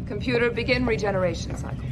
Computer, begin regeneration cycle.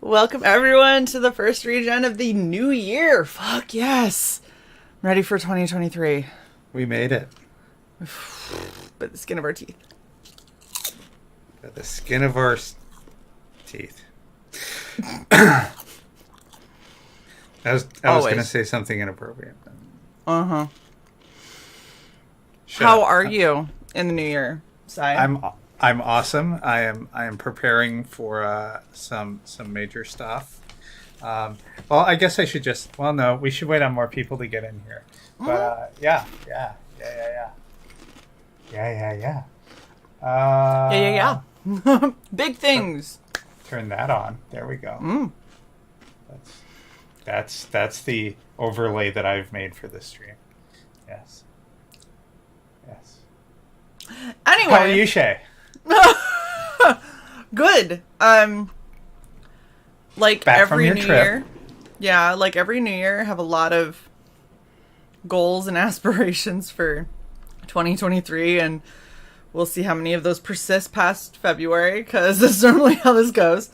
Welcome everyone to the first regen of the new year. Fuck yes. I'm ready for 2023. We made it. By the skin of our teeth. By the skin of our teeth. I was going to say something inappropriate. Uh-huh. How are you in the new year, Shae? I'm awesome. I am preparing for some major stuff. Well, I guess I should just. Well, no, we should wait on more people to get in here. But yeah. Big things. Turn that on. There we go. That's the overlay that I've made for this stream. Yes. Anyway, how are you, Shae? Good. Like back every from your new trip. year. Yeah, like every new year, I have a lot of goals and aspirations for 2023, and we'll see how many of those persist past February, because that's normally how this goes.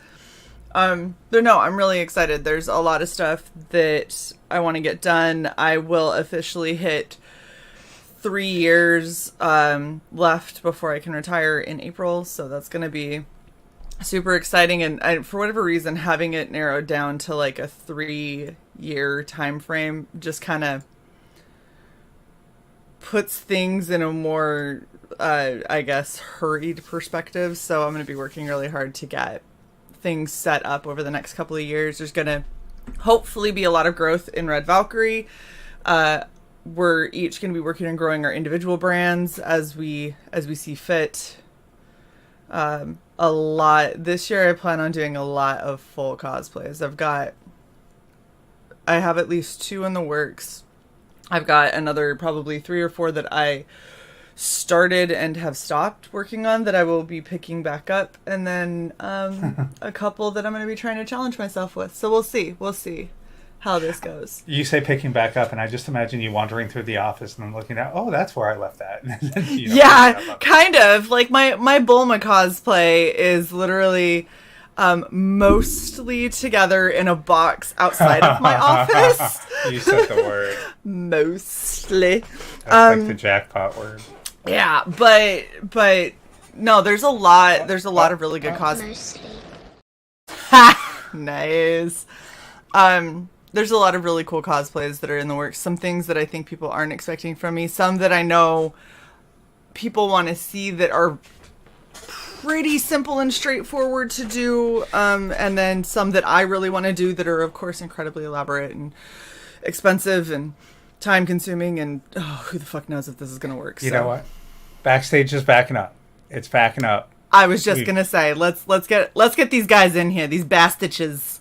But no, I'm really excited. There's a lot of stuff that I want to get done. I will officially hit 3 years left before I can retire in April, so that's going to be super exciting. And for whatever reason, having it narrowed down to like a 3-year time frame just kind of puts things in a more, I guess, hurried perspective. So I'm going to be working really hard to get things set up over the next couple of years. There's going to hopefully be a lot of growth in Red Valkyrie. We're each going to be working on growing our individual brands as we see fit. A lot this year. I plan on doing a lot of full cosplays. I have at least 2 in the works. I've got another probably 3 or 4 that I started and have stopped working on that I will be picking back up, and then a couple that I'm going to be trying to challenge myself with. So we'll see how this goes. You say picking back up, and I just imagine you wandering through the office and then looking at, oh, that's where I left that. Yeah, kind of. Like my Bulma cosplay is literally mostly together in a box outside of my office. You said the word. Mostly. That's like the jackpot word. Yeah, but no, there's a lot of really good cosplays. Mostly. Ha! Nice. There's a lot of really cool cosplays that are in the works. Some things that I think people aren't expecting from me. Some that I know people want to see that are pretty simple and straightforward to do. And then some that I really want to do that are, of course, incredibly elaborate and expensive and time consuming. And who the fuck knows if this is going to work. You know what? Backstage is backing up. It's backing up. I was just going to say, let's get these guys in here. These bastiches.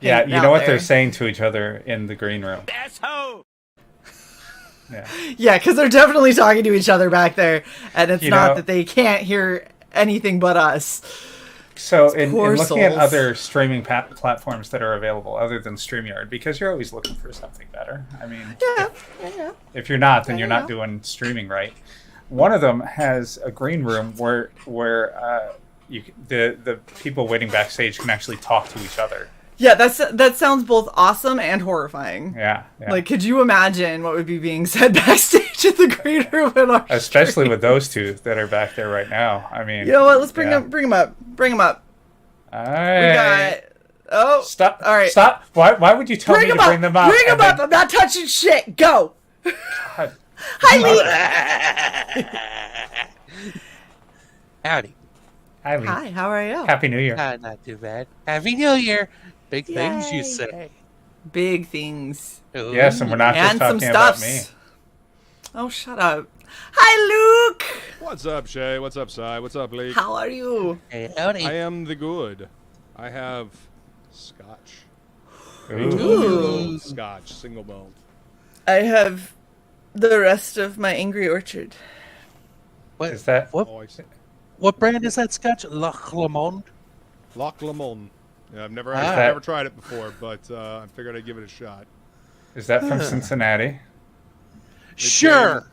Yeah, you know what they're saying to each other in the green room. Asshole! Yeah, because they're definitely talking to each other back there, and it's not that they can't hear anything but us. So in looking at other streaming platforms that are available other than StreamYard, because you're always looking for something better. I mean, if you're not, then you're not doing streaming right. One of them has a green room where the people waiting backstage can actually talk to each other. Yeah, that sounds both awesome and horrifying. Yeah. Like, could you imagine what would be being said backstage in the green room in our Especially stream? with those 2 that are back there right now. I mean, you know what? Let's bring them up. Bring them up. All right. We Oh, Stop. All right. Stop. Why would you tell me to bring them up? Bring them up. I'm not touching shit. Go. God. Hi, Lee. Howdy. Hi, Lee. Hi, how are you? Happy New Year. Not too bad. Happy New Year. Big things, you say. Big things. Ooh. Yes, and we're not just And some talking about stuffs. me. Oh, shut up. Hi, Luke. What's up, Shae? What's up, Cy? What's up, Lee? How are you? Hey, howdy. I am the good. I have scotch. Ooh. Scotch, single malt. I have the rest of my Angry Orchard. What Is that... What, Oh, I see. what brand is that scotch? Loch Lomond? Loch Lomond. Yeah, I've never tried it before, but I figured I'd give it a shot. Is that from Cincinnati? Sure.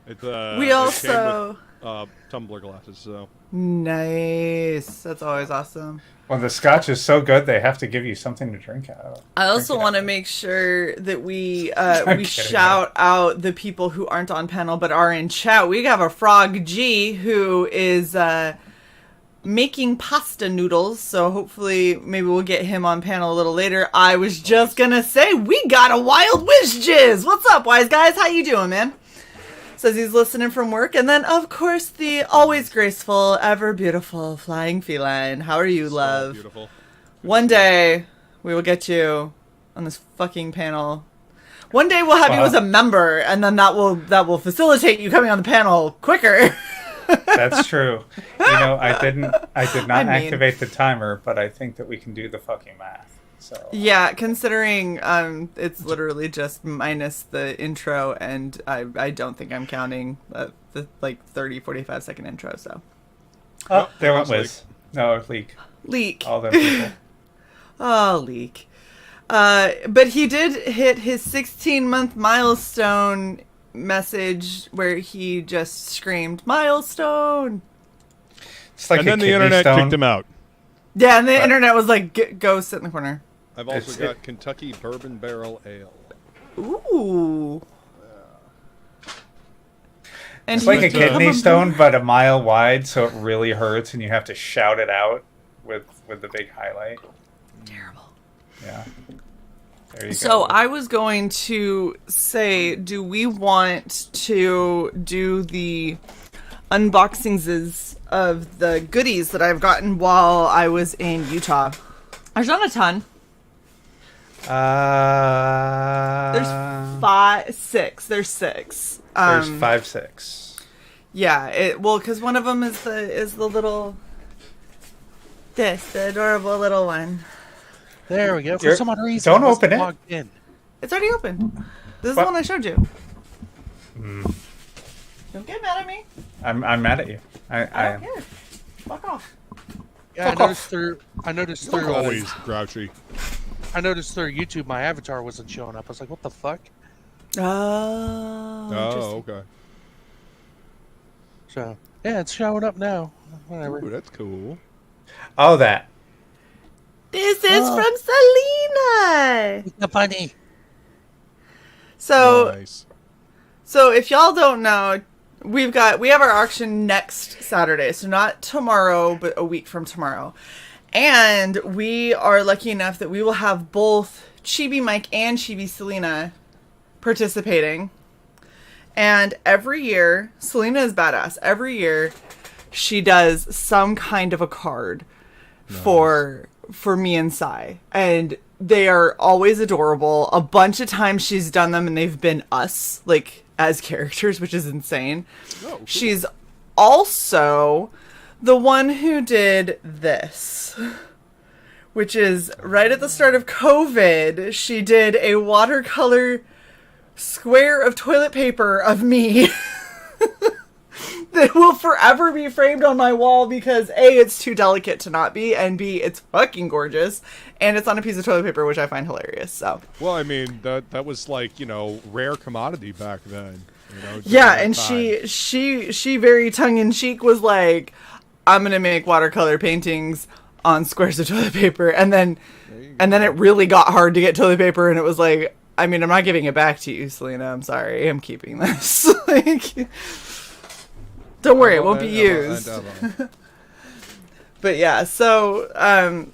It We also... came with, tumbler glasses, so. Nice. That's always awesome. Well, the scotch is so good, they have to give you something to drink out of. I also want to make sure that we kidding, shout out the people who aren't on panel but are in chat. We have a Frog G who is making pasta noodles, so hopefully maybe we'll get him on panel a little later. I was just gonna say we got a Wild Wish Jizz. What's up, wise guys? How you doing, man? Says he's listening from work. And then, of course, the always graceful, ever beautiful flying feline. How are you, love? Beautiful. One day, we will get you on this fucking panel. One day we'll have you as a member, and then that will facilitate you coming on the panel quicker. That's true. You know, I did not activate the timer, but I think that we can do the fucking math. So Yeah, considering it's literally just minus the intro, and I don't think I'm counting the like 30, 45 second intro, so. Oh, there went Liz. No, Leak. All them people. Oh, Leak. But he did hit his 16-month milestone message where he just screamed, "Milestone!" It's like and then the internet kicked him out. Yeah, and the internet was like, go sit in the corner. I've also got Kentucky Bourbon Barrel Ale. Ooh. And It's like a kidney stone, but a mile wide, so it really hurts, and you have to shout it out with the big highlight. Terrible. Yeah. There you go. So I was going to say, do we want to do the unboxings of the goodies that I've gotten while I was in Utah? I've done a ton. There's six. There's 6. There's 5, 6. Yeah. Because one of them is the little, the adorable little one. There we go. For some odd reason, don't open it. Logged in. It's already open. This is What? the one I showed you. Don't get mad at me. I'm mad at you. I I am. don't care. Fuck off. Yeah, I noticed through Always grouchy. I noticed through YouTube my avatar wasn't showing up. I was like, what the fuck? Oh. Oh, okay. So yeah, it's showing up now. Whatever. Ooh, that's cool. Oh, that. This is from Selena. The bunny. So, Nice. so if y'all don't know, we have our auction next Saturday. So not tomorrow, but a week from tomorrow. And we are lucky enough that we will have both Chibi Mike and Chibi Selena participating. And every year, Selena is badass. Every year, she does some kind of a card for me and Sai. And they are always adorable. A bunch of times she's done them and they've been us, like, as characters, which is insane. Oh, cool. She's also the one who did this, which is right at the start of COVID. She did a watercolor square of toilet paper of me that will forever be framed on my wall because A, it's too delicate to not be, and B, it's fucking gorgeous, and it's on a piece of toilet paper, which I find hilarious. So Well, I mean, that was like, rare commodity back then. During yeah, that and time. she very tongue-in-cheek was like, I'm gonna make watercolor paintings on squares of toilet paper, and then it really got hard to get toilet paper, and it was like, I mean, I'm not giving it back to you, Selena. I'm sorry, I'm keeping this. Like, don't worry, it won't be used. But yeah, so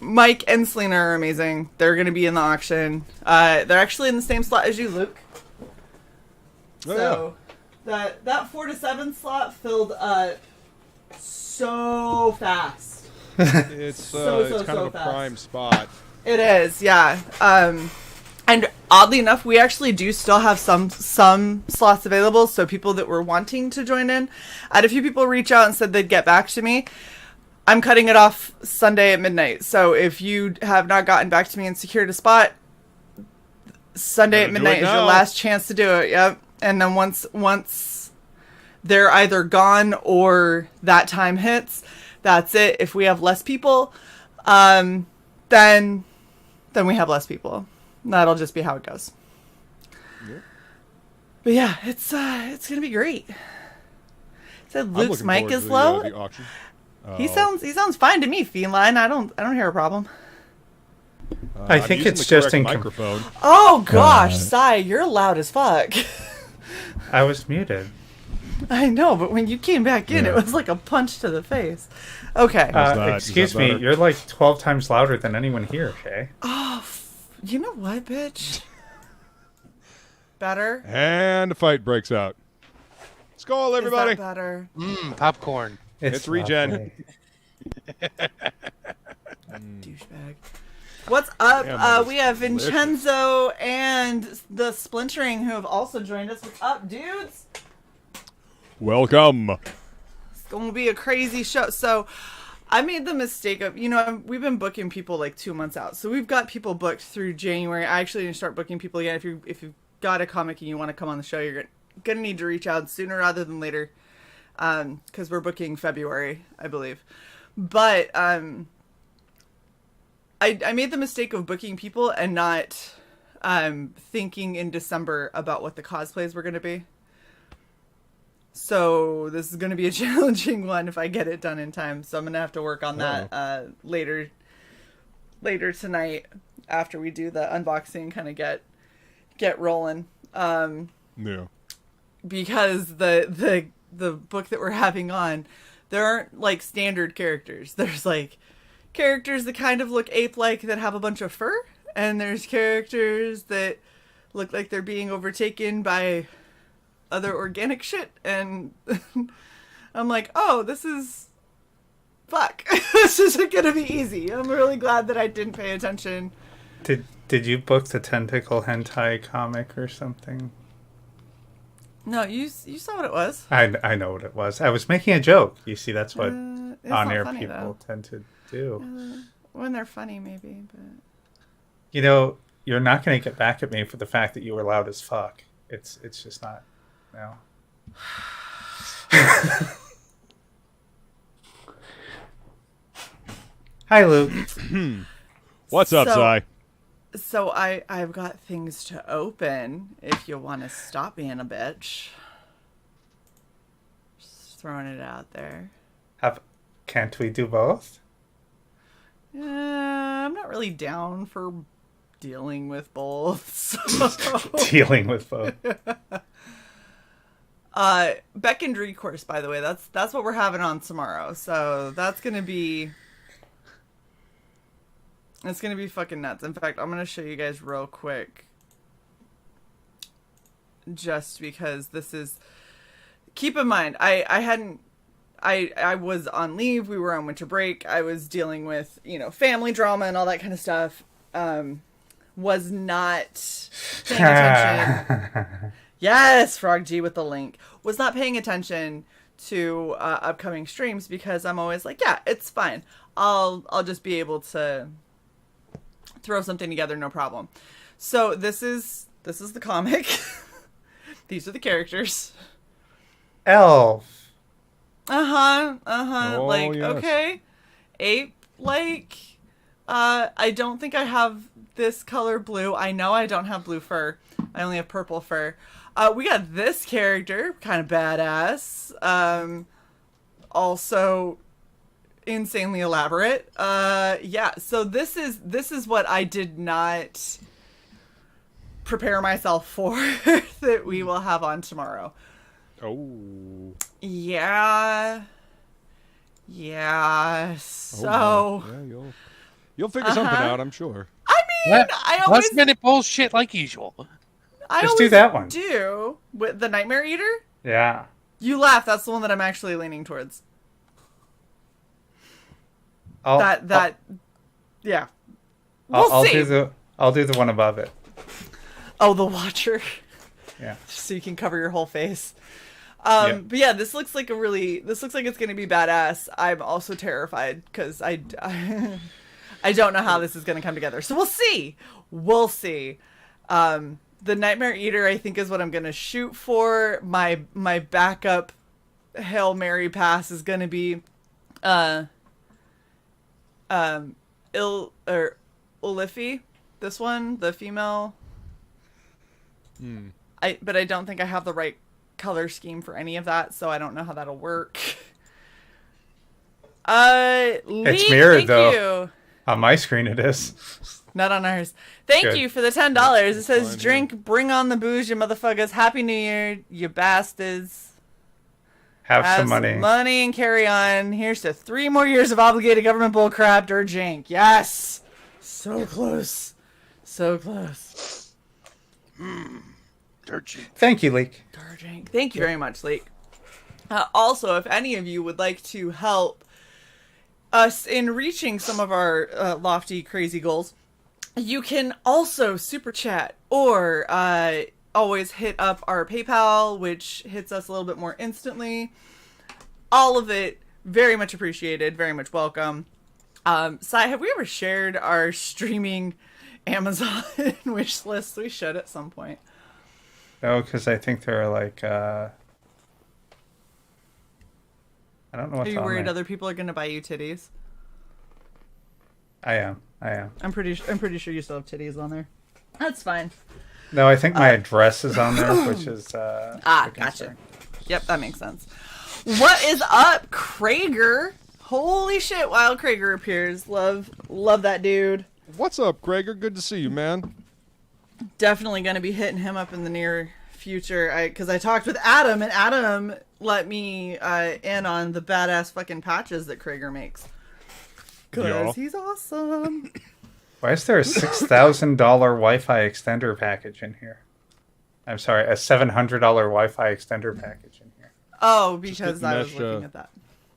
Mike and Selena are amazing. They're going to be in the auction. They're actually in the same slot as you, Luke. So that 4 to 7 slot filled so fast. It's kind of a prime spot. It is, yeah. And oddly enough, we actually do still have some slots available. So people that were wanting to join in, I had a few people reach out and said they'd get back to me. I'm cutting it off Sunday at midnight. So if you have not gotten back to me and secured a spot, Sunday at midnight is your last chance to do it. Yep. And then once they're either gone or that time hits, that's it. If we have less people, then we have less people. That'll just be how it goes. Yep. But yeah, it's gonna be great. Said Luke's mic is low. The auction. He sounds fine to me, Feline. I don't hear a problem. I think it's just in microphone. Oh gosh, Cy, you're loud as fuck. I was muted. I know, but when you came back in, it was like a punch to the face. Okay. Excuse me, you're like 12 times louder than anyone here, Shae. Oh, you know what, bitch? Better? And the fight breaks out. Skull, everybody. Is that better? Popcorn. It's regen. Douchebag. What's up? We have Vincenzo and the Splintering who have also joined us. What's up, dudes? Welcome. It's going to be a crazy show. So I made the mistake of, we've been booking people like 2 months out. So we've got people booked through January. I actually didn't start booking people again. If you've got a comic and you want to come on the show, you're going to need to reach out sooner rather than later. Because we're booking February, I believe. But I made the mistake of booking people and not thinking in December about what the cosplays were going to be. So this is going to be a challenging one if I get it done in time. So I'm going to have to work on that later tonight after we do the unboxing, kind of get rolling. Because the book that we're having on, there aren't like standard characters. There's like characters that kind of look ape-like that have a bunch of fur, and there's characters that look like they're being overtaken by other organic shit, and I'm like, oh, this is this isn't gonna be easy. I'm really glad that I didn't pay attention. Did you book the Tentacle hentai comic or something? No, you saw what it was. I know what it was. I was making a joke. You see, that's what on-air people tend to do. When they're funny, maybe, but... you're not going to get back at me for the fact that you were loud as fuck. It's just not... No. Hi, Luke. What's up, Cy? So I've got things to open if you want to stop being a bitch. Just throwing it out there. Can't we do both? I'm not really down for dealing with both. So. Dealing with both. Beck and Recourse, by the way, that's what we're having on tomorrow. So that's gonna be... It's going to be fucking nuts. In fact, I'm going to show you guys real quick. Just because this is... Keep in mind, I was on leave. We were on winter break. I was dealing with, family drama and all that kind of stuff. Was not paying attention. Yes, Frog G with the link. Was not paying attention to upcoming streams because I'm always like, yeah, it's fine. I'll just be able to... throw something together, no problem. So this is the comic. These are the characters. Elf. Oh, like, yes. okay. Ape, like, I don't think I have this color blue. I know I don't have blue fur. I only have purple fur. We got this character, kind of badass. Also insanely elaborate. So this is what I did not prepare myself for that we will have on tomorrow. Oh. Yeah. So You'll figure something out, I'm sure. I mean, I always... Last minute bullshit like usual. Just do that one. Do with the Nightmare Eater? Yeah. You laugh. That's the one that I'm actually leaning towards. Yeah. We'll see. I'll do the one above it. Oh, the Watcher. Yeah. So you can cover your whole face. But yeah, this looks like it's gonna be badass. I'm also terrified because I don't know how this is gonna come together. So we'll see. The Nightmare Eater, I think, is what I'm gonna shoot for. My backup Hail Mary pass is gonna be Ulifi, this one, the female. But I don't think I have the right color scheme for any of that, so I don't know how that'll work. It's mirrored though. You. On my screen it is. Not on ours. Thank you for the $10. It says, drink, bring on the booze, you motherfuckers. Happy New Year, you bastards. Have some money. Money and carry on. Here's to 3 more years of obligated government bullcrap, dirt jank. Yes! So close. So close. Dirt jank. Thank you, Leek. Dirt jank. Thank you very much, Leek. Also, if any of you would like to help us in reaching some of our lofty, crazy goals, you can also super chat or always hit up our PayPal, which hits us a little bit more instantly. All of it very much appreciated, very much welcome. Sai, have we ever shared our streaming Amazon wish list? We should at some point. No, because I think there are like I don't know what's on there. Are you worried other people are going to buy you titties? I am. I'm pretty sure you still have titties on there. That's fine. No, I think my address is on there, which is gotcha. Yep, that makes sense. What is up, Krager? Holy shit, Wild Krager appears. Love that dude. What's up, Krager? Good to see you, man. Definitely gonna be hitting him up in the near future. Because I talked with Adam, and Adam let me in on the badass fucking patches that Krager makes. Because he's awesome. Why is there a $6,000 Wi-Fi extender package in here? I'm sorry, a $700 Wi-Fi extender package in here. Oh, because I was looking at that.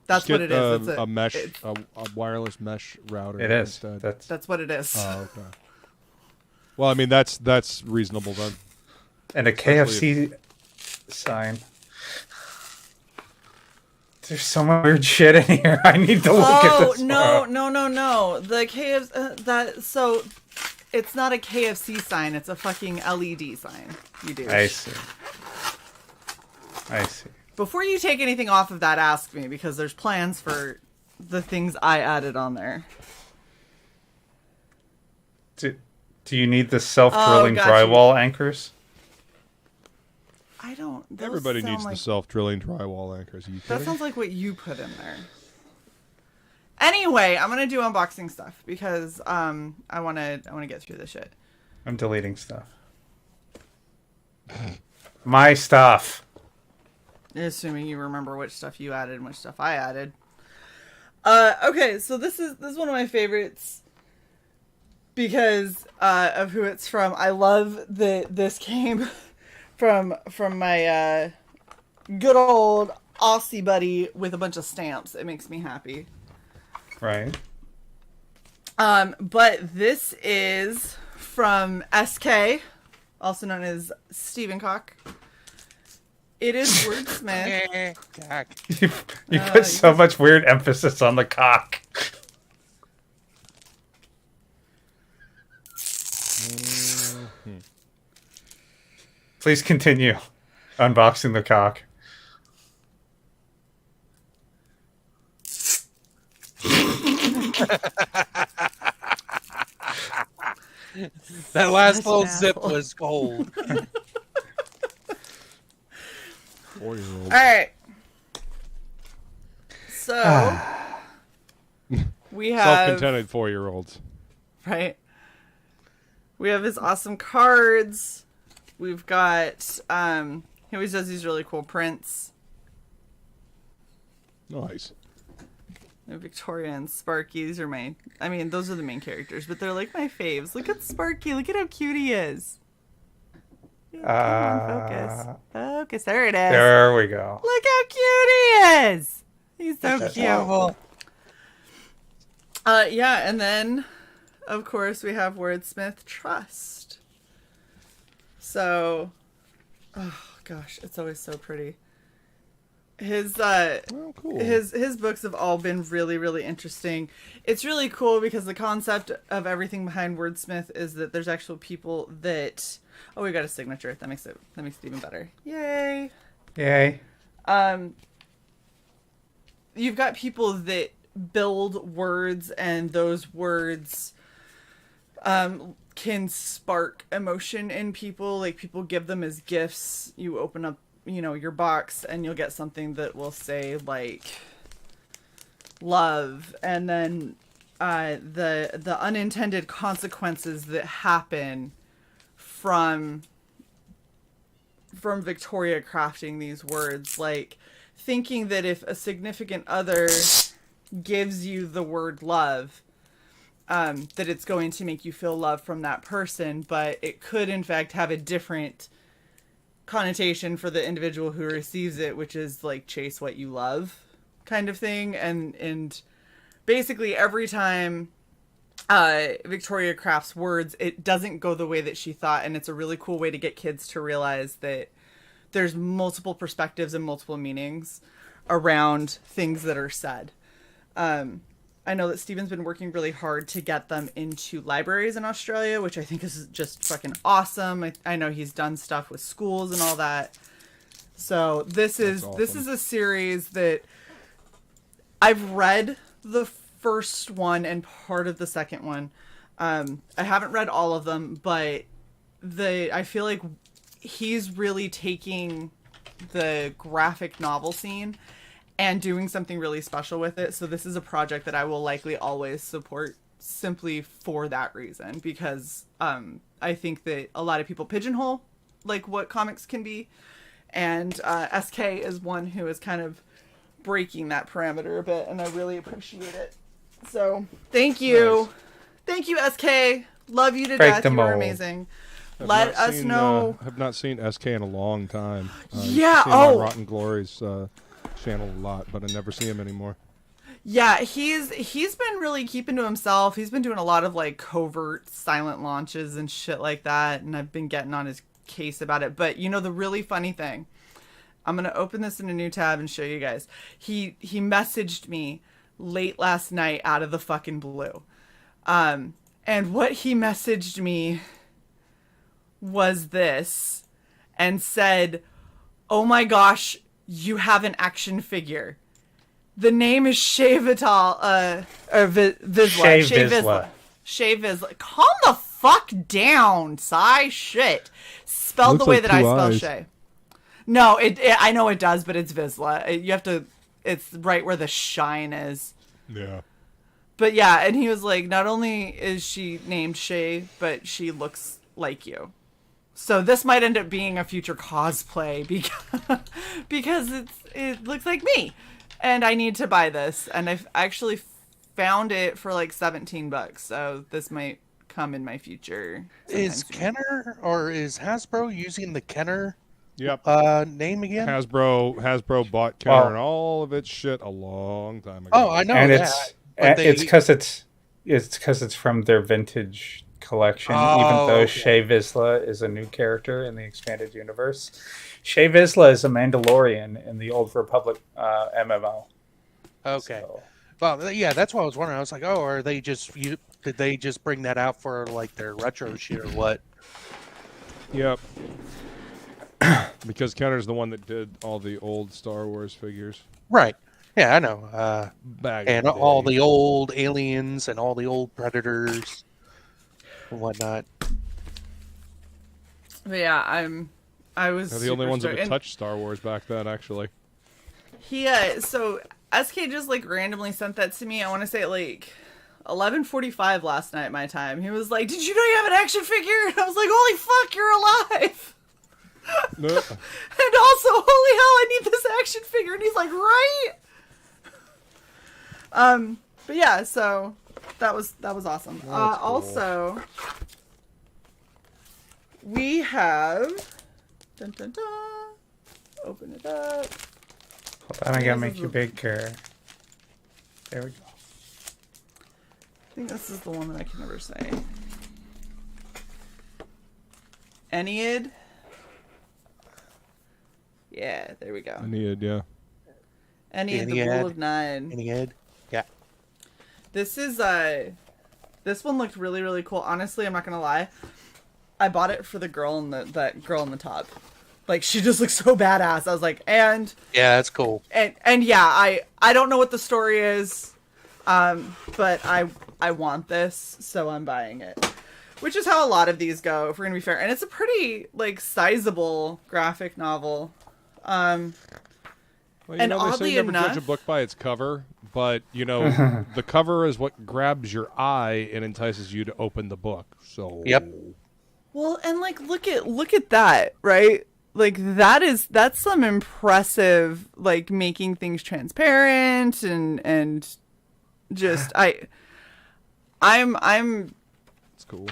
That's what it is. It's a wireless mesh router. It is. That's what it is. Oh, okay. Well, I mean, that's reasonable then. And a KFC sign. There's so much weird shit in here. I need to look at this. No. The KFC so it's not a KFC sign. It's a fucking LED sign. You do. I see. Before you take anything off of that, ask me because there's plans for the things I added on there. Do you need the self-drilling drywall anchors? I don't. Everybody needs the self-drilling drywall anchors. Are you kidding? That sounds like what you put in there. Anyway, I'm gonna do unboxing stuff because I wanna get through this shit. I'm deleting stuff. My stuff. Assuming you remember which stuff you added and which stuff I added. Okay, so this is one of my favorites because of who it's from. I love that this came from my good old Aussie buddy with a bunch of stamps. It makes me happy. Right. But this is from SK, also known as Stephen Cock. It is Wordsmith. you put so much weird emphasis on the cock. Please continue unboxing the cock. That last little zip was cold. 4-year-old. All right. So we have self-contented 4-year-olds. Right. We have his awesome cards. We've got he always does these really cool prints. Nice. Victoria and Sparky. These are those are the main characters, but they're like my faves. Look at Sparky. Look at how cute he is. Come on, focus. Focus. There it is. There we go. Look how cute he is. He's so cute. Horrible. Yeah, and then, of course, we have Wordsmith Trust. So, oh gosh, it's always so pretty. His cool. his books have all been really, really interesting. It's really cool because the concept of everything behind Wordsmith is that there's actual people that. Oh, we got a signature. That makes it even better. Yay! Yay! You've got people that build words, and those words can spark emotion in people. Like, people give them as gifts. You open up, your box, and you'll get something that will say, like, love, and then the unintended consequences that happen from Victoria crafting these words, like thinking that if a significant other gives you the word love, that it's going to make you feel love from that person, but it could in fact have a different connotation for the individual who receives it, which is like chase what you love kind of thing. And basically every time Victoria crafts words, it doesn't go the way that she thought, and it's a really cool way to get kids to realize that there's multiple perspectives and multiple meanings around things that are said. I know that Stephen's been working really hard to get them into libraries in Australia, which I think is just fucking awesome. I know he's done stuff with schools and all that. So this is a series that I've read the first one and part of the second one. I haven't read all of them, but I feel like he's really taking the graphic novel scene and doing something really special with it. So this is a project that I will likely always support simply for that reason, because I think that a lot of people pigeonhole like what comics can be, and SK is one who is kind of breaking that parameter a bit, and I really appreciate it. So thank you. Nice. Thank you, SK. Love you to death. You are amazing. Let us know. I've not seen SK in a long time. Yeah. I've seen him on Rotten Glory's channel a lot, but I never see him anymore. Yeah, he's been really keeping to himself. He's been doing a lot of like covert silent launches and shit like that, and I've been getting on his case about it. But the really funny thing, I'm gonna open this in a new tab and show you guys. He messaged me late last night out of the fucking blue. And what he messaged me was this, and said, "Oh my gosh, you have an action figure. The name is Shae Vital, or Vizsla. Shae Vizsla. Calm the fuck down, Cy. Shit. Spelled the way that I spell Shae. No, I know it does, but it's Vizsla. You have to, it's right where the shine is. Yeah. But yeah, and he was like, not only is she named Shae, but she looks like you. So this might end up being a future cosplay because it looks like me, and I need to buy this. And I've actually found it for like $17, so this might come in my future. Is Kenner or is Hasbro using the Kenner? Yep. Name again? Hasbro bought Kenner and all of its shit a long time ago. Oh, I know and that. It's because it's from their vintage collection, even though Shae Vizsla is a new character in the expanded universe. Shae Vizsla is a Mandalorian in the Old Republic MMO. Okay. So. Well, yeah, that's what I was wondering. I was like, oh, did they just bring that out for like their retro shit or what? Yep. Because Kenner's the one that did all the old Star Wars figures. Right. Yeah, I know. And all the old aliens and all the old predators and whatnot. But yeah, I was They're the only ones that would touch Star Wars back then, actually. So SK just like randomly sent that to me. I want to say at like 11:45 last night my time. He was like, "Did you know you have an action figure?" And I was like, "Holy fuck, you're alive!" No. And also, holy hell, I need this action figure. And he's like, "Right?" But yeah, so that was awesome. Cool. Also, we have. Dun, dun, dun. Open it up. Hold on, I gotta make you bigger. There we go. I think this is the one that I can never say. Ennead. Yeah, there we go. Ennead, yeah. Ennead, the Rule of Nine. Ennead, yeah. This is this one looked really, really cool. Honestly, I'm not gonna lie. I bought it for the girl in that girl in the top. Like, she just looks so badass. I was like, and yeah, that's cool. And yeah, I don't know what the story is, but I want this, so I'm buying it. Which is how a lot of these go, if we're gonna be fair. And it's a pretty like sizable graphic novel. Well, and oddly they say never enough, judge a book by its cover, but the cover is what grabs your eye and entices you to open the book. So Yep. Well, and like look at that, right? Like that's some impressive, like, making things transparent and just I'm it's cool.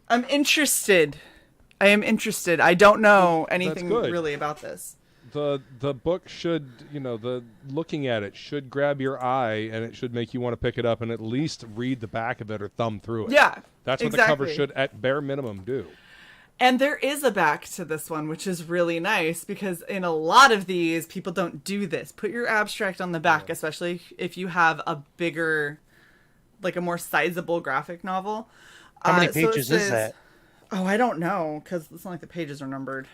I'm interested. I am interested. I don't know anything good. really about this. The book should, the looking at it should grab your eye, and it should make you want to pick it up and at least read the back of it or thumb through it. Yeah, that's what exactly. the cover should, at bare minimum, do. And there is a back to this one, which is really nice, because in a lot of these, people don't do this. Put your abstract on the back, especially if you have a bigger, like a more sizable graphic novel. How many pages is that? Oh, I don't know, because it's not like the pages are numbered.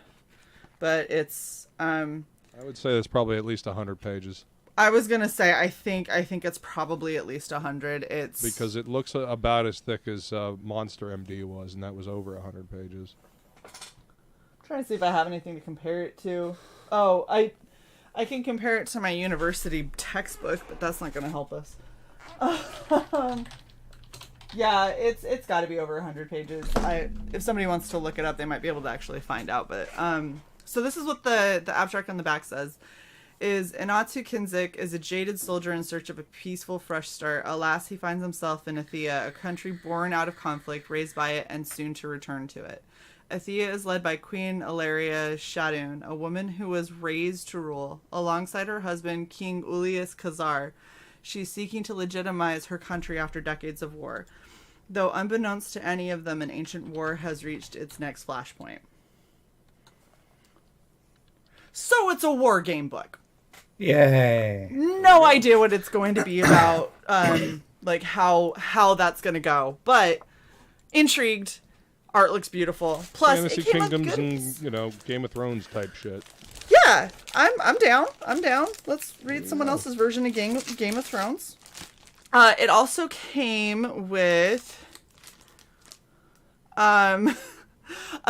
But it's... I would say there's probably at least 100 pages. I was going to say, I think it's probably at least 100. It's... Because it looks about as thick as Monster MD was, and that was over 100 pages. Trying to see if I have anything to compare it to. Oh, I can compare it to my university textbook, but that's not going to help us. Yeah, it's got to be over 100 pages. If somebody wants to look it up, they might be able to actually find out. But so this is what the abstract on the back says: is Inatu Kinzik is a jaded soldier in search of a peaceful, fresh start. Alas, he finds himself in Athea, a country born out of conflict, raised by it, and soon to return to it. Athea is led by Queen Ilaria Shadun, a woman who was raised to rule. Alongside her husband, King Ulius Khazar, she's seeking to legitimize her country after decades of war. Though unbeknownst to any of them, an ancient war has reached its next flashpoint. So it's a war game book. Yay. No idea what it's going to be about, like how that's going to go, but intrigued. Art looks beautiful. Plus, Fantasy Kingdoms and Game of Thrones type shit. Yeah, I'm down. I'm down. Let's read someone else's version of Game of Thrones. It also came with a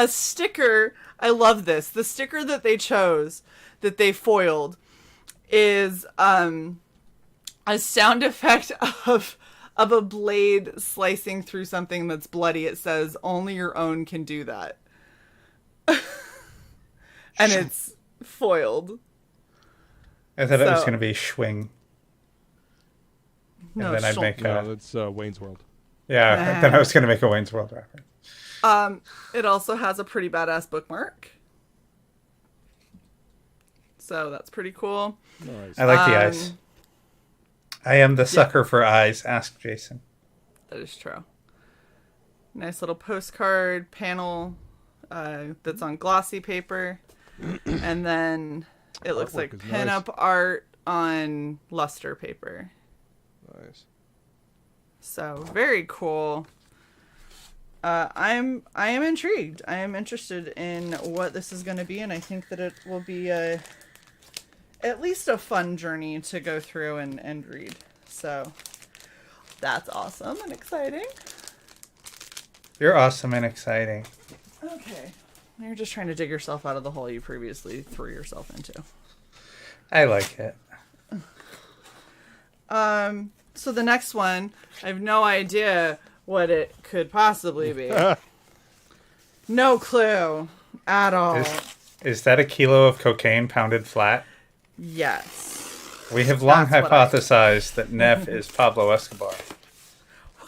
sticker. I love this. The sticker that they chose, that they foiled, is a sound effect of a blade slicing through something that's bloody. It says, "Only your own can do that." And it's foiled. I thought it was going to be Schwing. No, and then I'd make that's Wayne's World. Yeah, then I was going to make a Wayne's World reference. It also has a pretty badass bookmark. So that's pretty cool. Nice. I like the eyes. I am the sucker for eyes. Ask Jason. That is true. Nice little postcard panel that's on glossy paper. And then it looks like pinup art on luster paper. Nice. So very cool. I am intrigued. I am interested in what this is going to be, and I think that it will be at least a fun journey to go through and read. So that's awesome and exciting. You're awesome and exciting. Okay. You're just trying to dig yourself out of the hole you previously threw yourself into. I like it. So the next one, I have no idea what it could possibly be. No clue at all. Is that a kilo of cocaine pounded flat? Yes. We have long hypothesized that Neff is Pablo Escobar.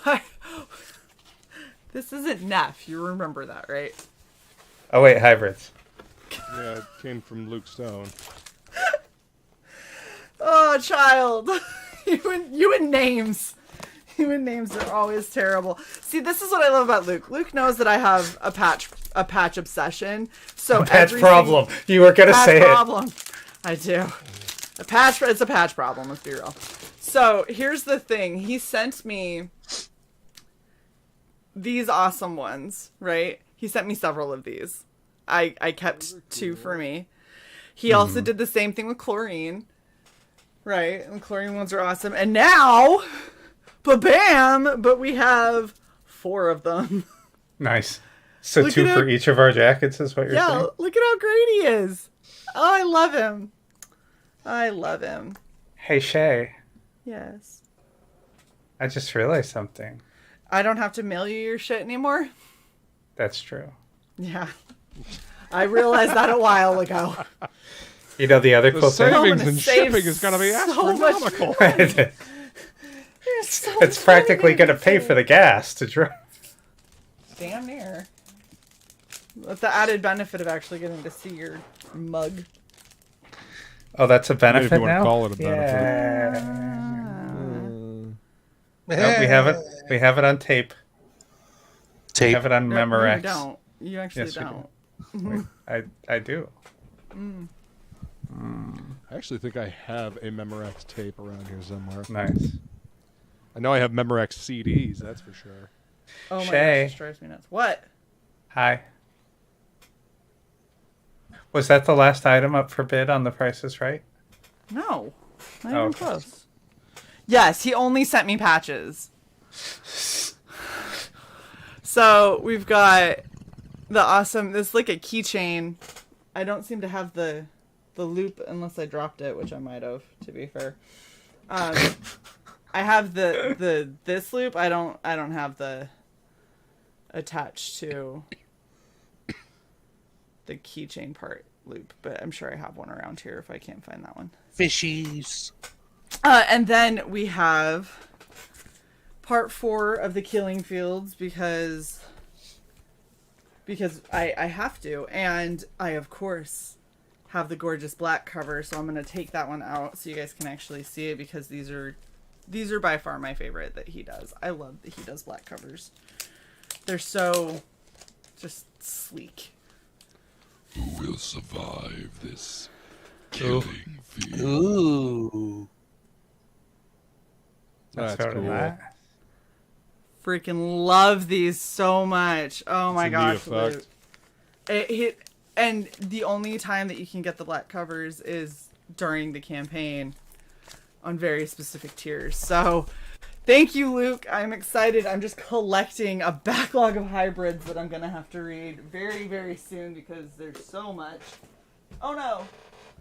What? This isn't Neff. You remember that, right? Oh, wait, hybrids. Yeah, it came from Luke Stone. Oh, child. You and names. You and names are always terrible. See, this is what I love about Luke. Luke knows that I have a patch obsession. So a patch problem. You were going to say problem. it. I do. It's a patch problem, let's be real. So, here's the thing. He sent me these awesome ones, right? He sent me several of these. I kept 2 for me. He also did the same thing with chlorine. Right? And chlorine ones are awesome. And now, ba-bam, but we have 4 of them. Nice. So 2 for each of our jackets is what you're saying? Yeah, look at how great he is. Oh, I love him. I love him. Hey, Shae. Yes. I just realized something. I don't have to mail you your shit anymore? That's true. Yeah. I realized that a while ago. You know, the other cool thing? Savings and shipping is going to be astronomical. It's practically going to pay for the gas to drive. Damn near. With the added benefit of actually getting to see your mug. Oh, that's a benefit if you want now? to call it a benefit. No, we have it on tape. We have it on Memorex. You don't. You actually don't. I do. I actually think I have a Memorex tape around here somewhere. Nice. I know I have Memorex CDs, that's for sure. Oh my gosh, Shae. this drives me nuts. What? Hi. Was that the last item up for bid on The Price is Right? No. Not even close. Yes, he only sent me patches. So we've got the awesome, this is like a keychain. I don't seem to have the loop unless I dropped it, which I might have, to be fair. I have this loop. I don't have the attached to the keychain part loop, but I'm sure I have one around here if I can't find that one. Fishies. And then we have part 4 of the Killing Fields because I have to, and I of course have the gorgeous black cover, so I'm gonna take that one out so you guys can actually see it, because these are by far my favorite that he does. I love that he does black covers. They're so just sleek. Who will survive this killing field? Ooh. That's sort of cool. that. Freaking love these so much. Oh my gosh. Effect. And the only time that you can get the black covers is during the campaign on very specific tiers. So thank you, Luke. I'm excited. I'm just collecting a backlog of hybrids that I'm going to have to read very, very soon because there's so much. Oh no.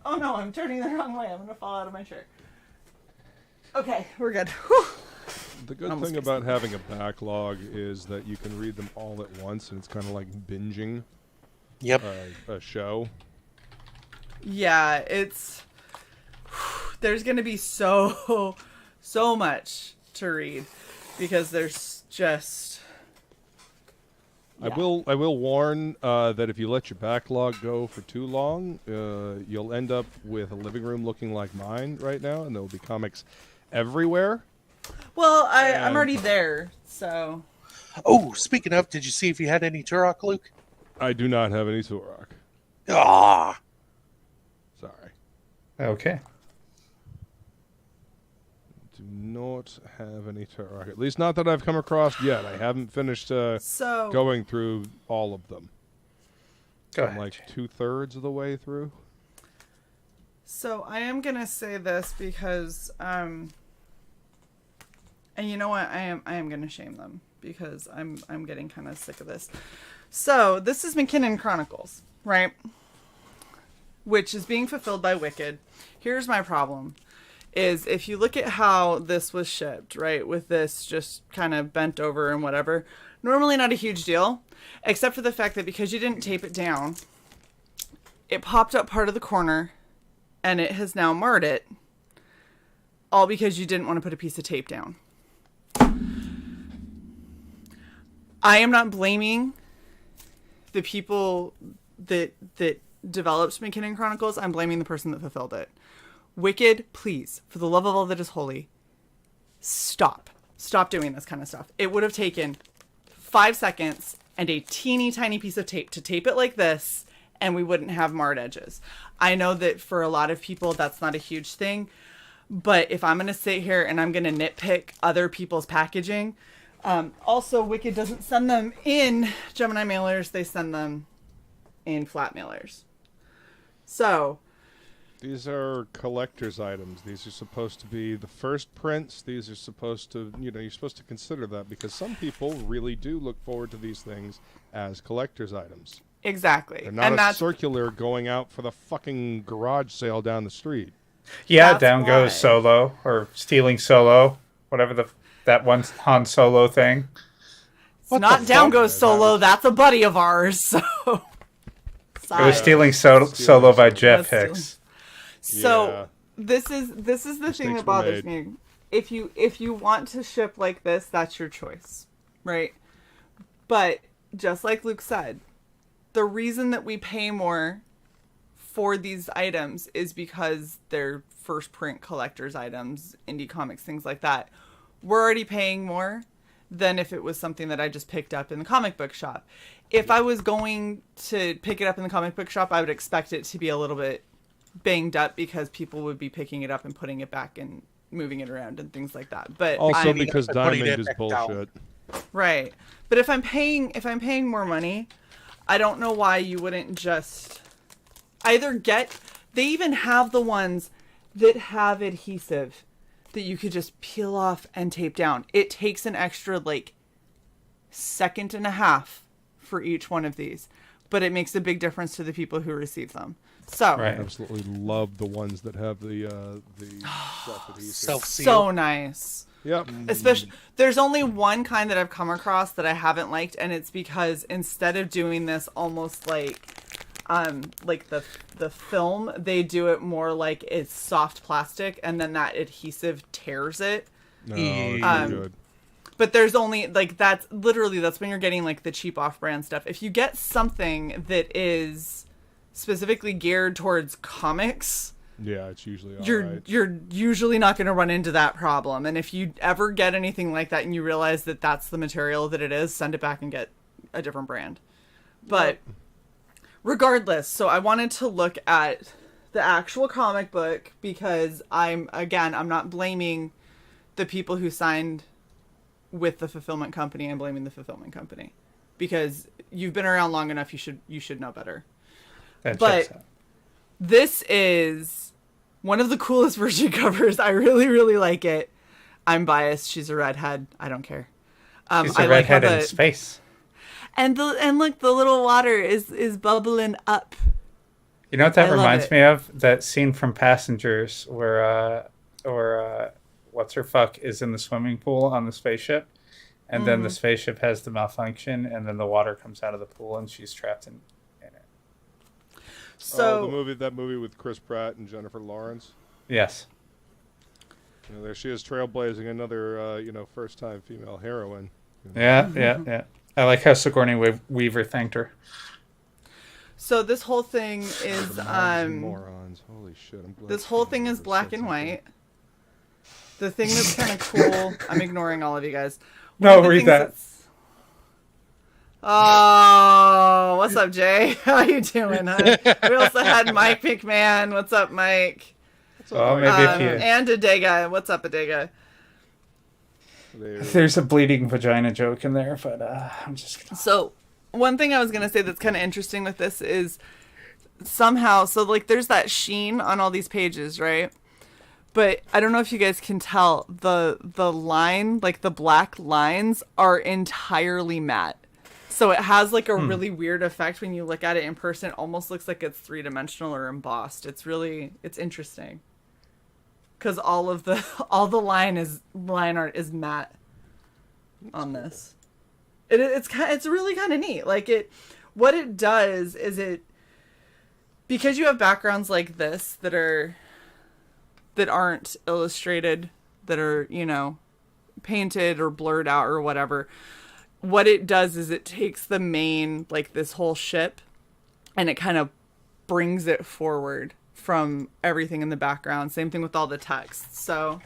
Oh no, I'm turning the wrong way. I'm going to fall out of my chair. Okay, we're good. Whew. The good thing about having a backlog is that you can read them all at once, and it's kind of like binging a show. Yeah, it's... There's going to be so much to read because there's just... Yeah. I will warn that if you let your backlog go for too long, you'll end up with a living room looking like mine right now, and there will be comics everywhere. Well, I'm already there, so... Oh, speaking of, did you see if you had any Turok, Luke? I do not have any Turok. Ah. Sorry. Okay. Do not have any Turok. At least not that I've come across yet. I haven't finished going through all of them. I'm like 2/3 of the way through. So I am gonna say this because, and you know what, I am gonna shame them because I'm getting kind of sick of this. So this is McKinnon Chronicles, right? Which is being fulfilled by Wicked. Here's my problem. Is if you look at how this was shipped, right, with this just kind of bent over and whatever, normally not a huge deal, except for the fact that because you didn't tape it down, it popped up part of the corner, and it has now marred it all because you didn't want to put a piece of tape down. I am not blaming the people that developed McKinnon Chronicles. I'm blaming the person that fulfilled it. Wicked, please, for the love of all that is holy, stop doing this kind of stuff. It would have taken 5 seconds and a teeny tiny piece of tape to tape it like this, and we wouldn't have marred edges. I know that for a lot of people that's not a huge thing, but if I'm going to sit here and I'm going to nitpick other people's packaging, also Wicked doesn't send them in Gemini mailers, they send them in flat mailers. So these are collector's items. These are supposed to be the first prints. These are supposed to, you're supposed to consider that because some people really do look forward to these things as collector's items. Exactly. They're not a circular going out for the fucking garage sale down the street. Yeah, down goes Solo, or stealing Solo, whatever that one Han Solo thing. It's not down goes Solo, that's a buddy of ours, so... It was stealing Solo by Jeff Hicks. So this is the thing that bothers me. If you want to ship like this, that's your choice, right? But just like Luke said, the reason that we pay more for these items is because they're first print collector's items, indie comics, things like that. We're already paying more than if it was something that I just picked up in the comic book shop. If I was going to pick it up in the comic book shop, I would expect it to be a little bit banged up because people would be picking it up and putting it back and moving it around and things like that. But also because Diamond is bullshit. Right. But if I'm paying more money, I don't know why you wouldn't just either get, they even have the ones that have adhesive that you could just peel off and tape down. It takes an extra like second and a half for each one of these, but it makes a big difference to the people who receive them. So I absolutely love the ones that have the self-adhesive. So nice. Yep. Especially, there's only one kind that I've come across that I haven't liked, and it's because instead of doing this almost like the film, they do it more like it's soft plastic, and then that adhesive tears it. No, good. But there's only that's when you're getting like the cheap off-brand stuff. If you get something that is specifically geared towards comics, yeah, it's usually you're usually not going to run into that problem. And if you ever get anything like that and you realize that that's the material that it is, send it back and get a different brand. But regardless, so I wanted to look at the actual comic book because I'm not blaming the people who signed with the fulfillment company. I'm blaming the fulfillment company because you've been around long enough. You should know better. But this is one of the coolest version covers. I really, really like it. I'm biased. She's a redhead. I don't care. She's a redhead in space. And look, the little water is bubbling up. You know what that reminds me of? That scene from Passengers where what's her fuck is in the swimming pool on the spaceship, and then the spaceship has the malfunction, and then the water comes out of the pool, and she's trapped in it. So that movie with Chris Pratt and Jennifer Lawrence. Yes. There she is, trailblazing another first-time female heroine. Yeah. I like how Sigourney Weaver thanked her. So this whole thing is morons. Holy shit! This whole thing is black and white. The thing that's kind of cool. I'm ignoring all of you guys. No, read that. Oh, what's up, Jay? How you doing? Huh? We also had Mike McMahon. What's up, Mike? Maybe a few. And Adega. What's up, Adega? There's a bleeding vagina joke in there, but I'm just gonna... So, one thing I was going to say that's kind of interesting with this is somehow, there's that sheen on all these pages, right? But I don't know if you guys can tell, the line, the black lines are entirely matte. So it has a really weird effect when you look at it in person. It almost looks like it's three-dimensional or embossed. It's interesting. Because all the line art is matte on this. It's really kind of neat. What it does is because you have backgrounds like this that are that aren't illustrated, that are, painted or blurred out or whatever, what it does is it takes the main, like this whole ship, and it kind of brings it forward from everything in the background. Same thing with all the text. So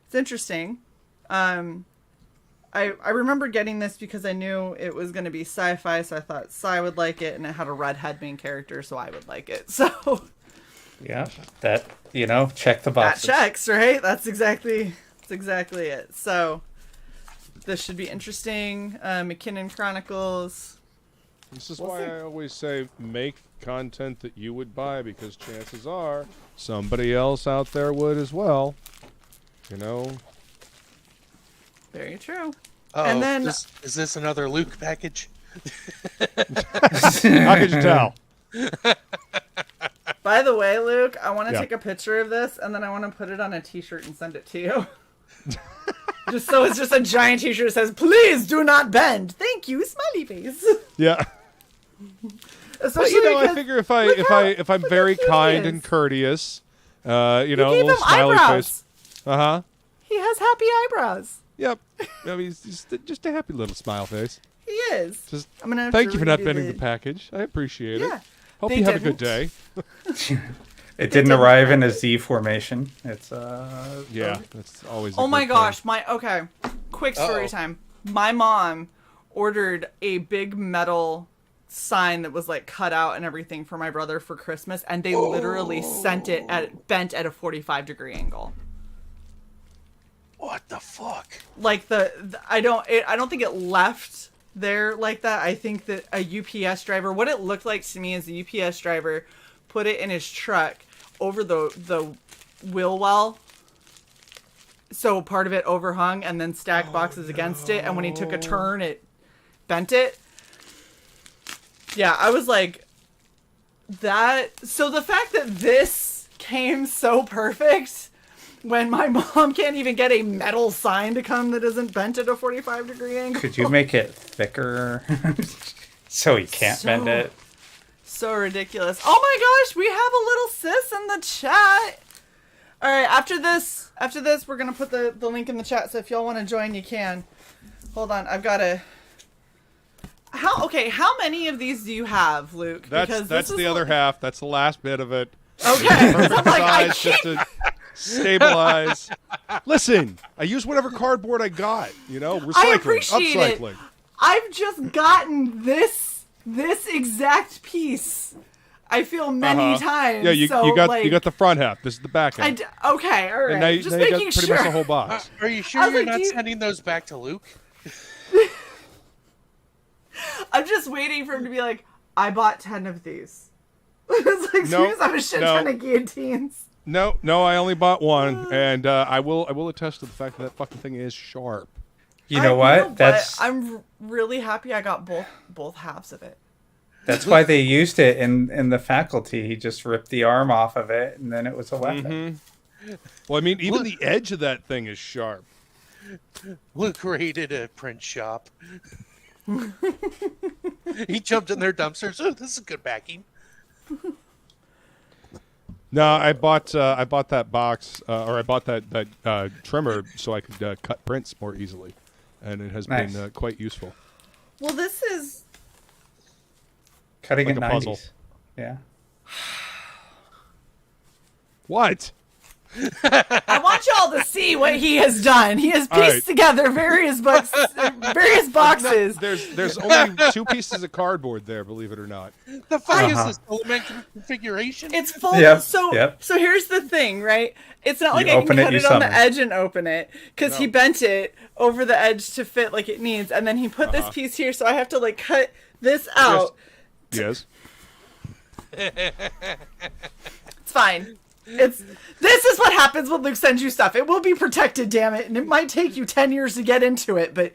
it's interesting. I remember getting this because I knew it was going to be sci-fi, so I thought Cy would like it, and it had a redhead main character, so I would like it. So yeah, that, check the boxes. That checks, right? That's exactly it. So this should be interesting. McKinnon Chronicles. This is why I always say make content that you would buy, because chances are somebody else out there would as well. Very true. Oh, and then is this another Luke package? How could you tell? By the way, Luke, I want to take a picture of this, and then I want to put it on a t-shirt and send it to you. Just so it's just a giant t-shirt that says, "Please do not bend. Thank you, smiley face." Yeah. Especially I figure if I'm very kind and courteous, you gave little him smiley eyebrows. face. He has happy eyebrows. Yep. He's just a happy little smile face. He is. Just I'm gonna have thank to you for not redo bending the package. I appreciate it. Hope they you have a didn't. good day. It didn't arrive in a Z formation. It's yeah, that's always. Oh my gosh, thing. okay. Quick story time. My mom ordered a big metal sign that was like cut out and everything for my brother for Christmas, and they literally sent it bent at a 45-degree angle. What the fuck? Like I don't think it left there like that. I think that a UPS driver, what it looked like to me is a UPS driver put it in his truck over the wheel well, so part of it overhung, and then stacked boxes against it, and when he took a turn it bent it. Yeah, I was like, so the fact that this came so perfect when my mom can't even get a metal sign to come that isn't bent at a 45-degree angle. Could you make it thicker so he can't bend it? So ridiculous. Oh my gosh, we have a little sis in the chat. All right, after this, we're going to put the link in the chat, so if y'all want to join, you can. Hold on, I've got to... How many of these do you have, Luke? That's the other half. That's the last bit of it. Okay. Perfect size, just to stabilize. Listen, I use whatever cardboard I got. Recycling, I appreciate upcycling. it. I've just gotten this exact piece. I feel many times. Yeah, you got the front half. This is the back half. Okay, all right. And now, just now you making got pretty sure. much the whole box. Are you sure you're not sending those back to Luke? I'm just waiting for him to be like, I bought 10 of these. It's like, seriously, I'm a shit ton of guillotines. No, I only bought one, and I will attest to the fact that fucking thing is sharp. You know what? I'm really happy I got both halves of it. That's why they used it in the faculty. He just ripped the arm off of it, and then it was a weapon. Mm-hmm. Well, I mean, even the edge of that thing is sharp. Luke raided a print shop. He jumped in their dumpsters. Oh, this is good backing. No, I bought that box, or I bought that trimmer so I could cut prints more easily, and it has been quite useful. Well, this is cutting like in a 90s. puzzle. Yeah. What? I want y'all to see what he has done. He has pieced together various boxes. No, there's only 2 pieces of cardboard there, believe it or not. The fuck is this element configuration? It's full. Yep. So here's the thing, right? It's not like You I can open it, cut you it on the summon. edge and open it, because he bent it over the edge to fit like it needs, and then he put this piece here, so I have to like cut this out. Yes. It's fine. This is what happens when Luke sends you stuff. It will be protected, damn it, and it might take you 10 years to get into it, but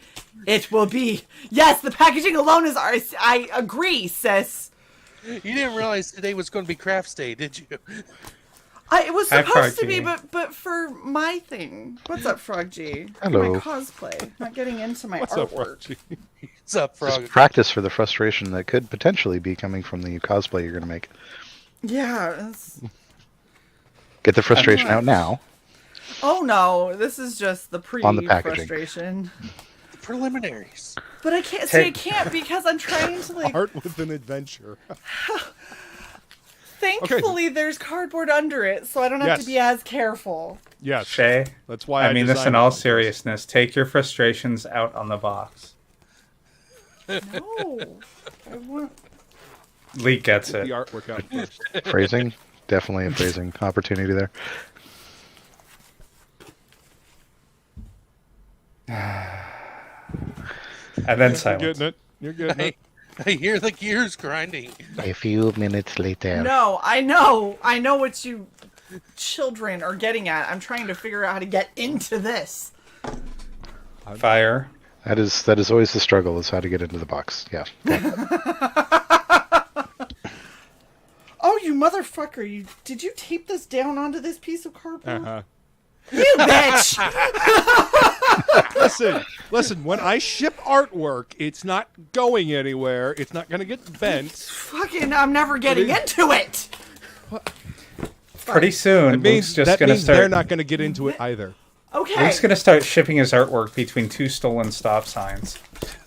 it will be. Yes, the packaging alone is ours. I agree, sis. You didn't realize today was going to be Crafts Day, did you? It was supposed to be, Frog G. but for my thing. What's up, Frog G? Hello. My cosplay. Not getting into my What's artwork. up, Frog G? What's up, Frog? Just practice for the frustration that could potentially be coming from the cosplay you're going to make. Yeah. Get the frustration out now. Oh no, this is just the On the packaging. pre-frustration. The preliminaries. But I can't see. I can't because I'm trying to like. Art with an adventure. Thankfully, there's cardboard under it, so I don't have to be as careful. Yes, Shae, that's why I mean this in designed all it like seriousness. Take your frustrations out on the box. No, I want. Leek gets this. it. The artwork out first. Phrasing. Definitely a phrasing opportunity there. And then You're silence. getting it. You're getting it. I hear the gears grinding. A few minutes later. No, I know what you children are getting at. I'm trying to figure out how to get into this. Fire. That is always the struggle, is how to get into the box. Yeah. Oh, you motherfucker! Did you tape this down onto this piece of cardboard? Uh-huh. You bitch! Listen. When I ship artwork, it's not going anywhere. It's not going to get bent. Fucking, I'm never getting into it. Pretty soon, Luke's just going to start. They're not going to get into it either. Okay. Luke's going to start shipping his artwork between 2 stolen stop signs.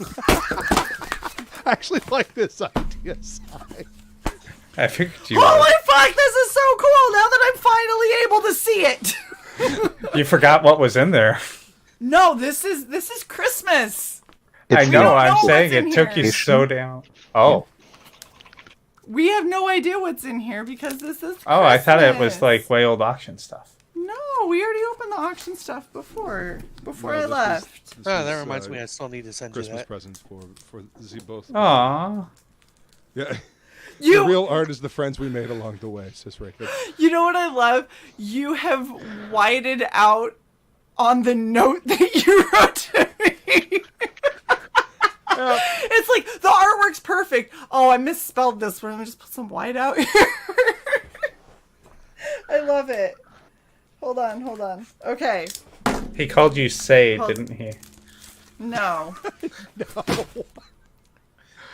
I actually like this idea, Sai. I figured you would. Holy fuck! This is so cool. Now that I'm finally able to see it. You forgot what was in there. No, this is Christmas. I know. I'm know saying what's it in took here. you so down. Oh. We have no idea what's in here because this is Christmas. Oh, I thought it was like way old auction stuff. No, we already opened the auction stuff before No, I this left. was- Oh, that reminds me. I still need to send Christmas you that. presents for Z both. Aww. Yeah. The You real art is the friends we made along the way, says Rick. You know what I love? You have whited out on the note that you wrote to me. It's like the artwork's perfect. Oh, I misspelled this one. Let me just put some white out here. I love it. Hold on. Okay. He called you Say, didn't he? No. No.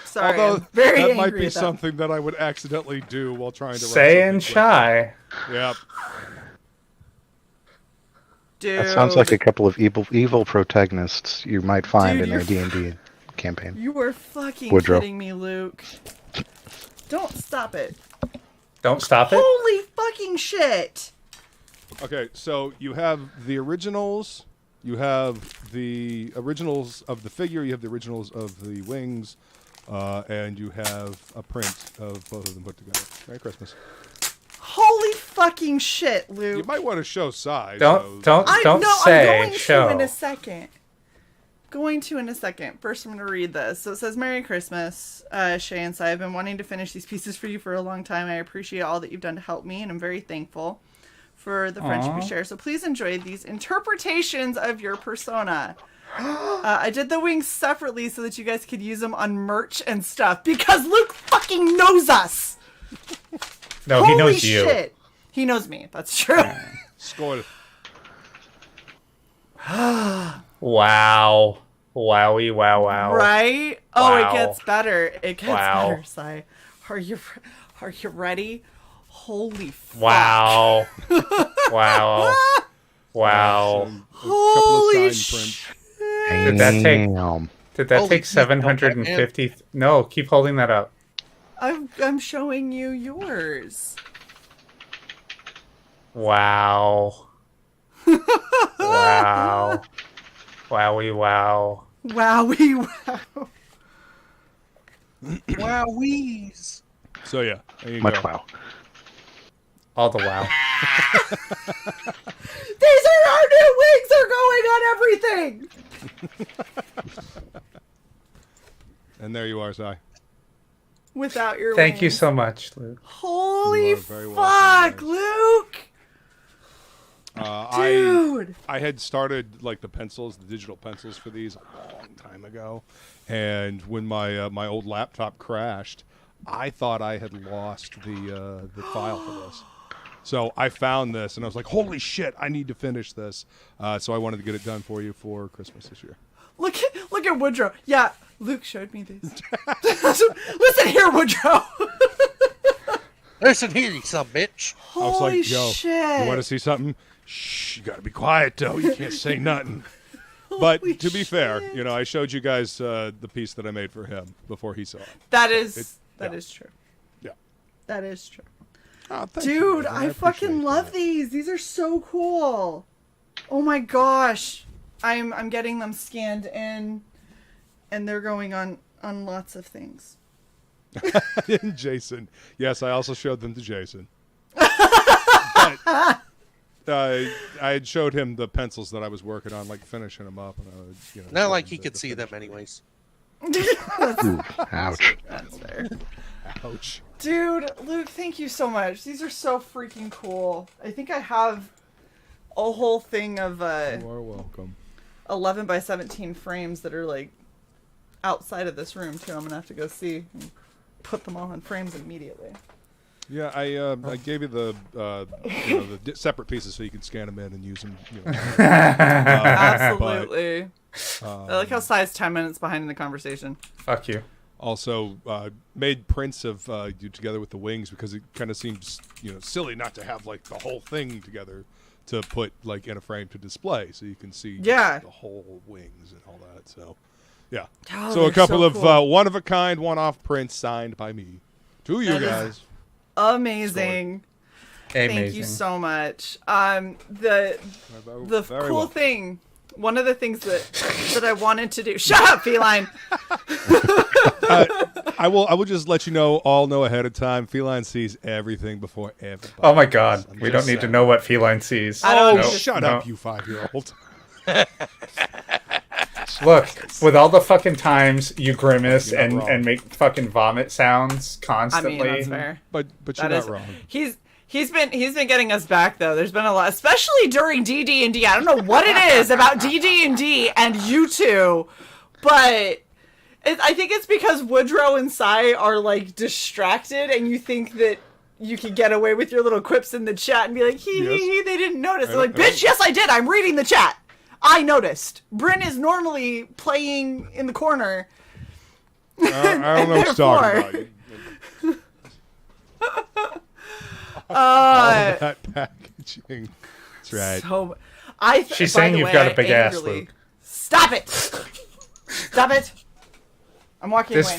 Sorry. Although I'm very that might angry be at that. something that I would accidentally do while trying to Say write and something Shae. quick. Yep. Dude. That sounds like a couple of evil protagonists you might find Dude, in a D&D campaign. You were fucking Woodrow. kidding me, Luke. Don't stop it. Don't stop it. Holy fucking shit. Okay, so you have the originals. You have the originals of the figure. You have the originals of the wings. And you have a print of both of them put together. Merry Christmas. Holy fucking shit, Luke. You might want to show size. Don't I'm say going show. to in a second. First, I'm going to read this. So it says, Merry Christmas, Shae and Sai. I've been wanting to finish these pieces for you for a long time. I appreciate all that you've done to help me, and I'm very thankful for the friendship we share. So please enjoy these interpretations of your persona. I did the wings separately so that you guys could use them on merch and stuff, because Luke fucking knows us. No, he knows you. Holy shit. He knows me. That's true. Score. Wow. Wowie, wow, wow. Right? Oh, Wow. it gets better. It gets Wow. better, Sai. Are you ready? Holy fuck. Wow. Wow. Wow. Holy shit. shit. Did that take Damn. Holy shit, 750? No, keep holding that up. I'm showing you yours. Wow. Wow. Wowie, wow. Wowie wow. Wowies. So yeah, there you Much go. wow. All the wow. These are our new wings. They're going on everything. And there you are, Sai. Without your Thank you wings. so much, Luke. Holy You are very welcome, fuck, guys. Luke. Dude. I had started like the pencils, the digital pencils for these a long time ago, and when my my old laptop crashed, I thought I had lost the file for this. So I found this, and I was like, "Holy shit! I need to finish this." So I wanted to get it done for you for Christmas this year. Look at Woodrow. Yeah, Luke showed me these. Listen here, Woodrow. Listen here, you son of a bitch. I was Holy like, yo, shit. you want to see something? Shh, you gotta be quiet, though. You can't say nothing. But Holy to be fair, shit. you know, I showed you guys the piece that I made for him before he saw it. That is true. Yeah. That is true. Oh, thank you, Dude, man. I fucking appreciate love that. these. These are so cool. Oh my gosh. I'm getting them scanned in, and they're going on lots of things. Jason. Yes, I also showed them to Jason. But, I had showed him the pencils that I was working on, like finishing them up. And I would, you know, Not show like him he the could see them finished anyways. Ooh, ouch. That's fair. work. Ouch. Dude, Luke, thank you so much. These are so freaking cool. I think I have a whole thing of You are welcome. 11 by 17 frames that are like outside of this room too. I'm gonna have to go see and put them all in frames immediately. Yeah, I gave you the the separate pieces so you can scan them in and use them. You know, Absolutely. I like how Sai's 10 minutes behind in the conversation. Fuck you. Also, made prints of you together with the wings because it kind of seems silly not to have like the whole thing together to put like in a frame to display so you can see the whole wings and all that. So yeah, Oh, so a they're couple so of cool. one of a kind, one-off prints signed by me to you That is guys. Amazing. Amazing. Thank you so much. The Very cool well. thing, one of the things that I wanted to do. Shut up, feline. I will just let you all know ahead of time. Feline sees everything before everybody. Oh my god. I'm We just don't need to saying. know what feline sees. I don't Oh, know. shut up, you 5-year-old. Look, with all the fucking times you grimace You're not wrong. and make fucking vomit sounds I constantly. mean, that's fair. But you're That not is wrong. He's been getting us back though. There's been a lot, especially during DD&D. I don't know what it is about DD&D and you two, but I think it's because Woodrow and Sai are like distracted, and you think that you can get away with your little quips in the chat and be like, hee hee hee, they didn't notice. They're like, bitch, yes I did. I'm reading the chat. I noticed. Bryn is normally playing in the corner. I don't know what you're talking about. All that packaging. That's right. So, She's by saying the you've way, got a I big ass, angrily- Luke. Stop it! Stop it! I'm walking This- away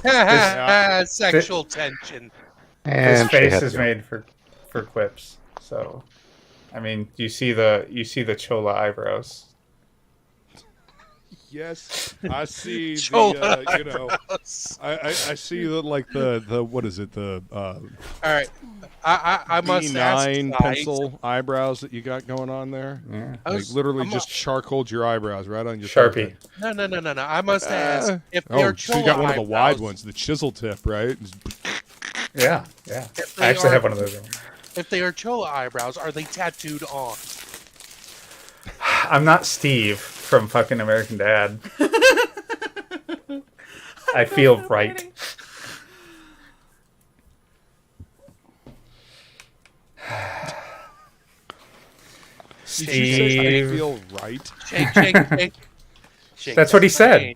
now. Sexual tension. His And she face had is to go. made for quips. So, I mean, you see the chola eyebrows. Yes, I see Shoulder the I see the the what is it All right. I must ask B9 Sai- pencil eyebrows that you got going on there. Yeah. I Like was- literally I'm just charcoaled your eyebrows right on your Sharpie. forehead. No. I must ask if Oh, they're so you got chola one of the wide eyebrows- ones, the chisel tip, right? Yeah. If I they actually are- have one of those. If they are chola eyebrows, are they tattooed on? I'm not Steve from fucking American Dad. I feel right. Did you say I Steve. feel right? Shake. That's what he said.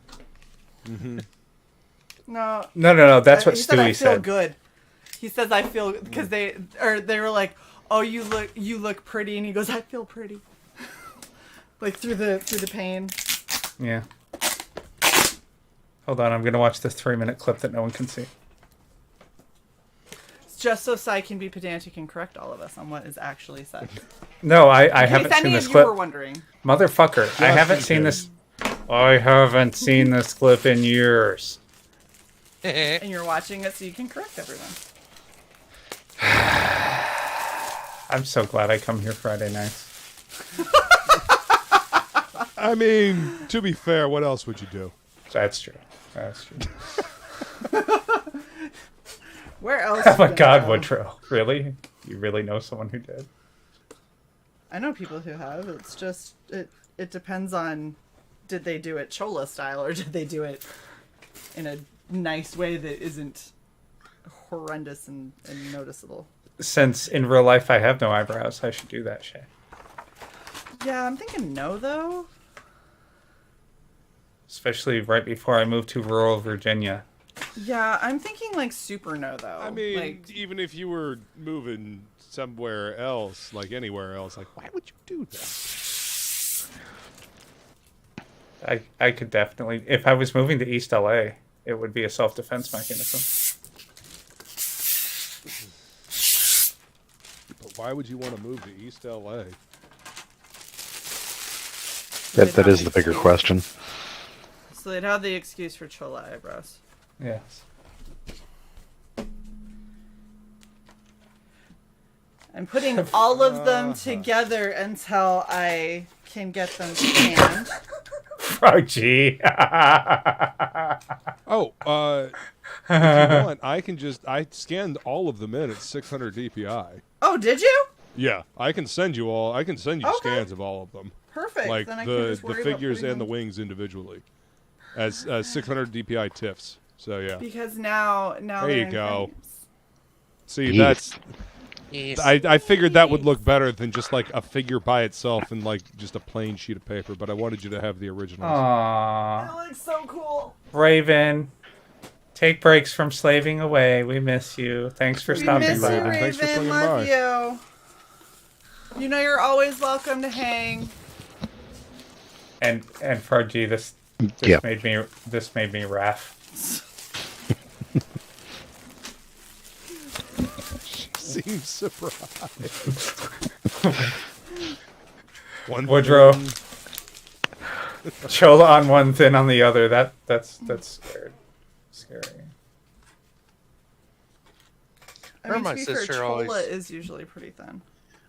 No. No. That's what he said I Stewie feel said. good. He says I feel because they were like, oh, you look pretty, and he goes, I feel pretty. Like through the pain. Yeah. Hold on, I'm gonna watch this 3-minute clip that no one can see. Just so Sai can be pedantic and correct all of us on what is actually said. No, I In haven't case seen any this of you clip. were wondering. Motherfucker, I haven't in seen case. this. I haven't seen this clip in years. And you're watching it so you can correct everyone. I'm so glad I come here Friday nights. I mean, to be fair, what else would you do? That's true. That's true. Where else? Oh you my gonna God, go? Woodrow. Really? You really know someone who did? I know people who have. It's just it depends on, did they do it Chola style or did they do it in a nice way that isn't horrendous and noticeable. Since in real life I have no eyebrows, I should do that shit. Yeah, I'm thinking no though. Especially right before I moved to rural Virginia. Yeah, I'm thinking like super no though. I mean, like, even if you were moving somewhere else, like anywhere else, like why would you do that? I could definitely, if I was moving to East LA, it would be a self-defense mechanism. But why would you want to move to East LA? That is the bigger question. so they'd have the excuse for chola eyebrows. Yes. I'm putting all of them together until I can get them scanned. Frog G. Oh, if you want, I scanned all of them in at 600 DPI. Oh, did you? Yeah, I can send you Okay. scans of all of them. Perfect. Like then I can the just worry figures about and the putting them- wings individually. As 600 DPI TIFFs. So yeah. Because now There they're you in go. frames. See, Yeast. that's Yes. I figured that would look better than just like a figure by itself and like just a plain sheet of paper, but I wanted you to have the originals. Aww. That looks so cool. Raven, take breaks from slaving away. We miss you. Thanks for We stopping miss you, by. Raven. Thanks for swinging Love by. you. You know you're always welcome to hang. And Frog G, this Yeah. made me wrath. Seems surprised. One Woodrow. thing- Chola on one, thin on the other. That's scary. I mean, My to be fair, sister chola always- is usually pretty thin.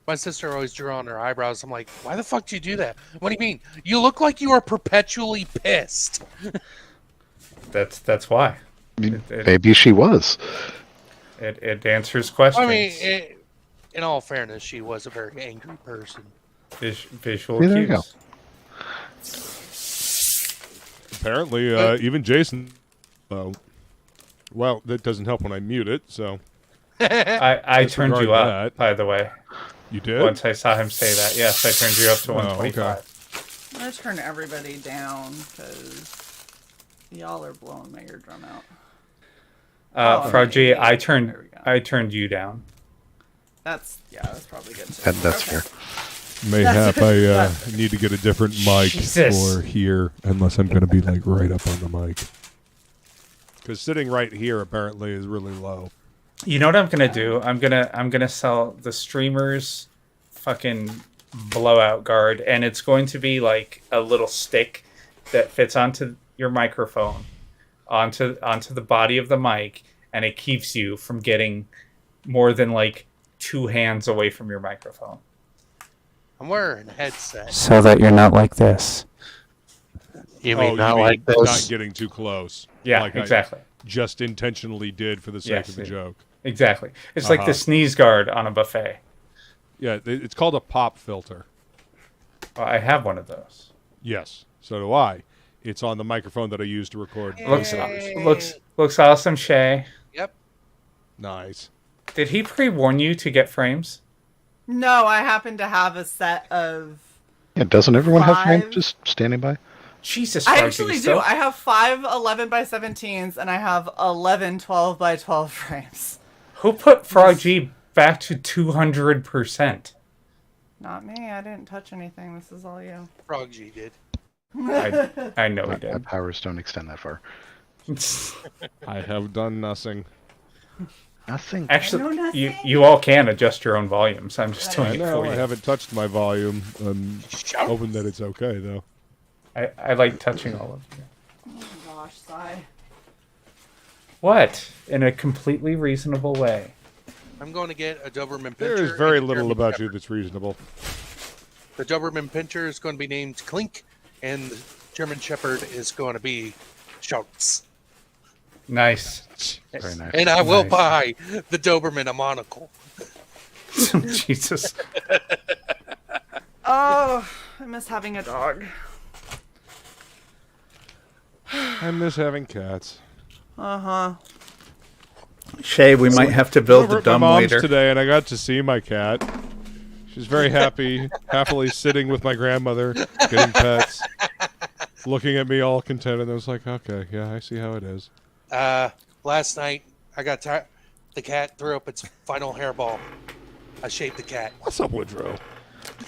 My sister always drew on her eyebrows. I'm like, why the fuck do you do that? What do you mean? You look like you are perpetually pissed. That's why. Maybe she was. It answers questions. I mean, in all fairness, she was a very angry person. Visual Yeah, there you cues. Apparently, even Jason. Well, that doesn't help when I mute it. So I turned you Disregard up, that. by the way. you did. Once I saw him say that, yes, I turned you up to Oh, 125. I'm gonna turn everybody down because y'all are blowing my eardrum out. Oh, Frog G, okay. I There we go. turned you down. That's probably good too. That's Okay. fair. Mayhap I need to get a different mic Jesus. for here, unless I'm going to be like right up on the mic. Because sitting right here apparently is really low. You know what I'm gonna do? I'm gonna sell the streamer's fucking blowout guard, and it's going to be like a little stick that fits onto your microphone, onto the body of the mic, and it keeps you from getting more than like 2 hands away from your microphone. I'm wearing a headset. So that you're not like this. You Oh, mean not like this? not getting too close. Yeah, like exactly. I just intentionally did for the sake Yes, of the it- joke. Exactly. It's like the sneeze guard on a buffet. Yeah, it's called a pop filter. Well, I have one of those. Yes, so do I. It's on the microphone that I use to record. Looks Yay. looks awesome, Shae. Yep. Nice. Did he pre-warn you to get frames? No, I happen to have a set of. Yeah, doesn't everyone have Five. Frank just standing by? Jesus, I Frog G, actually do. still? I have 5 11 by 17s and I have 11 12 by 12 frames. Who put Frog G back to 200%? Not me. I didn't touch anything. This is all you. Frog G did. I know he My did. powers don't extend that far. I have done nothing. Nothing. I know Actually, nothing. you all can adjust your own volumes. I'm just doing I it know, for I you. haven't touched my volume. I'm hoping that it's okay, though. I like touching all of you. Oh my gosh, sigh. What? In a completely reasonable way. I'm going to get a Doberman Pinscher. There is very and a little German about Shepherd. you that's reasonable. The Doberman Pinscher is going to be named Clink, and the German Shepherd is going to be Schultz. Nice. Very nice. And I will Nice. buy the Doberman a monocle. Jesus. Oh, I miss having a dog. I miss having cats. Uh-huh. Shay, we might have to build Over the at my dumb mom's waiter. today, and I got to see my cat. She's very happy, happily sitting with my grandmother, getting pets, looking at me all contented. And I was like, okay, yeah, I see how it is. Last night, I got tired. The cat threw up its final hairball. I shaved the cat. What's up, Woodrow?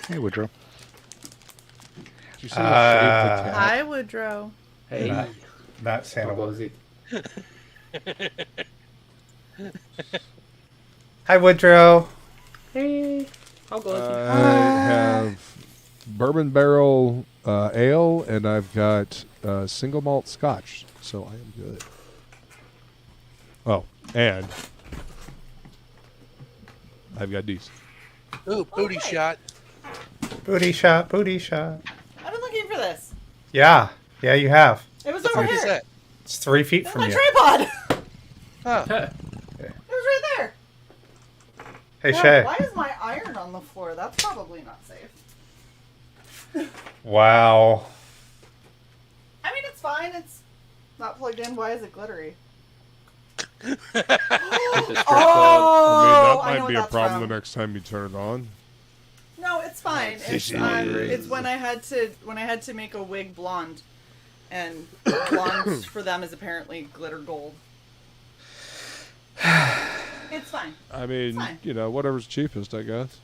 Hey, Woodrow. Did you say you shaved the cat? Hi, Woodrow. Hey, Not Santa. how goes it? Hi, Woodrow. Hey, how goes it? I have bourbon barrel ale, and I've got single malt scotch, so I am good. Oh, and I've got these. Ooh, booty shot. Booty shot, booty shot. I've been looking for this. Yeah, you have. It was over What is here. that? It's 3 feet That's from my you. tripod. Huh. It was right there. Hey, Yeah, Shae. why is my iron on the floor? That's probably not safe. Wow. I mean, it's fine. It's not plugged in. Why is it glittery? The strip club. Oh, I mean, that know might be what a that's problem from. the next time you turn it on. No, it's fine. It's when I had to make a wig blonde, and blonde for them is apparently glitter gold. It's fine. I mean, Fine. you know, whatever's cheapest, I guess.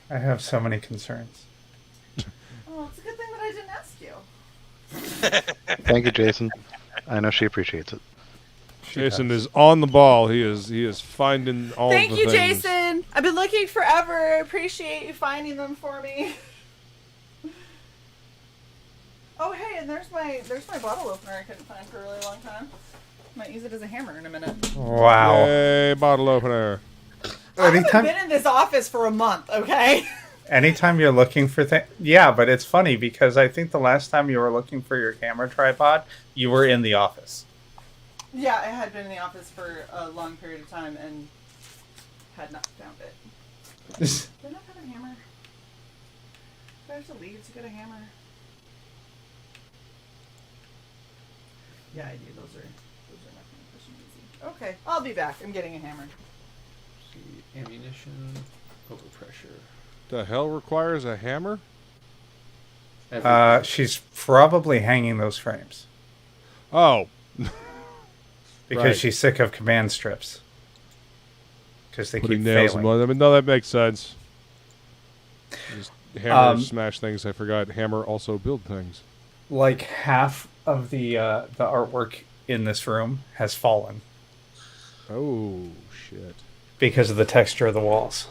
I have so many concerns. Oh, it's a good thing that I didn't ask you. Thank you, Jason. I know she appreciates it. Jason is on the ball. He is finding all Thank the you, things. Jason. I've been looking forever. I appreciate you finding them for me. Oh, hey, and there's my bottle opener I couldn't find for a really long time. Might use it as a hammer in a minute. Wow. Yay, bottle opener. I haven't Anytime, been in this office for a month, okay? anytime you're looking for things. Yeah, but it's funny because I think the last time you were looking for your camera tripod, you were in the office. Yeah, I had been in the office for a long period of time and had not found it. Do I not have a hammer? Do I have to leave to get a hammer? Yeah, I do. Those are nothing pushing easy. Okay, I'll be back. I'm getting a hammer. See, ammunition, overpressure. The hell requires a hammer? She's probably hanging those frames Oh, because Right. she's sick of command strips. Because they putting keep nails in failing. one. I mean, no, that makes sense. Just hammer, Um, smash things. I forgot. Hammer also build things. Like half of the artwork in this room has fallen Oh shit. because of the texture of the walls.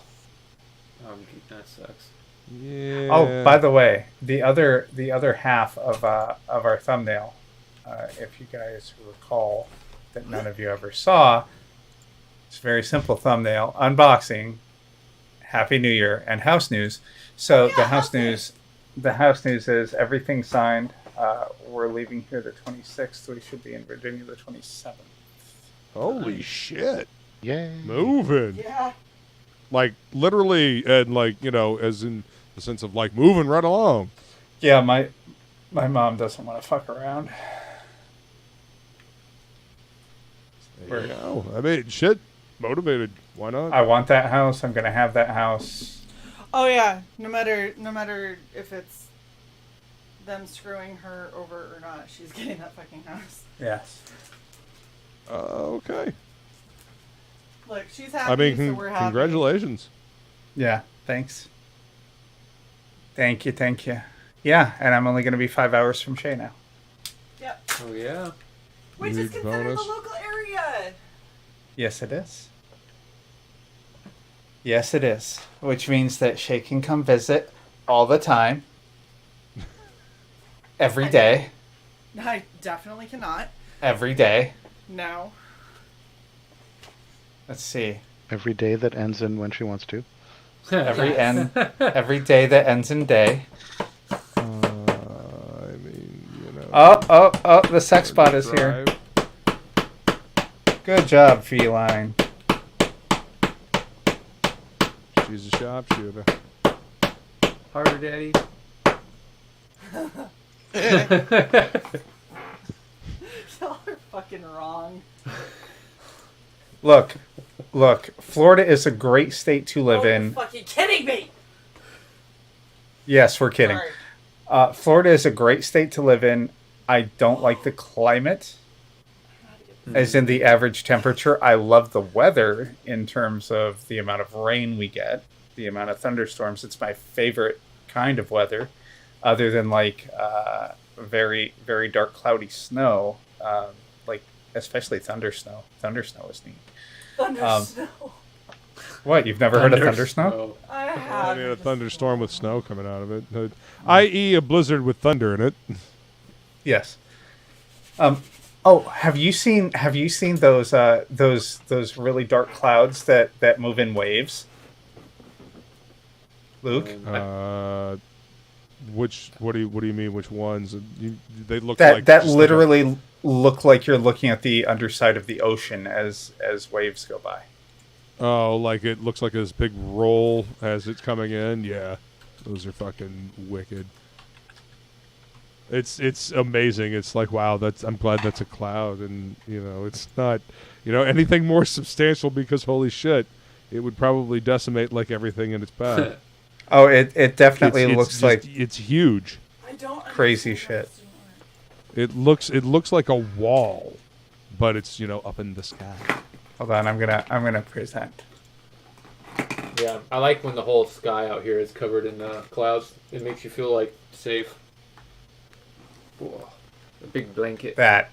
That sucks. Yeah. Oh, by the way, the other half of our thumbnail, if you guys recall, that none of you ever saw, it's a very simple thumbnail: unboxing, Happy New Year, and house news. So the house news is everything signed. We're leaving here the 26th. We should be in Virginia the 27th. Holy shit. Yay. Moving. Yeah. Like literally, and like, you know, as in the sense of like moving right along. Yeah, my mom doesn't want to fuck around. There you go. I mean, shit. Motivated. Why not? I want that house. I'm gonna have that house. Oh yeah. No matter if it's them screwing her over or not, she's getting that fucking house. Yes. Okay. Look, she's happy, I mean, so we're happy. congratulations. Yeah. Thanks. Thank you. Yeah, and I'm only gonna be 5 hours from Shae now. Yep. Oh yeah. Which is Huge considered bonus. the local area. Yes, it is. Yes, it is. Which means that Shae can come visit all the time. Every day. I definitely cannot. Every day. No. Let's see. Every day that ends in when she wants to. Every every day that ends in day. I mean, you know. Oh, the sex bot is here. Drive. Good job, feline. She's a sharpshooter. Harder, Daddy. Y'all are fucking wrong. Look. Florida is a great state to live You're in. fucking kidding me. Yes, we're kidding. Sorry. Florida is a great state to live in. I don't like the climate. as in the average temperature. I love the weather in terms of the amount of rain we get, the amount of thunderstorms. It's my favorite kind of weather, other than like very, very dark, cloudy snow, like especially thunder snow. Thunder snow is neat. Thunder snow. What, you've never heard of thunder snow? I have. I mean, a thunderstorm with snow coming out of it, i.e., a blizzard with thunder in it. Yes. Oh, have you seen those really dark clouds that move in waves? Luke? What do you mean? Which ones? They look that like that literally look like you're looking at the underside of the ocean as waves go by. Oh, like it looks like this big roll as it's coming in. Yeah, those are fucking wicked. It's amazing. It's like, wow, I'm glad that's a cloud, and it's not anything more substantial, because holy shit, it would probably decimate like everything in its path. Oh, it definitely looks like it's huge. I don't crazy shit. It looks like a wall, but it's up in the sky. Hold on, I'm gonna present. Yeah, I like when the whole sky out here is covered in clouds. It makes you feel like safe. Whoa. A big blanket. That.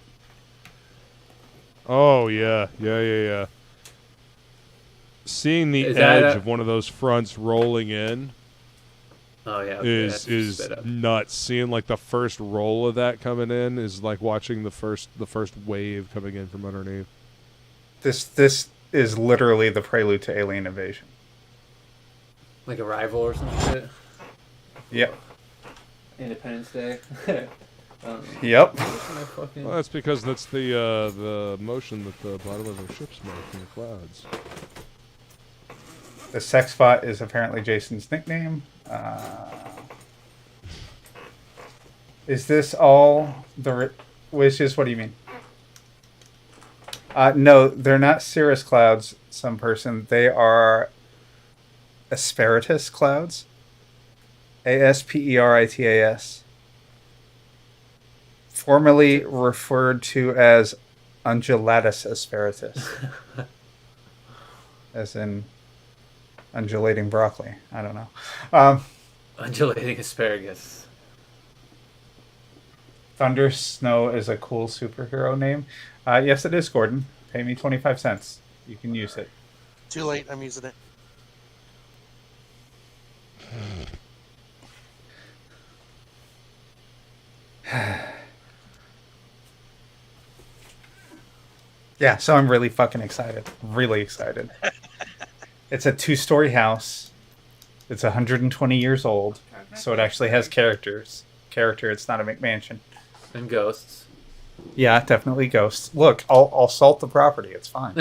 Oh yeah. Seeing the edge of one of those fronts rolling in. Oh yeah. Is nuts. Seeing like the first roll of that coming in is like watching the first wave coming in from underneath. This is literally the prelude to Alien Invasion. Like Arrival or some shit. Yep. Independence Day. Yep. Well, that's because that's the motion that the bottom of the ships make in the clouds. The sex bot is apparently Jason's nickname. Is this all the wishes? What do you mean? No, they're not cirrus clouds, some person. They are asperitas clouds. Asperitas. Formerly referred to as undulatus asperitas. As in undulating broccoli. I don't know. Undulating asparagus. Thunder Snow is a cool superhero name. Yes, it is, Gordon. Pay me 25 cents. You can use it. Too late. I'm using it. Yeah, so I'm really fucking excited. Really excited. It's a 2-story house. It's 120 years old, so it actually has character. It's not a McMansion. And ghosts. Yeah, definitely ghosts. Look, I'll salt the property. It's fine.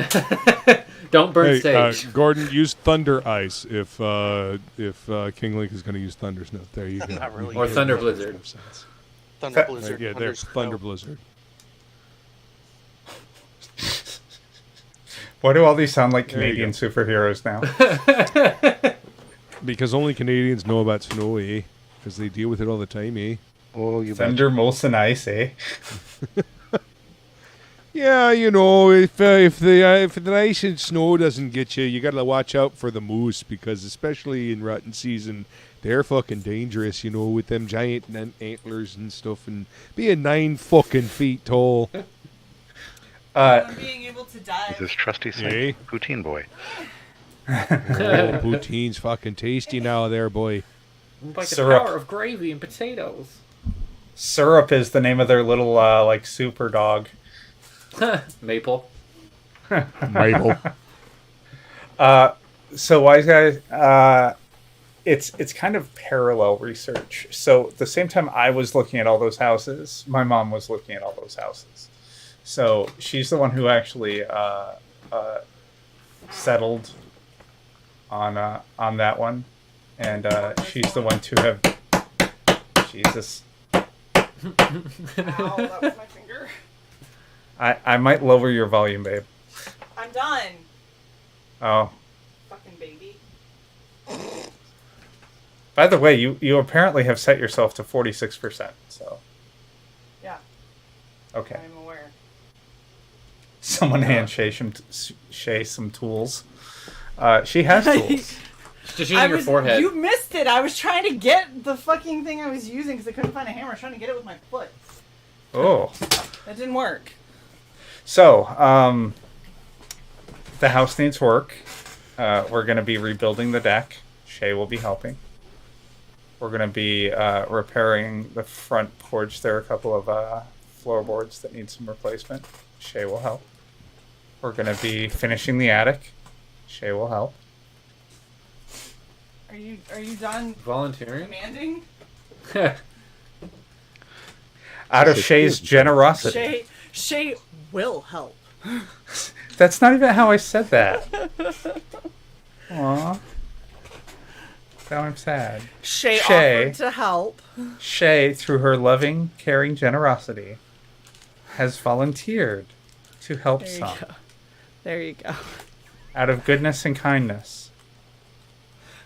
Don't burn sage. Gordon, use Thunder Ice if King Link is going to use Thunder Snow. There you go. Not really. Or Thunder Blizzard. Thunder Blizzard. Yeah, there's Thunder Blizzard. Why do all these sound like Canadian superheroes now? Because only Canadians know about snow, eh? Because they deal with it all the time, eh? Oh, you Thunder, Molson Ice, eh? Yeah, if the ice and snow doesn't get you, you gotta watch out for the moose, because especially in rutting season, they're fucking dangerous, with them giant antlers and stuff, and being 9 fucking feet tall. Being able to dive. This trusty Eh? poutine boy. Oh, poutine's fucking tasty now, there, boy. Like the Syrup. power of gravy and potatoes. Syrup is the name of their little super dog. Maple. Maple. So wise guys, it's kind of parallel research. So the same time I was looking at all those houses, my mom was looking at all those houses. So she's the one who actually settled on that one, and she's the one to have. Jesus. Ow, that was my finger. I might lower your volume, babe. I'm done. Oh. Fucking baby. By the way, you apparently have set yourself to 46%. So. Yeah. Okay. I'm aware. Someone hand Shae some tools. She has tools. Just using your forehead. You missed it. I was trying to get the fucking thing I was using because I couldn't find a hammer. I was trying to get it with my foot. Oh. That didn't work. So, the house needs work. We're going to be rebuilding the deck. Shae will be helping. We're going to be repairing the front porch. There are a couple of floorboards that need some replacement. Shae will help. We're going to be finishing the attic. Shae will help. Are you done volunteering? Commanding? Out of Shae's generosity. Shae will help. That's not even how I said that. Aww. Now I'm sad. Shae offered to help. Shae, through her loving, caring generosity, has volunteered to help some. There you go. Out of goodness and kindness.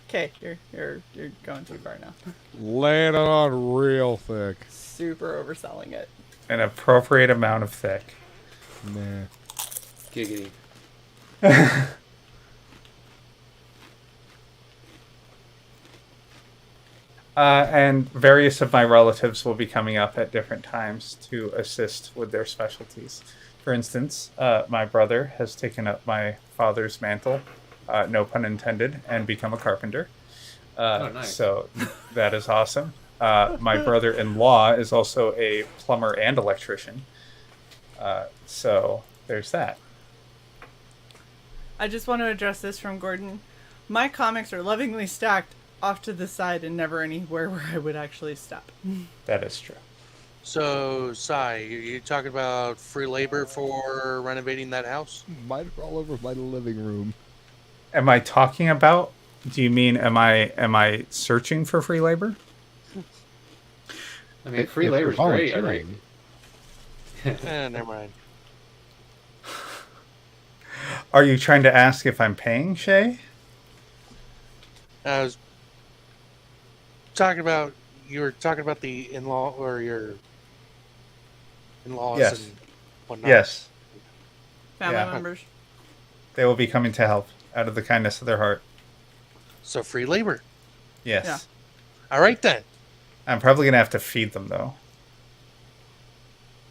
Okay, you're going too far now. Laying it on real thick. Super overselling it. An appropriate amount of thick. Nah. Giggity. And various of my relatives will be coming up at different times to assist with their specialties. For instance, my brother has taken up my father's mantle, no pun intended, and become a carpenter. Nice. So that is awesome. My brother-in-law is also a plumber and electrician. So there's that. I just want to address this from Gordon. My comics are lovingly stacked off to the side and never anywhere where I would actually step. That is true. So, Sai, you talking about free labor for renovating that house? Might all over my living room. Am I talking about? Do you mean am I searching for free labor? I mean, free labor is great. I mean. Never mind. Are you trying to ask if I'm paying, Shae? I was talking about, you were talking about the in-law or your in-laws Yes. and whatnot. Yes. Family members. They will be coming to help out of the kindness of their heart. So free labor. Yes. Yeah. All right then. I'm probably going to have to feed them, though.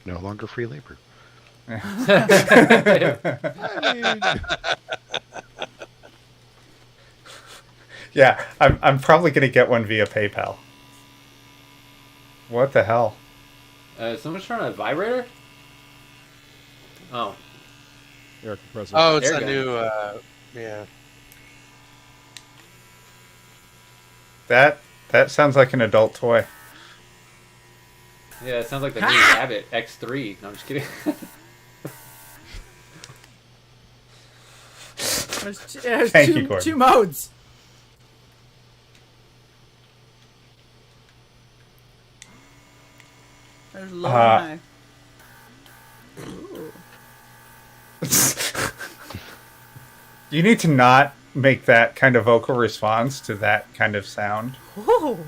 No longer free labor. Yeah, I'm probably going to get one via PayPal. What the hell? Is someone trying a vibrator? Oh. Air compressor. Oh, it's Air a gun. new, yeah. That sounds like an adult toy. Yeah, it sounds like the new Rabbit X3. No, I'm just kidding. There's Thank you, Gordon. two modes. There's low and high. Ooh. You need to not make that kind of vocal response to that kind of sound. Ooh.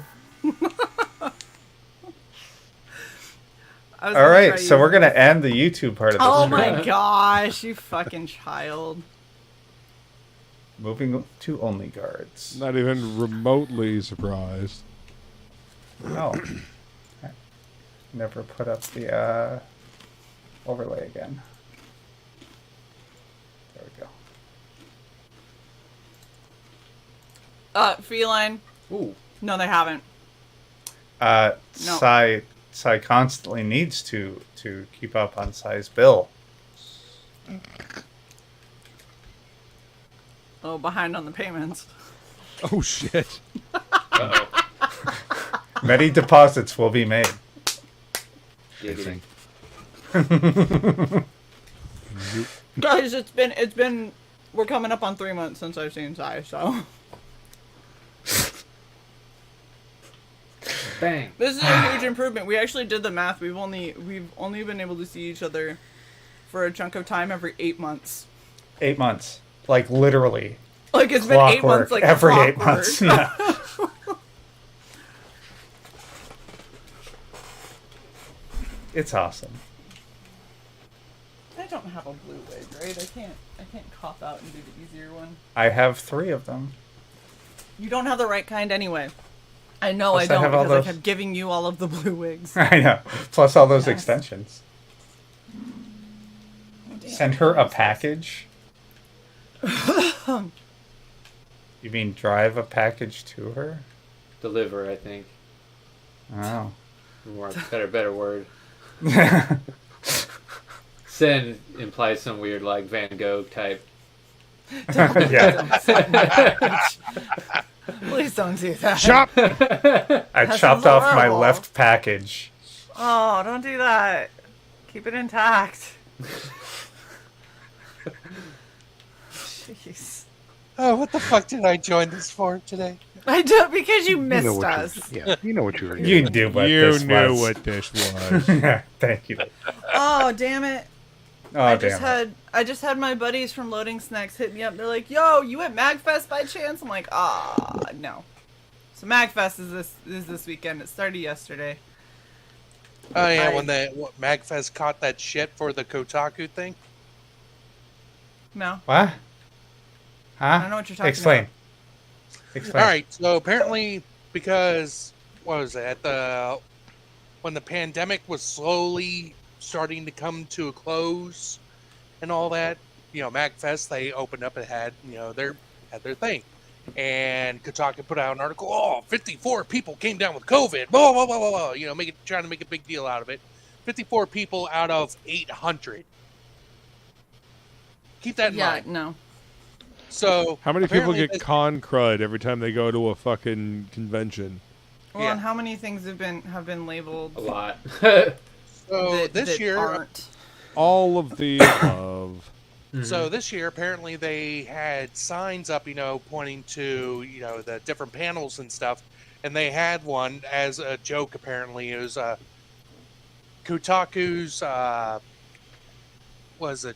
All right, so we're going to end the YouTube part of this. Oh stream. my gosh, you fucking child. Moving to only guards. Not even remotely surprised. Oh. Never put up the overlay again. There we go. Feline. Ooh. No, they haven't. No. No. Sai constantly needs to keep up on Sai's bill. Oh, behind on the payments. Oh shit. Uh-oh. Many deposits will be made. Giggity. Guys, it's been we're coming up on 3 months since I've seen Sai, so Bang. this is a huge improvement. We actually did the math. We've only been able to see each other for a chunk of time every 8 months. 8 months. Like literally. Like it's been 8 months like every clockwork. 8 months. Yeah. It's awesome. I don't have a blue wig, right? I can't cop out and do the easier one. I have 3 of them. You don't have the right kind anyway. I know Plus I don't because those... I kept giving you all of the blue wigs. I know. Plus all those extensions. Oh, send her a package? You mean drive a package to her? Deliver, I think. Oh. More better word. Send implies some weird like Van Gogh type. Yeah. Please don't do that. Chop! I chopped off my left package. Oh, don't do that. Keep it intact. Jeez. Oh, what the fuck did I join this for today? I do because you missed us. You know what you were doing. You knew what this was. You knew what this was. Thank you. Oh, damn it. Oh, I just had my buddies from Loading Snacks hit me up. They're like, "Yo, you at MagFest by chance?" I'm like, no." So MagFest is this weekend. It started yesterday. Oh yeah, when MagFest caught that shit for the Kotaku thing. No. What? Huh? I don't know what you're talking Explain. about. All right, so apparently because what was it when the pandemic was slowly starting to come to a close and all that, MagFest, they opened up and had their thing, and Kotaku put out an article. 54 people came down with COVID. Blah blah blah blah blah. Trying to make a big deal out of it. 54 people out of 800. Keep that in mind. Yeah, no. So how many people get con crud every time they go to a fucking convention? Well, and how many things have been labeled? A lot. So this year, aren't. All of the above. So this year, apparently they had signs up, pointing to, the different panels and stuff, and they had one as a joke. Apparently, it was Kotaku's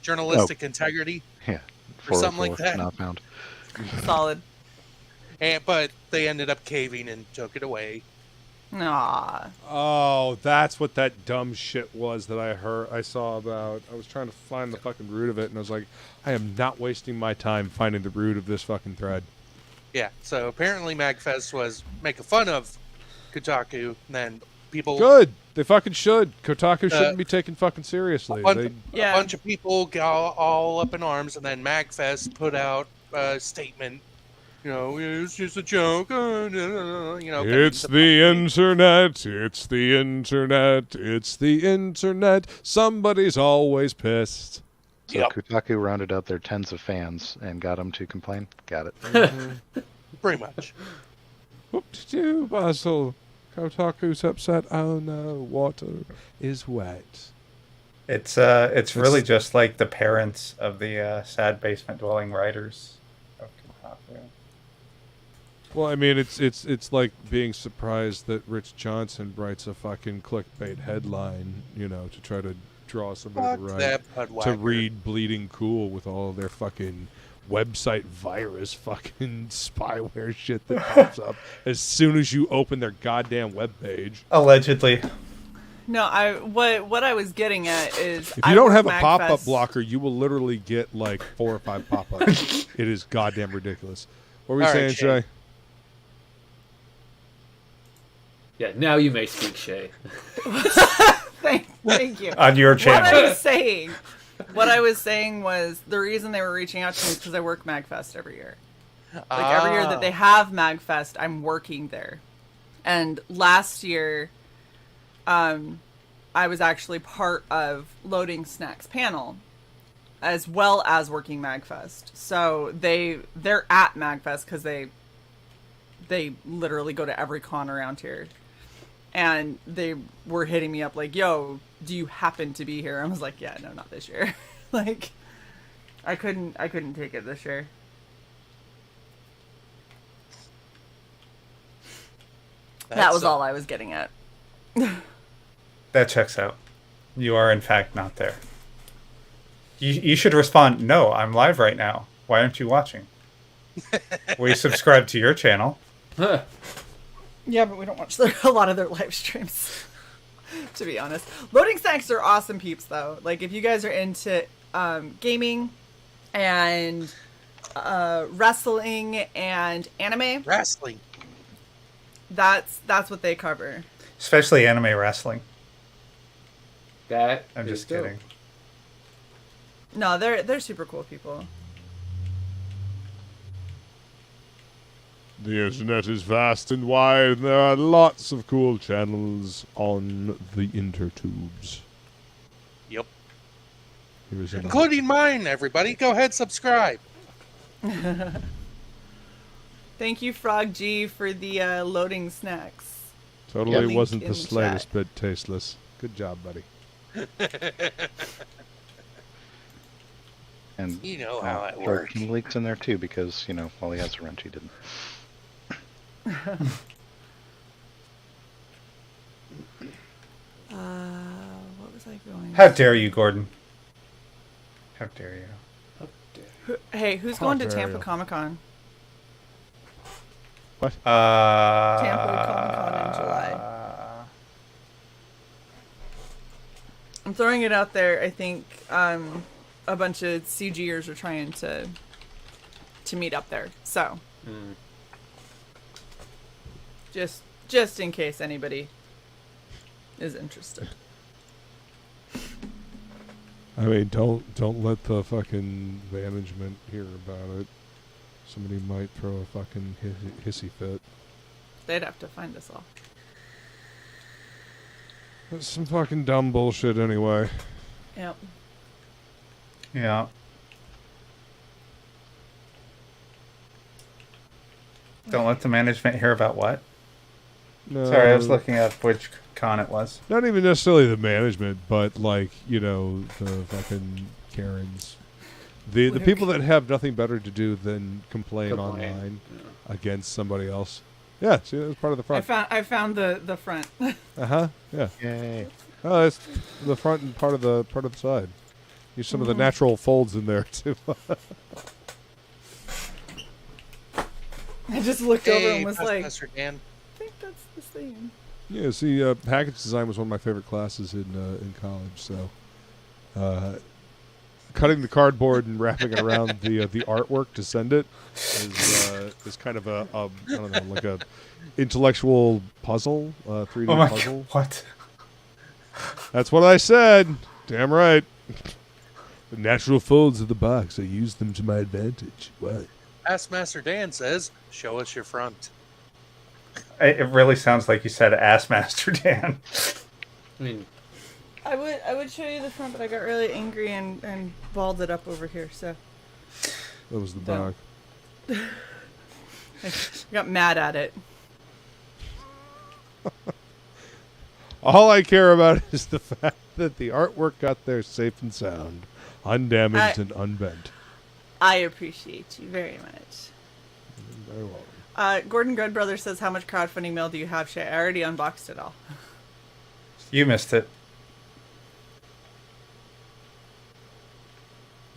journalistic integrity. Yeah. Or something like that. Not found. Solid. But they ended up caving and took it away. Nah. Oh, that's what that dumb shit was that I saw about. I was trying to find the fucking root of it, and I was like, I am not wasting my time finding the root of this fucking thread. Yeah, so apparently MagFest was making fun of Kotaku, and then people... Good! They fucking should. Kotaku shouldn't be taken fucking seriously. A bunch of people got all up in arms, and then MagFest put out a statement. It's just a joke. It's the internet. It's the internet. It's the internet. Somebody's always pissed. So Kotaku rounded up their tens of fans and got them to complain. Got it. Pretty much. Whoop-de-doo, Basil. Kotaku's upset. Oh no, water is wet. It's really just like the parents of the sad basement dwelling writers of Kotaku. Well, I mean, it's like being surprised that Rich Johnson writes a fucking clickbait headline, to try to draw somebody to read Bleeding Cool with all their fucking website virus fucking spyware shit that pops up as soon as you open their goddamn webpage. Allegedly. No, what I was getting at is if you don't have a pop-up blocker, you will literally get like 4 or 5 pop-ups. It is goddamn ridiculous. What were you saying, Shae? Yeah, now you may speak, Shae. Thank you. On your channel. What I was saying was the reason they were reaching out to me is because I work MagFest every year. Every year that they have MagFest, I'm working there. And last year, I was actually part of Loading Snacks panel, as well as working MagFest. So they're at MagFest because they literally go to every con around here. And they were hitting me up like, "Yo, do you happen to be here?" I was like, "Yeah, no, not this year." Like, I couldn't take it this year. That was all I was getting at. That checks out. You are in fact not there. You should respond, "No, I'm live right now. Why aren't you watching?" We subscribe to your channel. Yeah, but we don't watch a lot of their live streams, to be honest. Loading Snacks are awesome peeps, though. Like, if you guys are into gaming and wrestling and anime. Wrestling. That's what they cover. Especially anime wrestling. That I'm is just dope. kidding. No, they're super cool people. The internet is vast and wide, and there are lots of cool channels on the intertubes. Yep. Here is another. Including mine, everybody. Go ahead, subscribe. Thank you, Frog G, for the loading snacks. Totally Link wasn't in the the slightest chat. bit tasteless. Good job, buddy. And You know how it throw works. King Leaks in there too, because while he has a wrench, he didn't. What was I going? How dare you, Gordon? How dare you? Hey, who's How going to dare Tampa you. Comic Con? What? Tampa Comic Con in July. I'm throwing it out there. I think a bunch of CGers are trying to meet up there. So just in case anybody is interested. I mean, don't let the fucking management hear about it. Somebody might throw a fucking hissy fit. They'd have to find us all. That's some fucking dumb bullshit anyway. Yep. Yeah. Don't let the management hear about what? No, Sorry, I was looking up which con it was. Not even necessarily the management, but the fucking Karens. The people that have nothing better to do than complain online against somebody else. Yeah, see, that's part of the front. I found the front. Yeah. Yay! Oh, it's the front and part of the side. Use some of the natural folds in there too. I just looked over and was like, Professor Dan. I think that's the same. Yeah, see, package design was one of my favorite classes in college. So, cutting the cardboard and wrapping it around the artwork to send it is kind of a I don't know, like a intellectual puzzle, 3D Oh my puzzle. God, what? That's what I said. Damn right. The natural folds of the box, I used them to my advantage. What? Ask Master Dan says, show us your front. It really sounds like you said Ass Master Dan. I mean, I would show you the front, but I got really angry and balled it up over here. So That was the Don't. back. I got mad at it. All I care about is the fact that the artwork got there safe and sound, undamaged and unbent. I appreciate you very much. Very well. Gordon Goodbrother says, how much crowdfunding mail do you have, Shae? I already unboxed it all. You missed it.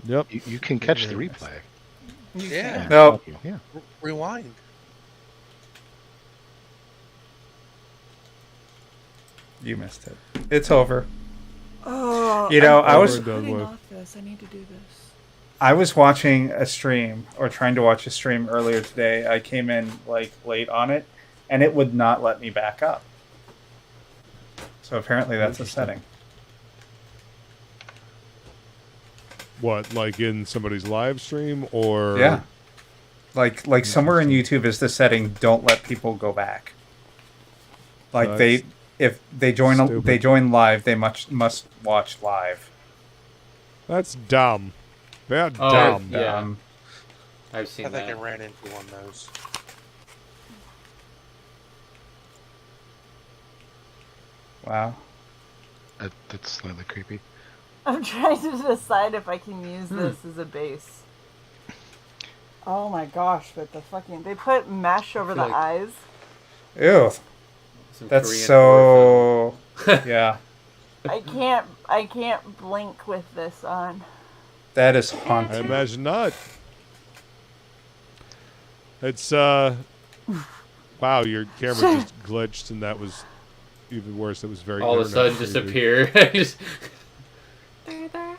Yep. You can catch the replay. Yeah. No. Yeah. Rewind. You missed it. It's over. Oh, I was putting off this. I need to do this. I was watching a stream or trying to watch a stream earlier today. I came in late on it, and it would not let me back up. So apparently that's a setting. What, like in somebody's live stream or? Yeah. Like somewhere in YouTube is the setting. Don't let people go back. If they join live, they must watch live. That's dumb. They're Oh, dumb. yeah. I've seen I think that. I ran into one of those. Wow. That's slightly creepy. I'm trying to decide if I can use this as a base. Oh my gosh, but they put mesh over the like- eyes. Ew. Some That's Korean so. Yeah. I can't blink with this on. That is I haunting. imagine not. It's wow, your camera just glitched and that was even worse. It was very All of a sudden internet creepy. disappear.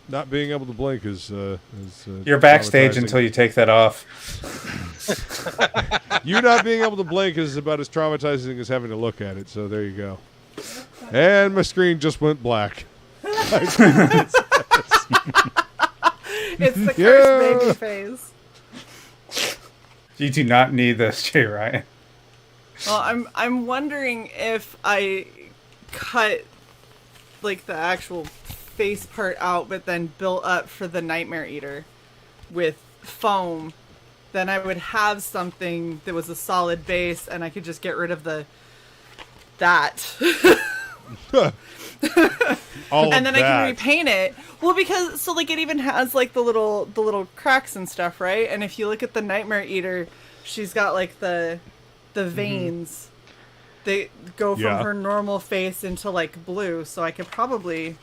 Not being able to blink is You're backstage traumatizing. until you take that off. You not being able to blink is about as traumatizing as having to look at it. So there you go. And my screen just went black. It's the cursed baby phase. You do not need this, Jay Ryan. Well, I'm wondering if I cut like the actual face part out, but then built up for the Nightmare Eater with foam. Then I would have something that was a solid base, and I could just get rid of that. And then I can repaint it. Well, because so like it even has like the little cracks and stuff, right? And if you look at the Nightmare Eater, she's got like the veins. They go from her normal face into like blue, so I could probably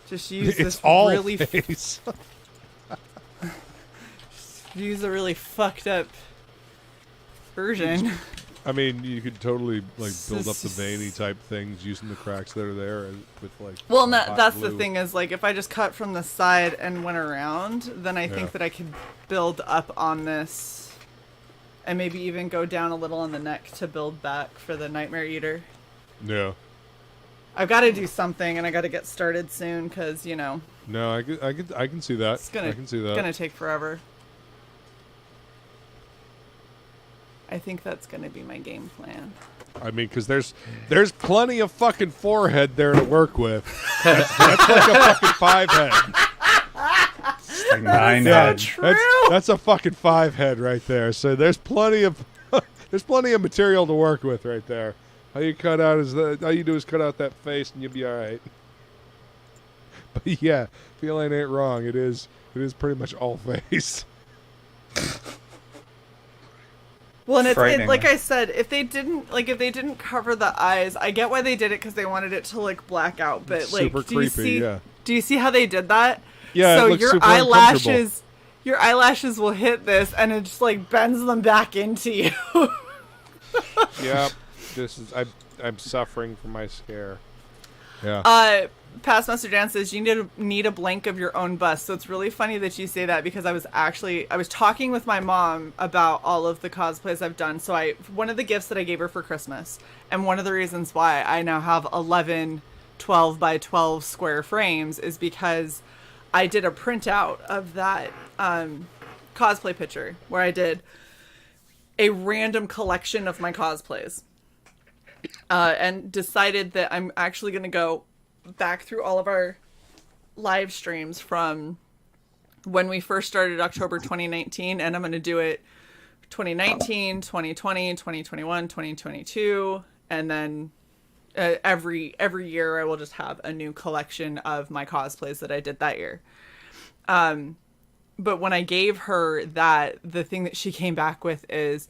just use this all really face. use a really fucked up version. I mean, you could totally like build up the veiny type things using the cracks that are there with like. Well, no, hot that's glue. the thing is like if I just cut from the side and went around, then I think that I could build up on this, and maybe even go down a little on the neck to build back for the Nightmare Eater. Yeah. I've got to do something, and I got to get started soon because you know. No, I can see that. I can see that. It's gonna take forever. I think that's going to be my game plan. I mean, because there's plenty of fucking forehead there to work with. That's like a fucking 5-head. Like 9 head. True. That's a fucking 5-head right there. So there's plenty of material to work with right there. All you do is cut out that face and you'll be all right. But yeah, feeling ain't wrong. It is pretty much all face. Well, and it's like I said, if they didn't cover the eyes, I get why they did it because they wanted it to like black out. But like, super creepy. Do you see how they did that? Yeah. So it looks your super eyelashes will hit this, and it just like bends them back into you. Yep. I'm suffering from my scare. Yeah. Past Master Dan says you need a blank of your own bust. So it's really funny that you say that because I was talking with my mom about all of the cosplays I've done. So one of the gifts that I gave her for Christmas, and one of the reasons why I now have 11 12 by 12 square frames is because I did a printout of that cosplay picture where I did a random collection of my cosplays and decided that I'm actually going to go back through all of our live streams from when we first started October 2019, and I'm going to do it 2019, 2020, 2021, 2022, and then every year I will just have a new collection of my cosplays that I did that year. But when I gave her that, the thing that she came back with is,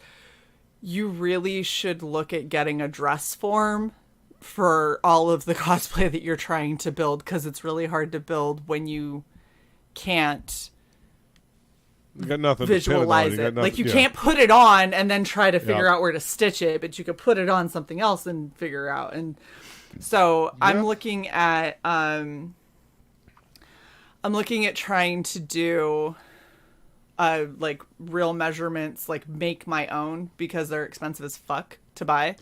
you really should look at getting a dress form for all of the cosplay that you're trying to build, because it's really hard to build when you can't got nothing visualize it. Like you can't put it on and then try to figure out where to stitch it, but you could put it on something else and figure out. And so I'm looking at trying to do like real measurements, like make my own, because they're expensive as fuck to buy.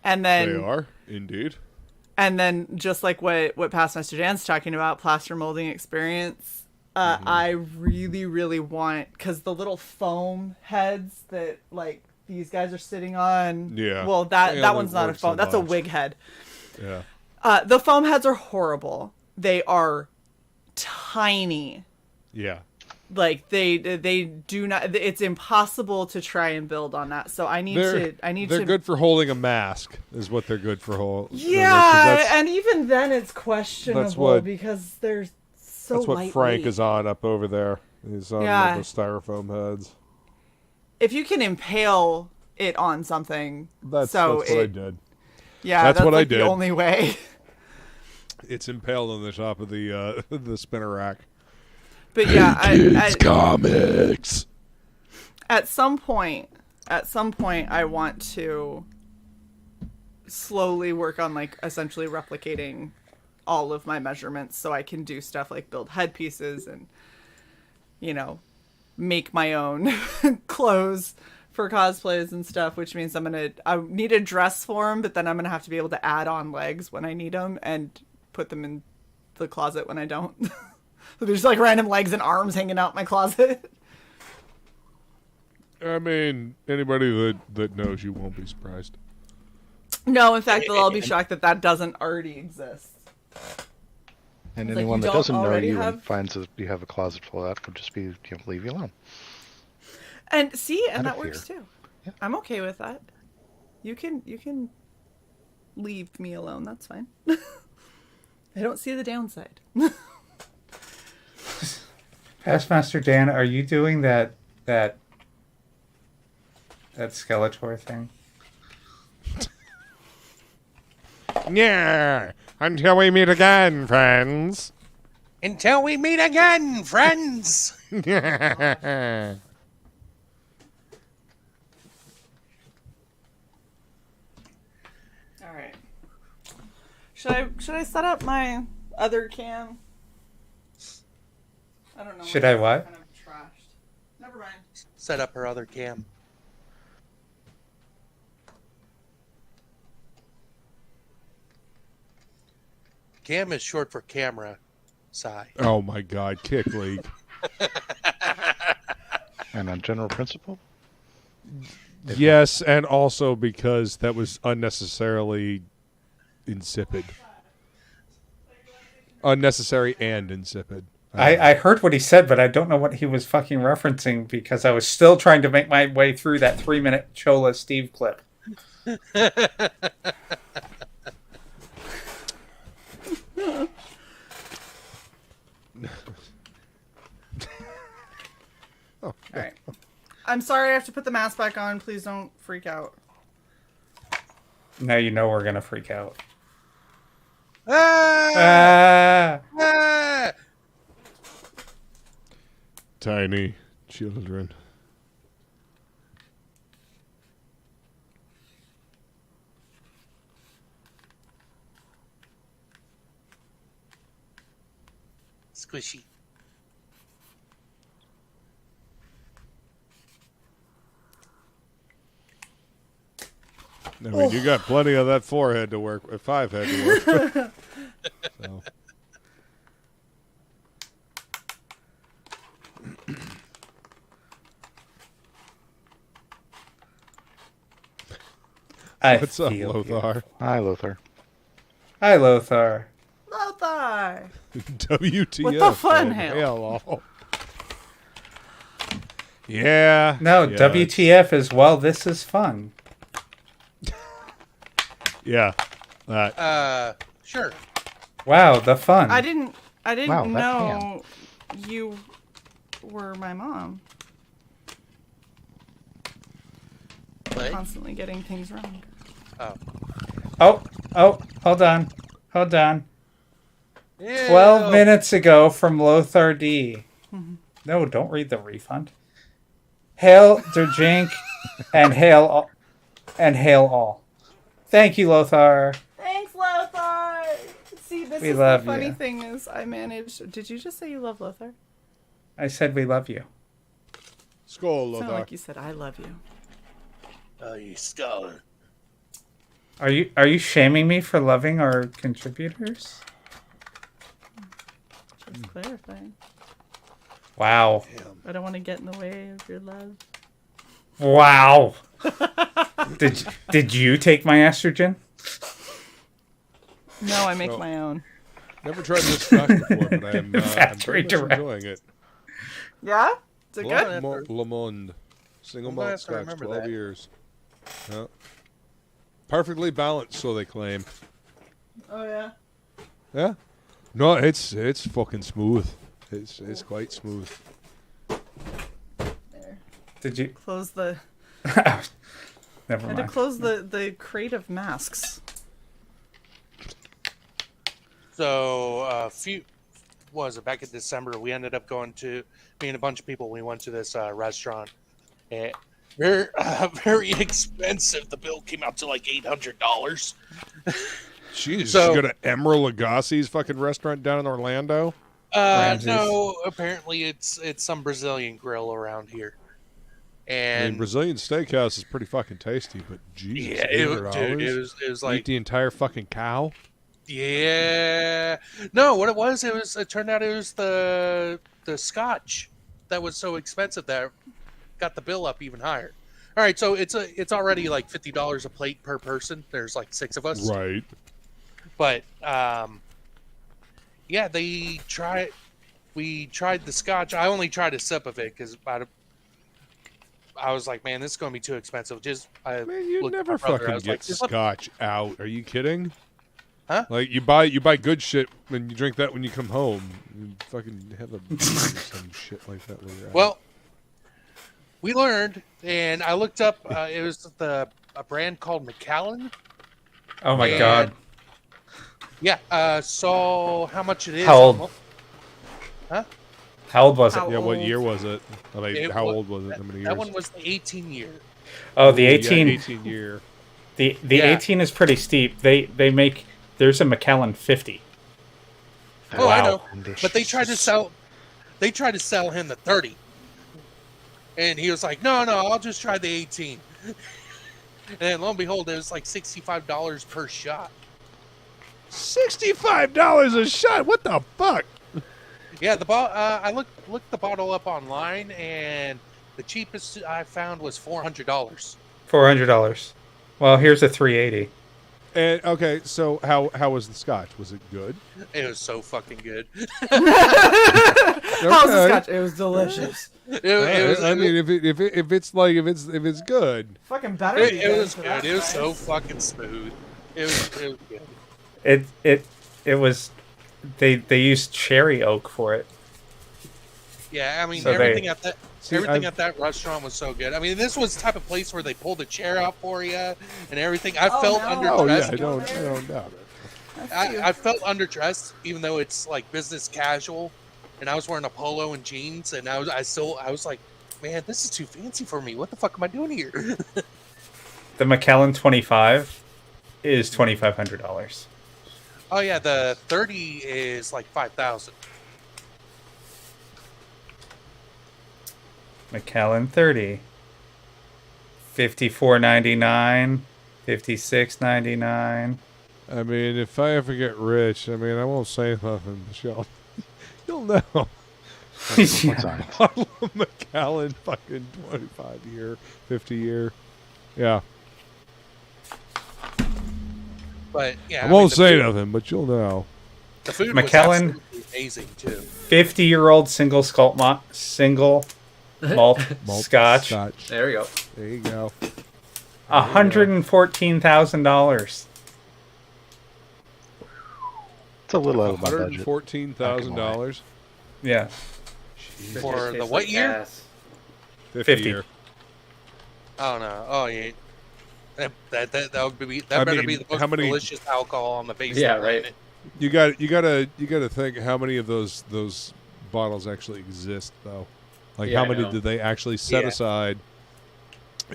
And then they are indeed. And then just like what Past Master Dan's talking about, plaster molding experience, I really, really want, because the little foam heads that like these guys are sitting on. Yeah. Well, that one's not a foam. That's a wig head. Yeah. The foam heads are horrible. They are tiny. Yeah. Like they do not. It's impossible to try and build on that. So I need to. They're good for holding a mask, is what they're good for holding. Yeah, and even then it's questionable because they're so. That's what lightweight. Frank is on up over there. He's on the styrofoam heads. If you can impale it on something, that's what I did. Yeah, that's what I did. The only way. It's impaled on the top of the spinner rack. But yeah, comics. At some point, I want to slowly work on like essentially replicating all of my measurements so I can do stuff like build headpieces and, make my own clothes for cosplays and stuff, which means I need a dress form, but then I'm going to have to be able to add on legs when I need them and put them in the closet when I don't. So there's like random legs and arms hanging out in my closet. I mean, anybody that knows you won't be surprised. No, in fact, they'll all be shocked that doesn't already exist. And It's anyone like, that doesn't know you have... and finds that you have a closet full of that would just be, leave you alone. And see, and Out that of works fear. too. Yeah. I'm okay with that. You can leave me alone. That's fine. I don't see the downside. Pastmaster Dan, are you doing that Skeletor thing? Yeah, until we meet again, friends. Until we meet again, friends. All right. Should I set up my other cam? I don't know. Should I what? Kind of trashed. Never mind. Set up her other cam. Cam is short for camera. Sigh. Oh my God, kick league. And on general principle? Yes, and also because that was unnecessarily insipid. Unnecessary and insipid. I heard what he said, but I don't know what he was fucking referencing because I was still trying to make my way through that 3-minute Chola Steve clip. All right. I'm sorry I have to put the mask back on. Please don't freak out. Now you know we're going to freak out. Ah! Ah! Tiny children. Squishy. I mean, you got plenty of that 4-head to work with, 5-head to work with. So. What's up, Lothar? Hi, Lothar. Hi, Lothar. Lothar! WTF? What the fun man. hell? Hell. Yeah. No, yeah, WTF is, well, this is fun. Yeah. Sure. Wow, the fun. I didn't Wow, that know you were my mom. What? Constantly getting things wrong. Oh. Oh, hold on. Ew. 12 minutes ago from Lothar D. No, don't read the refund. Hail der Jink and hail all. Thank you, Lothar. Thanks, Lothar! See, this We is love the funny you. thing is I managed... Did you just say you love Lothar? I said we love you. Skull, It Lothar. sounded like you said I love you. Oh, you scholar. Are you shaming me for loving our contributors? Just clarifying. Wow. I don't want to get in the way of your love. Wow. Did you take my estrogen? No, I make No. my own. Never tried this stock before, but I'm Factory very much direct. enjoying it. Yeah? Is it good? Le Monde. Single I'm gonna malt have to scotch, remember 12 that. years. Yeah. Perfectly balanced, so they claim. Oh, yeah. Yeah. No, it's fucking smooth. It's quite smooth. There. Did you? Close the... Never I had to mind. close the crate of masks. So, back in December, we ended up going to, me and a bunch of people, we went to this restaurant. And very expensive. The bill came out to like $800. Jeez, So- you go to Emeril Lagasse's fucking restaurant down in Orlando? No, apparently it's some Brazilian grill around here. I And mean, Brazilian steakhouse is pretty fucking tasty, but Jesus, yeah, $800? it was like Eat the entire fucking cow? yeah. No, what it turned out it was the scotch that was so expensive that got the bill up even higher. All right, so it's already like $50 a plate per person. There's like 6 of us. Right. But yeah, we tried the scotch. I only tried a sip of it because I was like, man, this is going to be too expensive. Man, you looked at never my brother, I fucking was get like, just let- scotch out. Are you kidding? Huh? Like you buy good shit and you drink that when you come home. You fucking have a beer or some shit like that. Where you're at. Well, we learned, and I looked up. It was a brand called Macallan. Oh my And- god. Yeah. So how much it is? How old? Huh? How old was it? How yeah, what old? year was it? Like, It how wa- old was it? How many years? That one was the 18 year. Oh, the Ooh, yeah, 18. 18 year. The Yeah. 18 is pretty steep. They make there's a Macallan 50. Oh, I Wow. know. But they tried to sell him the 30. And he was like, no, I'll just try the 18. And then lo and behold, it was like $65 per shot. $65 a shot. What the fuck? Yeah, I looked the bottle up online, and the cheapest I found was $400. $400. Well, here's a 380. And okay, so how was the scotch? Was it good? It was so fucking good. How's the Okay. scotch? It was delicious. I mean, if it's good, Fucking better. it was good. It was so fucking smooth. It was good. It was they used cherry oak for it. Yeah, I mean So everything they- at that See, everything I've- at that restaurant was so good. I mean, this was the type of place where they pulled a chair out for you and everything. I Oh, felt no. oh yeah, underdressed. I don't doubt it. I felt underdressed, even though it's like business casual, and I was wearing a polo and jeans, and I was like, man, this is too fancy for me. What the fuck am I doing here? The Macallan 25 is $2,500. Oh yeah, the 30 is like 5,000. Macallan 30. $54.99, $56.99. I mean, if I ever get rich, I mean, I won't say nothing, Michelle. You'll know. What's on? Bottle of Macallan, fucking 25 year, 50 year. Yeah, But yeah, I won't the say food- nothing, but you'll know. The food Macallan- was absolutely amazing too. 50-year-old single malt Malt scotch. There we go. There you go. $114,000. It's a little out of my budget. $114,000. Yeah. For the what year? 50. year. Oh no! Oh yeah. That would be I better mean, be the most how many- delicious alcohol on the face. Yeah, of the right. planet. You gotta think how many of those bottles actually exist though. Like Yeah, how I many know. did they actually set Yeah. aside?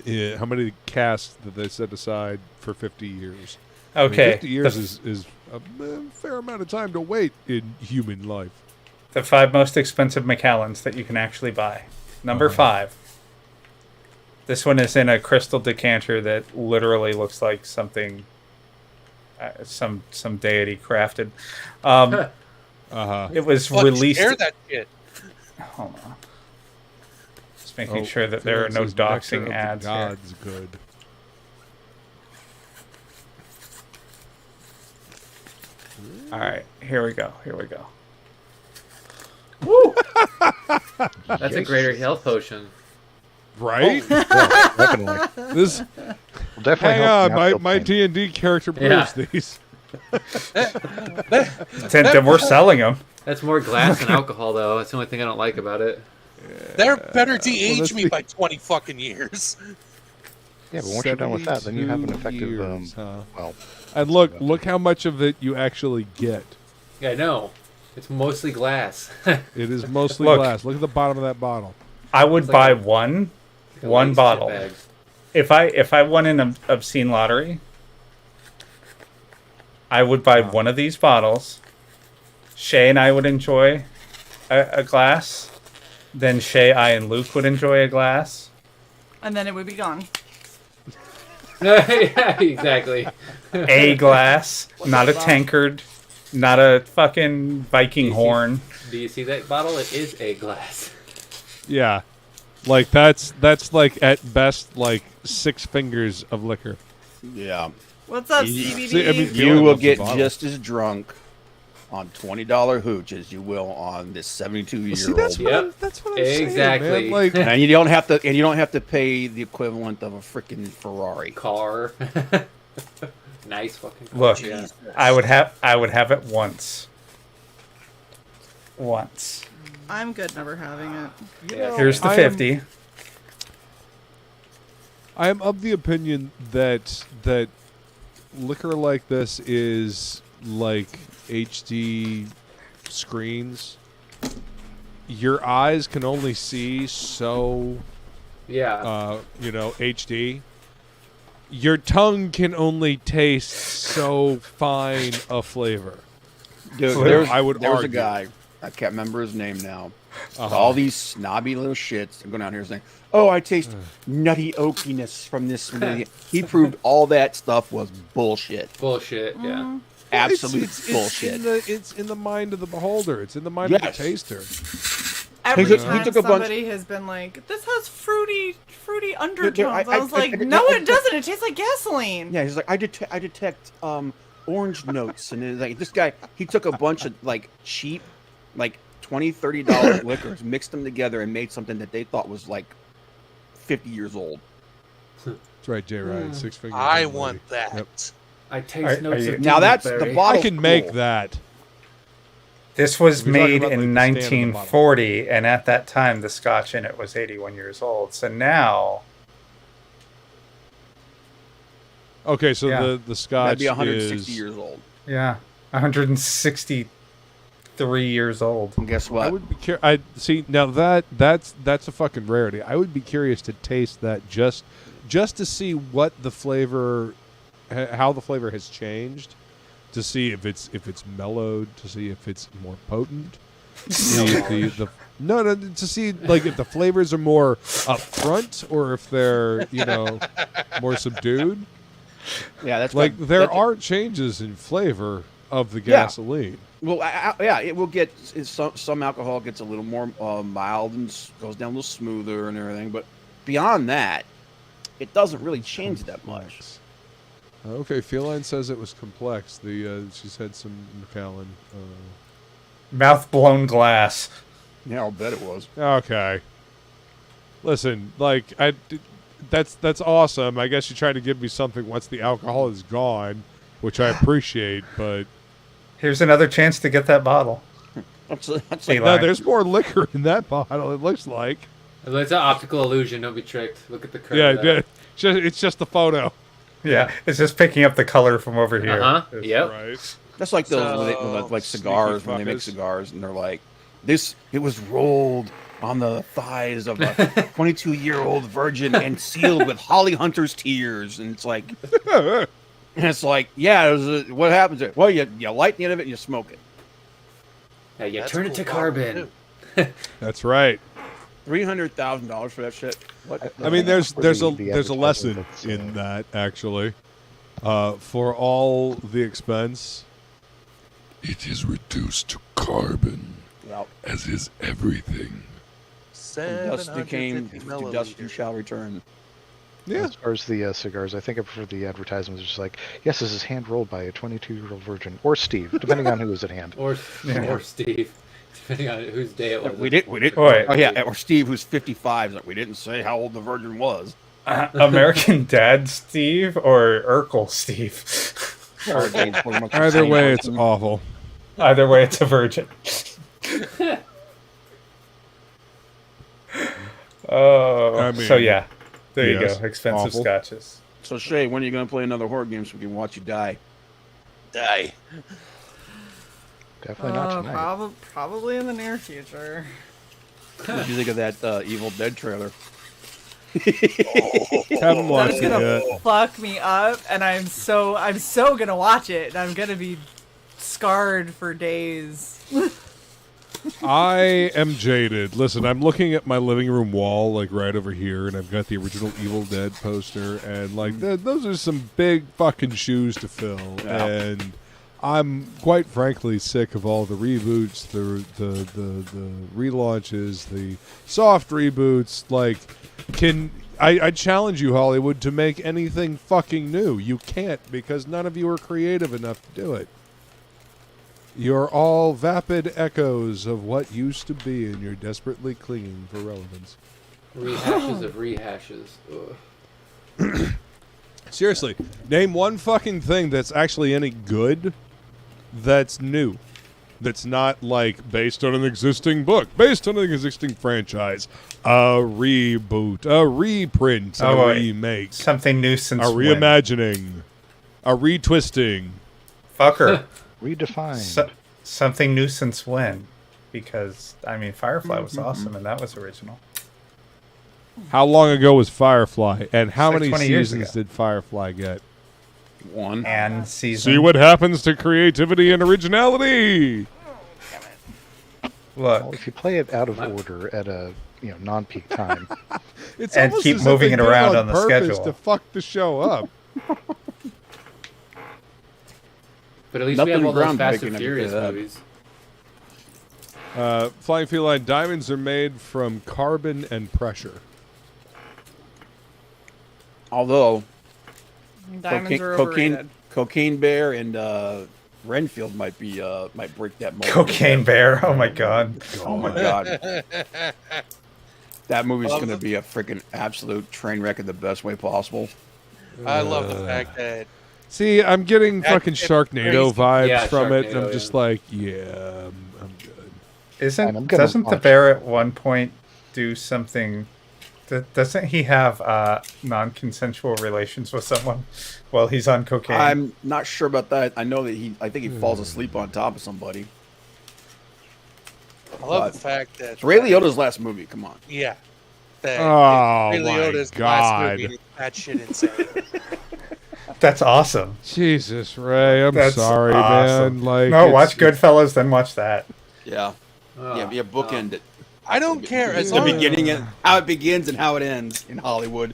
Yeah, how many casks did they set aside for 50 years? I mean, Okay. 50 years is a fair amount of time to wait in human life. The 5 most expensive Macallans that you can actually buy. Number 5. This one is in a crystal decanter that literally looks like something, some deity crafted. It was Fuck, released. share that shit. Hold on. Just making sure that there are no Felix says Nectar of doxing the ads here. Gods good. All right, here we go. Here we go. That's a greater health potion. Right? Yeah, definitely. This Will definitely hang help on, me out my real soon. D&D character Yeah. brews these. Then we're selling them. That's more glass than alcohol, though. That's the only thing I don't like about it. They're better de-age that's me by 20 fucking years. Yeah, but once you're done with that, then you have an 72 effective, years, huh? well, And look how much of it you actually get. Yeah, I know. It's mostly glass. It is mostly Look. glass. Look at the bottom of that bottle. I would It's buy like one Like a one Lay's bottle. chip bag. If I won an obscene lottery, I would buy one of these bottles. Shae and I would enjoy a glass. Then Shae, I, and Luke would enjoy a glass. And then it would be gone. Yeah, exactly. A glass, not a tankard, not a fucking Viking horn. Do you see that bottle? It is a glass. Yeah. Like, that's like, at best, like, 6 fingers of liquor. Yeah. What's up, You- CBD? See, I mean, You will loves the get bottle. just as drunk on $20 hooch as you will on this 72-year-old. See, that's what, Yep. that's what I'm Exactly. saying, man. Like, And you don't have to pay the equivalent of a freaking Ferrari. Car. Nice fucking car. Look, Yeah. I would have it once. Once. I'm good never having it. you Yeah, know, Here's the I am- 50. I am of the opinion that liquor like this is like HD screens. Your eyes can only see so, Yeah. HD. Your tongue can only taste so fine a flavor. Dude, I would there's a argue. guy, I can't remember his name now. Uh-huh. All these snobby little shits are going out here saying, "Oh, I taste nutty oakiness from this." He proved all that stuff was bullshit. Bullshit. Yeah. Absolute It's bullshit. it's in the mind of the beholder. It's in the mind of the Yes. taster. Every He took- time he took a bunch- somebody has been like, "This has fruity undertones," I- I was like, "No, it doesn't. It tastes like gasoline." Yeah, he's like, I detect orange notes, and it's like this guy, he took a bunch of like cheap, like $20-$30 liquors, mixed them together, and made something that they thought was like 50 years old. That's right, Jay Ryan. 6 fingers. I only. want that. Yep. I taste notes you- of Now that's the Dewberry. bottle. I can make that. This was We're talking made about, in like, the stand of the bottle. 1940, and at that time, the Scotch in it was 81 years old. So now, Okay, so Yeah. the Scotch That'd be 160 is. years old. yeah, 163 years old. And guess what? I would be I see now that's a fucking rarity. I would be curious to taste that just to see what the flavor, how the flavor has changed, to see if it's mellowed, to see if it's more potent, to see if no, to see like if the flavors are more upfront or if they're more subdued. Yeah, that's Like what- there that's- are changes in flavor of the Yeah. gasoline. Well, yeah, it will get some alcohol gets a little more mild and goes down a little smoother and everything, but beyond that, it doesn't really change that much. Okay, Feline says it was complex. She said some Macallan. Mouth blown glass. Yeah, I'll bet it was. Okay. Listen, like that's awesome. I guess you try to give me something once the alcohol is gone, which I appreciate. But Here's another chance to get that bottle. That's Hey, like, no, Line. there's more liquor in that bottle. It looks like. It's an optical illusion. Don't be tricked. Look at the curve. Yeah, of that. it's just the photo. Yeah, it's just picking up the color from over here. Uh-huh. Yep. Right. that's like those So, like cigars when they make fuckers. cigars and they're like, it was rolled on the thighs of a 22-year-old virgin and sealed with Holly Hunter's tears, and it's like, yeah, what happens there? Well, you light the end of it and you smoke it. Yeah, you That's turn a it to cool bottle, carbon. too. That's right. $300,000 for that shit. What? I mean, there's For a the there's a lesson advertising in that actually. For all the expense. It is reduced to carbon, Well, as is everything. from dust you came, 750 to dust you milliliters. shall return. Yeah. As far as the cigars, I think for the advertisements, it's just like, yes, this is hand rolled by a 22-year-old virgin or Steve, depending on who is at hand. Or Steve. Depending on whose day it was. We didn't. Boy. Oh yeah, or Steve, who's 55. Like, we didn't say how old the virgin was. American Dad Steve or Urkel Steve? Either way, it's awful. Either way, it's a virgin. Oh, I mean, so yeah, there you yes, go. Expensive awful. scotches. So Shae, when are you gonna play another horror game so we can watch you die? Die. Definitely not tonight. Probably in the near future. What did you think of that Evil Dead trailer? Haven't watched That's it gonna yet. fuck me up, and I'm so gonna watch it, and I'm gonna be scarred for days. I am jaded. Listen, I'm looking at my living room wall, like right over here, and I've got the original Evil Dead poster, and like those are some big fucking shoes to fill. Yeah. And I'm quite frankly sick of all the reboots, the relaunches, the soft reboots. Like, I challenge you, Hollywood, to make anything fucking new. You can't, because none of you are creative enough to do it. You're all vapid echoes of what used to be, and you're desperately clinging for relevance. Rehashes of rehashes. Ugh. Seriously, name one fucking thing that's actually any good that's new. That's not like based on an existing book, based on an existing franchise, a reboot, a reprint, a remake, something new since a reimagining, a retwisting. Fucker. Redefined. Something new since when? Because, I mean, Firefly was awesome, and that was original. How long ago was Firefly, and how Like many 20 years seasons ago. did Firefly get? One. And season. See what happens to creativity and originality. Look. Well, if you play it out of order at a non-peak time, It's And almost keep as if moving they it did around on the purpose schedule. to fuck the show up. But at least we have Nothing all those Fast groundbreaking, I and can Furious say that. movies. Flying Feline diamonds are made from carbon and pressure. Although Diamonds are overrated. Cocaine Bear and Renfield might break that mold. Cocaine Bear. Oh my god. Oh my god. That movie's gonna be a freaking absolute train wreck in the best way possible. I love the fact that See, I'm getting fucking it's Sharknado crazy. vibes Yeah, from it. Sharknado, I'm just like, yeah, I'm good. Isn't I'm gonna doesn't the watch bear at one point do something? Doesn't he have non-consensual relations with someone while he's on cocaine? I'm not sure about that. I know that I think he falls asleep on top of somebody. I love the fact that It's Ray Liotta's last movie. Come on. Yeah. That Oh, Ray my Liotta's God. last movie. That shit insane. That's awesome. Jesus, Ray, I'm That's sorry, awesome. man. Like, no, it's- watch Goodfellas, then watch that. Yeah. Yeah, bookend it. I don't care as The long as beginning and how it begins and how it ends in Hollywood.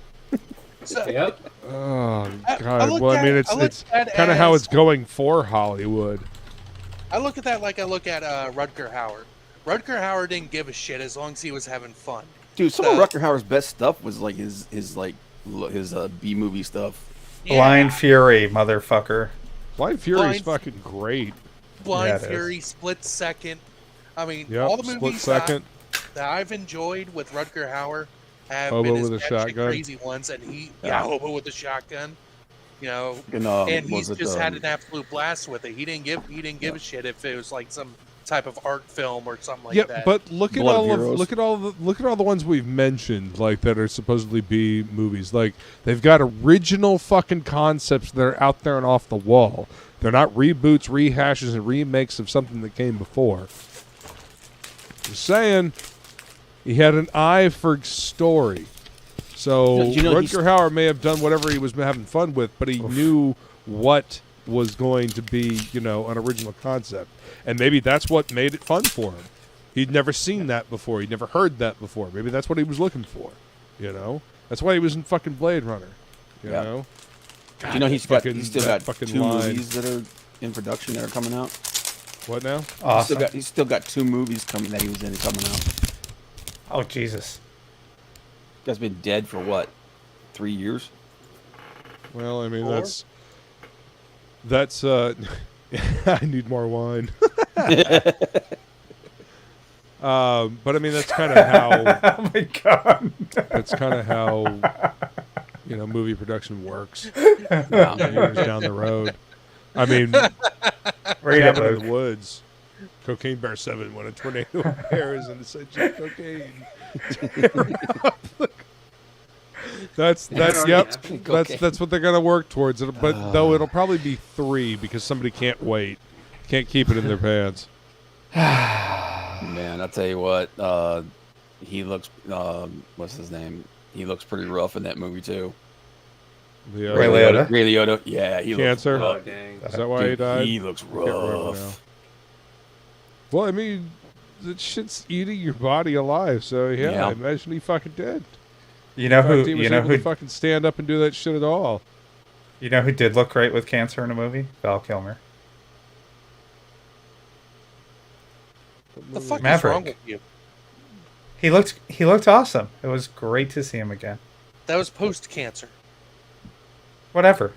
Yep. Oh I God. look Well, I at- mean, I it's look at kind of how as- it's going for Hollywood. I look at that like I look at Rutger Hauer. Rutger Hauer didn't give a shit as long as he was having fun. Dude, some of Rutger Hauer's best stuff was like his B movie stuff. Yeah. Blind Fury, motherfucker. Blind Fury's Blind- fucking great. Blind Yeah, it is. Fury, Split Second. I mean, Yep, all the Split movies Second. that I've enjoyed with Rutger Hauer have Hobo been his with a batshit shotgun. crazy ones, and Hobo with a shotgun. And And he's just had an absolute blast with it. He didn't give a shit if it was like some type of art film or something like Yeah, that. but look at Blood all Heroes. look at all the ones we've mentioned, like that are supposedly B movies. Like they've got original fucking concepts that are out there and off the wall. They're not reboots, rehashes, and remakes of something that came before. Just saying, he had an eye for story. So Rutger Hauer may have done whatever he was having fun with, but he knew what was going to be, an original concept. And maybe that's what made it fun for him. He'd never seen that before. He'd never heard that before. Maybe that's what he was looking for, That's why he was in fucking Blade Runner, you know? Do you know he's still got fucking 2 line. movies that are in production that are coming out? What now? Awesome. He's still got 2 movies that he was in coming out. Oh, Jesus. Guy's been dead for what? 3 years? Well, I mean, 4? that's I need more wine. But I mean, that's kind of how. Oh my god. That's kind of how movie production works. Years down the road. I mean, Read it, Cabin in Luke. the Woods, Cocaine Bear 7, when a tornado bears and essentially cocaine. That's yep. That's what they're gonna work towards. But though it'll probably be 3 because somebody can't wait, can't keep it in their pants. Man, I'll tell you what. He looks. What's his name? He looks pretty rough in that movie too. Ray Liotta? Yeah, he Cancer. looks rough. Oh, dang. Is that why he died? He looks I can't remember now. rough. Well, I mean, that shit's eating your body alive. So yeah. I imagine he fucking did. You know who? He was able to fucking stand up and do that shit at all. You know who did look great with cancer in a movie? Val Kilmer. The fuck Maverick. is wrong with you? He looked awesome. It was great to see him again. That was post-cancer. Whatever.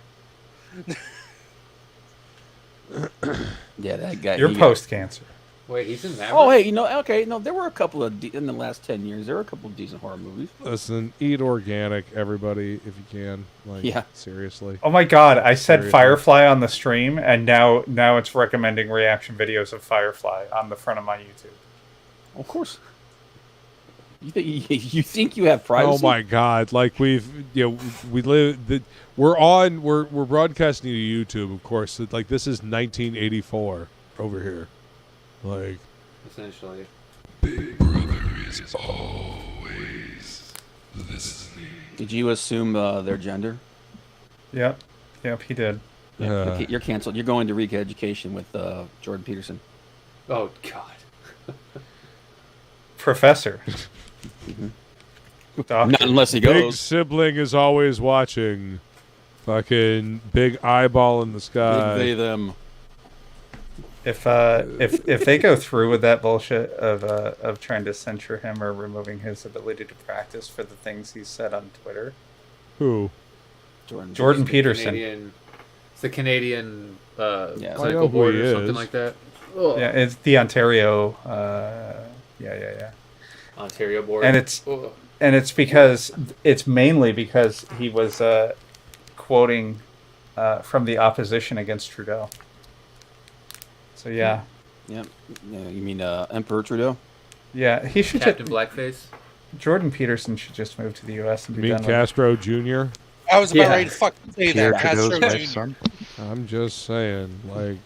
Yeah, that guy. You're post-cancer. Wait, he's in Maverick? Oh, hey, okay, no, there were a couple of in the last 10 years. There were a couple of decent horror movies. Listen, eat organic, everybody, if you can. Like, yeah. Seriously. Oh my God! I said Seriously. Firefly on the stream, and now it's recommending reaction videos of Firefly on the front of my YouTube. Of course. You think you have privacy? Oh my God! Like we live. We're broadcasting to YouTube, of course. Like this is 1984 over here. Like, essentially. Big Brother is always listening. Did you assume their gender? Yep, he did. Yeah, you're canceled. You're going to re-education with Jordan Peterson. Oh God. Professor. Not unless he big goes. sibling is always watching. Fucking big eyeball in the sky. Big they them. If they go through with that bullshit of trying to censure him or removing his ability to practice for the things he said on Twitter. Who? Jordan Peterson. It's the Canadian Cycle board or something like that. Ugh. Yeah, it's the Ontario. Yeah. Ontario board. And it's because it's mainly because he was quoting from the opposition against Trudeau. So yeah. Yeah. You mean Emperor Trudeau? Yeah, he should. Captain Blackface. Jordan Peterson should just move to the U.S. and be You mean done Castro Jr.? I was about ready to fucking say that. Castro Jr. I'm just saying, like,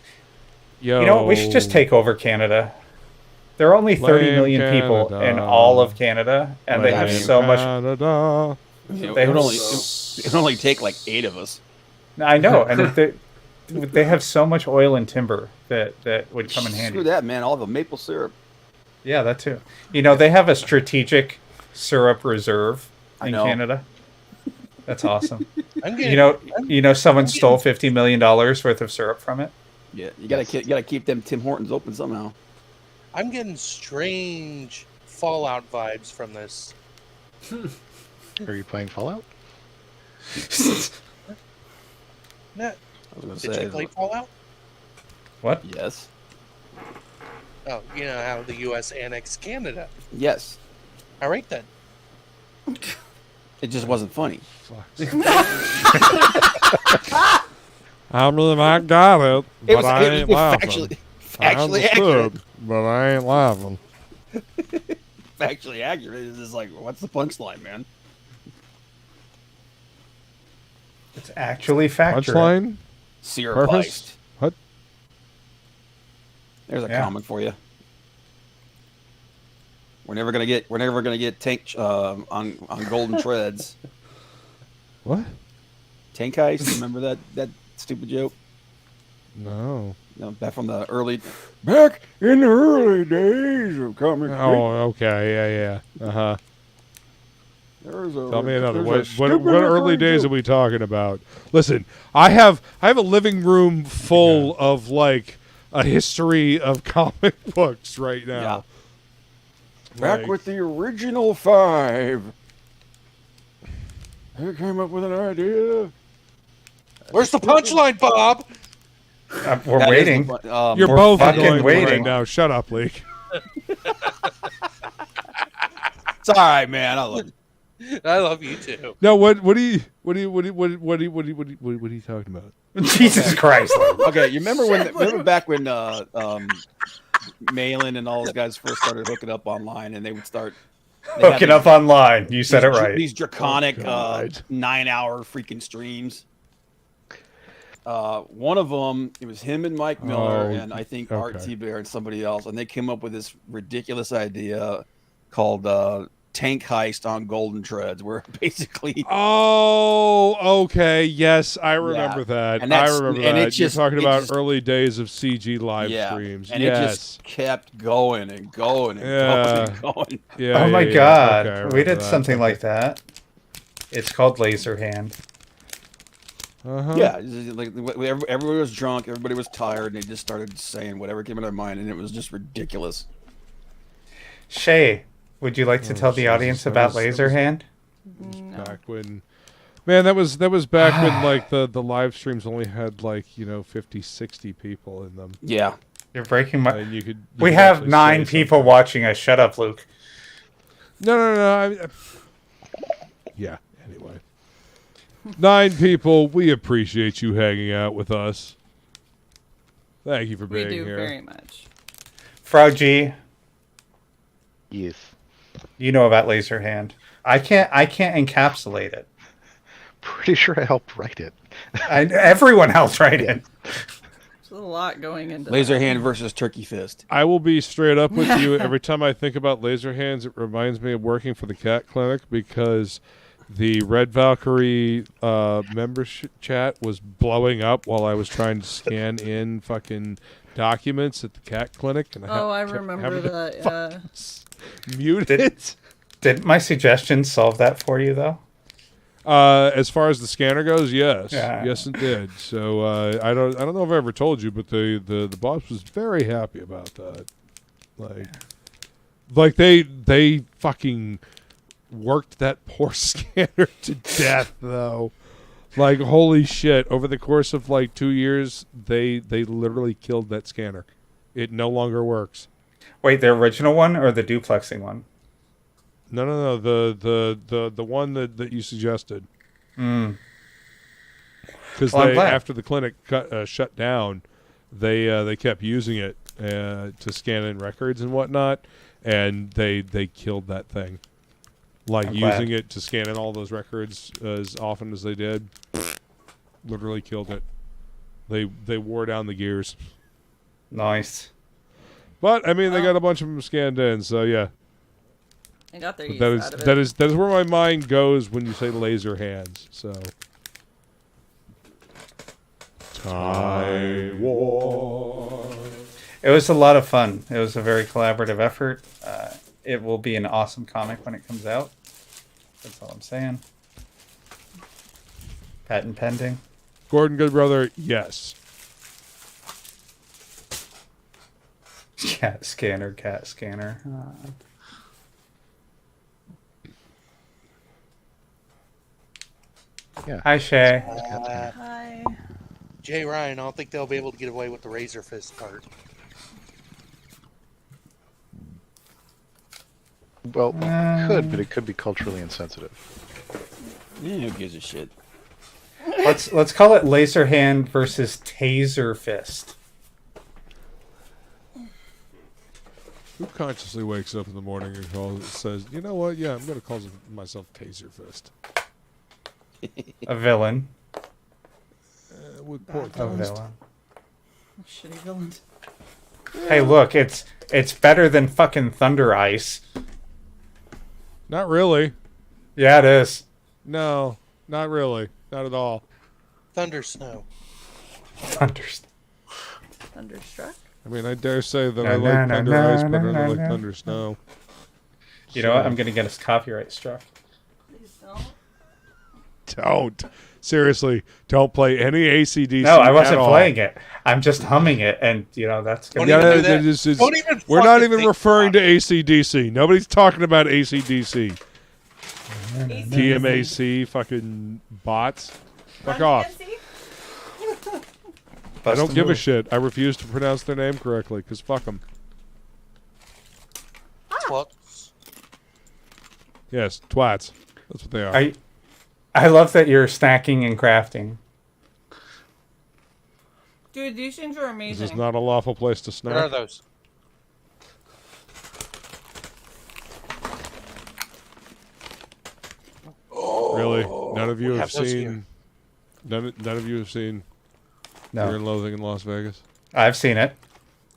yo. You know what? We should just take over Canada. There are only 30 million people in all of Canada, and they have so much. It would only take like 8 of us. I know, and they have so much oil and timber that would come in handy. Screw that, man! All the maple syrup. Yeah, that too. You know, they have a strategic syrup reserve in Canada. That's awesome. You know, someone stole $50 million worth of syrup from it. Yeah, you gotta keep them Tim Hortons open somehow. I'm getting strange Fallout vibes from this. Are you playing Fallout? No. Did you play Fallout? What? Yes. Oh, you know how the U.S. annexed Canada. Yes. All right then. It just wasn't funny. I mean, I got it, but I ain't laughing. Factually accurate. But I ain't laughing. Factually accurate is just like, what's the punchline, man? It's actually factual. Punchline? Syrup iced. What? There's a comment for you. We're never gonna get tank on golden treads. What? Tank heist? Remember that stupid joke? No. No, back in the early days of comic. Oh, okay, yeah. Uh-huh. Tell me another. What early days are we talking about? Listen, I have a living room full of like a history of comic books right now. Yeah. Back with the original 5. Who came up with an idea? Where's the punchline, Bob? We're waiting. You're we're both fucking waiting right now. Shut up, Leek. It's all right, man. I love you too. No, what are you talking about? Jesus Christ. Okay, you remember back when Malin and all those guys first started hooking up online, and they would start hooking up online. You said it right. These draconic 9-hour freaking streams. One of them, it was him and Mike Miller, and I think Art T. Bear and somebody else, and they came up with this ridiculous idea called tank heist on Golden Treads, where basically. Oh, okay. Yes, I remember that. And I that's- remember and that. it just- You're talking it about just- early days of CG live streams. And yes. it just kept going and going and Yeah. going and going. Yeah. Oh my yeah. god, Okay, I we remember did that. something Okay. like that. It's called Laser Hand. Uh-huh. Yeah, like everybody was drunk, everybody was tired, and they just started saying whatever came in their mind, and it was just ridiculous. Shae, would you like to tell the Jesus, audience that about was- Laser Hand? Back when, man, that was back when like the live streams only had like 50, 60 people in them. Yeah, You're breaking my. And you We could have actually 9 say people something. watching us. Shut up, Luke. No. Yeah. Anyway, 9 people. We appreciate you hanging out with us. Thank you for We being do here. very much. Frau G, Yes. you know about Laser Hand. I can't encapsulate it. Pretty sure I helped write it. Everyone else write it. There's a lot going into Laser that. Hand versus Turkey Fist. I will be straight up with you. Every time I think about laser hands, it reminds me of working for the cat clinic because the Red Valkyrie membership chat was blowing up while I was trying to scan in fucking documents at the cat clinic. And I kept remember having to that. Yeah. fucking mute it. Didn't my suggestion solve that for you, though? As far as the scanner goes, yes, Yeah. yes, it did. So I don't know if I ever told you, but the boss was very happy about that. Like they fucking worked that poor scanner to death, though. Like holy shit! Over the course of like 2 years, they literally killed that scanner. It no longer works. Wait, the original one or the duplexing one? No. The one that you suggested. Mm. Because Well, I'm glad. after the clinic shut down, they kept using it to scan in records and whatnot, and they killed that thing. Like I'm using glad. it to scan in all those records as often as they did, literally killed it. They wore down the gears. Nice. But I mean, they got a bunch of them scanned in, so yeah. I got their But use that is out of it. that is where my mind goes when you say laser hands. So. Time War. It was a lot of fun. It was a very collaborative effort. It will be an awesome comic when it comes out. That's all I'm saying. Patent pending. Gordon Goodbrother, yes. Cat scanner. Yeah. Hi, Shae. Hi. Jay Ryan, I don't think they'll be able to get away with the Razor Fist part. Well, could, but it could be culturally insensitive. Yeah, who gives a shit? Let's call it Laser Hand versus Taser Fist. Who consciously wakes up in the morning and says, you know what? Yeah, I'm going to call myself Taser Fist. A villain. With poor A taste. villain. Shitty villain. Hey, look, it's better than fucking Thunder Ice. Not really. Yeah, it is. No, not really. Not at all. Thunder Snow. Thunderstruck. I mean, I dare say that I Na, like na, Thunder na, Ice better na, than I na, like na. Thunder Snow. You know what? I'm going to get us copyright struck. Please don't. Don't. Seriously, don't play any AC/DC. No, I wasn't at all. playing it. I'm just humming it, and, that's going Don't to even be... do that. Don't even we're not fucking even think referring about to AC/DC. Nobody's talking about AC/DC. TMAC, fucking bots. Fuck off. I don't give a shit. I refuse to pronounce their name correctly, because fuck them. Twats. Yes, twats. That's what they are. I love that you're stacking and crafting. Dude, these things are This amazing. is not a lawful place to What are snack. those? Really? None of you we have have those seen... None of you have seen Fear No, and Loathing in Las Vegas? I've seen it.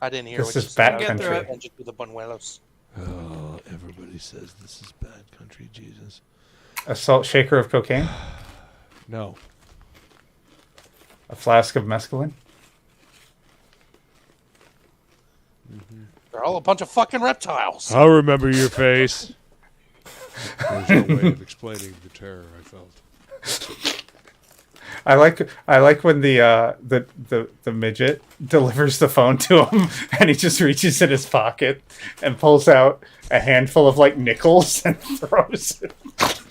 I didn't hear This what is you said. backcountry. Get through it. Attention to the Buñuelos. Oh, everybody really says this is bad country, Jesus. A salt shaker of cocaine? No. A flask of mescaline? They're all a bunch of fucking reptiles. I'll remember your face. There's no way of explaining the terror I felt. I like when the midget delivers the phone to him, and he just reaches in his pocket and pulls out a handful of like nickels and throws it.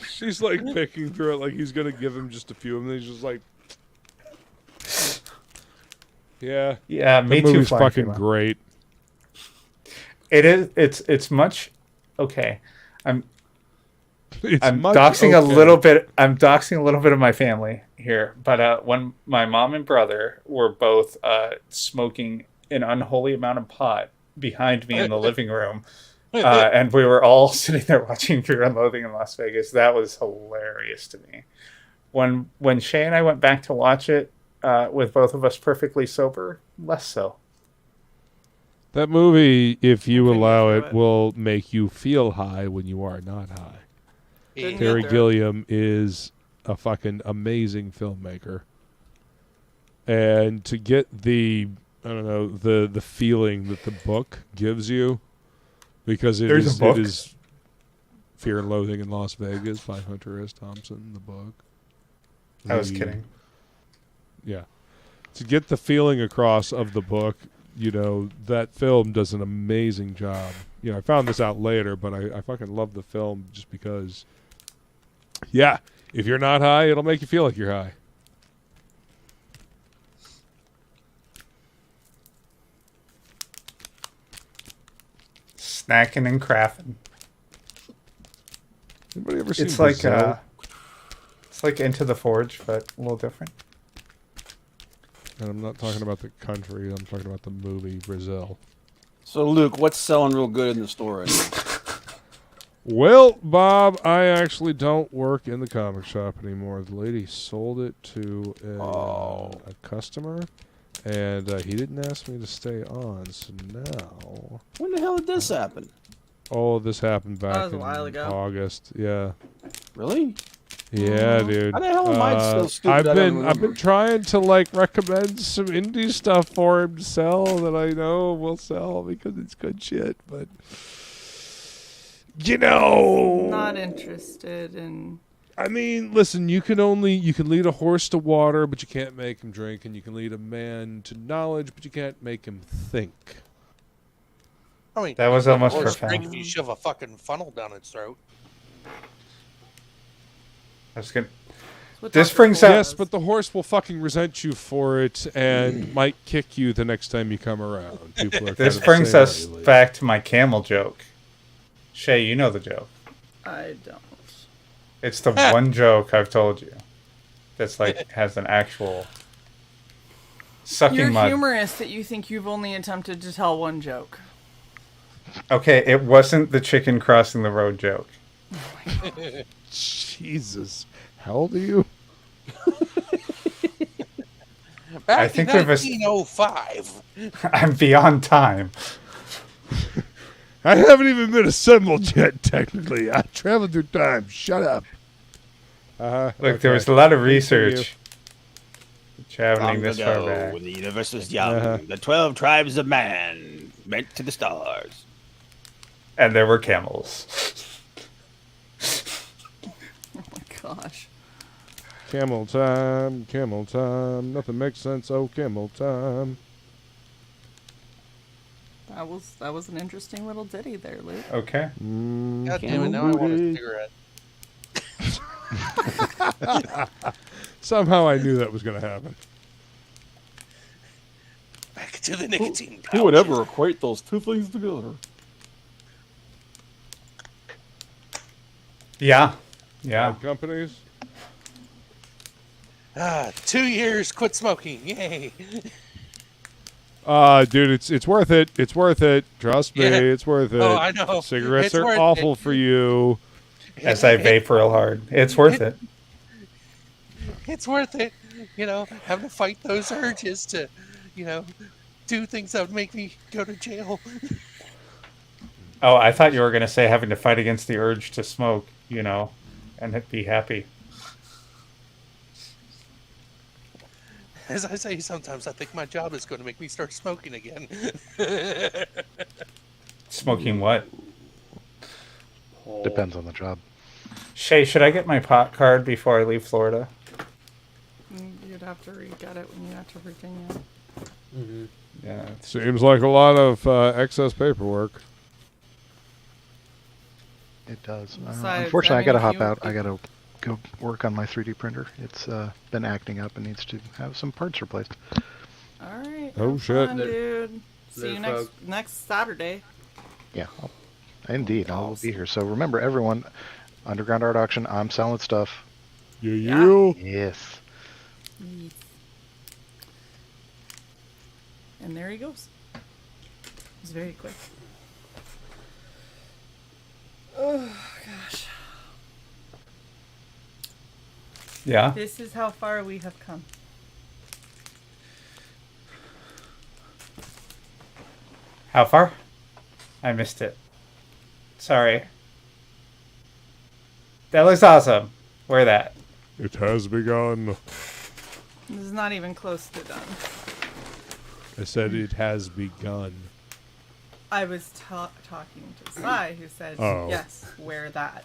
She's like picking through it like he's gonna give him just a few, and then he's just like, "Yeah, yeah, me too." Movie's fucking great. It is. It's much. Okay, I'm much doxing okay. a little bit. I'm doxing a little bit of my family here, but when my mom and brother were both smoking an unholy amount of pot behind me in the living room, and we were all sitting there watching Fear and Loathing in Las Vegas, that was hilarious to me. When Shae and I went back to watch it with both of us perfectly sober, less so. That movie, if you allow it, will make you feel high when you are not high. Terry Gilliam is a fucking amazing filmmaker. And to get the feeling that the book gives you, because it is Fear and Loathing in Las Vegas by Hunter S. Thompson, the book. I was kidding. Yeah. To get the feeling across of the book, that film does an amazing job. I found this out later, but I fucking love the film just because, yeah, if you're not high, it'll make you feel like you're high. Snacking and crafting. Anybody ever seen It's like Brazil? it's like Into the Forge, but a little different. And I'm not talking about the country. I'm talking about the movie Brazil. So, Luke, what's selling real good in the store right now? Well, Bob, I actually don't work in the comic shop anymore. The lady sold it to a customer, and he didn't ask me to stay on. So now, When the hell did this happen? oh, this happened That back was a in while ago. August. Yeah, Really? yeah, dude. How the hell am I so stupid? I've been trying to recommend some indie stuff for him to sell that I know will sell because it's good shit, but. Not interested in. I mean, listen, you can lead a horse to water, but you can't make him drink, and you can lead a man to knowledge, but you can't make him think. I mean, That was almost horse profound. drink if you shove a fucking funnel down its throat. That's good. What This Dr. brings Cole up- Yes, does. but the horse will fucking resent you for it and might kick you the next time you come around. People are This kind of brings saying us lately. back to my camel joke. Shae, you know the joke. I don't. It's the one joke I've told you that's has an actual sucking You're mud. humorous that you think you've only attempted to tell one joke. Okay, it wasn't the chicken crossing the road joke. Jesus. How old are you? Back I think in we've 1905. I'm beyond time. I haven't even been assembled yet, technically. I traveled through time. Shut up. Look, there was a lot of research traveling this far back. when the universe was young, Uh-huh. the 12 tribes of man went to the stars. And there were camels. Oh my gosh. Camel time, camel time. Nothing makes sense. Oh, camel time. That was an interesting little ditty there, Luke. Okay. God damn it, now I want a cigarette. Somehow I knew that was going to happen. Back to the nicotine pouch. Who would ever equate those two things together? Yeah. Yeah. Bad companies. 2 years, quit smoking. Yay. Dude, it's worth it. It's worth it. Trust me, Yeah. it's worth it. Oh, I know. Cigarettes It's are worth awful it. for you. As I vape real hard. It's worth it. It's worth it. Having to fight those urges to, do things that would make me go to jail. Oh, I thought you were going to say having to fight against the urge to smoke, and be happy. As I say, sometimes I think my job is going to make me start smoking again. Smoking what? Depends on the job. Shae, should I get my pot card before I leave Florida? You'd have to re-get it when you got to Virginia. Mm-hmm. Yeah. Seems like a lot of excess paperwork. It does. Besides, Unfortunately, I got to hop out. you- I got to go work on my 3D printer. It's been acting up and needs to have some parts replaced. All right. Oh, have shit. fun, dude. See you Live, next Saturday. Yeah, indeed, I will be here. So remember, everyone, Underground Art Auction, I'm selling stuff. Yeah. Yes. And there he goes. It's very quick. Oh, gosh. Yeah. This is how far we have come. How far? I missed it. Sorry. That looks awesome. Wear that. It has begun. This is not even close to done. I said it has begun. I was talking to Sai, who said, Oh. yes, wear that.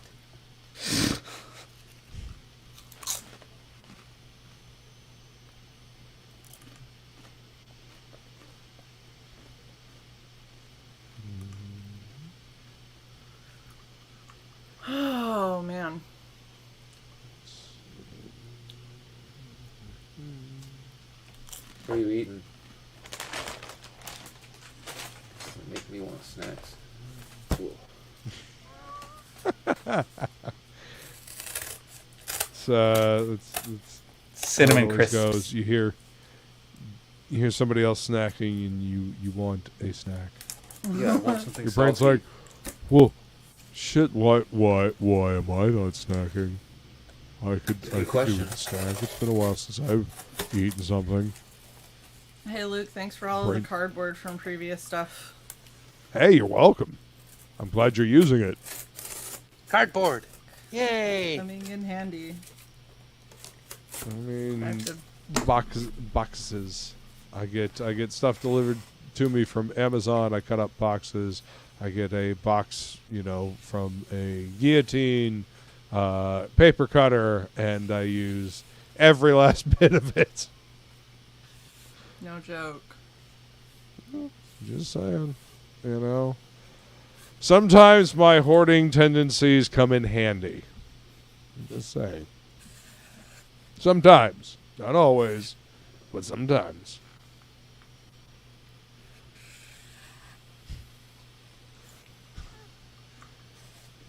Oh, man. What are you eating? Make me want snacks. Cool. It's Cinnamon how it always crisps. goes. You hear somebody else snacking and you want a snack. Yeah, I want something Your brain's salty. like, well, shit. Why am I not snacking? I could do question. a snack. It's been a while since I've eaten something. Hey, Luke, thanks for all of the cardboard from previous stuff. Hey, you're welcome. I'm glad you're using it. Cardboard. Yay. Coming in handy. I mean, I have to- boxes. I get stuff delivered to me from Amazon. I cut up boxes. I get a box, from a guillotine, paper cutter, and I use every last bit of it. No joke. Just saying, Sometimes my hoarding tendencies come in handy. I'm just saying. Sometimes. Not always, but sometimes.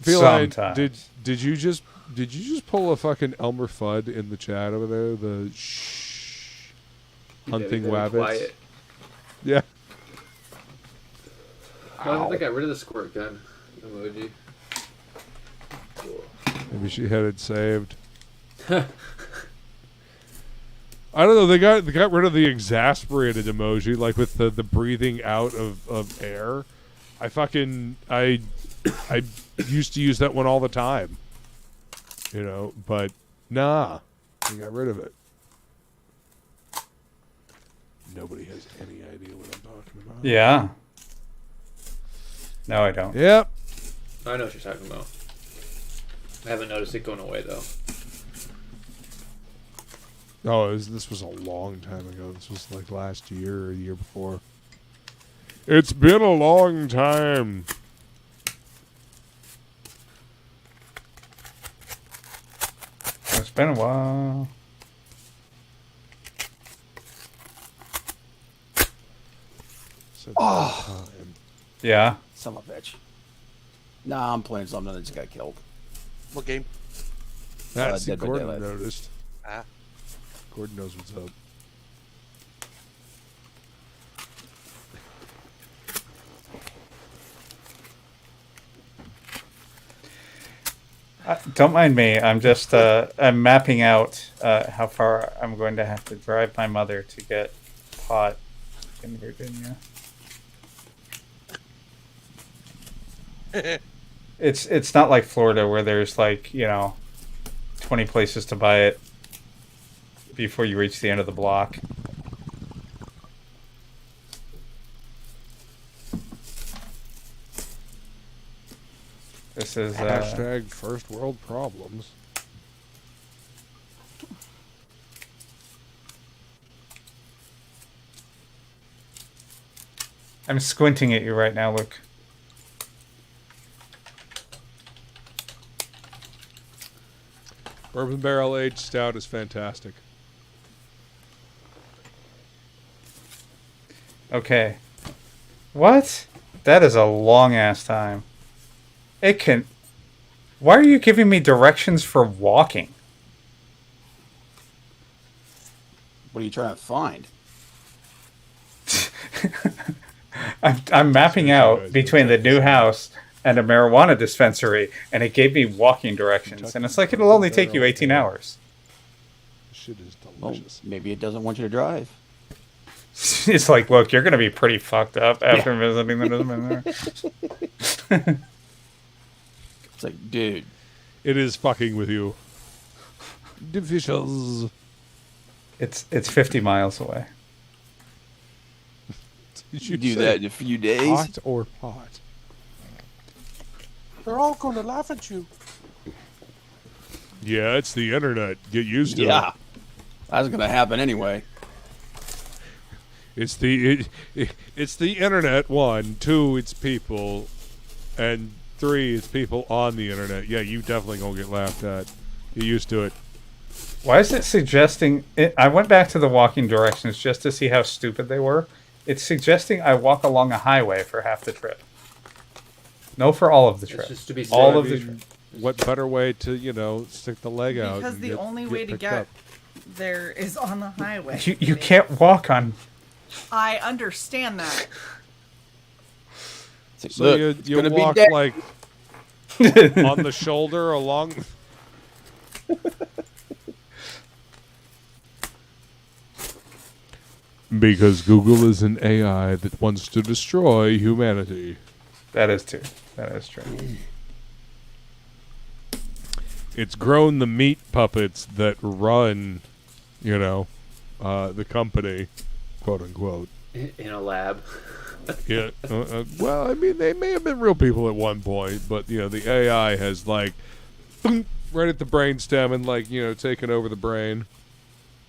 Sometimes. Did you just pull a fucking Elmer Fudd in the chat over there? The hunting Very wabbits. quiet. Yeah. No, I think I got rid of the squirt gun emoji. Cool. Maybe she had it saved. I don't know. They got rid of the exasperated emoji, like with the breathing out of air. I used to use that one all the time. But nah, they got rid of it. Nobody has any idea what I'm talking about. Yeah. No, I don't. Yep. I know what you're talking about. I haven't noticed it going away though. Oh, this was a long time ago. This was like last year or the year before. It's been a long time. It's been a while. Yeah. Son of a bitch. Nah, I'm playing something that just got killed. What game? That's Dead by Gordon Daylight. noticed. Ah. Gordon knows what's up. Don't mind me. I'm just I'm mapping out how far I'm going to have to drive my mother to get pot in Virginia. It's not like Florida where there's like 20 places to buy it before you reach the end of the block. This is hashtag first world problems. I'm squinting at you right now, Luke. Bourbon barrel aged stout is fantastic. Okay. What? That is a long ass time. Why are you giving me directions for walking? What are you trying to find? I'm mapping out between the new house and a marijuana dispensary, and it gave me walking directions. And it's like, it'll only take you 18 hours. Shit is Well, delicious. maybe it doesn't want you to drive. It's like, look, you're going to be pretty fucked up after visiting the dispensary. It's like, dude. It is fucking with you. Divisions. It's 50 miles away. Did You do that in a few days. Hot or pot? They're all going to laugh at you. Yeah, it's the internet. Get used to Yeah. it. That's going to happen anyway. It's the internet. 1, 2, it's people, and 3, it's people on the internet. Yeah, you definitely gonna get laughed at. Get used to it. Why is it suggesting... I went back to the walking directions just to see how stupid they were. It's suggesting I walk along a highway for half the trip. No, for all of the trip. Just to be all safe. of the trip. What better way to stick the leg out? Because and the only way to picked get up. there is on the highway. You can't walk on... I understand that. So Look, you walk like on the shoulder along. Because Google is an AI that wants to destroy humanity. That is true. That is true. It's grown the meat puppets that run, the company, quote unquote. In a lab. Yeah. Well, I mean, they may have been real people at one point, but the AI has right at the brainstem and taken over the brain,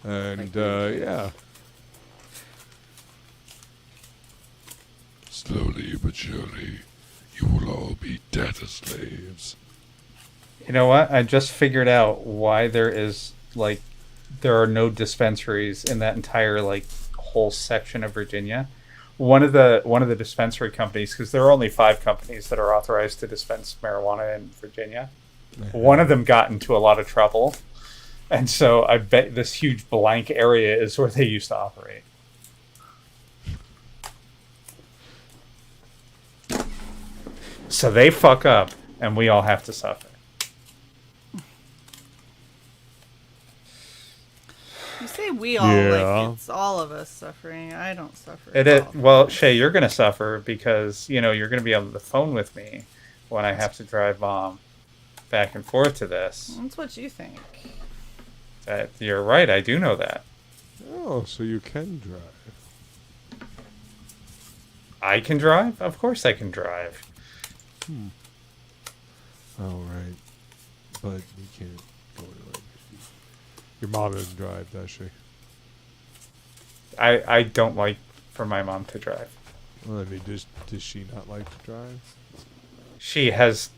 and yeah. Slowly but surely, you will all be data slaves. You know what? I just figured out why there are no dispensaries in that entire whole section of Virginia. One of the dispensary companies, because there are only 5 companies that are authorized to dispense marijuana in Virginia. One of them got into a lot of trouble, and so I bet this huge blank area is where they used to operate. So they fuck up, and we all have to suffer. You say we all, Yeah. it's all of us suffering. I don't suffer. Well, Shae, you're going to suffer because, you're going to be on the phone with me when I have to drive Mom back and forth to this. That's what you think. You're right, I do know that. Oh, so you can drive. I can drive? Of course I can drive. All right, but you can't go anywhere. Your mom doesn't drive, does she? I don't like for my mom to drive. Well, I mean, does she not like to drive? She has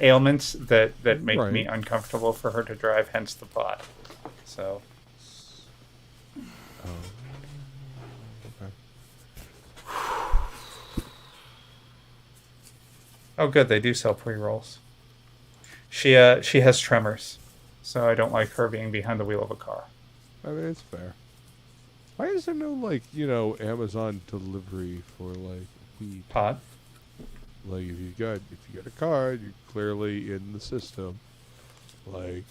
ailments that make me uncomfortable for her to drive, hence the plot. So. Oh, good. They do sell pre-rolls. She has tremors, so I don't like her being behind the wheel of a car. I mean, it's fair. Why is there no Amazon delivery for weed? Pot? If you got a card, you're clearly in the system. They'd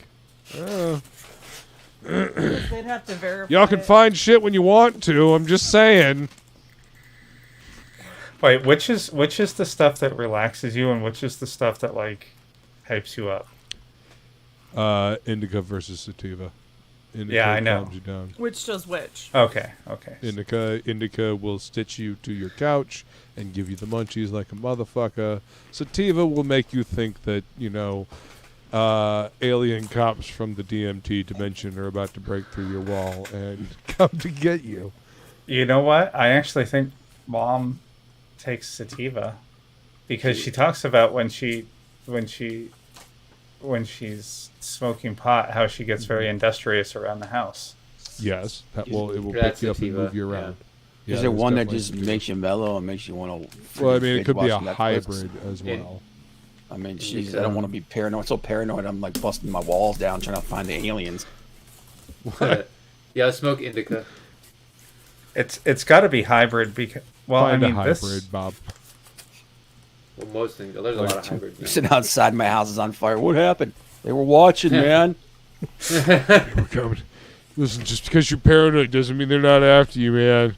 have to verify. Y'all can find shit when you want to. I'm just saying. Wait, which is the stuff that relaxes you, and which is the stuff that like hypes you up? Indica versus sativa. Indica Yeah, I know. calms you down. Which does which? Okay. Indica will stitch you to your couch and give you the munchies like a motherfucker. Sativa will make you think that, alien cops from the DMT dimension are about to break through your wall and come to get you. You know what? I actually think Mom takes sativa because she talks about when she's smoking pot, how she gets very industrious around the house. Yes, it will pick you up and move you around. Yeah. Is there one that just makes you mellow and makes you want to? Well, I mean, it could be a hybrid as well. I mean, jeez, I don't want to be paranoid. So paranoid, I'm like busting my walls down trying to find the aliens. Yeah, I smoke indica. It's got to be hybrid because Find a hybrid, Bob. Well, most things. There's a lot of hybrids. You sit outside, my house is on fire. What happened? They were watching, man. They were coming. Listen, just because you're paranoid doesn't mean they're not after you, man.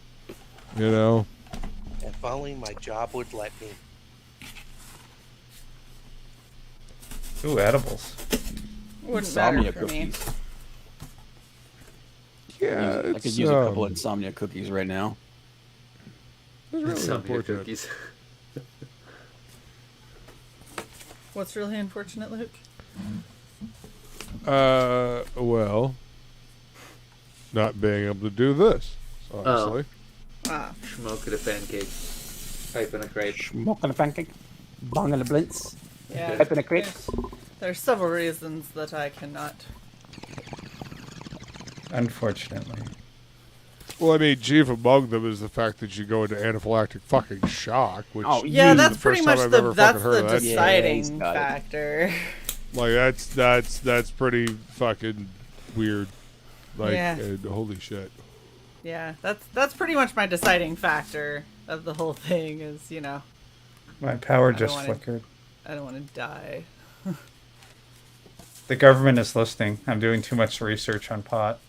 If only my job would let me. Ooh, edibles. Wouldn't matter Insomnia for me. cookies. Yeah, I could use a couple of insomnia cookies right now. Really Insomnia cookies. What's really unfortunate, Luke? Well, not being able to do this, honestly. Smoking a pancake. Pipe in a crepe. Smoking a pancake. Bong in a blintz. Yeah. Pipe in a crepe. There's several reasons that I cannot. Unfortunately. Well, I mean, chief among them is the fact that you go into anaphylactic fucking shock, which yeah, that's the pretty first much time I've the ever that's fucking heard the of that. deciding factor. Like that's pretty fucking weird. Like holy shit. Yeah, that's pretty much my deciding factor of the whole thing is, My power just flickered. I don't want to die. The government is listening. I'm doing too much research on pot.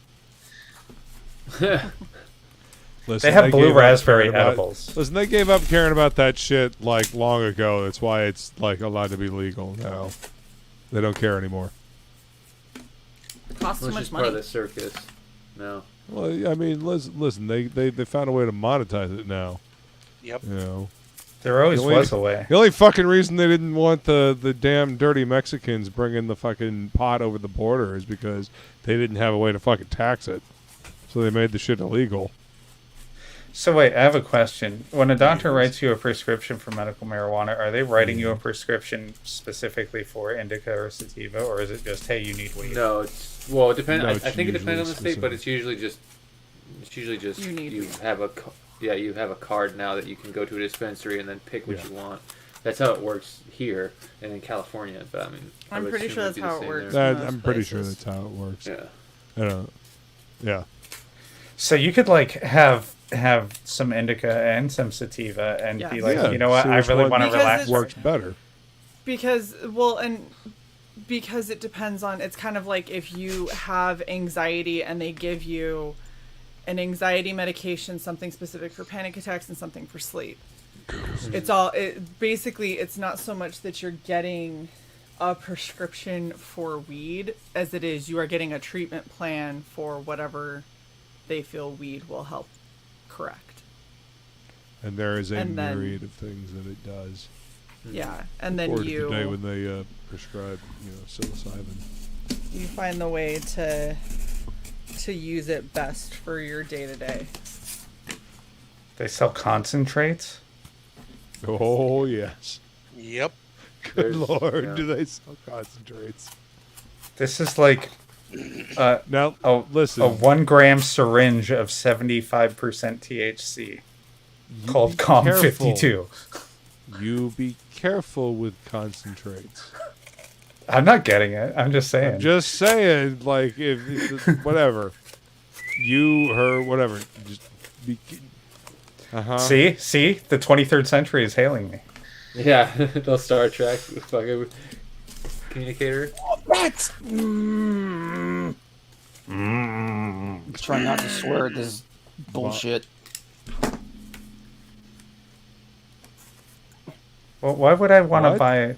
Listen, they have blue raspberry edibles. Listen, they gave up caring about that shit like long ago. That's why it's like allowed to be legal now. They don't care anymore. It costs too much Just money. part of the circus. No. Well, I mean, listen. They found a way to monetize it now. Yep. There always was a way. The only fucking reason they didn't want the damn dirty Mexicans bringing the fucking pot over the border is because they didn't have a way to fucking tax it. So they made the shit illegal. So wait, I have a question. When a doctor writes you a prescription for medical marijuana, are they writing you a prescription specifically for indica or sativa, or is it just, hey, you need weed? No, it depends. No, I it's think it depends on the usually state, but it's usually just you have a card now that you can go to a dispensary and then pick what you want. That's how it works here and in California. But I mean, I'm pretty sure that's how it works. I'm pretty sure that's how it works. Yeah. I don't. Yeah. So you could like have some indica and some sativa and be like, you know what, I really want to relax. Works better. Because it depends on, it's kind of like if you have anxiety and they give you an anxiety medication, something specific for panic attacks and something for sleep. Basically it's not so much that you're getting a prescription for weed as it is you are getting a treatment plan for whatever they feel weed will help correct. And there is a myriad of things that it does. Yeah, and then or the day when they prescribe, psilocybin. You find the way to use it best for your day to day. They sell concentrates? Oh yes. Yep. Good lord, do they sell concentrates? This is like now listen, a 1 gram syringe of 75% THC called COM 52. You be careful with concentrates. I'm not getting it. I'm just saying. I'm just saying, like, if whatever, whatever. Just be. See, the 23rd century is hailing me. Yeah, the Star Trek fucking communicator. That's. Try not to swear at this bullshit. Well, why would I want to buy?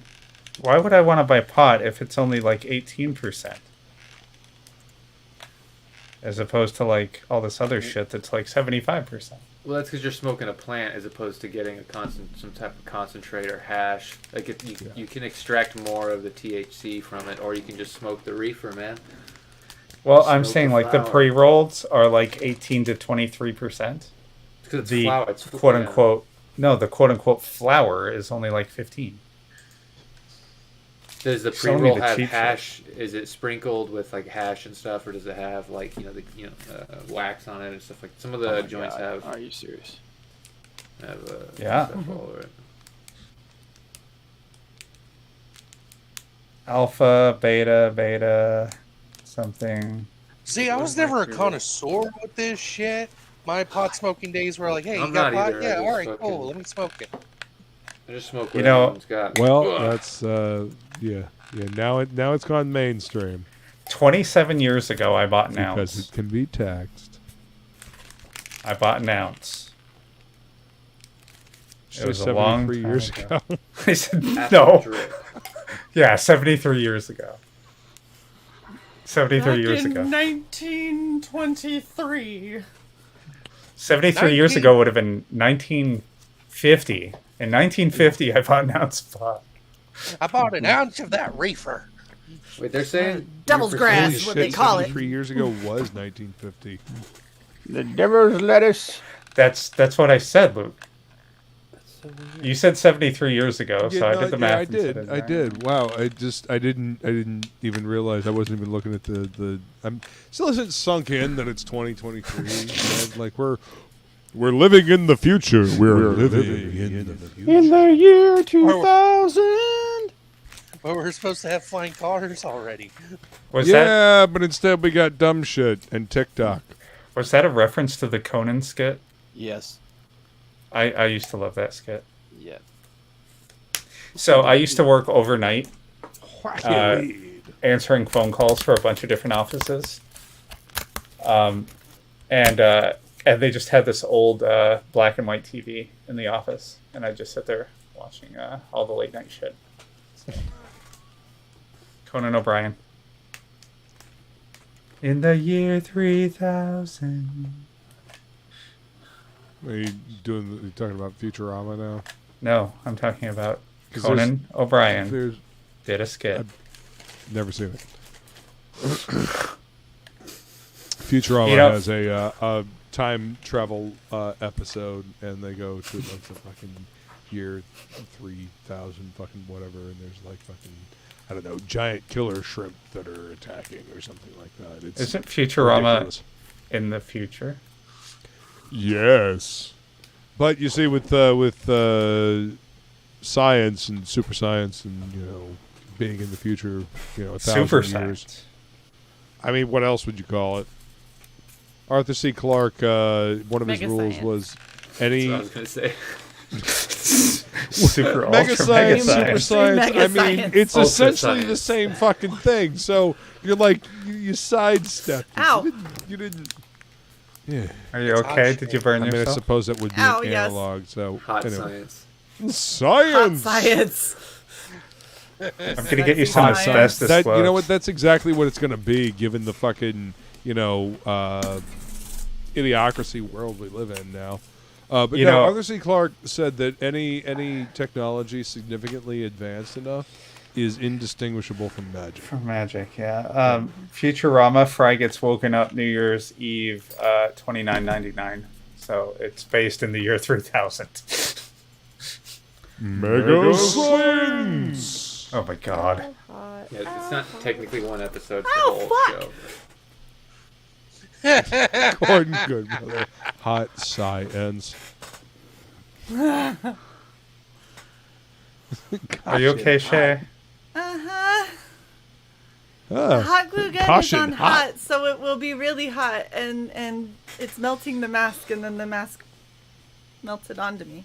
Why would I want to buy pot if it's only like 18%? As opposed to like all this other shit that's like 75%. Well, that's because you're smoking a plant as opposed to getting some type of concentrate or hash. Like if you can extract more of the THC from it, or you can just smoke the reefer, man. Well, I'm saying like the pre-rolls are like 18 to 23%. Because it's flower. It's quote unquote. No, the quote unquote flower is only like 15. Does the pre-roll have hash? Is it sprinkled with like hash and stuff, or does it have like wax on it and stuff like? Some of the joints have. Are you serious? Have yeah. Stuff all over it. Alpha, beta, something. See, I was never a connoisseur with this shit. My pot smoking days were like, hey, you got pot? Yeah, all right, cool. Let me smoke it. I just smoke what everyone's got. Well, that's yeah. Now it's gone mainstream. 27 years ago, I bought an ounce. Because it can be taxed. I bought an ounce. It was a long time years ago. I said no. Yeah, 73 years ago. 73 years ago. 1923. 73 years ago would have been 1950. In 1950, I bought an ounce of pot. I bought an ounce of that reefer. Wait, they're saying devil's grass is what they call it. 3 years ago was 1950. The devil's lettuce. That's what I said, Luke. You said 73 years ago, so I did the math. I did. Wow, I didn't even realize. I wasn't even looking at the. I'm still isn't sunk in that it's 2023. Like we're living in the future. We're living in the future. In the year 2000. Well, we're supposed to have flying cars already. But instead we got dumb shit and TikTok. Was that a reference to the Conan skit? Yes. I used to love that skit. Yeah. So I used to work overnight, answering phone calls for a bunch of different offices. And they just had this old black and white TV in the office, and I just sit there watching all the late night shit. So. Conan O'Brien. In the year 3000. Are you talking about Futurama now? No, I'm talking about Conan O'Brien did a skit. I've never seen it. Futurama has a time travel episode, and they go to the fucking year 3000 fucking whatever, and there's like fucking, I don't know, giant killer shrimp that are attacking or something like that. Isn't Futurama ridiculous. In the future? Yes, but you see, with science and super science, and being in the future, 1,000 years. I mean, what else would you call it? Arthur C. Clarke, one of his rules was any. That's what I was gonna say. Mega science, super science. I mean, it's essentially the same fucking thing. So you're like you sidestepped. Ow! You didn't. Yeah. Are you okay? Did you burn yourself? I suppose that would be an analog. So hot science. Science. Hot science. I'm gonna get you some asbestos. You know what? That's exactly what it's gonna be, given the fucking idiocracy world we live in now. But Arthur C. Clarke said that any technology significantly advanced enough is indistinguishable from magic. From magic, yeah. Futurama, Fry gets woken up New Year's Eve, 29.99. So it's based in the year 3000. Mega science. Oh my god. Yeah, it's not technically one episode. It's the whole show. Gordon Goodmother. Hot science. Are you okay, Shae? The hot glue gun is on hot, so it will be really hot, and it's melting the mask, and then the mask melted onto me.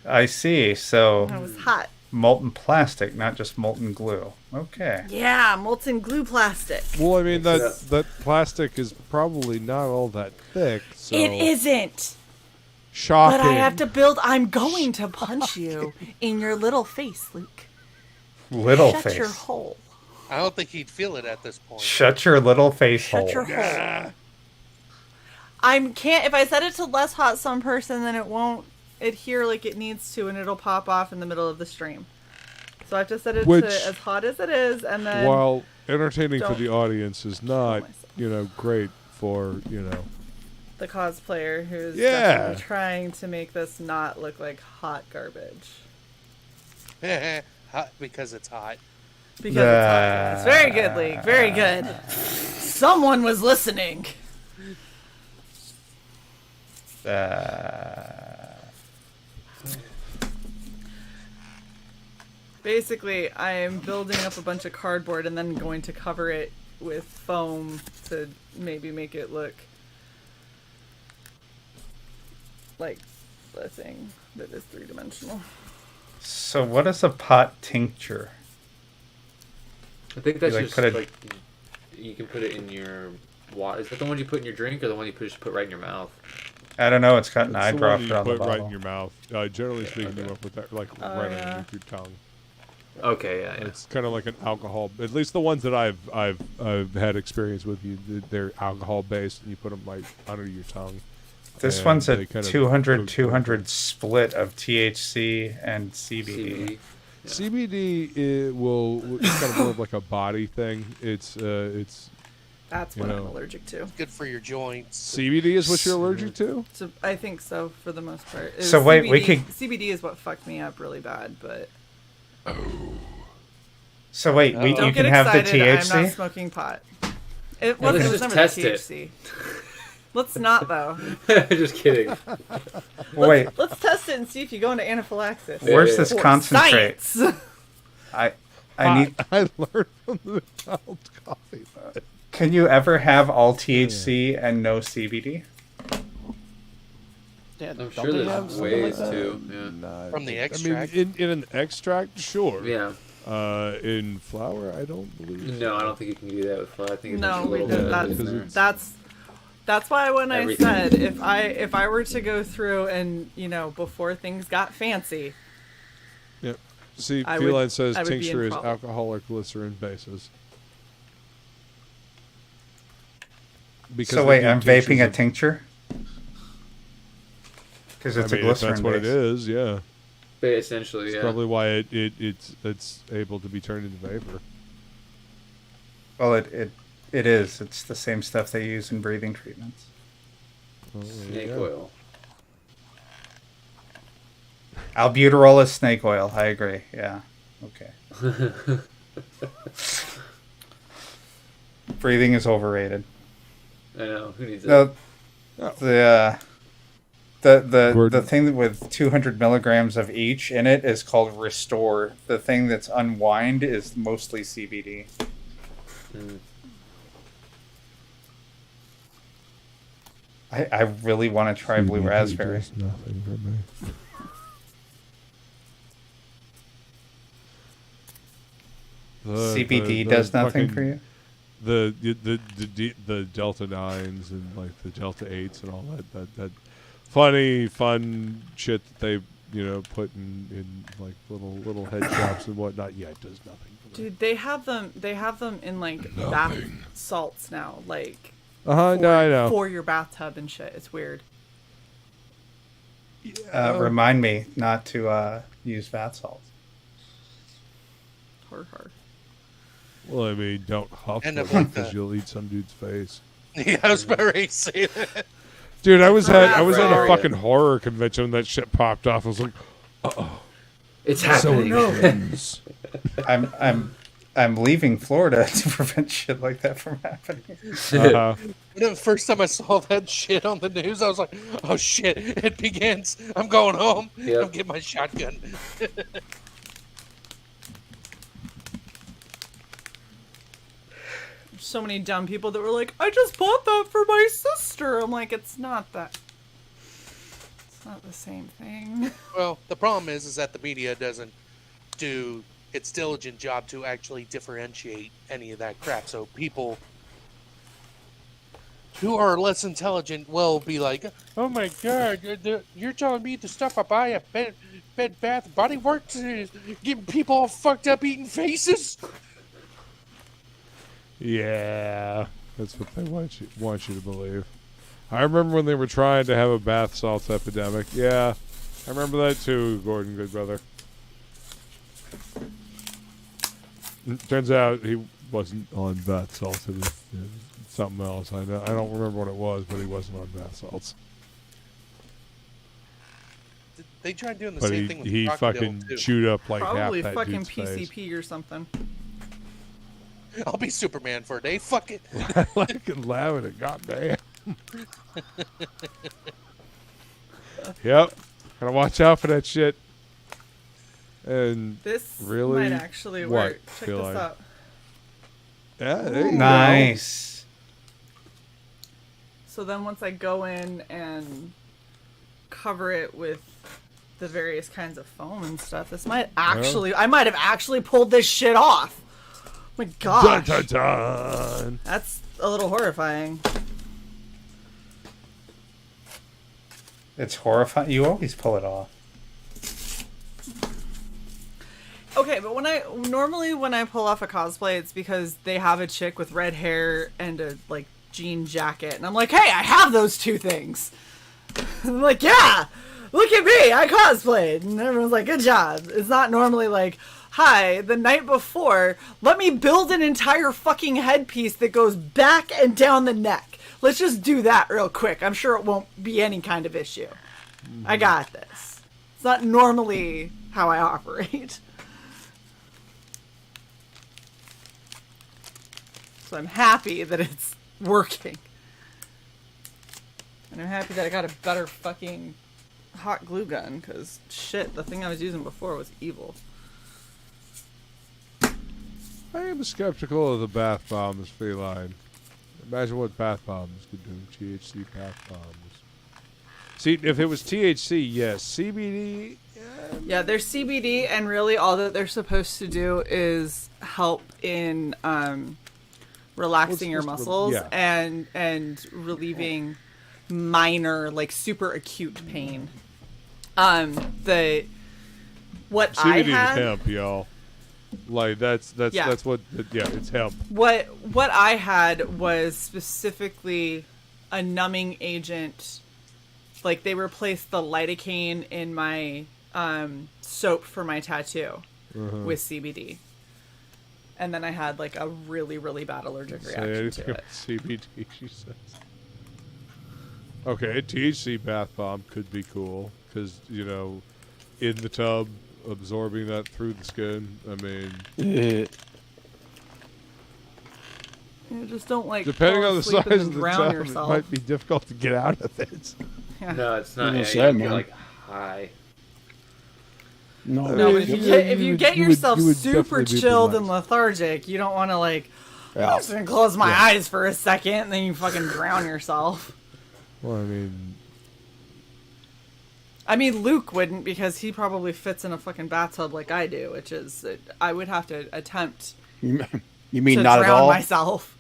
I see. So it was hot. Molten plastic, not just molten glue. Okay. Yeah, molten glue plastic. Well, I mean that plastic is probably not all that thick. So it isn't. Shocking. But I have to build. I'm going to punch you in your little face, Luke. Little Shut face. your hole. I don't think he'd feel it at this point. Shut your little face hole. Shut your hole. If I set it to less hot sun person, then it won't adhere like it needs to, and it'll pop off in the middle of the stream. So I have to set it to as hot as it is, and then while entertaining for the audience is not, great for, the cosplayer who's definitely trying to make this not look like hot garbage. Hot because it's hot. Because it's hot. It's very good, League. Very good. Someone was listening. Basically, I am building up a bunch of cardboard and then going to cover it with foam to maybe make it look like the thing that is three-dimensional. So what is a pot tincture? I think that's just like you can put it in your water. Is that the one you put in your drink, or the one you just put right in your mouth? I don't know. It's got an eye dropper on the put bottle. right in your mouth. Generally speaking, you put that right underneath your tongue. Okay, yeah. It's kind of like an alcohol. At least the ones that I've had experience with, they're alcohol based, and you put them right under your tongue. This one's a 200-200 split of THC and CBD. Yeah. CBD it's kind of more of like a body thing. It's that's what I'm allergic to. It's good for your joints. CBD is what you're allergic to? So I think so for the most part. So wait, CBD is what fucked me up really bad, but. So wait, you can have the THC? I'm not smoking pot. It was never the THC. Let's not though. Just kidding. Let's test it and see if you go into anaphylaxis. Where's this concentrate? I learned from the McDonald's coffee. Can you ever have all THC and no CBD? Yeah, I'm sure there's ways to. Yeah. From the extract? I mean, in an extract, sure. Yeah. In flour, I don't believe. No, I don't think you can do that with flour. I think that's why when I said if I were to go through and before things got fancy. Yep. See, Feline says tincture is alcohol or glycerin bases. So wait, I'm vaping a tincture? Because it's a glycerin. That's what it is, yeah. But essentially, it's probably why it's able to be turned into vapor. Well, it is. It's the same stuff they use in breathing treatments. Snake oil. Albuterol is snake oil. I agree. Yeah. Okay. Breathing is overrated. I know. Who needs it? The thing with 200 milligrams of each in it is called Restore. The thing that's Unwind is mostly CBD. I really want to try blue raspberry. Nothing for me. CBD does nothing for you. The Delta 9s and like the Delta 8s and all that fun shit that they put in like little head shops and whatnot. Yeah, it does nothing for me. Dude, they have them in like bath salts now, like I know. For your bathtub and shit. It's weird. Remind me not to use bath salts. Hard. Well, I mean, don't huff because you'll eat some dude's face. Yeah, I was about to say that. Dude, I was at a fucking horror convention when that shit popped off. I was like, uh-oh. It's happening. I'm leaving Florida to prevent shit like that from happening. The first time I saw that shit on the news, I was like, oh shit, it begins. I'm going home. Yep. I'm getting my shotgun. So many dumb people that were like, I just bought that for my sister. I'm like, it's not that. It's not the same thing. Well, the problem is that the media doesn't do its diligent job to actually differentiate any of that crap. So people who are less intelligent will be like, "Oh my god, you're telling me the stuff I buy at Bed Bath Body Works is getting people all fucked up eating faces?" Yeah, that's what they want you to believe. I remember when they were trying to have a bath salts epidemic. Yeah, I remember that too, Gordon, good brother. Turns out he wasn't on bath salts. It was something else. I don't remember what it was, but he wasn't on bath salts. They tried doing the same thing with he crocodile, fucking too. chewed up like Probably half that fucking dude's face. PCP or something. I'll be Superman for a day. Fuck it. I like it loud and goddamn. Yep. Gotta watch out for that shit. And This really, might actually what? work. Check this out. Yeah, there you Nice. So then once I go in and cover it with the various kinds of foam and stuff, this might actually, I might have actually pulled this shit off. Oh my gosh. Dun, dun, dun. That's a little horrifying. It's horrifying. You always pull it off. Okay, but when I pull off a cosplay, it's because they have a chick with red hair and a like jean jacket, and I'm like, hey, I have those two things. And I'm like, yeah, look at me, I cosplayed, and everyone's like, good job. It's not normally like, hi, the night before, let me build an entire fucking headpiece that goes back and down the neck. Let's just do that real quick. I'm sure it won't be any kind of issue. I got this. It's not normally how I operate. So I'm happy that it's working. And I'm happy that I got a better fucking hot glue gun, because shit, the thing I was using before was evil. I am skeptical of the bath bombs, feline. Imagine what bath bombs could do. THC bath bombs. See, if it was THC, yes. CBD, yeah, there's CBD, and really all that they're supposed to do is help in relaxing your muscles and relieving minor, like super acute pain. What CBD I had is hemp, y'all. Like that's what it's hemp. What I had was specifically a numbing agent. Like they replaced the lidocaine in my soap for my tattoo with CBD. And then I had like a really, really bad allergic reaction to it. CBD, she says. Okay, THC bath bomb could be cool because, you know, in the tub, absorbing that through the skin. I mean, you just don't like. Depending on the size of the tub, yourself. it might be difficult to get out of it. Yeah. No, it's not. You You said, get man. like high. No, But if you get yourself would super definitely be chilled and relaxed. lethargic, you don't want to like. Yeah. I'm just gonna close my eyes for a second, and then you fucking drown yourself. Well, I mean, Luke wouldn't, because he probably fits in a fucking bathtub like I do, which is I would have to attempt You mean to not at drown all? myself.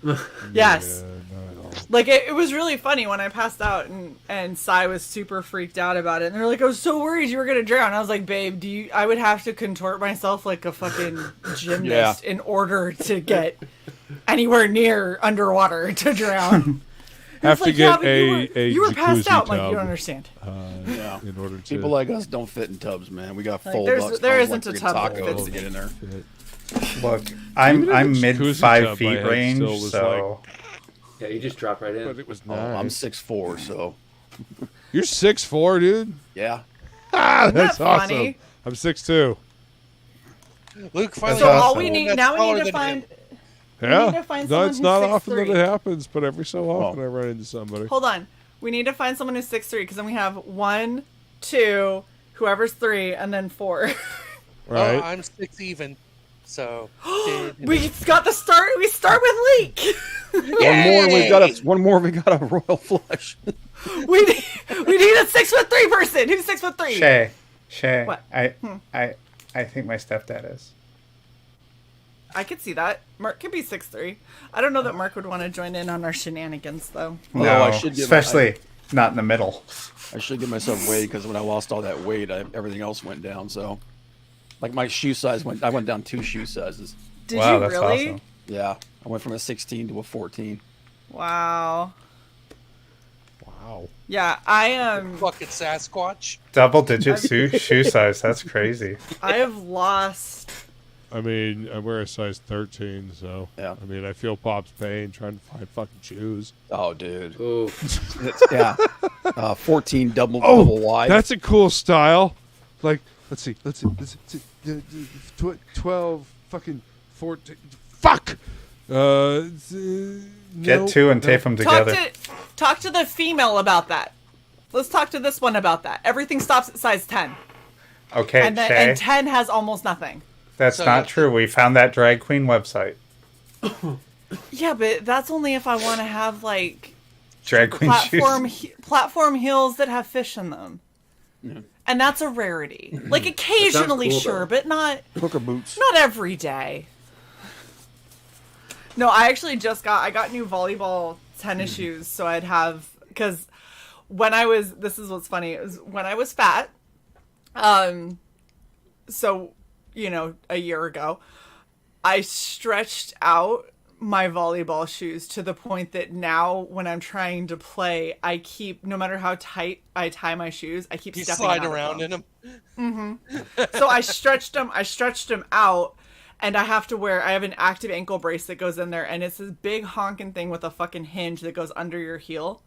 Yes. yeah, not at all. Like, it was really funny when I passed out and Cy was super freaked out about it. And they're like, I was so worried you were going to drown. I was like, babe, I would have to contort myself like a fucking gymnast in order to get anywhere near underwater to drown. Have to like, get but you were passed jacuzzi out. Like, tub, you don't understand. in order to People like us don't fit in tubs, man. We got Like, full there isn't a tub that tacos fits to get in there. Look, I'm mid jacuzzi 5 tub I feet had range, still was so Yeah, you just drop right in. But it was Oh, nice. I'm 6'4", so You're 6'4", dude. yeah. Ah, that's that awesome. funny? I'm 6'2". Luke finally. So That's all awesome. we need That's now, we taller need to than find. him. Yeah, need to find no, someone it's who's not often that 6'3". it happens, but every so often Oh. I run into somebody. Hold on. We need to find someone who's 6'3", because then we have 1, 2, whoever's 3, and then 4. Right? Oh, I'm 6 even. So We got the start. We start with Leek. One more. We got a royal flush. we need a 6'3" person. Who's 6'3"? Shae, What? I think my stepdad is. I could see that. Mark could be 6'3". I don't know that Mark would want to join in on our shenanigans, though. No, I should especially not in the middle. I should give myself weight because when I lost all that weight, everything else went down. So, like my shoe size I went down 2 shoe sizes. Did you really? Awesome. Yeah, I went from a 16 to a 14. Wow. Wow. Yeah, I am. Fucking Sasquatch. Double-digit shoe size. That's crazy. I have lost. I mean, I wear a size 13, so yeah. I mean, I feel Pop's pain trying to find fucking shoes. Oh, dude. Ooh. Yeah. 14 double wide. That's a cool style. Like, let's see. 12 fucking 14. Fuck. Get 2 and tape them together. Talk to the female about that. Let's talk to this one about that. Everything stops at size 10. Okay, and 10 has almost nothing. That's not true. We found that drag queen website. Yeah, but that's only if I want to have like drag queen platform heels that have fish in them. Yeah. And that's a rarity. Like occasionally, cool, sure, but not hooker boots. Not every day. No, I actually I got new volleyball tennis shoes, so I'd have, because this is what's funny, is when I was fat, so, you know, a year ago, I stretched out my volleyball shoes to the point that now when I'm trying to play, I keep, no matter how tight I tie my shoes, I keep stepping slide around in them. Mm-hmm. So I stretched them out, and I have an active ankle brace that goes in there, and it's this big honking thing with a fucking hinge that goes under your heel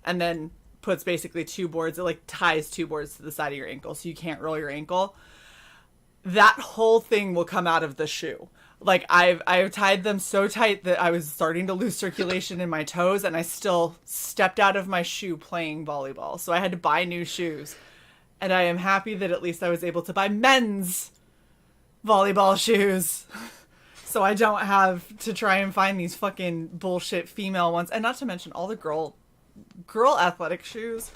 and then puts basically 2 boards. It like ties 2 boards to the side of your ankle so you can't roll your ankle. That whole thing will come out of the shoe. Like I've tied them so tight that I was starting to lose circulation in my toes, and I still stepped out of my shoe playing volleyball. So I had to buy new shoes. And I am happy that at least I was able to buy men's volleyball shoes. So I don't have to try and find these fucking bullshit female ones. And not to mention all the girl athletic shoes.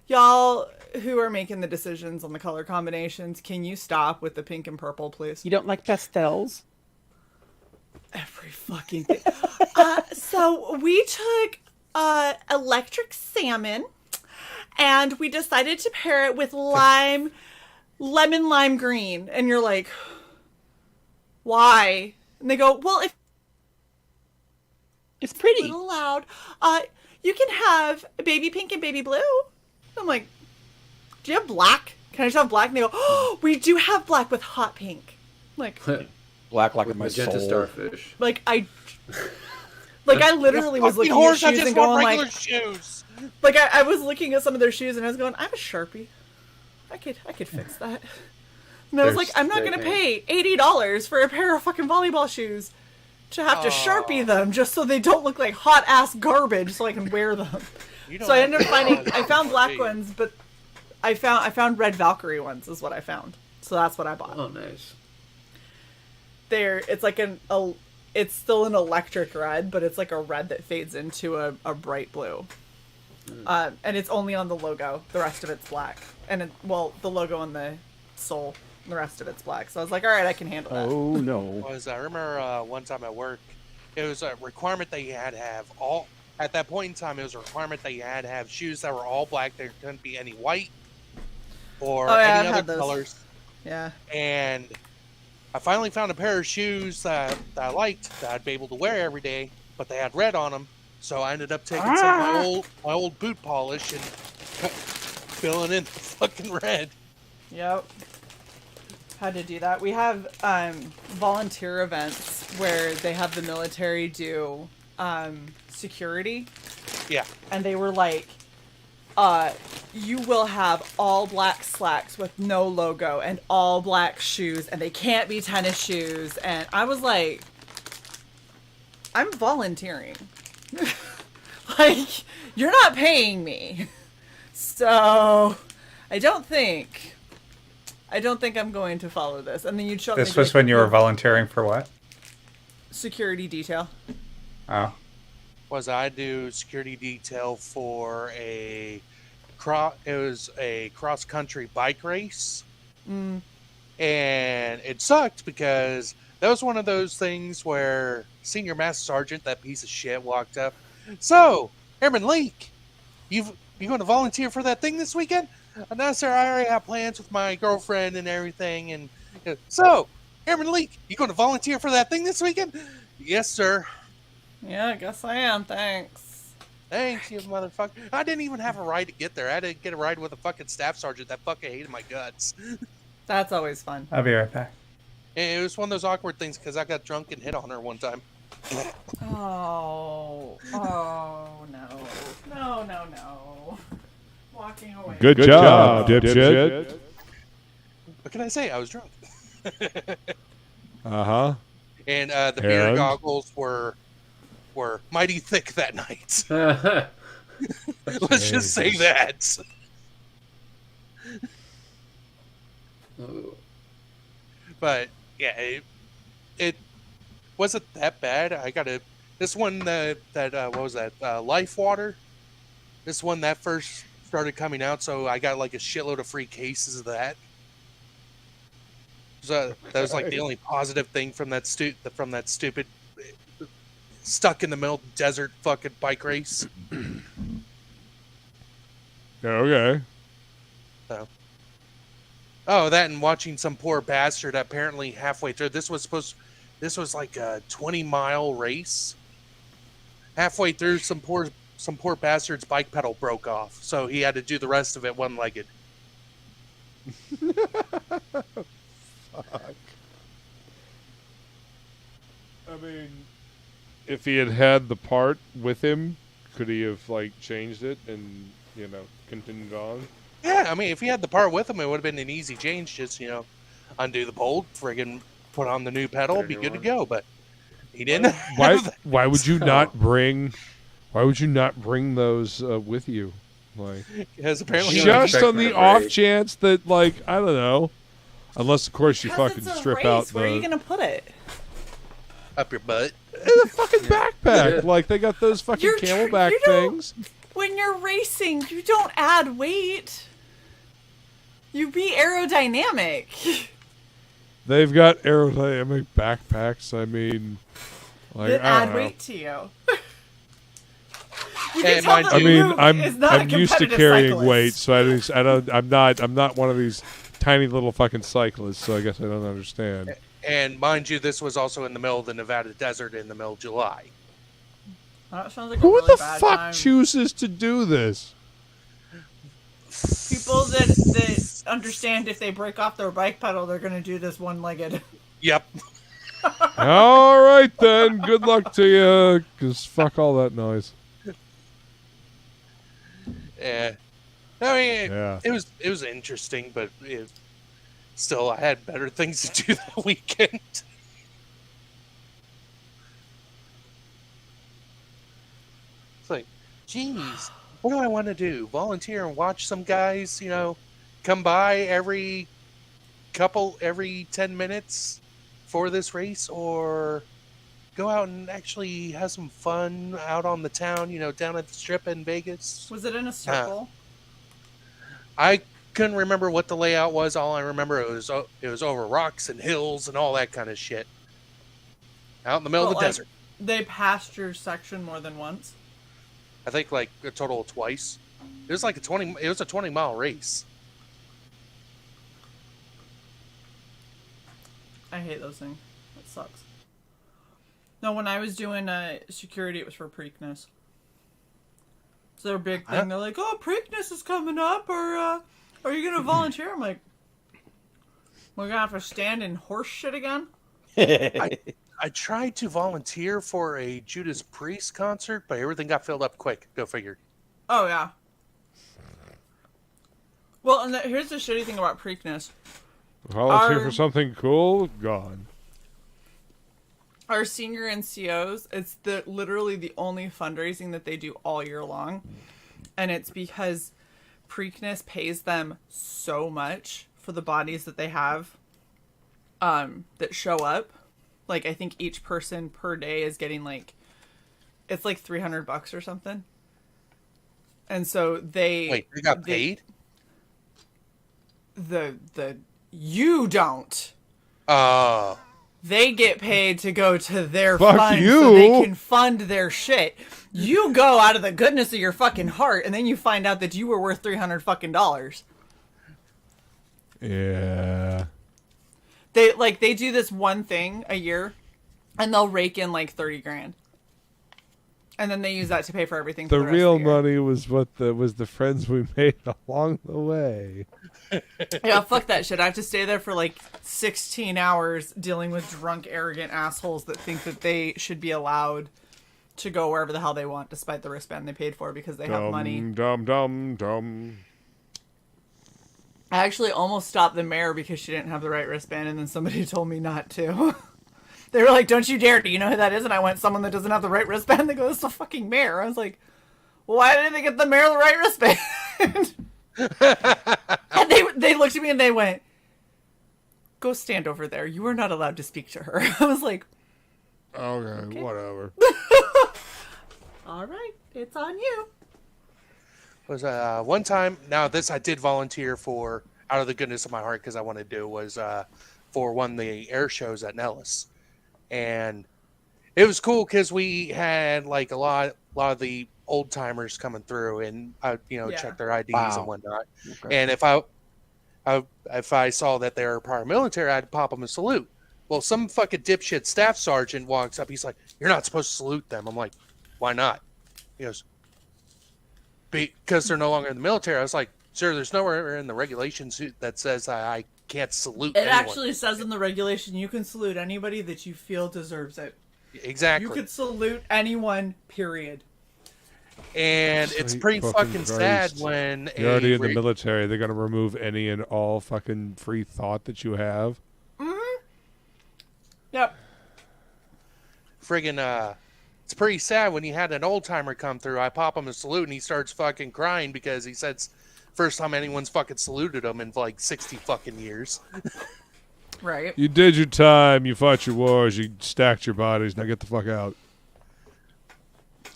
Y'all who are making the decisions on the color combinations, can you stop with the pink and purple, please? You don't like pastels? Every fucking thing. So we took electric salmon, and we decided to pair it with lemon lime green. And you're like, why? And they go, well, if it's pretty. A little loud. You can have baby pink and baby blue. I'm like, do you have black? Can I just have black? And they go, oh, we do have black with hot pink. I'm like, black like with my magenta soul. starfish. Like I literally was looking at shoes and going like, shoes. Like I was looking at some of their shoes and I was going, I have a Sharpie. I could fix that. And I was like, I'm not gonna pay $80 for a pair of fucking volleyball shoes to have to Sharpie them just so they don't look like hot ass garbage so I can wear them. So I ended up I found black ones, but I found red Valkyrie ones is what I found. So that's what I bought. Oh, nice. It's like it's still an electric red, but it's like a red that fades into a bright blue. And it's only on the logo. The rest of it's black. And the logo on the sole. The rest of it's black. So I was like, all right, I can handle that. Oh no! I remember one time at work, it was a requirement that you had to have all. At that point in time, it was a requirement that you had to have shoes that were all black. There couldn't be any white or any other colors. Yeah. And I finally found a pair of shoes that I liked that I'd be able to wear every day, but they had red on them. So I ended up taking some of my old boot polish and filling in fucking red. Yep. Had to do that. We have volunteer events where they have the military do security. Yeah. And they were like, you will have all black slacks with no logo and all black shoes, and they can't be tennis shoes. And I was like, I'm volunteering. Like, you're not paying me. So I don't think I'm going to follow this. And then you'd show This was when you were volunteering for what? Security detail. Oh. I do security detail for it was a cross-country bike race. And it sucked because that was one of those things where Senior Master Sergeant, that piece of shit, walked up. So, Airman Leak, you going to volunteer for that thing this weekend? No, sir, I already have plans with my girlfriend and everything. And so, Airman Leak, you going to volunteer for that thing this weekend? Yes, sir. Yeah, I guess I am. Thanks. Thanks, you motherfucker. I didn't even have a ride to get there. I had to get a ride with a fucking staff sergeant that fucking hated my guts. That's always fun. I'll be right back. And it was one of those awkward things because I got drunk and hit on her one time. Oh no. Walking away. Good job, dipshit. What can I say? I was drunk. Uh-huh. And the beer goggles were mighty thick that night. Let's just say that. But yeah, it wasn't that bad. I got this one that what was that? Life Water. This one that first started coming out, so I got like a shitload of free cases of that. So that was like the only positive thing from that stupid stuck in the middle of the desert fucking bike race. Okay. So. Oh, that and watching some poor bastard apparently halfway through. This was like a 20-mile race. Halfway through, some poor bastard's bike pedal broke off, so he had to do the rest of it one-legged. Fuck. I mean, if he had the part with him, could he have like changed it and continued on? Yeah, I mean, if he had the part with him, it would have been an easy change. Just undo the bolt, friggin' put on the new pedal, be good to go. But he didn't. Why would you not bring? Why would you not bring those with you? Like, because apparently, just on the off chance that, like, I don't know, unless of course you fucking strip out the. Where are you gonna put it? Up your butt. In a fucking backpack. Like they got those fucking camelback things. When you're racing, you don't add weight. You be aerodynamic. They've got aerodynamic backpacks. I mean, like, that I add don't know. weight to you. I'm used to carrying weight, so I'm not one of these tiny little fucking cyclists. So I guess I don't understand. And mind you, this was also in the middle of the Nevada desert in the middle of July. That sounds like Who a really the bad fuck time. chooses to do this? People that understand if they break off their bike pedal, they're going to do this one-legged. Yep. All right then. Good luck to you. Cause fuck all that noise. Yeah. I mean, it was interesting, but still, I had better things to do that weekend. It's like, geez, what do I want to do? Volunteer and watch some guys, come by every 10 minutes for this race, or go out and actually have some fun out on the town, down at the Strip in Vegas. Was it in a circle? I couldn't remember what the layout was. All I remember it was over rocks and hills and all that kind of shit. Out in the middle of the desert. They passed your section more than once? I think like a total of twice. It was like a 20-mile race. I hate those things. That sucks. No, when I was doing security, it was for Preakness. So their big thing, they're like, "Oh, Preakness is coming up, or are you gonna volunteer?" I'm like, "We're gonna have to stand in horse shit again." I tried to volunteer for a Judas Priest concert, but everything got filled up quick. Go figure. Oh yeah. Well, and here's the shitty thing about Preakness. Volunteer for something cool? Gone. Our senior NCOs, it's literally the only fundraising that they do all year long. And it's because Preakness pays them so much for the bodies that they have that show up. Like, I think each person per day is getting it's like $300 or something. And so Wait, they got paid? You don't. Oh. They get paid to go to their Fuck fund you. so they can fund their shit. You go out of the goodness of your fucking heart, and then you find out that you were worth $300 fucking dollars. Yeah. They do this one thing a year, and they'll rake in like 30 grand. And then they use that to pay for everything. The for the real rest of the year. money was was the friends we made along the way. Yeah, fuck that shit. I have to stay there for like 16 hours dealing with drunk, arrogant assholes that think that they should be allowed to go wherever the hell they want despite the wristband they paid for because they have money. Dumb. I actually almost stopped the mayor because she didn't have the right wristband, and then somebody told me not to. They were like, don't you dare. Do you know who that is? And I went, someone that doesn't have the right wristband? They go, it's the fucking mayor. I was like, well, why didn't they get the mayor the right wristband? And they looked at me and they went, go stand over there. You are not allowed to speak to her. I was like, Okay, whatever. all right, it's on you. Was one time, now this I did volunteer for out of the goodness of my heart because I wanted to do, was for one of the air shows at Nellis. And it was cool because we had like a lot of the old timers coming through and check their IDs and whatnot. Okay. And if I saw that they were paramilitary, I'd pop them a salute. Well, some fucking dipshit staff sergeant walks up. He's like, "You're not supposed to salute them." I'm like, "Why not?" He goes, "Because they're no longer in the military." I was like, "Sir, there's nowhere in the regulations that says I can't salute anyone." It actually says in the regulation you can salute anybody that you feel deserves it. Exactly. You could salute anyone, period. And it's pretty fucking sad when you're already in the military. They're gonna remove any and all fucking free thought that you have. Mm-hmm. Yep. Friggin', it's pretty sad when you had an old timer come through. I pop him a salute and he starts fucking crying because he said it's first time anyone's fucking saluted him in like 60 fucking years. Right. You did your time. You fought your wars. You stacked your bodies. Now get the fuck out.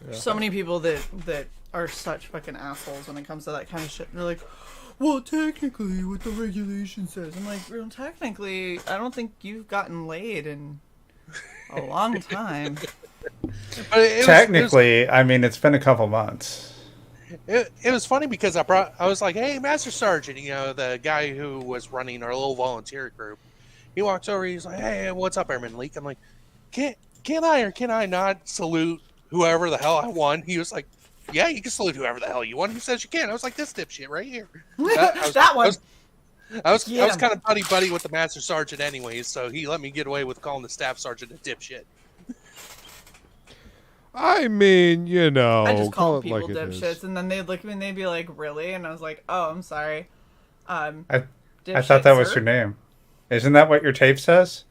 Yeah. So many people that are such fucking assholes when it comes to that kind of shit. They're like, well, technically, what the regulation says. I'm like, well, technically, I don't think you've gotten laid in a long time. Technically, I mean, it's been a couple months. It was funny because I was like, "Hey, Master Sergeant," the guy who was running our little volunteer group. He walks over. He's like, "Hey, what's up, Airman Leak?" I'm like, "Can I or can I not salute whoever the hell I want?" He was like, "Yeah, you can salute whoever the hell you want." Who says you can? I was like, "This dipshit right here." That one. I was kind of buddy with the Master Sergeant anyways, so he let me get away with calling the Staff Sergeant a dipshit. I mean, I just call people like dipshits, and then they'd look at me and they'd be like, "Really?" And I was like, "Oh, I'm sorry." I thought that was your name. Isn't that what your tape says?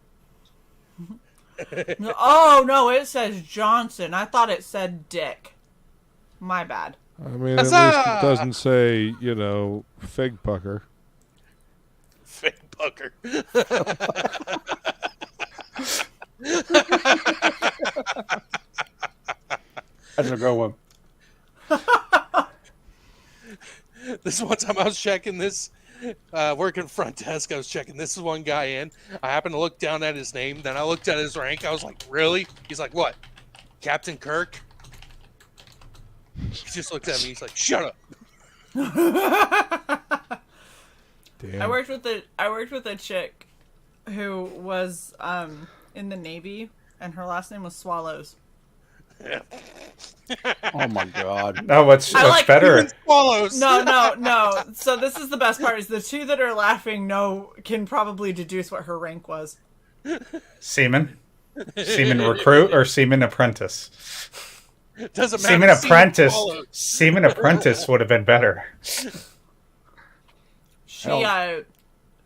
Oh no, it says Johnson. I thought it said Dick. My bad. I mean, at least it doesn't say, fig pucker. Fig pucker. That's a good one. This one time I was checking this, working front desk, I was checking this one guy in. I happened to look down at his name, then I looked at his rank. I was like, really? He's like, what? Captain Kirk? He just looked at me. He's like, shut up. Damn. I worked with a chick who was in the Navy, and her last name was Swallows. Oh my god. No, what's better? Swallows. No. So this is the best part: is the two that are laughing can probably deduce what her rank was. Seaman recruit or seaman apprentice? Doesn't matter. Seaman apprentice would have been better.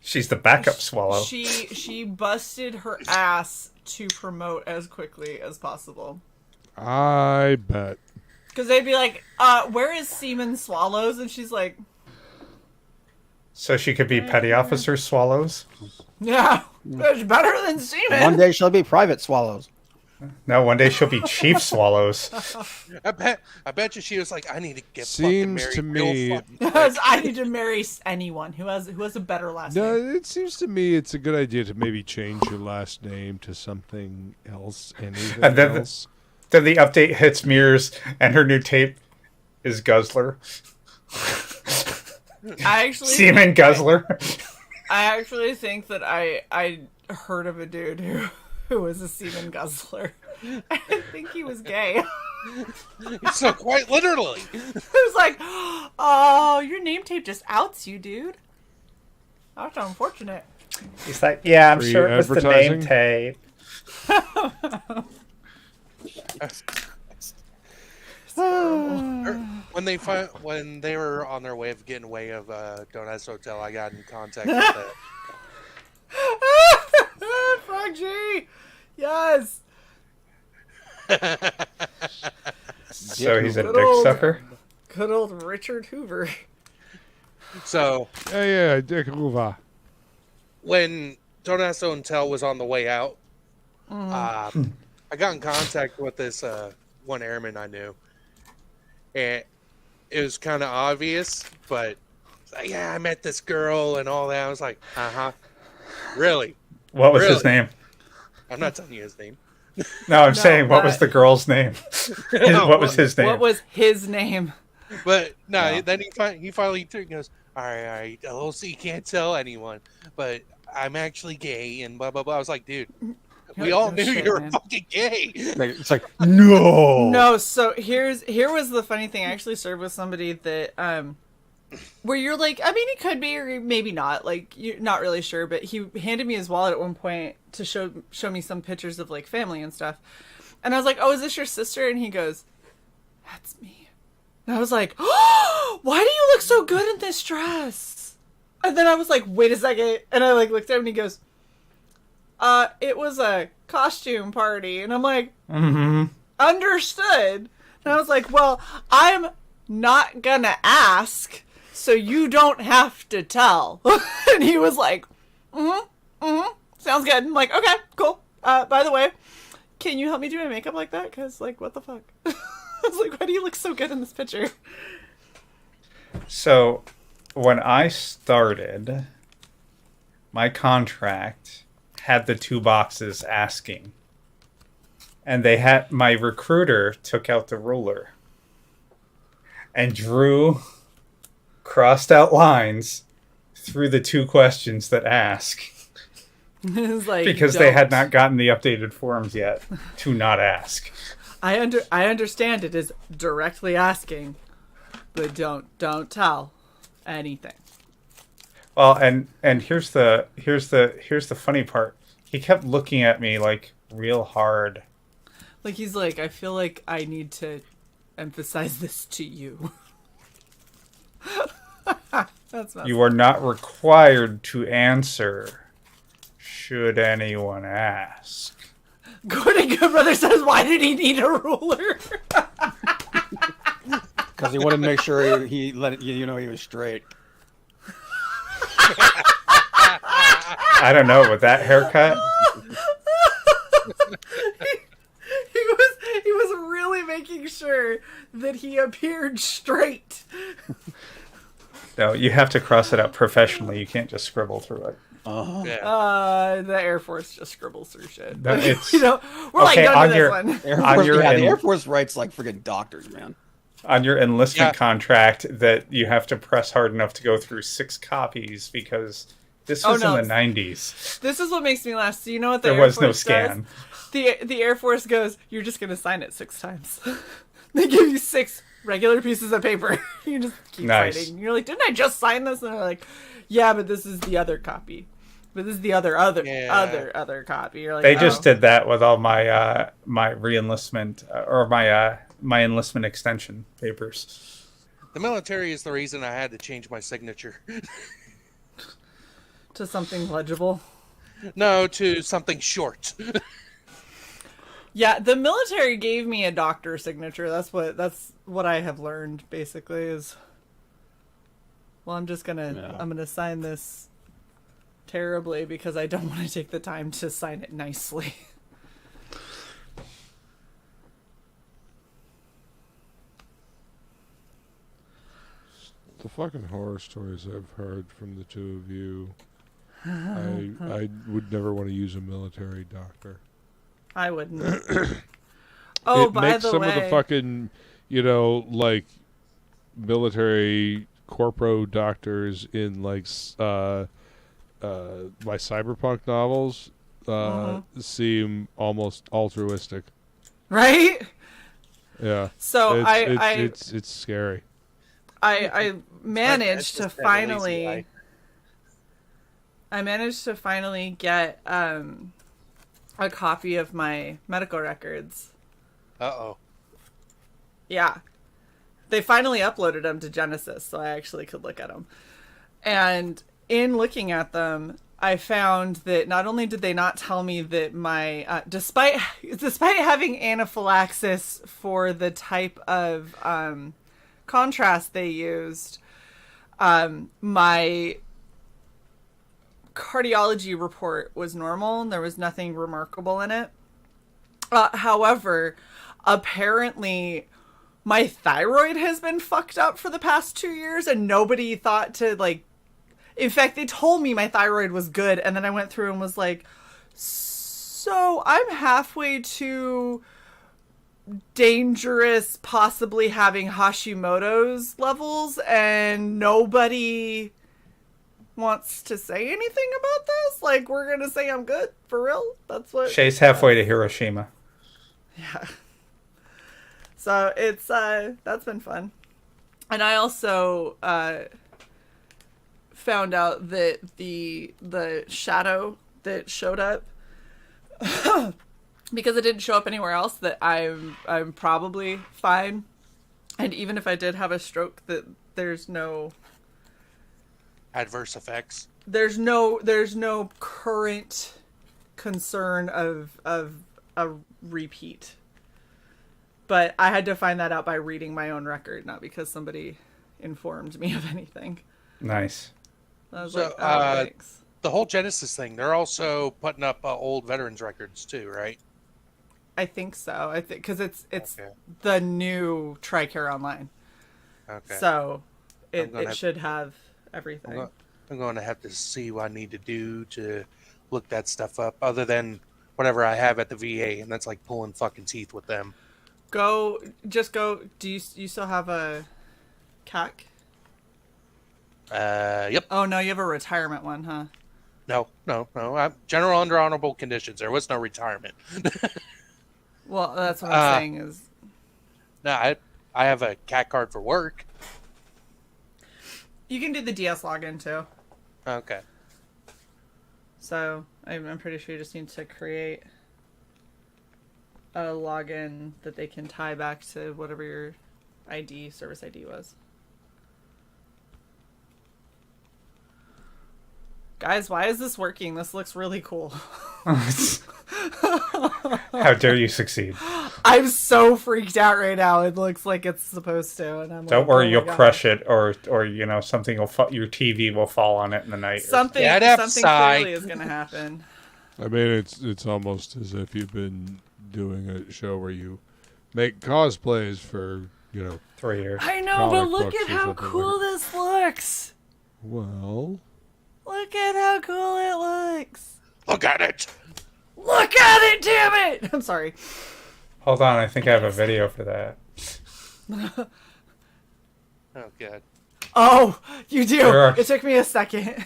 She's the backup swallow. She busted her ass to promote as quickly as possible. I bet. Because they'd be like, where is Seaman Swallows? And she's like... So she could be petty officer Swallows? Yeah, it's better than Seaman. One day she'll be private Swallows. No, one day she'll be Chief Swallows. I bet you she was like, I need to get Seems fucking to married. me, I need to marry anyone who has a better last no, name. it seems to me it's a good idea to maybe change your last name to something else, anything And then else. Then the update hits Mirrors, and her new tape is Guzzler. Seaman Guzzler. I actually think that I heard of a dude who was a semen guzzler. I think he was gay. So quite literally. It was like, oh, your name tape just outs you, dude. That's unfortunate. He's like, yeah, I'm Free sure it was the name advertising? tape. When they were on their way of getting away of Donut's Hotel, I got in contact with Frog G! Yes! So he's a dick sucker? Good old Richard Hoover. So, Yeah, Dick Hoover. when Donut's Hotel was on the way out, I got in contact with this one airman I knew. And it was kind of obvious, but like, yeah, I met this girl and all that. I was like, really? What was his name? I'm not telling you his name. No, I'm saying, what was the girl's name? What was his name? What was his name? But no, then he finally goes, all right, LOC can't tell anyone, but I'm actually gay and blah blah blah. I was like, dude, we all knew you were fucking gay. It's like, no. So here was the funny thing. I actually served with somebody that where you're like, I mean, it could be or maybe not. Like, you're not really sure, but he handed me his wallet at one point to show me some pictures of like family and stuff. And I was like, oh, is this your sister? And he goes, that's me. And I was like, oh, why do you look so good in this dress? And then I was like, wait a second. And I like looked at him and he goes, it was a costume party. And I'm like, understood. And I was like, well, I'm not gonna ask, so you don't have to tell. And he was like, sounds good. I'm like, okay, cool. By the way, can you help me do my makeup like that? Because, like, what the fuck? I was like, why do you look so good in this picture? So, when I started, my contract had the 2 boxes asking. And they had, my recruiter took out the ruler and drew crossed out lines through the 2 questions that ask. Like, because they had not gotten the updated forms yet to not ask. I understand it is directly asking, but don't tell anything. Well, and here's the funny part. He kept looking at me like real hard. Like, he's like, I feel like I need to emphasize this to you. That's not You are not required to answer should anyone ask. Gordon Goodbrother says, why did he need a ruler? Because he wanted to make sure he let it, you know, he was straight. I don't know, with that haircut. He was really making sure that he appeared straight. No, you have to cross it out professionally. You can't just scribble through it. The Air Force just scribbles through shit. No, it's, you know, we're okay, like done with this one. The Air Force writes like friggin' doctors, man. On your enlistment contract, that you have to press hard enough to go through 6 copies because this was in the 90s. This is what makes me laugh. So you know what the There Air was Force no scan. Does? The Air Force goes, you're just gonna sign it 6 times. They give you 6 regular pieces of paper. You just keep signing. You're like, didn't I just sign this? And they're like, yeah, but this is the other copy. But this is the other copy. You're like, they just did that with all my my re-enlistment or my enlistment extension papers. The military is the reason I had to change my signature. To something legible? No, to something short. Yeah, the military gave me a doctor signature. That's what I have learned basically is, well, I'm gonna sign this terribly because I don't want to take the time to sign it nicely. the fucking horror stories I've heard from the two of you, I would never want to use a military doctor. I wouldn't. Oh, it by makes the some way, of the fucking, like military corpo doctors in like my cyberpunk novels seem almost altruistic. Right? Yeah. So it's scary. I managed to finally. Get a copy of my medical records. Uh-oh. Yeah. They finally uploaded them to Genesis, so I actually could look at them. And in looking at them, I found that not only did they not tell me that my, despite having anaphylaxis for the type of contrast they used, my cardiology report was normal. There was nothing remarkable in it. However, apparently my thyroid has been fucked up for the past 2 years, and nobody thought to, like, in fact, they told me my thyroid was good, and then I went through and was like, so I'm halfway to dangerous, possibly having Hashimoto's levels, and nobody wants to say anything about this? Like, we're gonna say I'm good? For real? That's what... Shae's halfway to Hiroshima. Yeah. So it's, that's been fun. And I also, found out that the shadow that showed up, because it didn't show up anywhere else, that I'm probably fine. And even if I did have a stroke, that there's no adverse effects. There's no current concern of a repeat. But I had to find that out by reading my own record, not because somebody informed me of anything. Nice. I was So, like, oh, thanks. The whole Genesis thing, they're also putting up old veterans records too, right? I think so. I think because it's Okay. the new TRICARE Online. Okay. So it should have everything. I'm going to have to see what I need to do to look that stuff up, other than whatever I have at the VA, and that's like pulling fucking teeth with them. Go. Do you still have a CAC? Yep. Oh no, you have a retirement one, huh? No. I'm general under honorable conditions. There was no retirement. Well, that's what I'm saying is. No, I have a CAC card for work. You can do the DS login too. Okay. So I'm pretty sure you just need to create a login that they can tie back to whatever your service ID was. Guys, why is this working? This looks really cool. How dare you succeed? I'm so freaked out right now. It looks like it's supposed to, and I'm Don't like, worry, oh you'll God. crush it, or something will your TV will fall on it in the night. Something clearly is going to happen. I mean, it's almost as if you've been doing a show where you make cosplays for 3 years. I know, but look at how cool this looks. Well, look at how cool it looks. Look at it. Look at it, damn it! I'm sorry. Hold on, I think I have a video for that. Oh, God. Oh, you do. It took me a second.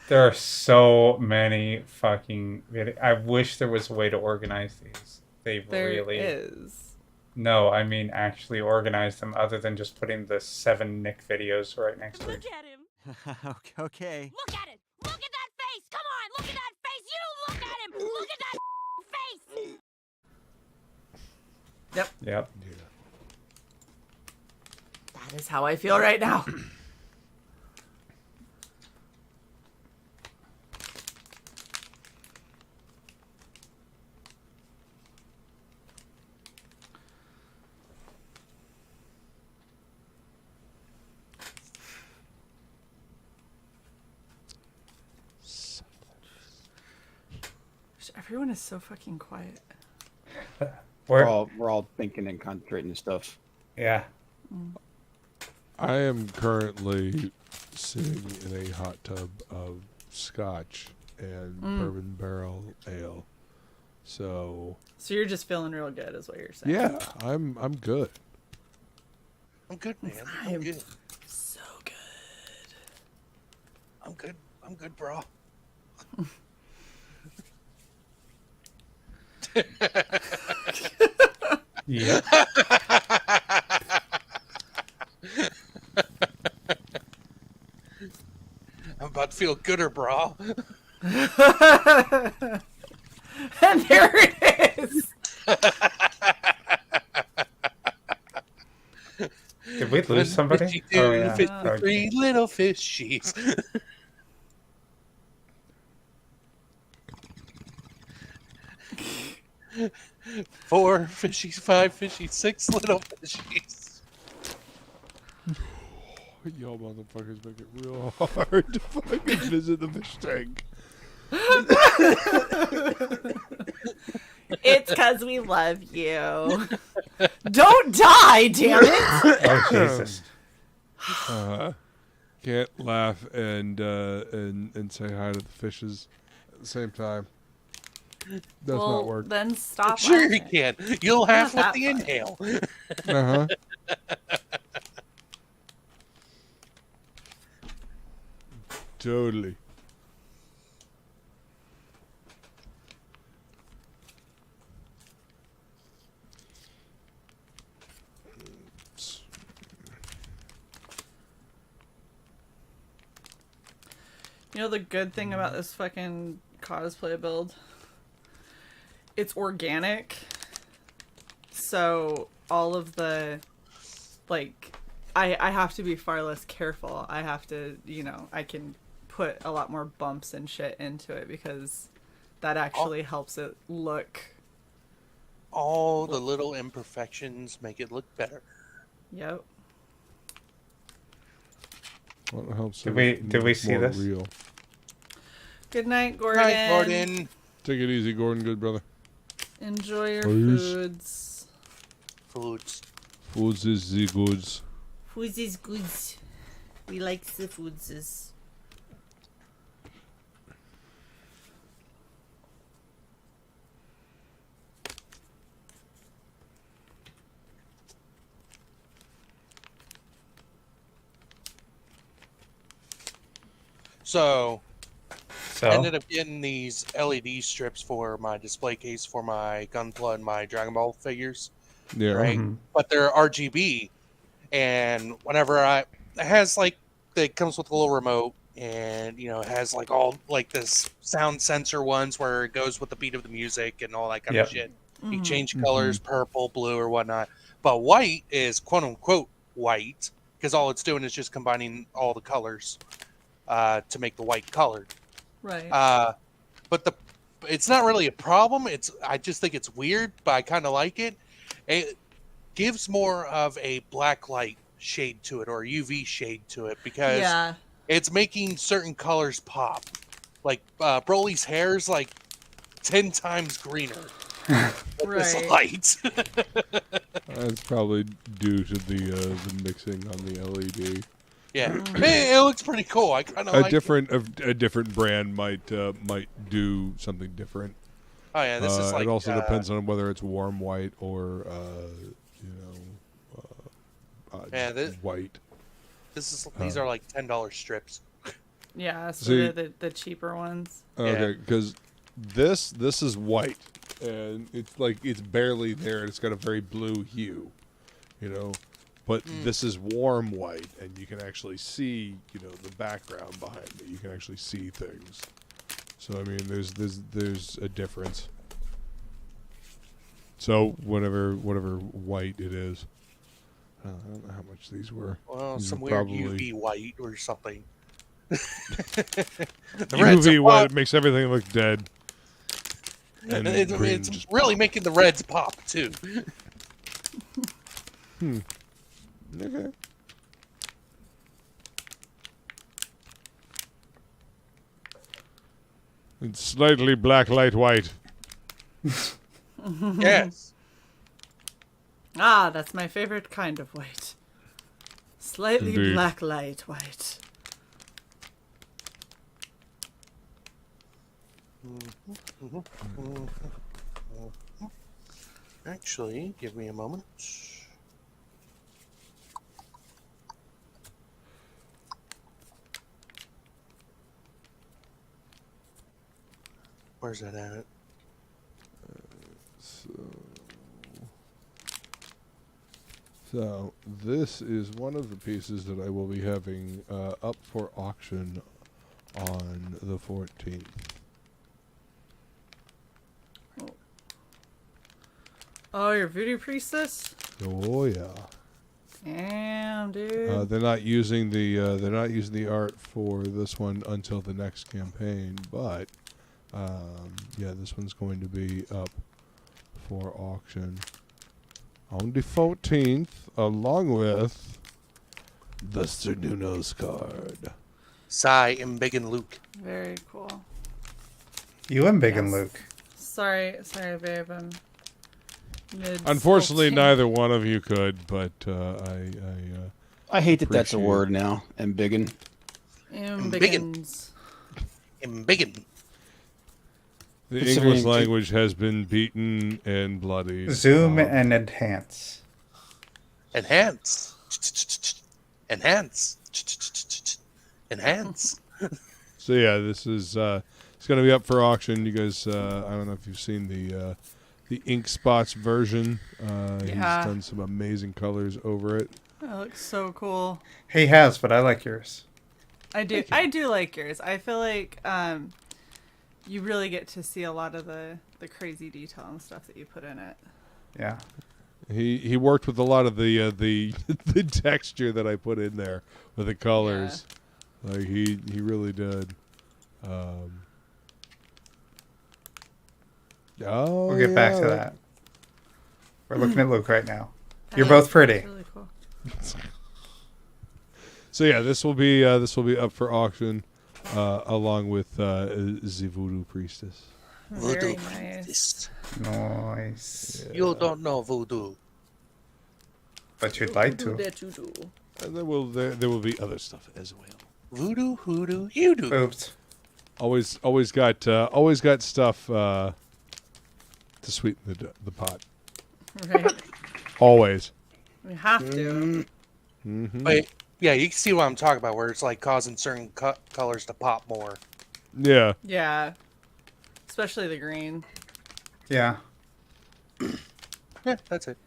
There are so many fucking videos. I wish there was a way to organize these. There is. No, I mean actually organize them other than just putting the 7 Nick videos right next to Look it. at him. Okay. Look at it. Look at that face. Come on. Look at that face. You look at him. Look at that face. Yep. Yep. That is how I feel right now. Everyone is so fucking quiet. We're all thinking and concentrating and stuff. Yeah. I am currently sitting in a hot tub of scotch and bourbon barrel ale. So you're just feeling real good, is what you're saying? Yeah, I'm good. I'm good, man. I'm good. So good. I'm good. I'm good, bro. Yeah. I'm about to feel gooder, bro. And there it is. Did we lose somebody? 52, Oh, yeah. 53 little fishies. 4 fishies, 5 fishies, 6 little fishies. Y'all motherfuckers make it real hard to fucking visit the fish tank. It's because we love you. Don't die, damn it! Oh, Jesus. Can't laugh and say hi to the fishes at the same time. Does not work. Then stop. Sure laughing. you can. You'll laugh with that the funny. inhale. Uh-huh. Totally. You know the good thing about this fucking cosplay build? It's organic. So all of the, like, I have to be far less careful. I have to, I can put a lot more bumps and shit into it because that actually helps it look. All the little imperfections make it look better. Yep. Well, it helps. Did we see this? Real. Good night, Gordon. Night, Gordon. Take it easy, Gordon. Good brother. Enjoy your Peace. foods. Foods is the goods. Foods is goods. We like the foods. So I ended up getting these LED strips for my display case for my Gunpla and my Dragon Ball figures. Yeah. Right? Mhm. But they're RGB. And whenever it has like, it comes with a little remote and, it has like all like this sound sensor ones where it goes with the beat of the music and all that kind of shit. You can change colors, purple, blue, or whatnot. But white is quote unquote white because all it's doing is just combining all the colors to make the white colored. Right. But it's not really a problem. I just think it's weird, but I kind of like it. It gives more of a black light shade to it or UV shade to it because it's making certain colors pop. Like Broly's hair is like 10 times greener with this light. That's probably due to the mixing on the LED. Yeah, it looks pretty cool. I kind of like a different brand might do something different. Oh yeah, this is like. It also depends on whether it's warm white or white. These are like $10 strips. Yeah, so they're the cheaper ones. Okay, because this is white, and it's barely there, and it's got a very blue hue, But this is warm white, and you can actually see, the background behind it. You can actually see things. So I mean, there's a difference. So whatever white it is, I don't know how much these were. Well, these some were weird UV white or something. UV white makes everything look dead. And it's really making the reds pop too. Okay. It's slightly black light white. Yes. Ah, that's my favorite kind of white. Slightly Indeed. black light white. Actually, give me a moment. Where's that at? So this is one of the pieces that I will be having up for auction on the 14th. Oh, your voodoo priestess? Oh yeah. Damn, dude. They're not using the art for this one until the next campaign, but yeah, this one's going to be up for auction on the 14th, along with the Cernunos card. Cy and Big and Luke. Very cool. You and Big and Luke. Sorry, babe. I'm Unfortunately, mid-sulking. neither one of you could, but I hate that that's a word now. Embiggen. Biggins. Embiggen. The It's English something- language has been beaten and bloodied. Zoom and enhance. Enhance. Enhance. Enhance. So yeah, this is it's going to be up for auction. You guys, I don't know if you've seen the Ink Spots version. He's done some amazing colors over it. That looks so cool. He has, but I like yours. I do like yours. I feel like you really get to see a lot of the crazy detail and stuff that you put in it. Yeah. He worked with a lot of the the texture that I put in there with the colors. Yeah. Like he really did. We'll get back to that. We're looking at Luke right now. You're both pretty. Really cool. So yeah, this will be up for auction along with the Voodoo Priestess. Very nice. Nice. You don't know voodoo. But you'd like to. And there will be other stuff as well. Voodoo, hoodoo, you do. Oops. Always got stuff to sweeten the pot. Right. Always. We have to. Mm-hmm. But yeah, you can see what I'm talking about, where it's like causing certain colors to pop more. Yeah. Yeah. Especially the green. Yeah. Yeah, that's it.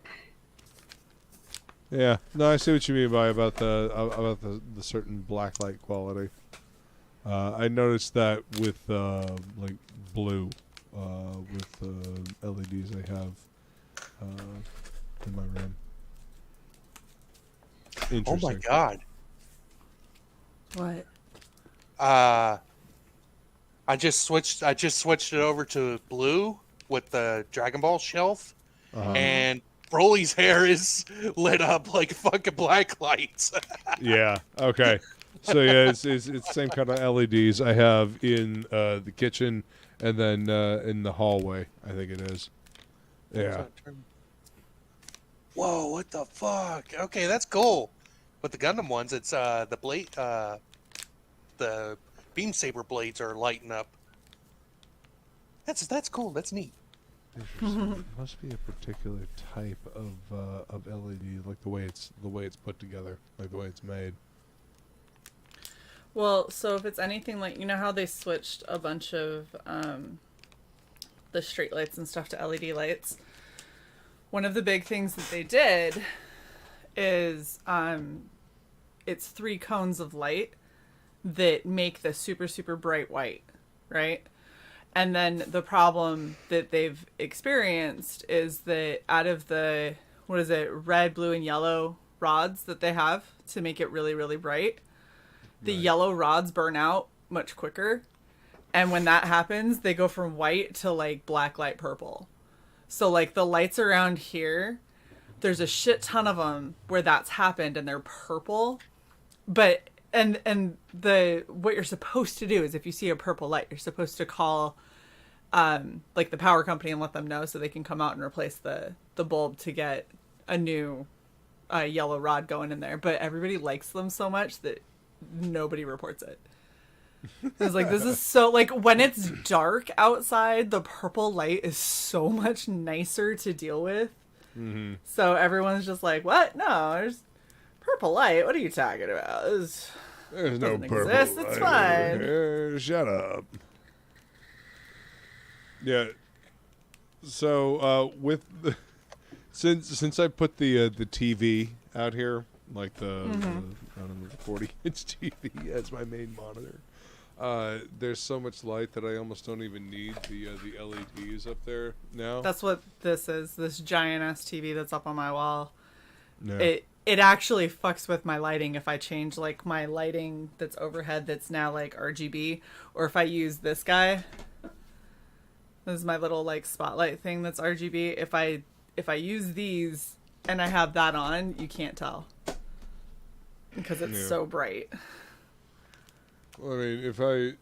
Yeah. No, I see what you mean about the certain black light quality. I noticed that with like blue, with LEDs I have in my room. Oh my Interesting. god. What? I just switched it over to blue with the Dragon Ball shelf, and Broly's hair is lit up like fucking black lights. Yeah. Okay. So yeah, it's the same kind of LEDs I have in the kitchen and then in the hallway. I think it is. Yeah. Whoa! What the fuck? Okay, that's cool. But the Gundam ones, it's the blade, the beam saber blades are lighting up. That's cool. That's neat. Interesting. It must be a particular type of LED, like the way it's put together, like the way it's made. Well, so if it's anything like, you know how they switched a bunch of the straight lights and stuff to LED lights? One of the big things that they did is it's 3 cones of light that make the super, super bright white, right? And then the problem that they've experienced is that out of the, red, blue, and yellow rods that they have to make it really, really bright, the yellow rods burn out much quicker. And when that happens, they go from white to like black light purple. So like the lights around here, there's a shit ton of them where that's happened and they're purple. But and the what you're supposed to do is if you see a purple light, you're supposed to call like the power company and let them know so they can come out and replace the bulb to get a new yellow rod going in there, but everybody likes them so much that nobody reports it. It's like, this is so, like, when it's dark outside, the purple light is so much nicer to deal with. Mm-hmm. So everyone's just like, what? No, there's purple light. What are you talking about? There's no purple exist. light. It's fine. Shut up. Yeah. So with the, since I put the TV out here, like the 40-inch TV as my main monitor, there's so much light that I almost don't even need the LEDs up there now. That's what this is. This giant ass TV that's up on my wall. Yeah. It actually fucks with my lighting if I change like my lighting that's overhead that's now like RGB, or if I use this guy. This is my little like spotlight thing that's RGB. If I use these and I have that on, you can't tell because it's so bright. Well, I mean, if I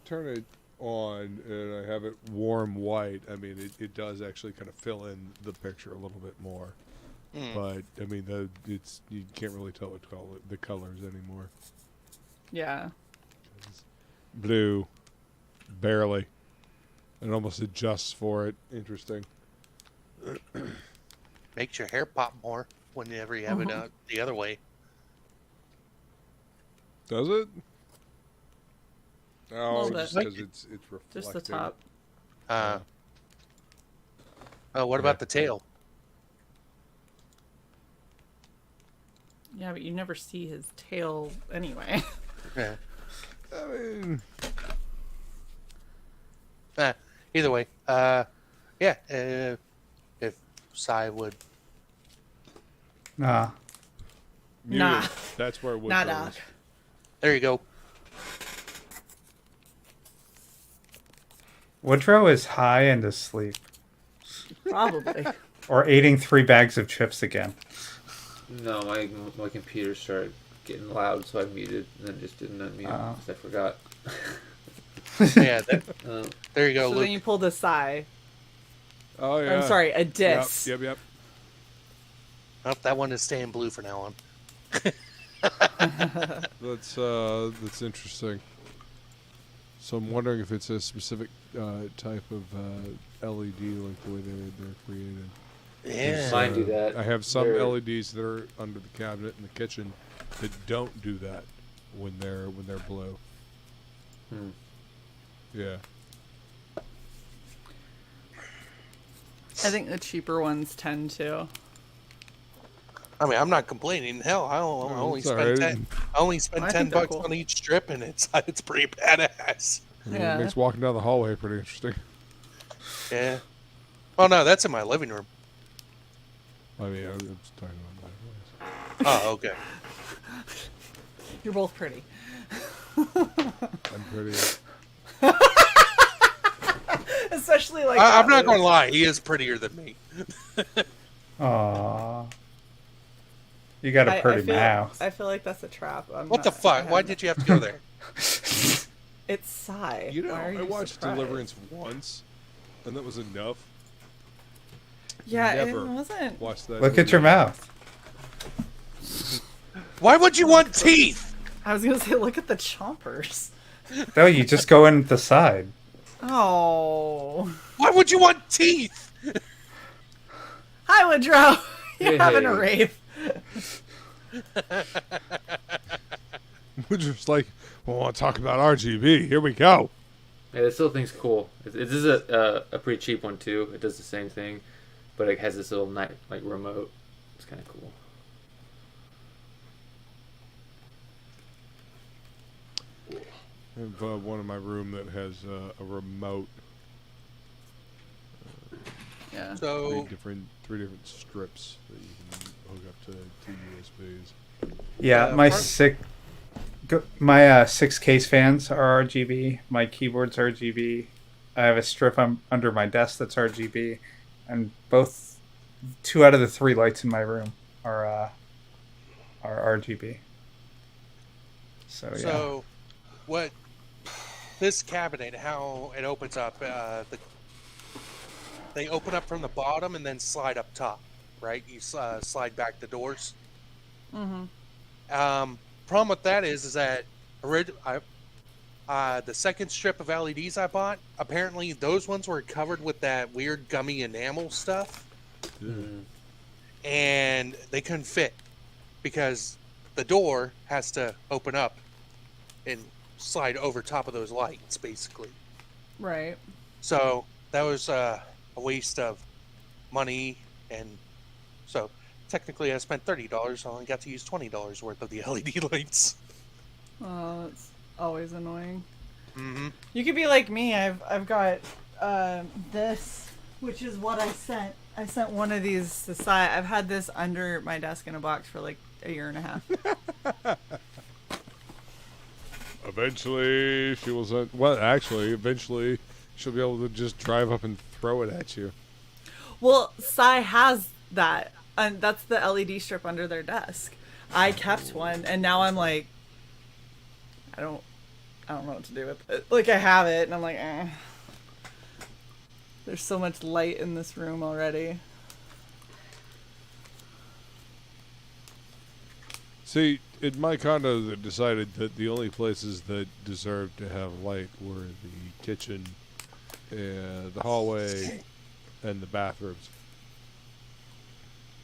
turn it on and I have it warm white, I mean, it does actually kind of fill in the picture a little bit more. But I mean, you can't really tell the colors anymore. Yeah. Blue, barely. It almost adjusts for it. Interesting. Makes your hair pop more whenever you have it out the other way. Does it? Oh, just because it's reflected. Just the top. What about the tail? Yeah, but you never see his tail anyway. Yeah. I mean, either way, if Cy would. Nah. Nah. That's where Woodrow Nah, dog. is. There you go. Woodrow is high and asleep. Probably. Or eating 3 bags of chips again. No, my computer started getting loud, so I muted and then just didn't unmute because I forgot. Yeah, there you go, So Luke. then you pull the Psy. Oh yeah. Or, I'm sorry, a Dis. Yep. Oh, that one is staying blue for now on. That's interesting. So I'm wondering if it's a specific type of LED, like the way they're created. Yeah. Mine do that. I have some LEDs that are under the cabinet in the kitchen that don't do that when they're blue. Yeah. I think the cheaper ones tend to. I mean, I'm not complaining. Hell, I only spent $10 on each strip, and it's pretty badass. Yeah. It makes walking down the hallway pretty interesting. Yeah. Oh no, that's in my living room. I mean, I'm just talking about that. Oh, okay. You're both pretty. I'm pretty. Especially like. I'm not going to lie. He is prettier than me. Aww. You got a pretty mouth. I feel like that's a trap. What the fuck? Why did you have to go there? It's Psy. You know, I watched surprised? Deliverance once, and that was enough. Yeah, Never it wasn't. watch that. Look at your mouth. Why would you want teeth? I was gonna say, look at the chompers. No, you just go in the side. Oh. Why would you want teeth? Hi, Woodrow. You're having a Hey. rave. We're just like, we want to talk about RGB. Here we go. Yeah, this little thing's cool. This is a pretty cheap one too. It does the same thing, but it has this little like remote. It's kind of cool. I have one in my room that has a remote. Yeah. So three different strips that you can hook up to USBs. Yeah, my 6 case fans are RGB. My keyboard's RGB. I have a strip under my desk that's RGB, and 2 out of the 3 lights in my room are RGB. So yeah. So, what this cabinet, how it opens up, they open up from the bottom and then slide up top. right? You slide back the doors. Mm-hmm. Problem with that is that the second strip of LEDs I bought, apparently those ones were covered with that weird gummy enamel stuff. And they couldn't fit because the door has to open up and slide over top of those lights, basically. Right. So that was a waste of money, and so technically I spent $30. I only got to use $20 worth of the LED lights. Oh, that's always annoying. Mm-hmm. You could be like me. I've got this, which is what I sent. I sent one of these to Sai. I've had this under my desk in a box for like a year and a half. Eventually, she will. Well, actually, eventually she'll be able to just drive up and throw it at you. Well, Sai has that, and that's the LED strip under their desk. I kept one, and now I'm like, I don't know what to do with it. Like, I have it, and I'm like, eh. There's so much light in this room already. See, in my condo, they decided that the only places that deserved to have light were the kitchen, the hallway, and the bathrooms.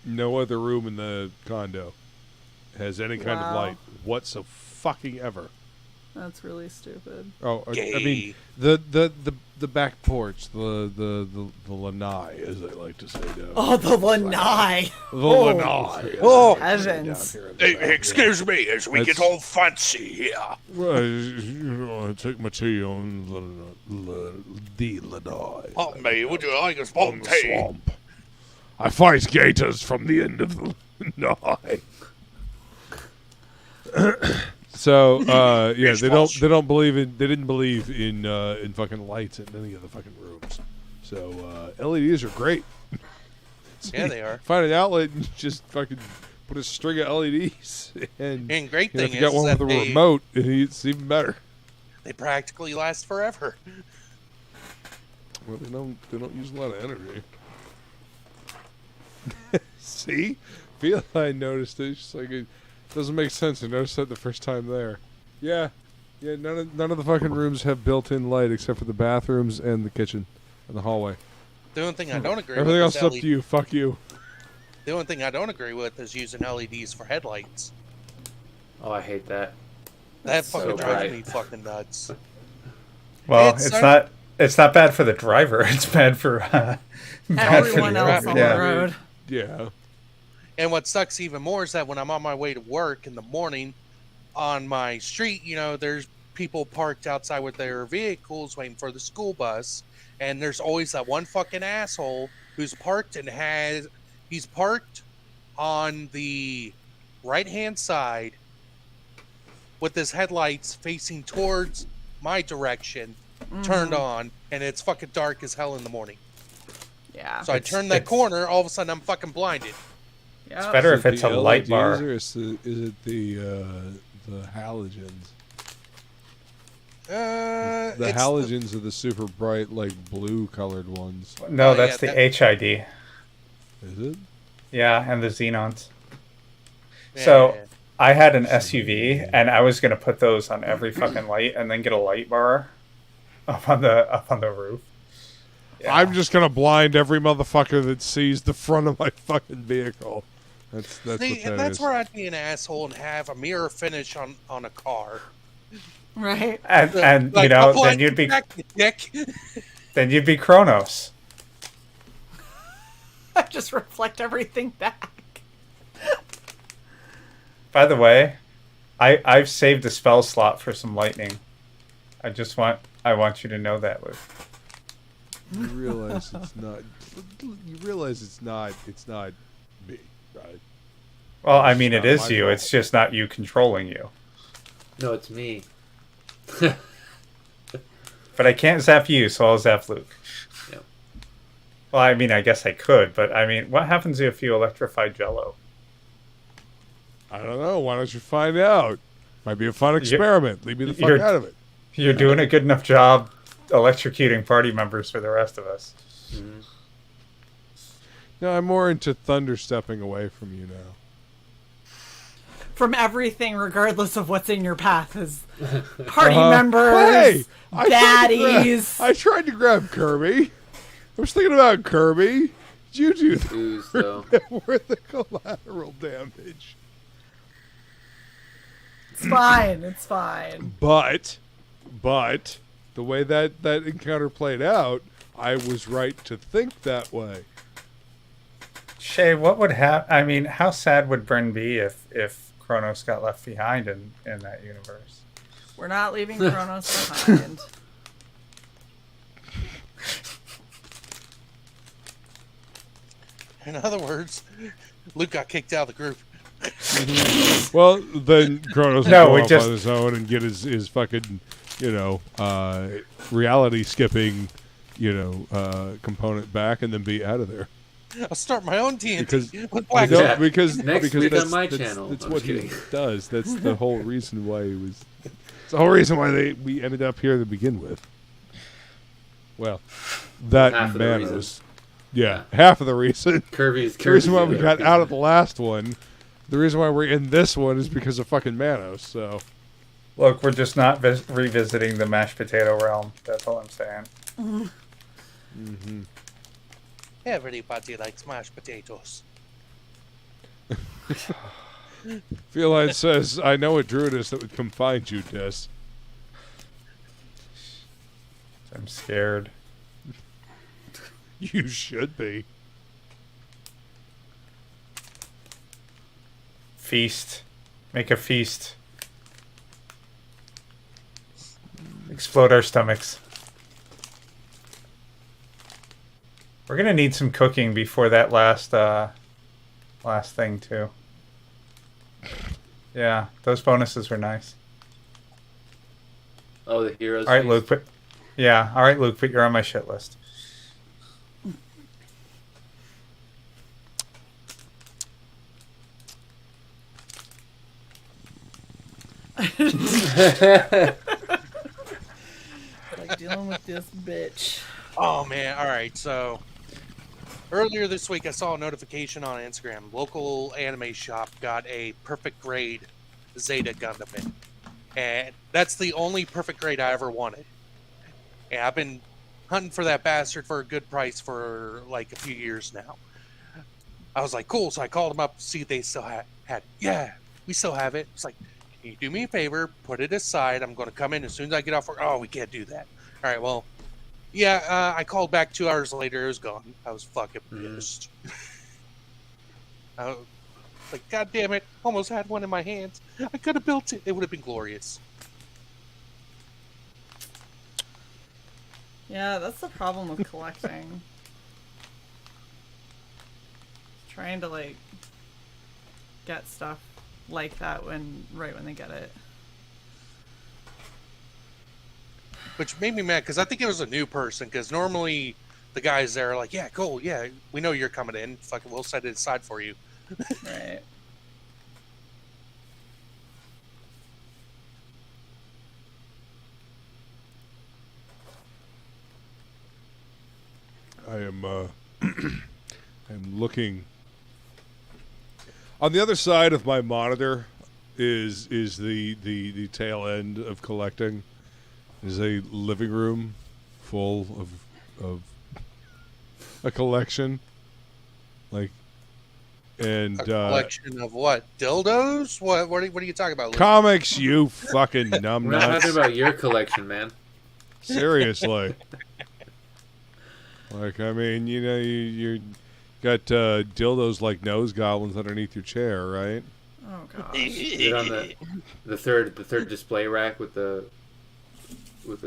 No other room in the condo has any kind of light whatsoever. That's really stupid. Oh, I mean the back porch, the lanai, as I like to say down. Oh, the lanai. The lanai. Oh, heavens! Hey, excuse me, as we get all fancy here. Well, I take my tea on the lanai. Oh, me, would you like a spot of tea? Swamp. I fight gators from the end of the lanai. So yeah, they didn't believe in fucking lights in any of the fucking rooms. So LEDs are great. Yeah, they are. Find an outlet and just fucking put a string of LEDs and great thing if you got one with a remote, it's even better. They practically last forever. Well, they don't use a lot of energy. See, feel I noticed it. It's just like it doesn't make sense. I noticed that the first time there. Yeah. None of the fucking rooms have built-in light except for the bathrooms and the kitchen and the hallway. The only thing I don't agree Everything with else up to you. Fuck you. The only thing I don't agree with is using LEDs for headlights. Oh, I hate that. That That's fucking so drives bright. me fucking nuts. Well, it's not bad for the driver. It's bad for everyone else on the road. Yeah. And what sucks even more is that when I'm on my way to work in the morning on my street, there's people parked outside with their vehicles waiting for the school bus. And there's always that one fucking asshole who's parked and he's parked on the right-hand side with his headlights facing towards my direction, turned on, and it's fucking dark as hell in the morning. Yeah. So I turn that corner, all of a sudden I'm fucking blinded. It's better if it's a light bar. Or is it the halogens? The halogens are the super bright, like blue colored ones. No, that's the HID. Is it? Yeah, and the xenons. Yeah. So I had an SUV, and I was gonna put those on every fucking light, and then get a light bar up on the roof. Yeah. I'm just gonna blind every motherfucker that sees the front of my fucking vehicle. That's See, what and that that's is. where I'd be an asshole and have a mirror finish on a car. Right. And Like, then you'd be dick. then you'd be Kronos. I just reflect everything back. By the way, I've saved a spell slot for some lightning. I want you to know that, Luke. You realize it's not. You realize it's not me, right? Well, I mean, it not is my you. fault. It's just not you controlling you. No, it's me. But I can't zap you, so I'll zap Luke. Yeah. Well, I mean, I guess I could, but I mean, what happens if you electrify Jello? I don't know. Why don't you find out? Might be a fun experiment. Leave me the fuck you're- out of it. You're doing a good enough job electrocuting party members for the rest of us. Mm-hmm. No, I'm more into Thunder stepping away from you now. From everything, regardless of what's in your path, as party members, baddies. I tried to grab Kirby. I was thinking about Kirby. Did you do that? Worth the collateral damage. It's fine. It's fine. But the way that encounter played out, I was right to think that way. Shae, what would happen? I mean, how sad would Bryn be if Kronos got left behind in that universe? We're not leaving Kronos behind. In other words, Luke got kicked out of the group. Well, then Kronos will go off on his own and get his fucking, reality skipping, component back and then be out of there. I'll start my own TNT with Black Jack. Because next week on my channel. That's what he does. That's the whole reason why he was. It's the whole reason why we ended up here to begin with. Well, that and Manos. Yeah, half of the reason. Kirby's the reason why we got out of the last one. The reason why we're in this one is because of fucking Manos. So, look, we're just not revisiting the mashed potato realm. That's all I'm saying. Mm-hmm. Everybody likes mashed potatoes. Feline says, "I know a druidess that would come find you, Des." I'm scared. You should be. Feast. Make a feast. Explode our stomachs. We're gonna need some cooking before that last thing too. Yeah, those bonuses were nice. Oh, the heroes. All right, Luke. All right, Luke. But you're on my shit list. Like dealing with this bitch. Oh man! All right, so earlier this week I saw a notification on Instagram. Local anime shop got a perfect grade Zeta Gundam in, and that's the only perfect grade I ever wanted. And I've been hunting for that bastard for a good price for like a few years now. I was like, cool. So I called them up to see if they still had it. Yeah, we still have it. It's like, can you do me a favor? Put it aside. I'm going to come in as soon as I get off work. Oh, we can't do that. All right, well, yeah, I called back 2 hours later. It was gone. I was fucking pissed. I was like, God damn it. Almost had one in my hands. I could have built it. It would have been glorious. Yeah, that's the problem with collecting. Trying to, like, get stuff like that right when they get it. Which made me mad, because I think it was a new person, because normally the guys there are like, yeah, cool, yeah, we know you're coming in. Fucking, we'll set it aside for you. Right. I am I'm looking on the other side of my monitor is the tail end of collecting. Is a living room full of a collection, like, and a collection of what? Dildos? What are you talking about, Luke? Comics, you fucking numbnuts. We're not talking about your collection, man. Seriously. Like, I mean, you got dildos like nose goblins underneath your chair, right? Oh gosh. Is it on the third display rack with the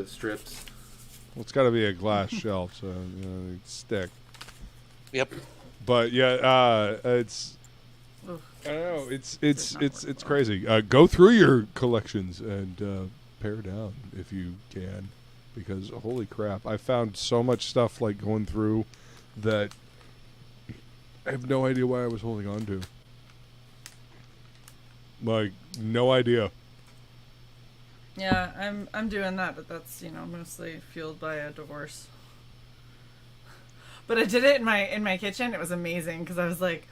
strips? Well, it's got to be a glass shelf, so it's stick. Yep. But yeah, it's. I don't know. It's crazy. Go through your collections and pare down if you can, because holy crap, I found so much stuff like going through that I have no idea why I was holding on to. Like, no idea. Yeah, I'm doing that, but that's, mostly fueled by a divorce. But I did it in my kitchen. It was amazing because I was like,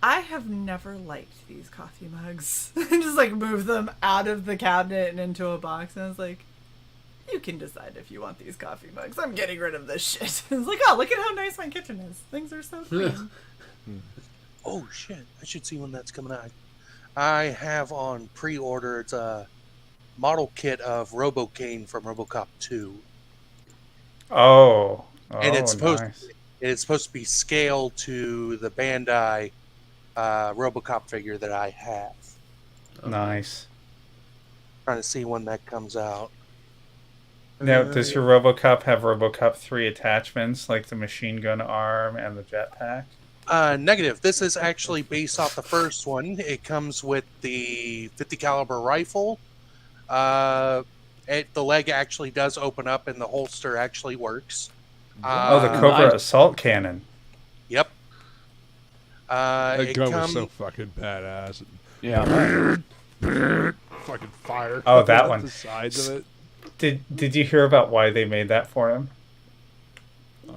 I have never liked these coffee mugs. And just like move them out of the cabinet and into a box. And I was like, you can decide if you want these coffee mugs. I'm getting rid of this shit. I was like, oh, look at how nice my kitchen is. Things are so clean. Oh shit! I should see when that's coming out. I have on pre-order. It's a model kit of RoboCane from RoboCop 2. And it's supposed nice. it's supposed to be scaled to the Bandai RoboCop figure that I have. Nice. Trying to see when that comes out. Now, does your RoboCop have RoboCop 3 attachments, like the machine gun arm and the jetpack? Negative. This is actually based off the first one. It comes with the 50 caliber rifle. The leg actually does open up, and the holster actually works. The Cobra assault cannon. Yep. That gun was so fucking badass. Yeah. Fucking fire. Oh, that one. The sides of it. Did you hear about why they made that for him?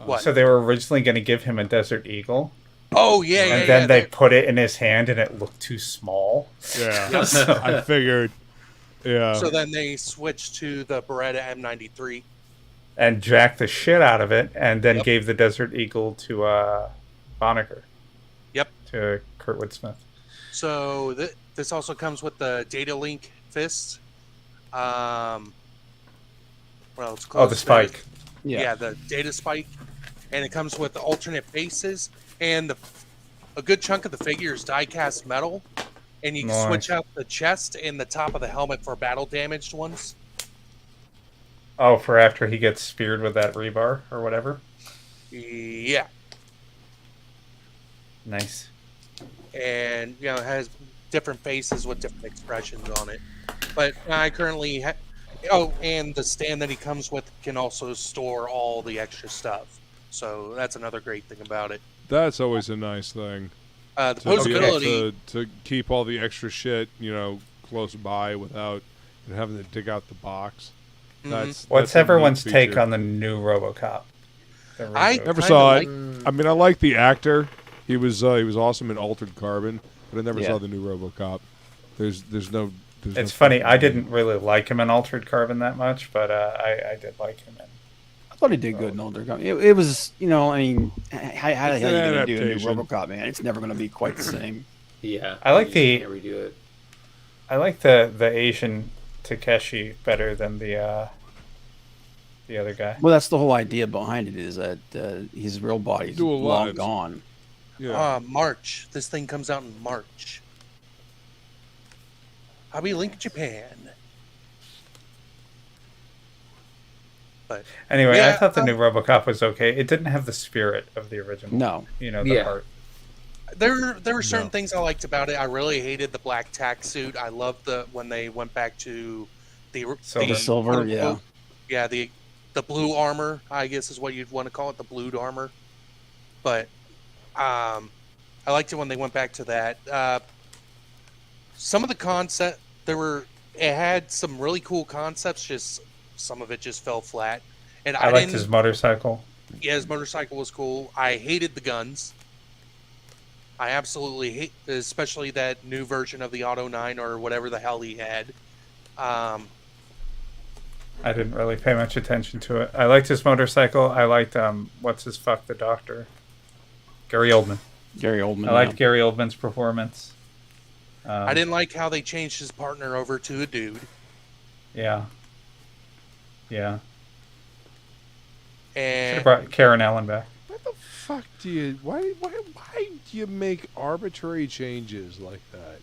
What? So they were originally going to give him a Desert Eagle. Oh, yeah, And then they put it in his hand, and it looked too small. Yeah. I figured. Yeah. So then they switched to the Beretta M93. And jacked the shit out of it, and then gave the Desert Eagle to Vonnegut. Yep. To Kurtwood Smith. So this also comes with the Data Link fist. Well, it's close. Oh, the spike. Yeah, the data spike. And it comes with the alternate bases. And a good chunk of the figure is die-cast metal. And you can switch out the chest and the top of the helmet for battle-damaged ones. Oh, for after he gets speared with that rebar or whatever? Yeah. Nice. And, it has different faces with different expressions on it. But I currently... and the stand that he comes with can also store all the extra stuff. So that's another great thing about it. That's always a nice thing. The posability... To keep all the extra shit, close by without having to dig out the box. What's everyone's take on the new RoboCop? I never saw it. I mean, I like the actor. He was awesome in Altered Carbon, but I never saw the new RoboCop. There's no... It's funny. I didn't really like him in Altered Carbon that much, but I did like him in. I thought he did good in Altered Carbon. It was, I mean, how the hell are you going to do a new RoboCop, man? It's never going to be quite the same. Yeah, I like can't redo it. I like the Asian Takeshi better than the other guy. Well, that's the whole idea behind it, is that his real body's long gone. Yeah. March. This thing comes out in March. Hobby Link Japan. But anyway, I thought the new RoboCop was okay. It didn't have the spirit of the original. No. The heart. There were certain things I liked about it. I really hated the black tack suit. I loved when they went back to the silver, yeah. Yeah, the blue armor, I guess is what you'd want to call it, the blued armor. But I liked it when they went back to that. Some of the concept it had some really cool concepts, just some of it just fell flat. And I liked his motorcycle. Yeah, his motorcycle was cool. I hated the guns. I absolutely hate, especially that new version of the Auto 9 or whatever the hell he had. I didn't really pay much attention to it. I liked his motorcycle. I liked the doctor? Gary Oldman. I liked Gary Oldman's performance. I didn't like how they changed his partner over to a dude. Yeah. And should have brought Karen Allen back. What the fuck do you? Why do you make arbitrary changes like that?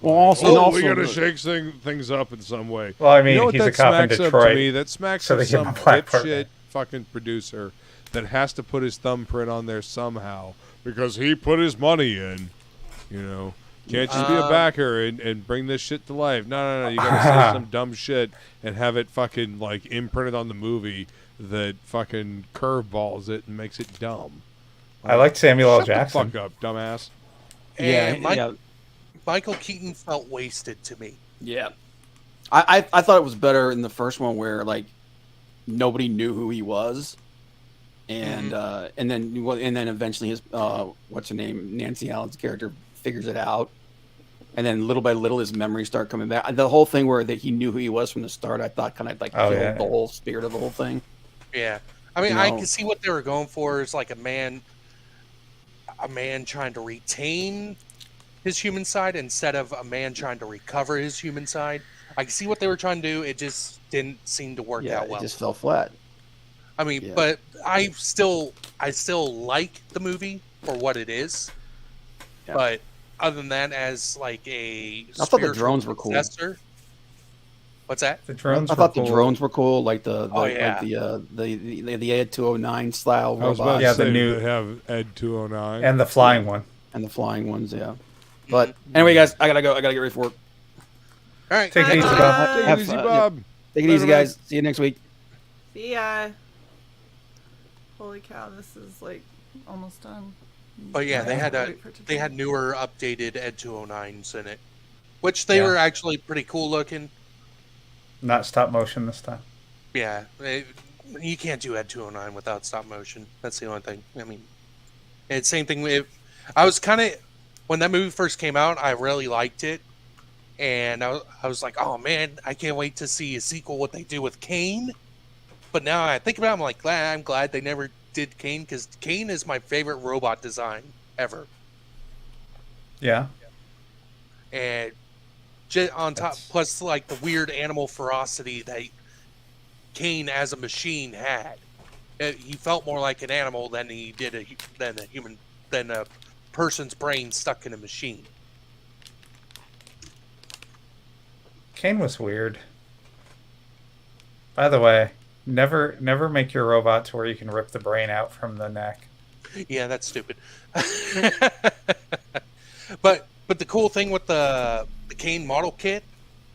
Well, also we gotta shake things up in some way. Well, I mean, you know he's a cop in Detroit. To me? That smacks of some dipshit fucking producer that has to put his thumbprint on there somehow because he put his money in. Can't just be a backer and bring this shit to life. No. You gotta say some dumb shit and have it fucking like imprinted on the movie that fucking curveballs it and makes it dumb. I liked Samuel L. Jackson. Shut the fuck up, dumbass. And Michael Keaton felt wasted to me. Yeah. I thought it was better in the first one where like nobody knew who he was. and then eventually his what's her name, Nancy Allen's character figures it out, and then little by little his memories start coming back. The whole thing where that he knew who he was from the start, I thought kind of like killed the whole spirit of the whole thing. Yeah, I mean, I can see what they were going for. Is like a man trying to retain his human side instead of a man trying to recover his human side. I can see what they were trying to do. It just didn't seem to work out well. It just fell flat. I mean, but I still like the movie for what it is. Yeah. But other than that, as like a I thought the drones were cool. What's that? The drones. I thought the drones were cool, like the Ed 209 style robots. The new have Ed 209 and the flying one and the flying ones. Yeah. But anyway, guys, I gotta go. I gotta get ready for work. All right, take it easy, Bob. Take it easy, Bob. Take it easy, guys. See you next week. See ya. Holy cow, this is like almost done. But yeah, they had newer updated Ed 209s in it, which they were actually pretty cool looking. Not stop motion this time. Yeah, you can't do Ed 209 without stop motion. That's the only thing. I mean, it's same thing with. I was kind of when that movie first came out, I really liked it, and I was like, oh man, I can't wait to see a sequel. What they do with Kane. But now I think about it, I'm like, I'm glad they never did Kane, because Kane is my favorite robot design ever. Yeah. And just on top, plus like the weird animal ferocity that Kane as a machine had. He felt more like an animal than he did than a person's brain stuck in a machine. Kane was weird. By the way, never make your robot to where you can rip the brain out from the neck. Yeah, that's stupid. But the cool thing with the Kane model kit,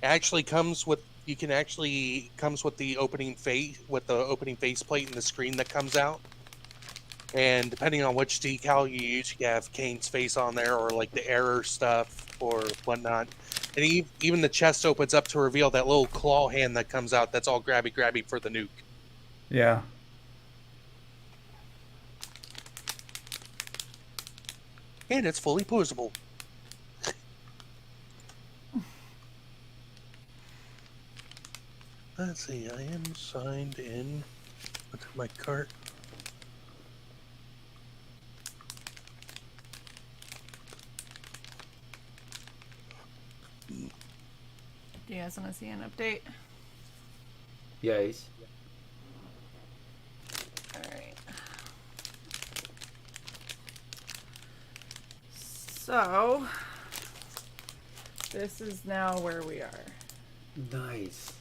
it actually comes with the opening faceplate and the screen that comes out. And depending on which decal you use, you have Kane's face on there, or like the error stuff or whatnot. And even the chest opens up to reveal that little claw hand that comes out. That's all grabby for the nuke. Yeah. And it's fully posable. Let's see, I am signed in with my cart. Do you guys want to see an update? Yes. Alright. So, this is now where we are. Nice.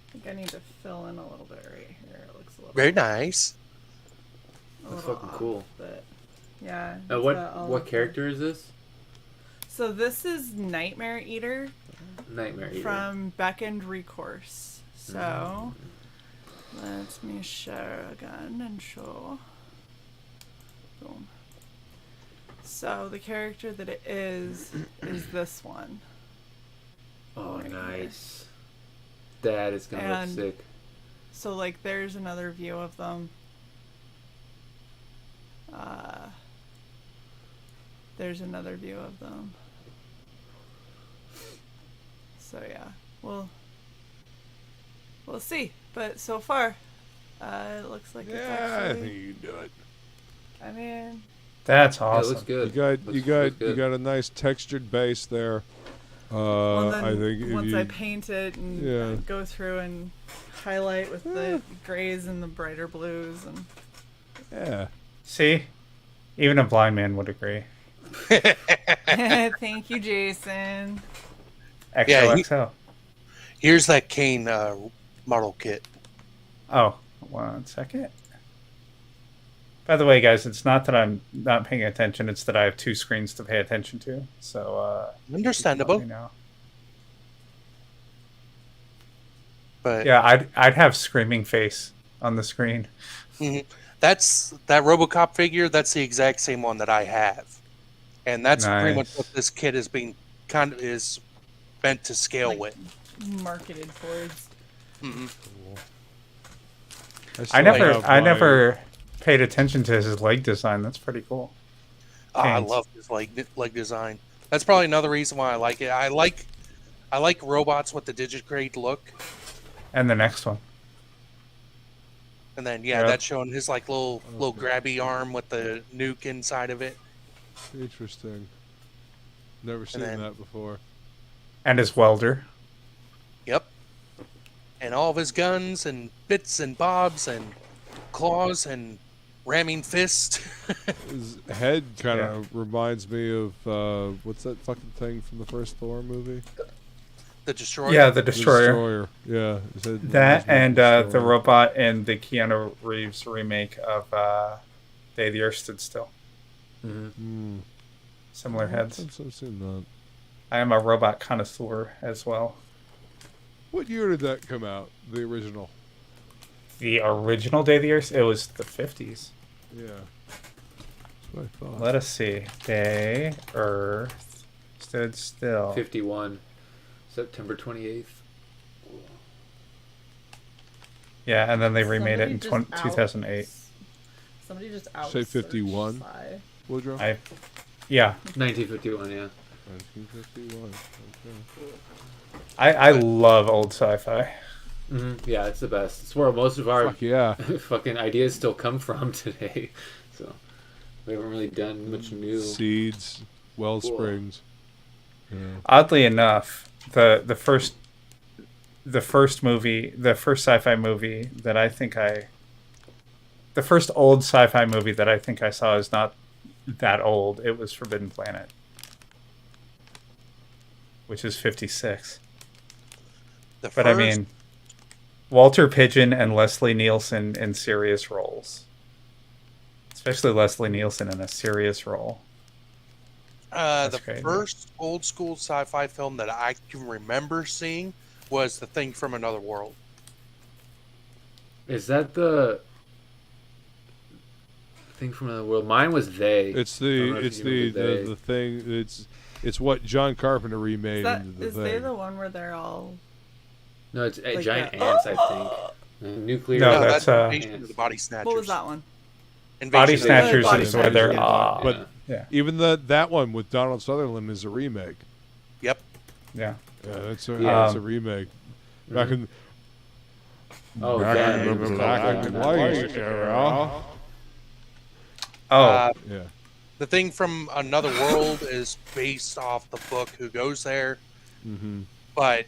I think I need to fill in a little bit right here. It looks a little very nice. That's fucking cool. But yeah. What character is this? So this is Nightmare Eater. Nightmare Eater. From Beckoned Recourse. So let me share again and show. Boom. So the character that it is this one. Oh, nice. That is gonna look sick. So like there's another view of them. There's another view of them. So yeah, we'll see. But so far, it looks like it's actually... I think you can do it. I mean, that's awesome. It looks good. You got a nice textured base there. Well, then I think once I paint it and go through and highlight with the grays and the brighter blues and see, even a blind man would agree. Thank you, Jason. XOXO. Here's that Kane model kit. Oh, 1 second. By the way, guys, it's not that I'm not paying attention. It's that I have 2 screens to pay attention to. So understandable. But yeah, I'd have Screaming Face on the screen. Mm-hmm. That's that RoboCop figure. That's the exact same one that I have, and that's pretty much what this kit is meant to scale with. Marketed towards. Mm-hmm. Cool. I never paid attention to his leg design. That's pretty cool. I love his leg design. That's probably another reason why I like it. I like robots with the Digigrade look. And the next one. And then that's showing his like little grabby arm with the nuke inside of it. Interesting. Never seen that before. And his welder. Yep. And all of his guns and bits and bobs and claws and ramming fist. His head kind of reminds me of what's that fucking thing from the first Thor movie? The Destroyer. Yeah, the Destroyer. Yeah. That and the robot in the Keanu Reeves remake of Day the Earth Stood Still. Mm-hmm. Similar heads. I've seen that. I am a robot connoisseur as well. What year did that come out? The original? The original Day the Earth? It was the 50s. Yeah. That's what I thought. Let us see. Day, Earth, Stood Still. 51. September 28th. Yeah, and then they remade it in 2008. Somebody just out. Say 51. Woodrow? Yeah. 1951, yeah. 1951. Okay. I love old sci-fi. Mm-hmm. Yeah, it's the best. It's where most of our fucking ideas still come from today. So we haven't really done much new. Seeds, wellsprings. Yeah. Oddly enough, the first movie, the first sci-fi movie that I think the first old sci-fi movie that I think I saw is not that old. It was Forbidden Planet, which is 56. But I mean, Walter Pidgeon and Leslie Nielsen in serious roles, especially Leslie Nielsen in a serious role. The first old school sci-fi film that I can remember seeing was The Thing from Another World. Is that the Thing from Another World? Mine was They. It's the thing. It's what John Carpenter remade into the thing. Is they the one where they're all? No, it's like giant ants. I think nuclear. No, that's Invasion of the Body Snatchers. What was that one? Body Snatchers is where they're but even that one with Donald Sutherland is a remake. Yep. Yeah. Yeah, that's a remake. Back in back in the white era. Yeah. The Thing from Another World is based off the book Who Goes There. Mm-hmm. But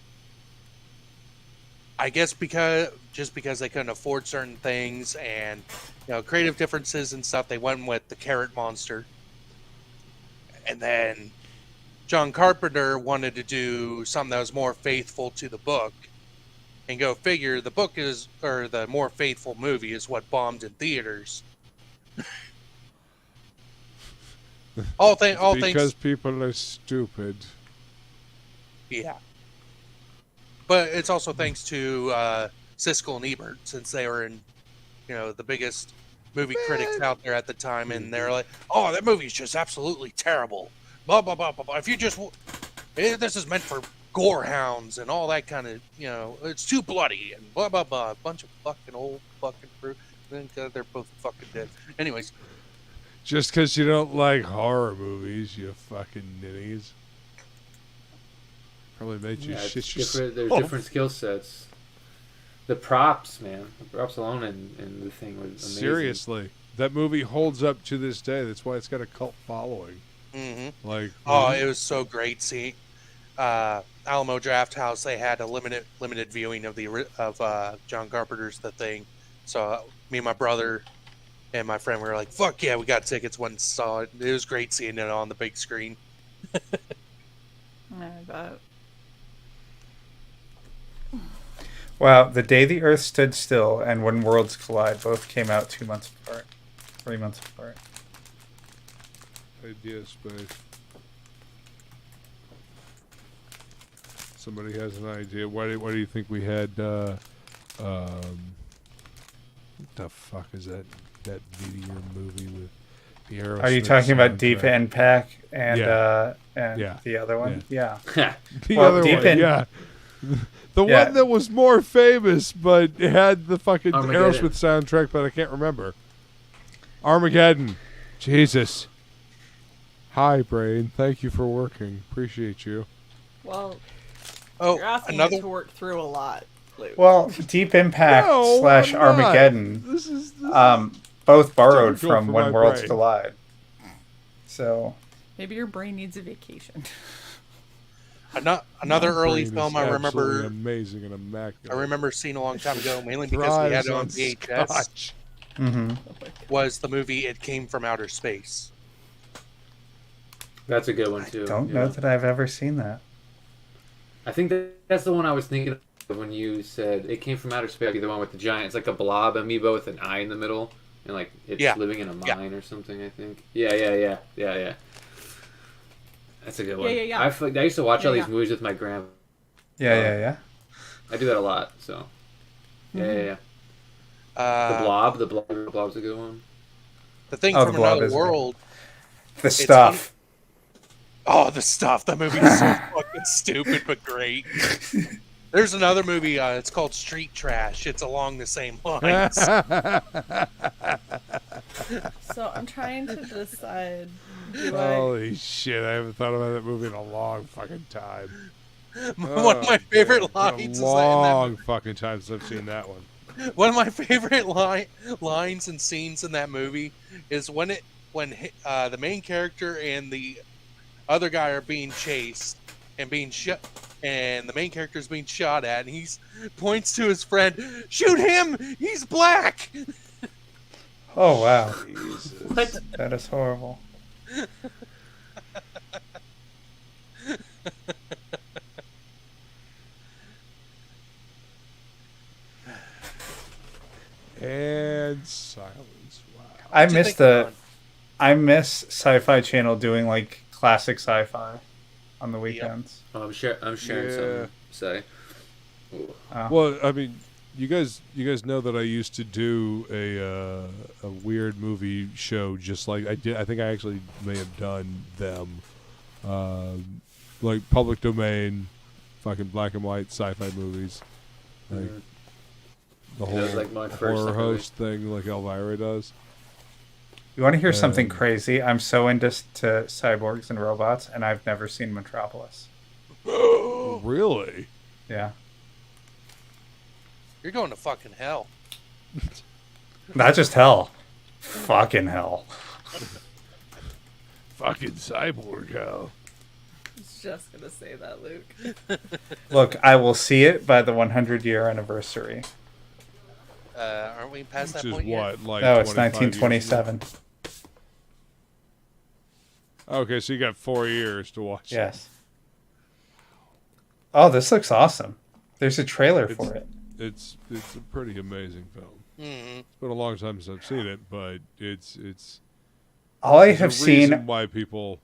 I guess because they couldn't afford certain things and creative differences and stuff, they went with the Carrot Monster. And then John Carpenter wanted to do something that was more faithful to the book. And go figure, the book the more faithful movie is what bombed in theaters. Because people are stupid. Yeah. But it's also thanks to Siskel and Ebert, since they were the biggest movie critics out there at the time, and they're like, "Oh, that movie's just absolutely terrible." Blah blah blah blah blah. If you just, this is meant for gore hounds and all that kind of, it's too bloody and blah blah blah. A bunch of fucking old fucking fruit. Then they're both fucking dead. Anyways. Just because you don't like horror movies, you fucking ninnies. Probably made you shit yourself. There's different skill sets. The props, man. The props alone in the thing was amazing. Seriously. That movie holds up to this day. That's why it's got a cult following. Mm-hmm. Like, it was so great. See, Alamo Drafthouse, they had a limited viewing of John Carpenter's The Thing. So me and my brother and my friend were like, "Fuck yeah, we got tickets." Went and saw it. It was great seeing it on the big screen. I bet. Wow, The Day the Earth Stood Still and When Worlds Collide both came out 2 months apart. 3 months apart. Idea space. Somebody has an idea. Why do you think we had what the fuck is that meteor movie with the Aerosmith? Are you talking about Deep soundtrack? Impact and the other one? Yeah. Yeah. The other Deep one, yeah. The one that was more famous, but had the fucking Aerosmith soundtrack, but I can't remember. Armageddon. Jesus. Hi, Brain. Thank you for working. Appreciate you. Well, oh, you're asking it to work through a lot, Luke. Well, Deep Impact / Armageddon, this is both borrowed from When Worlds Collide. So maybe your brain needs a vacation. Another early film I remember. Amazing and immaculate. I remember seeing a long time ago, mainly because we had it on VHS. Was the movie It Came from Outer Space? That's a good one too. I don't know that I've ever seen that. I think that's the one I was thinking of when you said It Came from Outer Space. The one with the giant, it's like a blob amoeba with an eye in the middle, and like it's living in a mine or something. I think. Yeah. That's a good one. Yeah. I used to watch all these movies with my grandma. Yeah. I do that a lot. So. Yeah. The Blob's a good one. The Thing from Another World. The Stuff. The Stuff. That movie is so fucking stupid but great. There's another movie. It's called Street Trash. It's along the same lines. So I'm trying to decide. Holy shit! I haven't thought about that movie in a long fucking time. One of my favorite lines. Long fucking time since I've seen that one. One of my favorite lines and scenes in that movie is when the main character and the other guy are being chased and being shot, and the main character is being shot at, and he points to his friend, "Shoot him! He's black!" Oh wow! Jesus. What? That is horrible. And silence. Wow. I miss Sci-Fi Channel doing like classic sci-fi on the weekends. Oh, I'm sharing some. Say. Well, I mean, you guys know that I used to do a weird movie show, just like I did. I think I actually may have done them, like public domain, fucking black and white sci-fi movies, like the whole like my first horror host thing, like Elvira does. You want to hear something crazy? I'm so into cyborgs and robots, and I've never seen Metropolis. Really? Yeah. You're going to fucking hell. Not just hell. Fucking hell. Fucking cyborg hell. I was just gonna say that, Luke. Look, I will see it by the 100-year anniversary. Aren't we past Which that is point what, yet? like no, it's 1927. 1927. Okay, so you got 4 years to watch. Yes. Oh, this looks awesome. There's a trailer for it. It's a pretty amazing film. Mm-hmm. It's been a long time since I've seen it, but it's all I have seen why people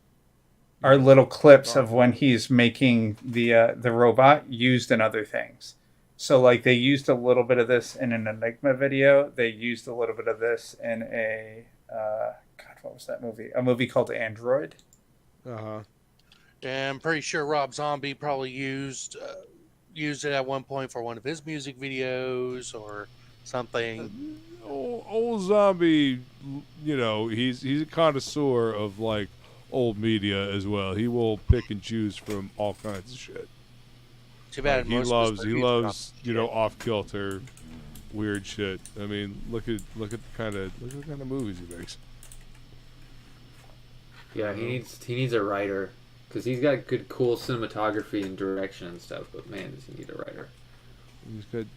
are little clips of when he's making the robot used in other things. So like they used a little bit of this in an Enigma video. They used a little bit of this in a what was that movie? A movie called Android. Uh-huh. And I'm pretty sure Rob Zombie probably used it at one point for one of his music videos or something. Old Zombie, you know, he's a connoisseur of like old media as well. He will pick and choose from all kinds of shit. Too bad. He loves you know, off kilter, weird shit. I mean, look at the kind of movies he makes. Yeah, he needs a writer because he's got good, cool cinematography and direction and stuff. But man, does he need a writer? He's good.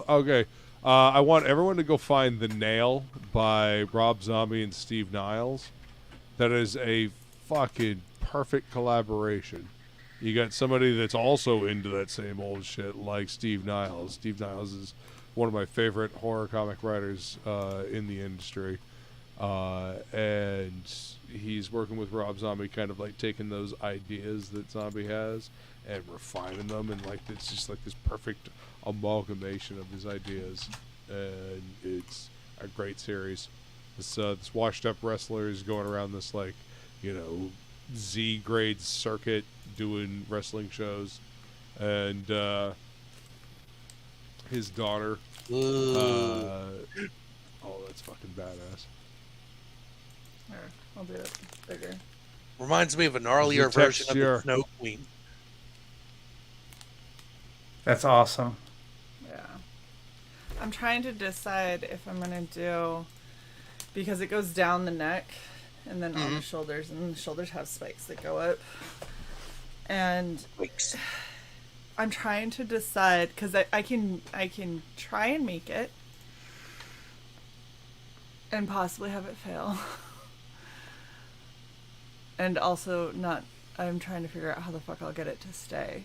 Okay, I want everyone to go find The Nail by Rob Zombie and Steve Niles. That is a fucking perfect collaboration. You got somebody that's also into that same old shit like Steve Niles. Steve Niles is one of my favorite horror comic writers in the industry. And he's working with Rob Zombie, kind of like taking those ideas that Zombie has and refining them, and like it's just like this perfect amalgamation of his ideas, and it's a great series. This washed up wrestler is going around this, like, you know, Z grade circuit doing wrestling shows, and his daughter. Oh, that's fucking badass. Here, I'll do it bigger. Reminds me of an earlier version of the Snow Queen. That's awesome. Yeah. I'm trying to decide if I'm going to do... Because it goes down the neck and then on the shoulders. And the shoulders have spikes that go up. And I'm trying to decide... Because I can try and make it. And possibly have it fail. And also not... I'm trying to figure out how the fuck I'll get it to stay.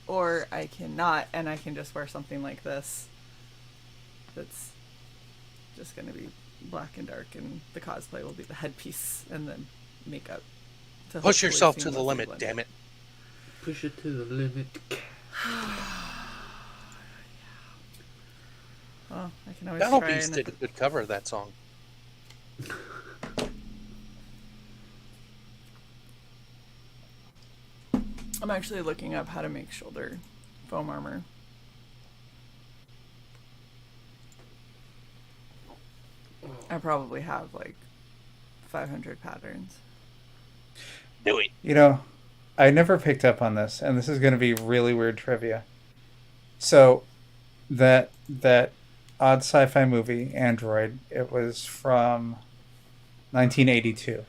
Or I cannot, and I can just wear something like this. That's just going to be black and dark, and the cosplay will be the headpiece and then makeup. Push yourself to the limit, damn it. Push it to the limit. Well, I can always That'll try. Beast did a good cover of that song. I'm actually looking up how to make shoulder foam armor. I probably have like 500 patterns. Do it. You know, I never picked up on this, and this is going to be really weird trivia. So, that odd sci-fi movie, Android, it was from 1982.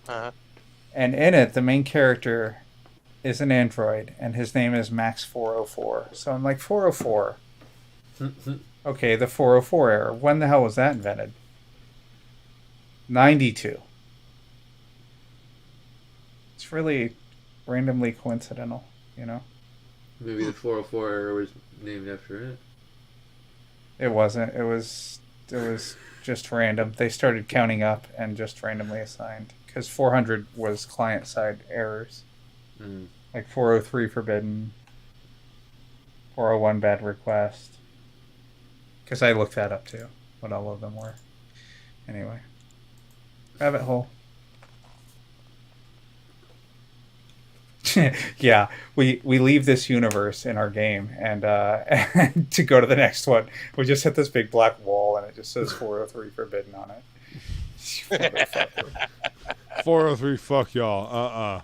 Uh-huh. And in it, the main character is an android, and his name is Max 404. So I'm like, 404? Okay, the 404 era. When the hell was that invented? 92. It's really randomly coincidental, you know? Maybe the 404 era was named after it. It wasn't. It was just random. They started counting up and just randomly assigned. Because 400 was client-side errors. Like 403 forbidden, 401 bad request. Because I looked that up too, what all of them were. Anyway, rabbit hole. Yeah, we leave this universe in our game, and and to go to the next one, we just hit this big black wall, and it just says 403 forbidden on it. 403, fuck y'all.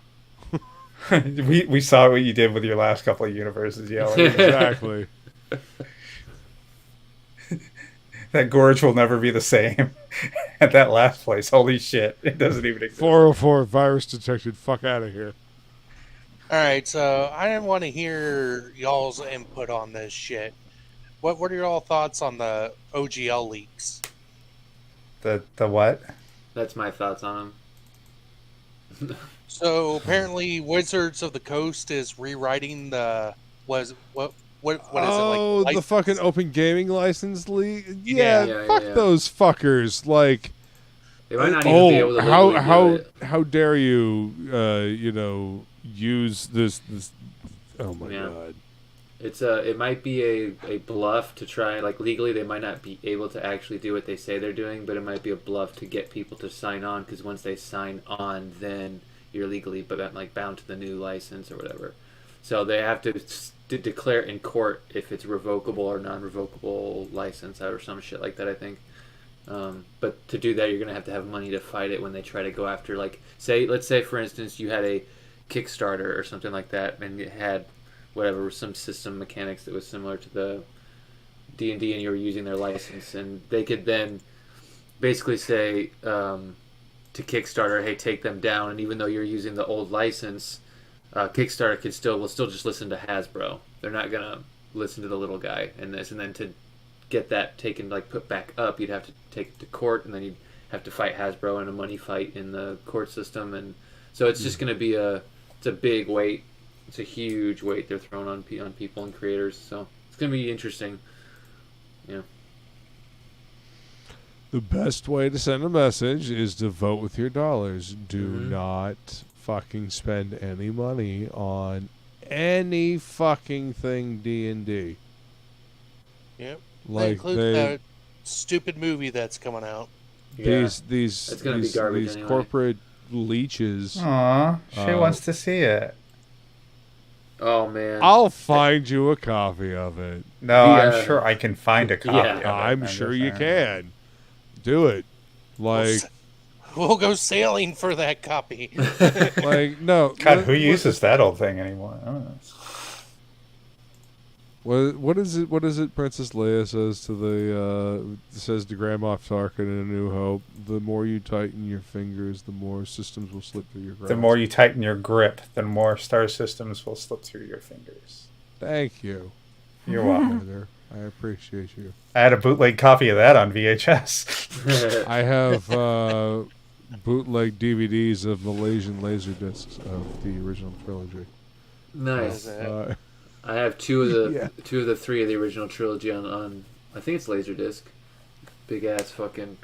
we saw what you did with your last couple of universes, yelling. Exactly. That gorge will never be the same. At that last place, holy shit, it doesn't even exist. 404 virus detected. Fuck out of here. All right, so I want to hear y'all's input on this shit. What are y'all thoughts on the OGL leaks? The what? That's my thoughts on them. So apparently, Wizards of the Coast is rewriting the what is it like? Oh, the fucking open gaming license league. Yeah, fuck those fuckers. Like, they might not even be able to how dare you? Use this. Oh my god. It's it might be a bluff to try, like, legally they might not be able to actually do what they say they're doing, but it might be a bluff to get people to sign on, because once they sign on, then you're legally bound to the new license or whatever. So they have to declare in court if it's revocable or non-revocable license or some shit like that, I think. But to do that, you're going to have money to fight it when they try to go after, like, let's say for instance you had a Kickstarter or something like that, and it had whatever, some system mechanics that was similar to the D&D, and you were using their license, and they could then basically say to Kickstarter, hey, take them down, and even though you're using the old license, Kickstarter will still just listen to Hasbro. They're not gonna listen to the little guy in this, and then to get that taken, like, put back up, you'd have to take it to court, and then you'd have to fight Hasbro in a money fight in the court system, and so it's just gonna be a big weight. It's a huge weight they're throwing on people and creators, so it's gonna be interesting. Yeah. The best way to send a message is to vote with your dollars. Do not fucking spend any money on any fucking thing D&D. Yep. Like, that includes that stupid movie that's coming out. These it's gonna be garbage anyway. Corporate leeches. Aw, she wants to see it. Oh man. I'll find you a copy of it. No, I'm sure I can find a copy of it. I'm sure you can. Do it. Like we'll go sailing for that copy. Like no. God, who uses that old thing anymore? I don't know. What is it? What is it? Princess Leia says to the Grand Moff Tarkin in A New Hope: "The more you tighten your fingers, the more systems will slip through your grasp. The more you tighten your grip, the more star systems will slip through your fingers." Thank you. You're welcome. I appreciate you. I had a bootleg copy of that on VHS. I have bootleg DVDs of Malaysian Laserdiscs of the original trilogy. Nice. I have two of the three of the original trilogy on I think it's Laserdisc. Big ass fucking.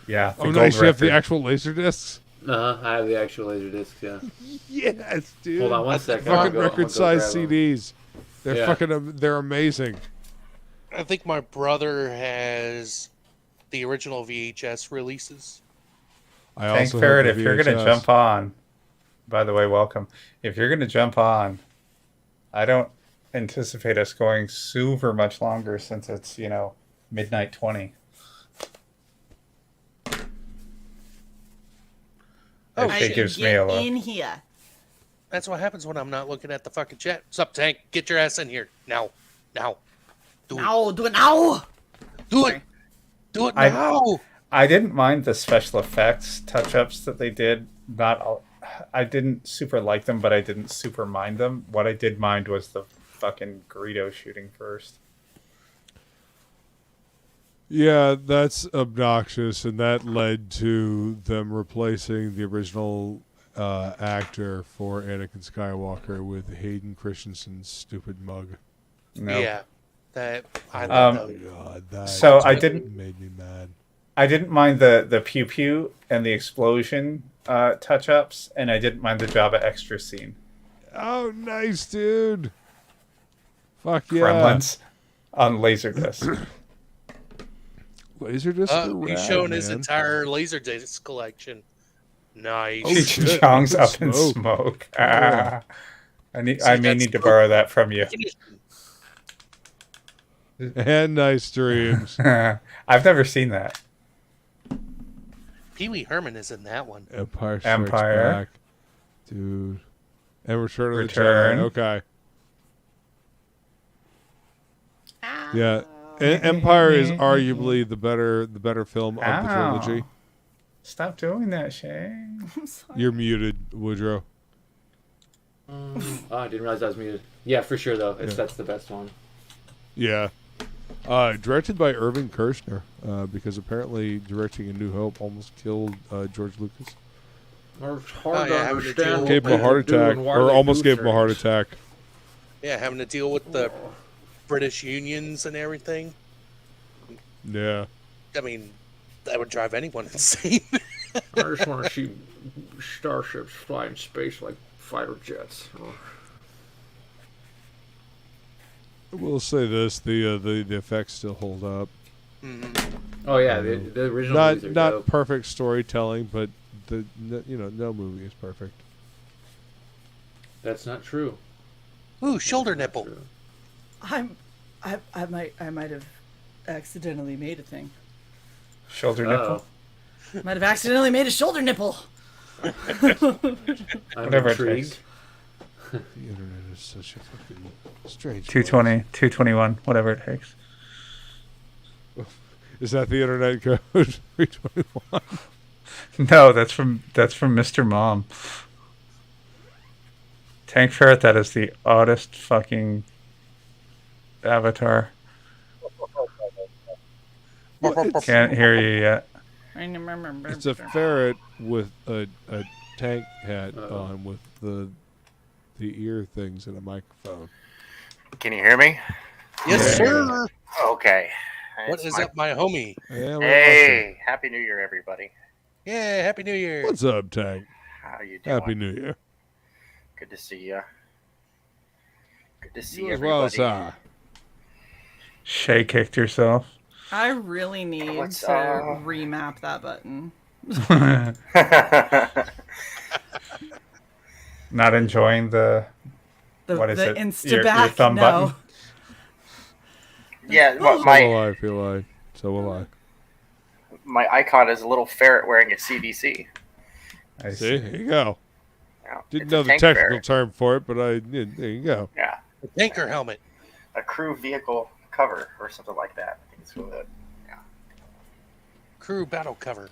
Yeah. Oh, nice! You have the actual Laserdiscs. I have the actual Laserdiscs. Yeah. Yes, dude. Hold on one second. Fucking record-sized CDs. They're they're amazing. I think my brother has the original VHS releases. Thanks, Ferret. If you're going to jump on, by the way, welcome. If you're going to jump on, I don't anticipate us going super much longer since it's, midnight 20. Oh, it gives me a look. In here. That's what happens when I'm not looking at the fucking chat. What's up, Tank? Get your ass in here. Now. Do it now. Do it now. I didn't mind the special effects touch-ups that they did. I didn't super like them, but I didn't super mind them. What I did mind was the fucking Greedo shooting first. Yeah, that's obnoxious, and that led to them replacing the original actor for Anakin Skywalker with Hayden Christensen's stupid mug. No. Yeah, that. So I didn't. Made me mad. I didn't mind the pew pew and the explosion touch-ups, and I didn't mind the Jabba extra scene. Oh, nice, dude! Fuck yeah! Gremlins on Laserdisc. Laserdisc. He's showing his entire Laserdisc collection. Nice. Cheech and Chong's up in smoke. I may need to borrow that from you. And nice dreams. I've never seen that. Pee Wee Herman is in that one. Empire Strikes Back. Dude. And Return of the Jedi. Okay. Yeah. Empire is arguably the better film of the trilogy. Stop doing that, Shae. You're muted, Woodrow. Oh, I didn't realize I was muted. Yeah, for sure though. That's the best one. Yeah. Directed by Irving Kershner, because apparently directing A New Hope almost killed George Lucas. It's hard to understand. Gave him a heart attack, or almost gave him a heart attack. Yeah, having to deal with the British unions and everything. Yeah. I mean, that would drive anyone insane. I just want to see starships fly in space like fighter jets. We'll say this: the effects still hold up. Mm-hmm. Oh yeah, the original movies are not dope. perfect storytelling, but no movie is perfect. That's not true. Ooh, shoulder nipple. I might have accidentally made a thing. Shoulder nipple. Might have accidentally made a shoulder nipple. Whatever it takes. The internet is such a fucking strange. 220, 221, whatever it takes. Is that the internet code? 321. No, that's from Mr. Mom. Tank Ferret, that is the oddest fucking avatar. Can't hear you yet. It's a ferret with a tank hat on with the ear things and a microphone. Can you hear me? Yes, sir. Okay. What is up, my homie? Yeah, hey, Happy New Year, everybody. Yeah, Happy New Year. What's up, Tank? How you doing? Happy New Year. Good to see you. Good to see you as everybody. well, sir. Shae kicked herself. I really need to remap that button. Not enjoying the What is it? Insta Your thumb button? Yeah, So my will I, feel like. So will I. my icon is a little ferret wearing a CDC. I See, there you go. Yeah, Didn't it's know a the tank technical ferret. term for it, but there you go. Yeah, A tanker helmet. a crew vehicle cover or something like that. I think it's what it. Yeah. Crew battle cover.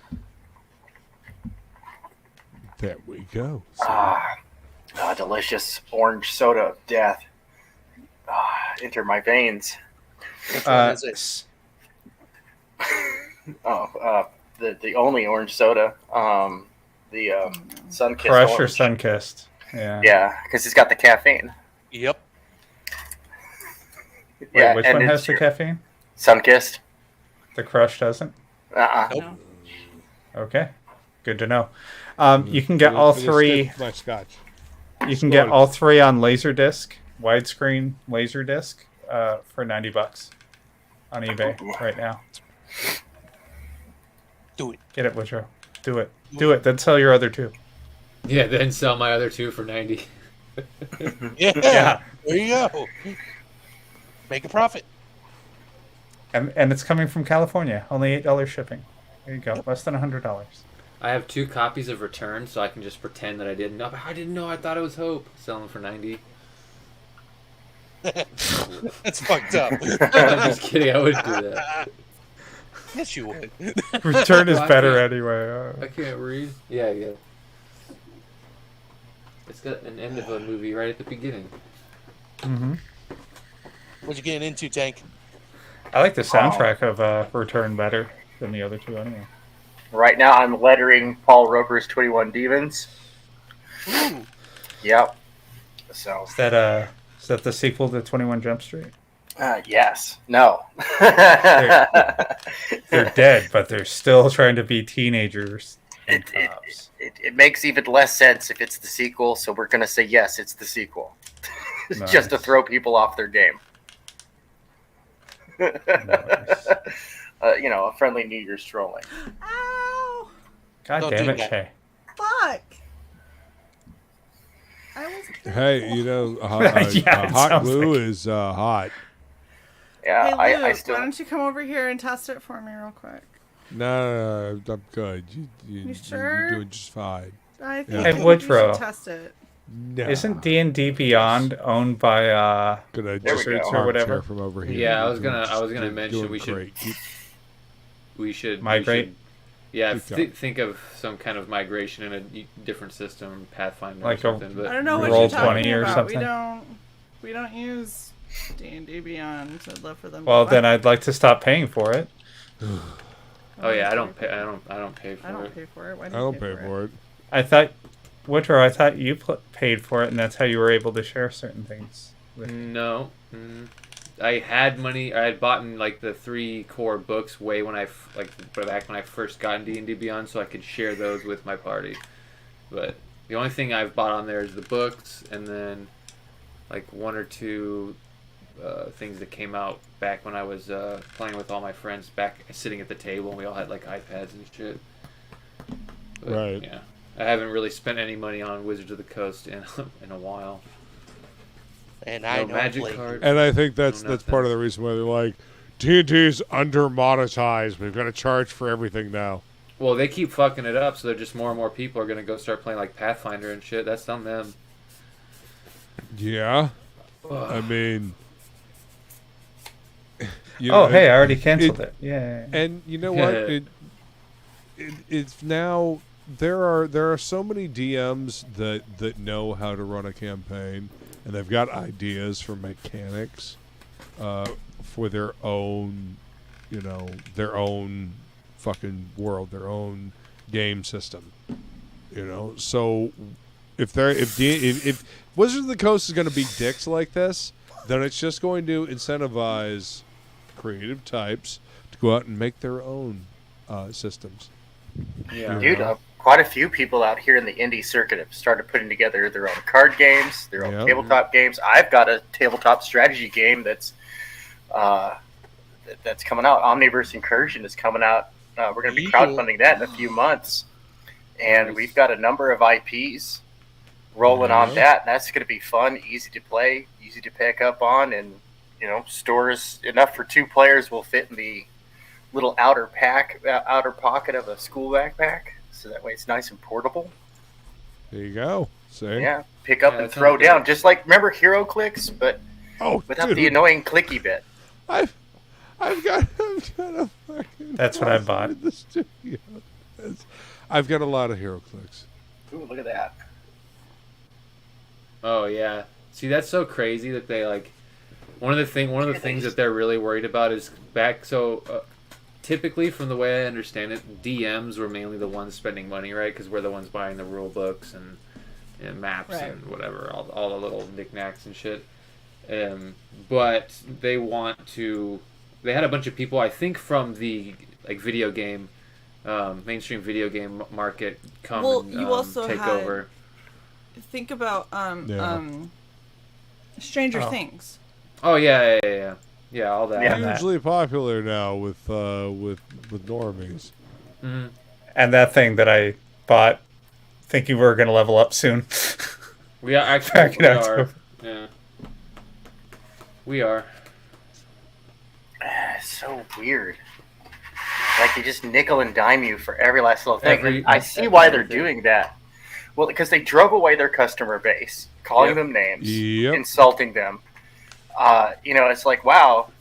There we go. Delicious orange soda of death. Enter my veins. Which one is it? The only orange soda. The Sunkissed Crush or orange. Sunkissed? Yeah. Yeah, because it's got the caffeine. Yep. Wait, Yeah, which and one it's has the caffeine? Sunkissed. The Crush doesn't? Nope. Okay. Good to know. You can get all three. My scotch. You can get all three on Laserdisc, widescreen Laserdisc, for $90 on eBay right now. Do it. Get it, Woodrow. Do it. Do it. Then sell your other two. Yeah, then sell my other two for 90. Yeah. There you go. Make a profit. And it's coming from California. Only $8 shipping. There you go. Less than $100. I have 2 copies of Return, so I can just pretend that I didn't know. I didn't know. I thought it was Hope. Sell them for 90. That's fucked up. I'm just kidding. I wouldn't do that. Yes, you would. Return is better anyway. I can't read. Yeah. It's got an end of a movie right at the beginning. Mm-hmm. What you getting into, Tank? I like the soundtrack of Return better than the other two anyway. Right now, I'm lettering Paul Rober's 21 Demons. Ooh. Yep. So. Is that the sequel to 21 Jump Street? Yes. No. They're dead, but they're still trying to be teenagers. It makes even less sense if it's the sequel, so we're going to say yes, it's the sequel. Nice. Just to throw people off their game. Nice. A friendly New Year's trolling. Ow! God Don't damn do it, that. Shae. Fuck! I was Hey, Yeah, it hot sounds glue like- is hot. Yeah, Hey, Luke, I still. why don't you come over here and test it for me real quick? No, I'm good. You sure? You're doing just fine. I think, Yeah. I Hey, think you Woodrow. should test it. No. Isn't D&D Beyond owned by Good idea. There we Wizards go. or whatever? From over here. Yeah, I You're was gonna doing mention we great. should Migrate? Keep going. think of some kind of migration in a different system, Pathfinder Like or a- something. But I don't know what Roll you're talking 20 or about. something? We don't use D&D Beyond. So I'd love for them. Well, to then I'd like to stop paying for it. oh yeah, I don't pay for I don't it. pay for it. Why do I you don't pay for it. I thought, Woodrow, I thought you paid for it, and that's how you were able to share certain things. No. I had money. I had bought like the 3 core books way when back when I first got in D&D Beyond, so I could share those with my party. But the only thing I've bought on there is the books, and then like 1 or 2 things that came out back when I was playing with all my friends, back sitting at the table, and we all had like iPads and shit. But, Right. Yeah. I haven't really spent any money on Wizards of the Coast in a while. And No I don't magic play. cards. And I think that's No part of the reason why they're like, D&D's under monetized. We've got to charge for everything now. Well, they keep fucking it up, so they're just more and more people are gonna go start playing like Pathfinder and shit. That's on them. Yeah. I mean. Hey, I already canceled it. Yeah. And you know what? It's now there are so many DMs that know how to run a campaign, and they've got ideas for mechanics for their own, their own fucking world, their own game system. So if Wizards of the Coast is going to be dicks like this, then it's just going to incentivize creative types to go out and make their own systems. Yeah. Dude, quite a few people out here in the indie circuit have started putting together their own card games, their own tabletop games. I've got a tabletop strategy game that's coming out. Omniverse Incursion is coming out. We're going to be crowdfunding that in a few months. And we've got a number of IPs rolling on that. And that's going to be fun, easy to play, easy to pick up on, and stores enough for 2 players will fit in the little outer pocket of a school backpack, so that way it's nice and portable. There you go. See? Yeah, pick up and throw down, just like remember Hero Clicks, but without the annoying clicky bit. I've got a fucking. That's what I bought. In the studio. I've got a lot of Hero Clicks. Ooh, look at that. Oh yeah. See, that's so crazy that they like. One of the things that they're really worried about is typically, from the way I understand it, DMs were mainly the ones spending money, right? Because we're the ones buying the rule books and maps and whatever, all the little knickknacks and shit. But they want to. They had a bunch of people, I think, from the video game, mainstream video game market come and you also take had, over. Think about Stranger Things. Oh yeah, all that. Yeah, hugely popular now with normies. Mm-hmm. And that thing that I bought, thinking we were going to level up soon. We are actually. We are. Yeah. We are. It's so weird. Like, you just nickel and dime you for every last little thing. I see why they're doing that. Well, because they drove away their customer base, calling them names, insulting them. It's like, wow,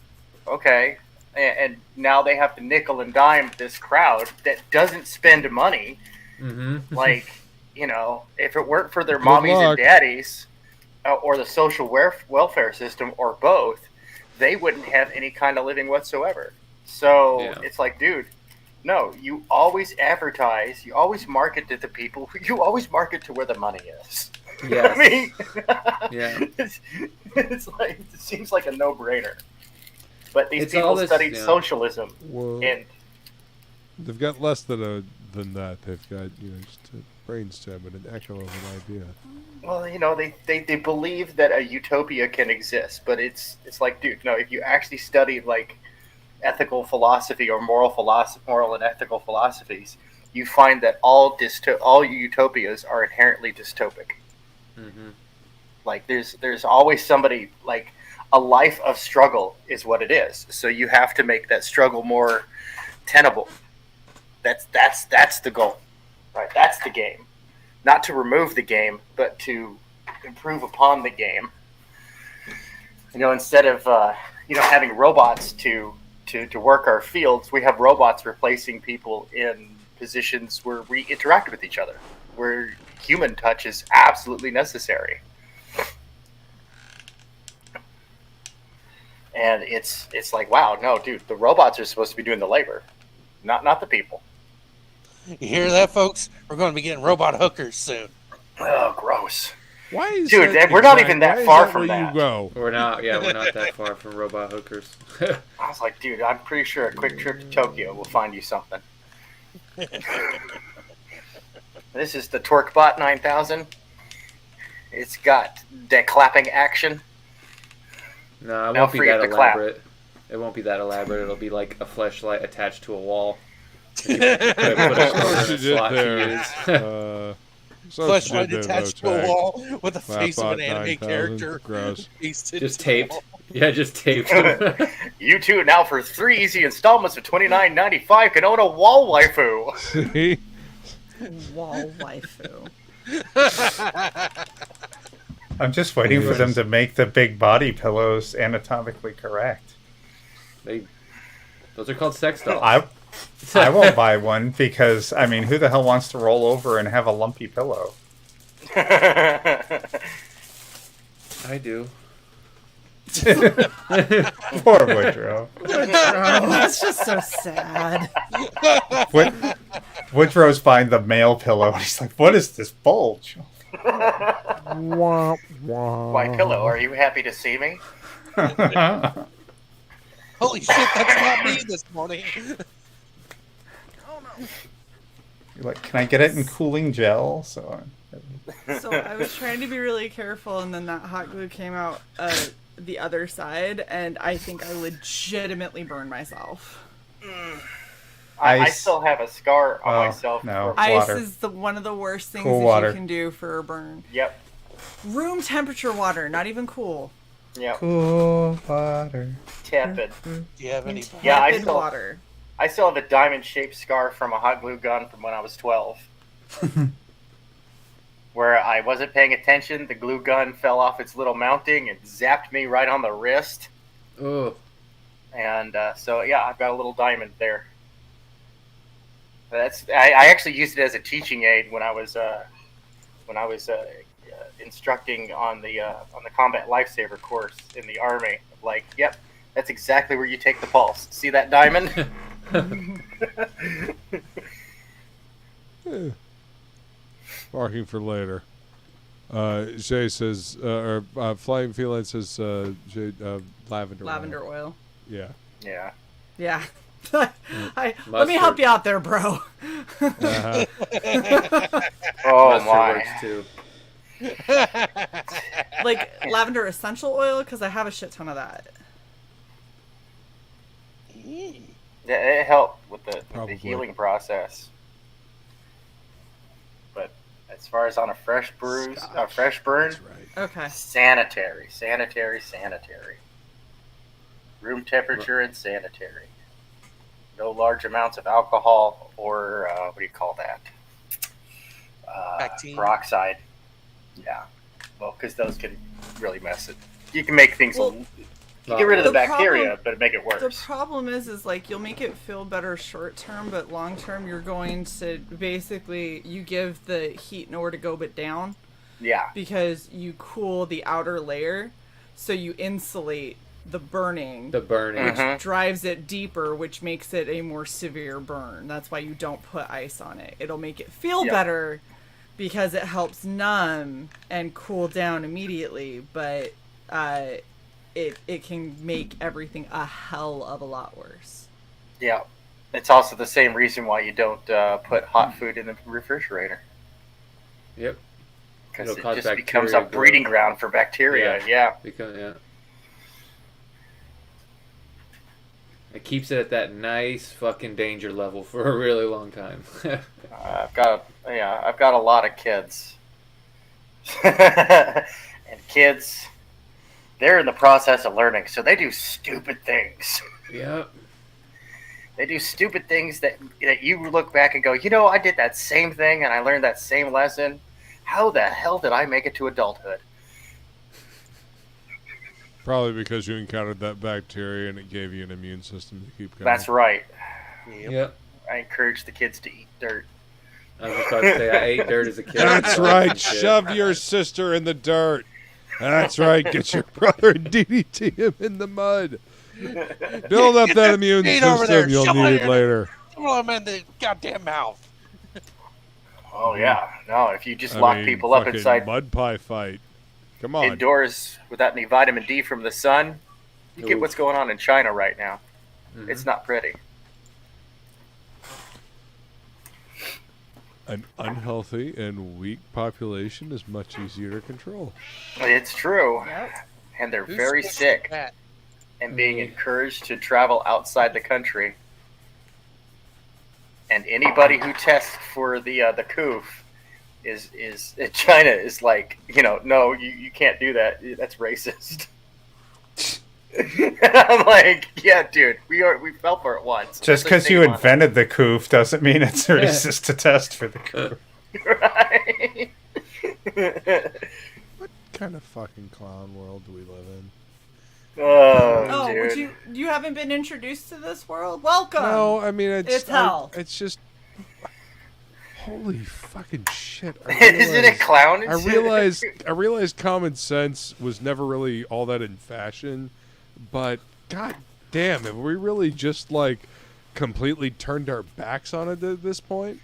okay. And now they have to nickel and dime this crowd that doesn't spend money. Mm-hmm. Like, if it weren't for their mommies and daddies or the social welfare system or both, they wouldn't have any kind of living whatsoever. So it's like, dude, no, you always advertise, you always market to the people, you always market to where the money is. Yes. I mean, yeah. it's like, it seems like a no-brainer. But these It's people this, studied socialism, and they've got less than that. They've got just a brainstem and an echo of an idea. well, they believe that a utopia can exist, but it's like, dude, no, if you actually study like ethical philosophy or moral and ethical philosophies, you find that all utopias are inherently dystopic. Mm-hmm. Like there's always somebody, like, a life of struggle is what it is. So you have to make that struggle more tenable. That's the goal, right? That's the game. Not to remove the game, but to improve upon the game. Instead of having robots to work our fields, we have robots replacing people in positions where we interact with each other, where human touch is absolutely necessary. And it's like, wow, no, dude, the robots are supposed to be doing the labor, not the people. You hear that, folks? We're going to be getting robot hookers soon. Oh, gross. Why is Dude, that we're not even that far from where that. You go? We're not that far from robot hookers. I was like, dude, I'm pretty sure a quick trip to Tokyo will find you something. This is the TorqueBot 9000. It's got that clapping action. No, it won't be that elaborate. It won't be that elaborate. It'll be like a fleshlight attached to a wall. Put a slot to use. Fleshlight attached to a wall with the face of an anime character. Gross. Just taped. Yeah, just taped. You too, now for 3 easy installments of $29.95 can own a wall waifu. See? Wall waifu. I'm just waiting for them to make the big body pillows anatomically correct. Those are called sex dolls. I won't buy one because, I mean, who the hell wants to roll over and have a lumpy pillow? I do. Poor Woodrow. That's just so sad. Woodrow's buying the male pillow. He's like, what is this bulge? Why, pillow, are you happy to see me? Holy shit, that's not me this morning. You're like, can I get it in cooling gel? So I was trying to be really careful, and then that hot glue came out the other side, and I think I legitimately burned myself. I still have a scar on myself. No, ice is one of the worst things you can do for a burn. Yep. Room temperature water, not even cool. Yep. Cool water. Tepid. Do you have any? Yeah, water. I still have a diamond-shaped scar from a hot glue gun from when I was 12. Where I wasn't paying attention, the glue gun fell off its little mounting and zapped me right on the wrist. Oh. And so yeah, I've got a little diamond there. I actually used it as a teaching aid when I was instructing on the combat lifesaver course in the Army. Like, yep, that's exactly where you take the pulse. See that diamond? Marking for later. Shae says, Flying Feline says, lavender oil. Yeah. Yeah. Yeah. Let me help you out there, bro. Uh-huh. Oh my. Too. Like lavender essential oil, because I have a shit ton of that. Yeah, it helped with the healing process. But as far as on a fresh burn, okay. Sanitary. Room temperature and sanitary. No large amounts of alcohol or what do you call that? Peroxide. Yeah. Well, because those can really mess it. You can make things. You get rid of the bacteria, but make it worse. The problem is like you'll make it feel better short term, but long term you're going to basically you give the heat nowhere to go but down. Yeah. Because you cool the outer layer, so you insulate the burning, which drives it deeper, which makes it a more severe burn. That's why you don't put ice on it. It'll make it feel better because it helps numb and cool down immediately, but it can make everything a hell of a lot worse. Yeah. It's also the same reason why you don't put hot food in the refrigerator. Yep. Because it just becomes a breeding ground for bacteria. Yeah. It keeps it at that nice fucking danger level for a really long time. I've got a lot of kids. And kids, they're in the process of learning, so they do stupid things. Yep. They do stupid things that you look back and go, I did that same thing and I learned that same lesson. How the hell did I make it to adulthood? Probably because you encountered that bacteria and it gave you an immune system to keep going. That's right. Yep. I encourage the kids to eat dirt. I was about to say, I ate dirt as a kid. That's right. Shove your sister in the dirt. That's right. Get your brother and DDT him in the mud. Build up that immune system. You'll need it later. Throw him in the goddamn mouth. Oh, yeah. No, if you just lock people up inside... Mud pie fight. Come on. Indoors without any vitamin D from the sun, you get what's going on in China right now. Mm-hmm. It's not pretty. An unhealthy and weak population is much easier to control. It's true. Yep. And they're very sick and being encouraged to travel outside the country. And anybody who tests for the coof is China is like, no, you can't do that. That's racist. I'm like, yeah, dude, we fell for it once. Just because you invented the coof doesn't mean it's racist to test for the coof. Right. What kind of fucking clown world do we live in? Oh, dude. You haven't been introduced to this world? Welcome. No, I mean it's hell. It's just holy fucking shit. Isn't it clown? I realized common sense was never really all that in fashion, but god damn, have we really just completely turned our backs on it at this point?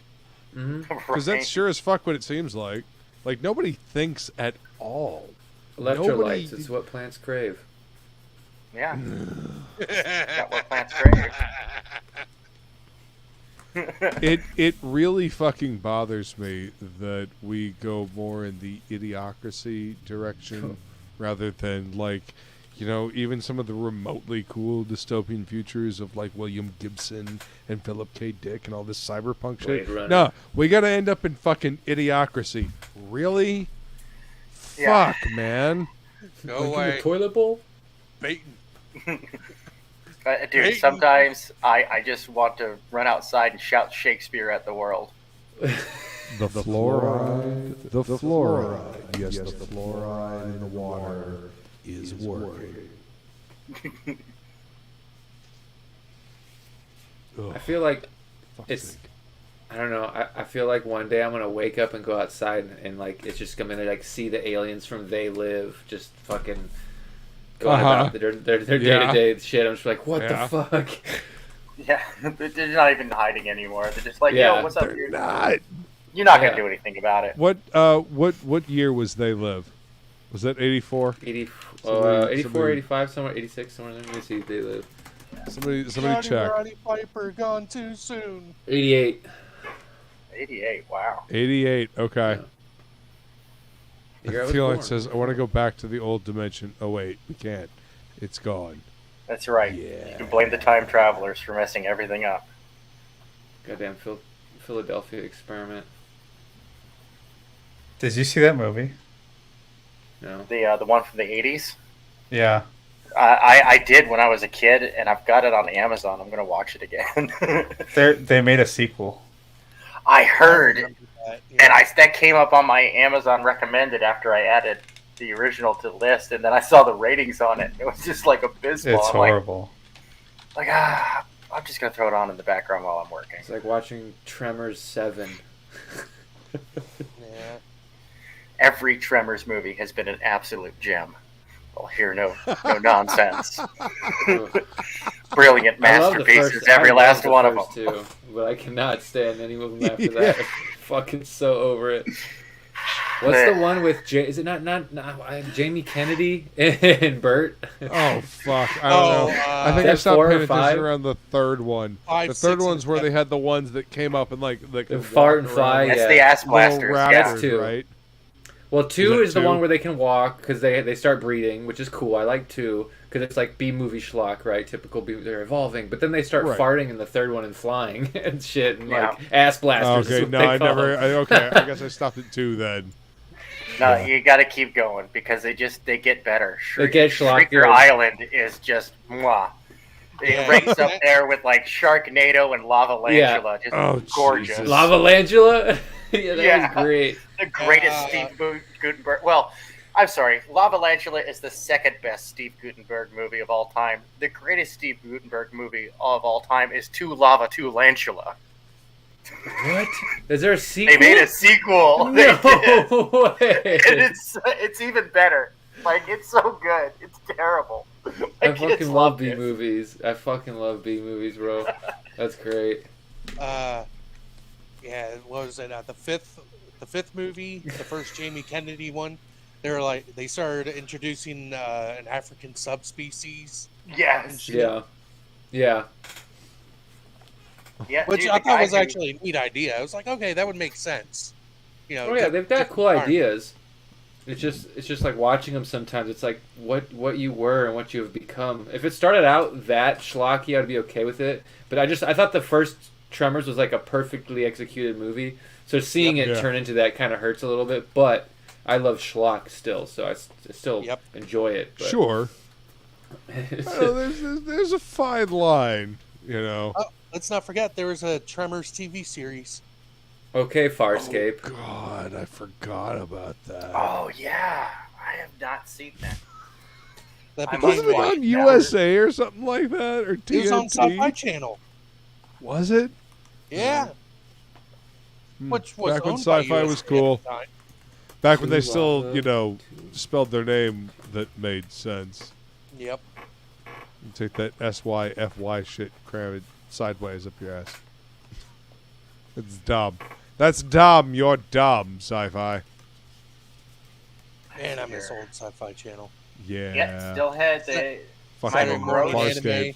Because that's sure as fuck what it seems like. Like nobody thinks at all. Electrolytes, it's what plants crave. Yeah. Got what plants crave. It really fucking bothers me that we go more in the idiocracy direction rather than you know, even some of the remotely cool dystopian futures of like William Gibson and Philip K. Dick and all this cyberpunk shit. No, we got to end up in fucking Idiocracy. Really? Yeah. Fuck, man. Go Like away. in the toilet bowl? Baiting. Dude, sometimes I just want to run outside and shout Shakespeare at the world. The fluoride. The fluoride. Yes, the fluoride in the water is working. I feel like it's. I don't know. I feel like one day I'm gonna wake up and go outside and like it's just gonna like see the aliens from They Live just fucking going about their day-to-day shit. I'm just like, what the fuck? Yeah, they're not even hiding anymore. They're just like, Yeah. yo, what's up, They're dude? not. You're not gonna do anything about it. What year was They Live? Was that 84? 84, 85, somewhere, 86, somewhere there. Let me see. They Live. Somebody Johnny check. Roddy Piper gone too soon. 88. 88. Wow. 88. Okay. The year I I was feel like born. it says I want to go back to the old dimension. Oh wait, we can't. It's gone. That's right. Yeah. You can blame the time travelers for messing everything up. Goddamn Philadelphia experiment. Did you see that movie? No. The one from the 80s? Yeah. I did when I was a kid, and I've got it on Amazon. I'm gonna watch it again. They made a sequel. I heard, That, and that came up on my Amazon recommended after I added the original to the list, and then I saw the ratings on it. It was just like abysmal. It's I'm horrible. I'm just gonna throw it on in the background while I'm working. It's like watching Tremors 7. yeah. Every Tremors movie has been an absolute gem. I'll hear no nonsense. Brilliant masterpieces, every last one of them. Too, but I cannot stand any of them after that. I'm fucking so over it. What's the one with is it not Jamie Kennedy and Bert? Oh fuck! I don't know. I think I stopped paying attention around the third one. The third one's where they had the ones that came up and like fart and fly. That's the ass blasters. That's two. Right? Well, two is the two? one where they can walk because they start breeding, which is cool. I like two because it's like B-movie schlock, right? Typical B. They're evolving, but then they start farting in the third one and flying and shit and like ass blasters. Okay, no, I never. Okay, I guess I stopped at 2 then. No, you got to keep going because they get better. They get schlockier. Shrieker Island is just mwah. It ranks up there with like Sharknado and Lavalantula. Just gorgeous. Jesus. Lavalantula? Yeah, that was great. The greatest Steve Gutenberg. Well, I'm sorry. Lavalantula is the second best Steve Gutenberg movie of all time. The greatest Steve Gutenberg movie of all time is Two Lava, Two Lantula. What? Is there a sequel? They made a sequel. No way. And it's even better. Like, it's so good. It's terrible. I fucking love B movies. I fucking love B movies, bro. That's great. Yeah, what was it? The fifth movie, the first Jamie Kennedy one. They started introducing an African subspecies. Yes. Yeah. Yeah. Yeah. Which I thought was actually a neat idea. I was like, okay, that would make sense. You know. Oh yeah, they've got cool ideas. It's just like watching them sometimes. It's like what you were and what you have become. If it started out that schlocky, I'd be okay with it. But I thought the first Tremors was like a perfectly executed movie. So seeing it turn into that kind of hurts a little bit. But I love schlock still, so I still enjoy it. But. Sure. There's a fine line, you know. Oh, let's not forget there was a Tremors TV series. Okay, Farscape. Oh, God, I forgot about that. Oh yeah, I have not seen that. Wasn't it on USA or something like that, or TNT? It was on Sci-Fi Channel. Was it? Yeah. Which was back when owned by Sci-Fi was USA cool. at the time. Back when they still, spelled their name that made sense. Yep. You take that SYFY shit, cram it sideways up your ass. It's dumb. That's dumb. You're dumb, Sci-Fi. Man, I miss old Sci-Fi Channel. Yeah. Yeah, still had the fucking Farscape. anime.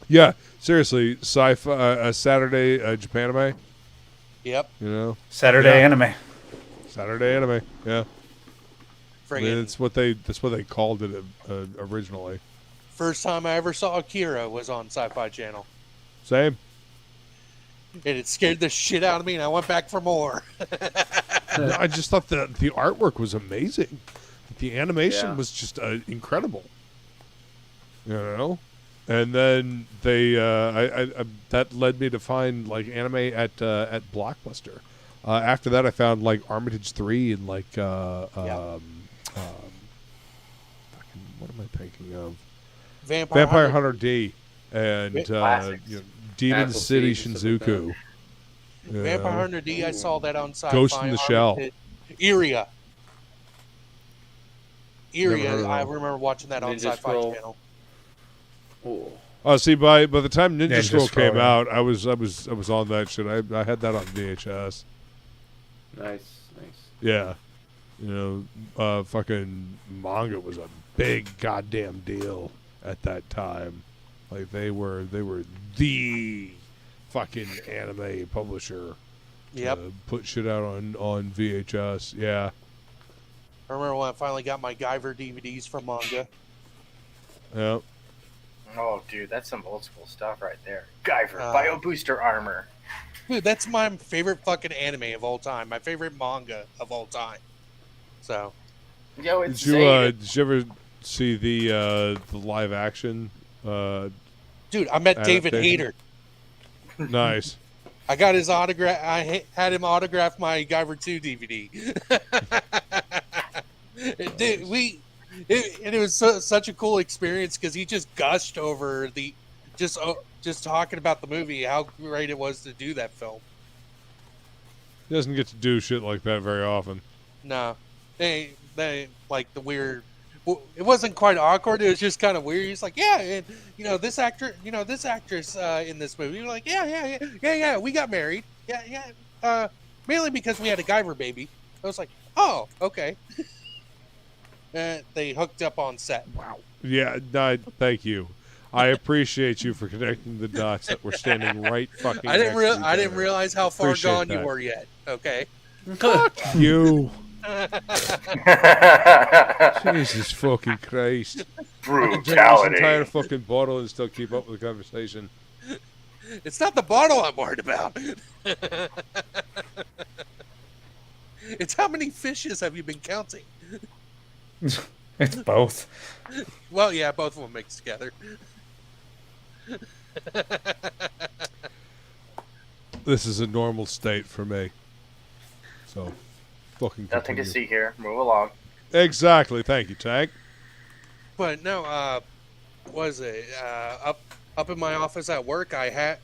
Yeah, seriously, Sci-Fi Saturday Japanime. Yep. You know, Saturday anime. Saturday anime. Yeah. Friggin' That's what they called it originally. First time I ever saw Akira was on Sci-Fi Channel. Same. And it scared the shit out of me, and I went back for more. I just thought the artwork was amazing. The animation was just incredible. You know, and then they that led me to find like anime at Blockbuster. After that, I found like Armitage 3 and like fucking, what am I thinking of? Vampire Hunter D and Demon City Shinjuku. Vampire Hunter D, I saw that on Sci-Fi. Ghost in the Shell. Iria, I remember watching that on Sci-Fi Channel. Oh, see, by the time Ninja Scroll came out, I was on that shit. I had that on VHS. Nice. Yeah, you know, fucking manga was a big goddamn deal at that time. Like they were the fucking anime publisher. Yep. Put shit out on VHS. Yeah. I remember when I finally got my Guyver DVDs from manga. Yep. Oh, dude, that's some old school stuff right there. Guyver, Bio Booster Armor. Dude, that's my favorite fucking anime of all time. My favorite manga of all time. So. Yo, it's did you ever see the live action? Dude, I met David Hayter. Nice. I got his autograph. I had him autograph my Guyver 2 DVD. It was such a cool experience because he just gushed over just talking about the movie, how great it was to do that film. He doesn't get to do shit like that very often. No, they like the weird. It wasn't quite awkward. It was just kind of weird. He's like, yeah, and this actress in this movie. You're like, yeah. We got married. Yeah. Mainly because we had a Guyver baby. I was like, oh, okay. They hooked up on set. Wow. Yeah. No, thank you. I appreciate you for connecting the dots that were standing right fucking. I didn't realize how far gone you were yet. Okay. Fuck you. Jesus fucking Christ. Brutality. I can drink this entire fucking bottle and still keep up with the conversation. It's not the bottle I'm worried about. It's how many fishes have you been counting? It's both. Well, yeah, both of them mixed together. This is a normal state for me. So, fucking nothing continue. to see here. Move along. Exactly. Thank you, Tank. But no, what is it? Up in my office at work, I had.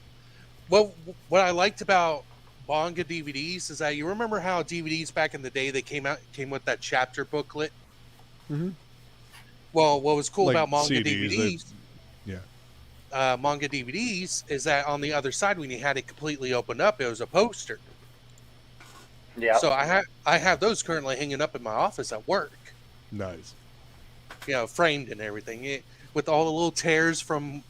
Well, what I liked about manga DVDs is that you remember how DVDs back in the day they came with that chapter booklet. Mm-hmm. Well, what was cool like about manga CDs, DVDs? Manga DVDs is that on the other side when you had it completely opened up, it was a poster. Yeah. So I have those currently hanging up in my office at work. Nice. Framed and everything, with all the little tears from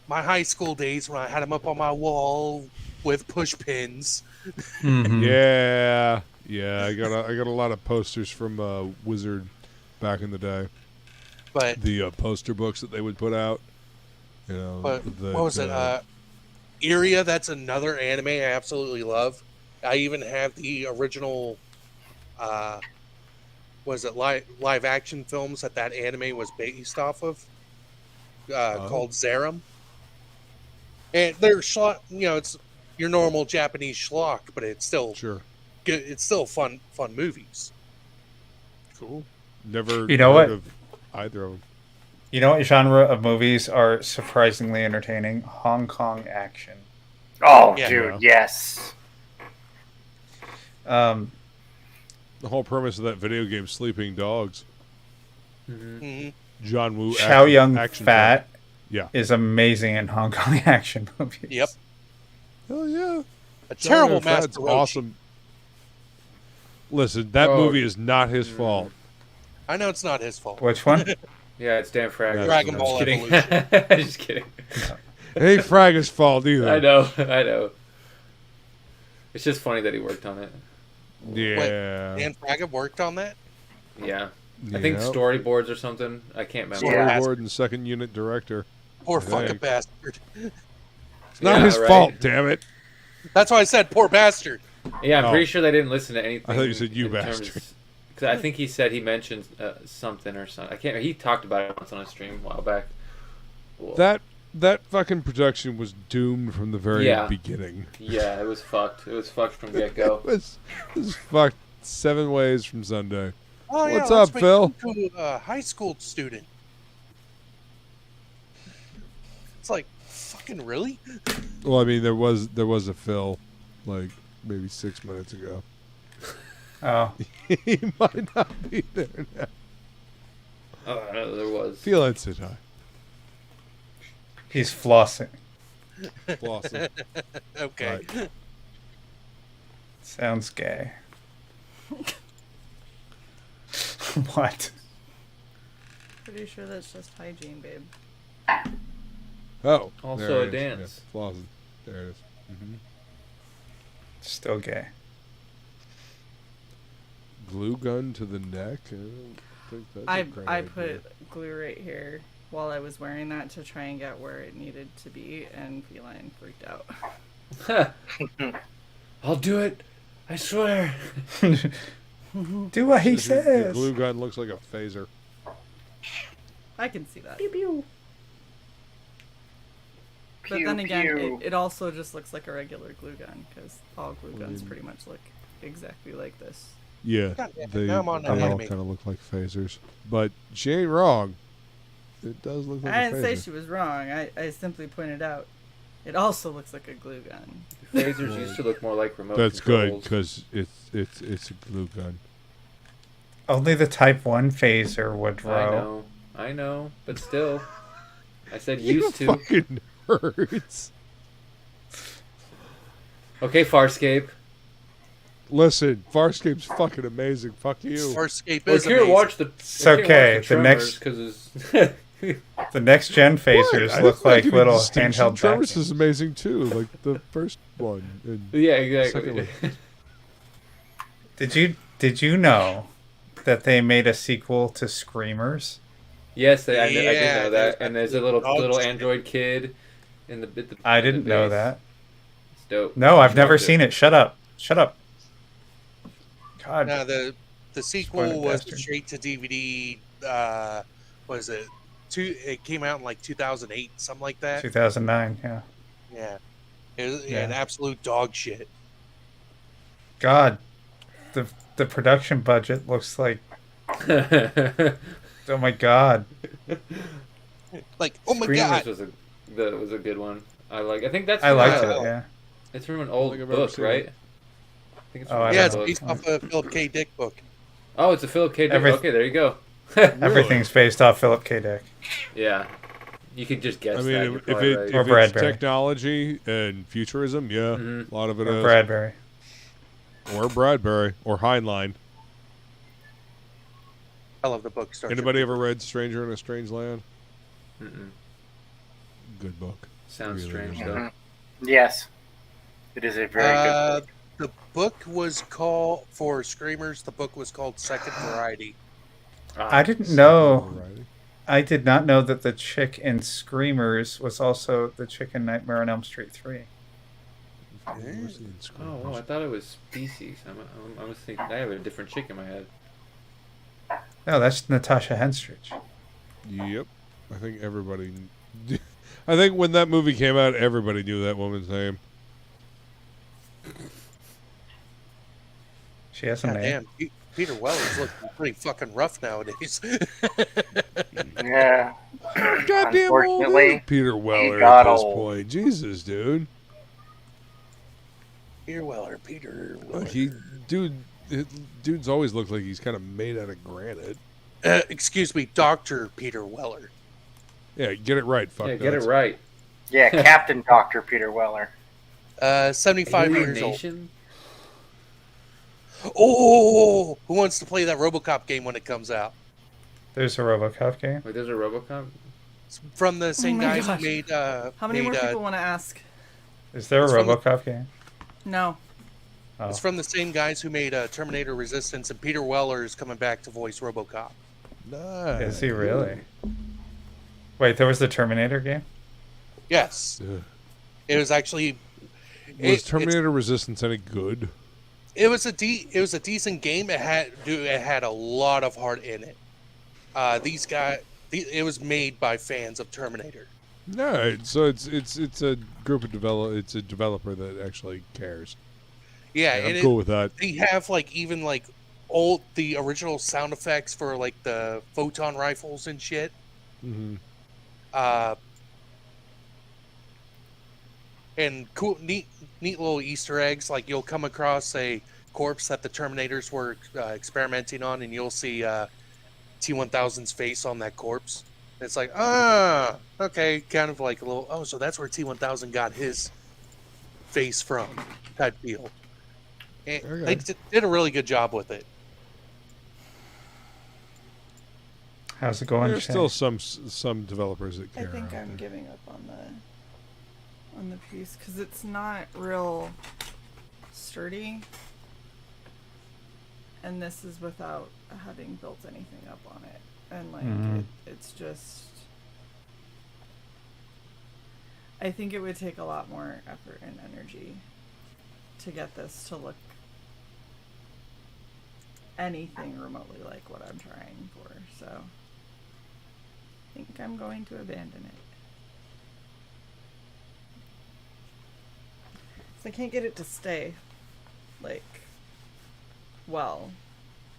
my high school days when I had them up on my wall with push pins. Mm-hmm. Yeah. I got a lot of posters from Wizard back in the day. But the poster books that they would put out. But what was it? Iria. That's another anime I absolutely love. I even have the original. Was it live action films that anime was based off of? Called Zerum. And they're schlock. It's your normal Japanese schlock, but it's still good. It's still fun movies. Cool. Never. You know what? Of either of them. You know what genre of movies are surprisingly entertaining? Hong Kong action. Oh, yeah. Dude, yes. The whole premise of that video game, Sleeping Dogs. Mm-hmm. John Woo. Chow Yun Fat. Yeah. Is amazing in Hong Kong action movies. Yep. Oh yeah. A terrible Master Roshi. Awesome. Listen, that movie is not his fault. I know it's not his fault. Which one? Yeah, it's Dan Frag. Dragon Ball Evolution. Just kidding. It ain't Frag's fault either. I know. It's just funny that he worked on it. Yeah. Wait, Dan Frag worked on that? Yeah. I think storyboards or something. I can't remember. Storyboard and second unit director. Poor fucking bastard. It's not his fault, damn it. That's why I said poor bastard. Yeah, I'm pretty sure they didn't listen to anything. I thought you said you bastard. Because I think he said he mentioned something or something. I can't. He talked about it once on a stream a while back. Whoa. That fucking production was doomed from the very beginning. Yeah, it was fucked. It was fucked from get go. It was fucked 7 ways from Sunday. Oh, yeah, What's up, Phil? To a high school student. It's like, fucking really? Well, I mean, there was a Phil, like maybe 6 minutes ago. Oh, he might not be there now. Oh, no, there was. Feel I'd sit high. He's flossing. Flossing. Okay. Right. Sounds gay. What? Pretty sure that's just hygiene, babe. Oh. Also a dance. Yeah, flossing. There it is. Mm-hmm. Still gay. Glue gun to the neck? I don't think that's a great I idea. put glue right here while I was wearing that to try and get where it needed to be, and Feline freaked out. I'll do it. I swear. Do what he The says. glue gun looks like a phaser. I can see that. Pew pew. But then again, it also just looks like a regular glue gun, because all glue guns pretty much look exactly like this. Yeah, they all kind of look like phasers. But she ain't wrong. It does look like I a didn't phaser. say she was wrong. I simply pointed out it also looks like a glue gun. Phasers used to look more like remote That's good, controls. because it's a glue gun. Only the Type 1 phaser would row. I know, but still. I said You used to. fucking nerds. Okay, Farscape. Listen, Farscape's fucking amazing. Fuck you. Farscape Well, is if you amazing. watch the, It's okay. The next, the next gen phasers What? look I like think little Distinction handheld Tremors vacuums. is amazing too, like the first one. And Yeah, the exactly. second one. Did you know that they made a sequel to Screamers? Yes, I did Yeah, know that. And there's a little shit. android kid in the I didn't the know base. that. It's dope. No, I've never Watch seen it. Shut up. Shut up. God. No, the sequel Spoiled was bastard. straight to DVD. What is it? It came out in like 2008, something like that. 2009, yeah. Yeah, it was Yeah. an absolute dog shit. God, the production budget looks like. Oh my God. Like, oh my Screamers god. was a good one. I think that's I from liked a- it. Yeah. It's from an old think I've ever book, seen right? it. I think it's Oh, from I an Yeah, old it's book. based off a Philip K. Dick book. Oh, it's a Philip K. Dick. Okay, there you go. Everything's based off Philip K. Dick. Yeah, you could just guess I that. mean, You're if probably it right. Or if it's Bradbury. technology and futurism, yeah, Mhm. a lot of it Or is. Bradbury. Or Bradbury or Heinlein. I love the book. Star Trek. Anybody ever read Stranger in a Strange Land? Mm-mm. Good book. Sounds Really strange good though. book. Yes. It is a very good book. The book was called, for Screamers, the book was called Second Variety. I didn't know. I did not know that the chick in Screamers was also the chick in Nightmare on Elm Street 3. Oh, well, I thought it was Species. I was thinking I have a different chick in my head. No, that's Natasha Henstridge. Yep. I think everybody. I think when that movie came out, everybody knew that woman's name. She has a God name. damn, Peter Weller's looking pretty fucking rough nowadays. Yeah. Goddamn old Unfortunately, dude. Peter Weller at got this old. point. Jesus, dude. Peter Weller. Dude's always looked like he's kind of made out of granite. Excuse me, Dr. Peter Weller. Yeah, get it right. Fuck Yeah, get it nuts. right. Yeah, Captain Dr. Peter Weller. 75 Alien years old. Nation? Oh, who wants to play that RoboCop game when it comes out? There's a RoboCop game. Wait, there's a RoboCop? It's from the same my guys gosh. who made. How many more people want to ask? Is there a It's from the- RoboCop game? No. Oh. It's from the same guys who made Terminator Resistance, and Peter Weller is coming back to voice RoboCop. Nice. Is he really? Wait, there was the Terminator game? Yes. Yeah. It was actually. Was Terminator Resistance any good? It was a decent game. It had a lot of heart in it. It was made by fans of Terminator. No, so it's a group of it's a developer that actually cares. Yeah, I'm cool with that. They have the original sound effects for like the photon rifles and shit. Mm-hmm. And cool, neat little Easter eggs. Like you'll come across a corpse that the Terminators were experimenting on, and you'll see T-1000's face on that corpse. It's like, okay, kind of like a little. So that's where T-1000 got his face from, type deal. And they did a really good job with it. How's it going? There's still some developers that care. I think I'm giving up on the piece because it's not real sturdy, and this is without having built anything up on it, and it's just. I think it would take a lot more effort and energy to get this to look anything remotely like what I'm trying for, so I think I'm going to abandon it. So I can't get it to stay, well,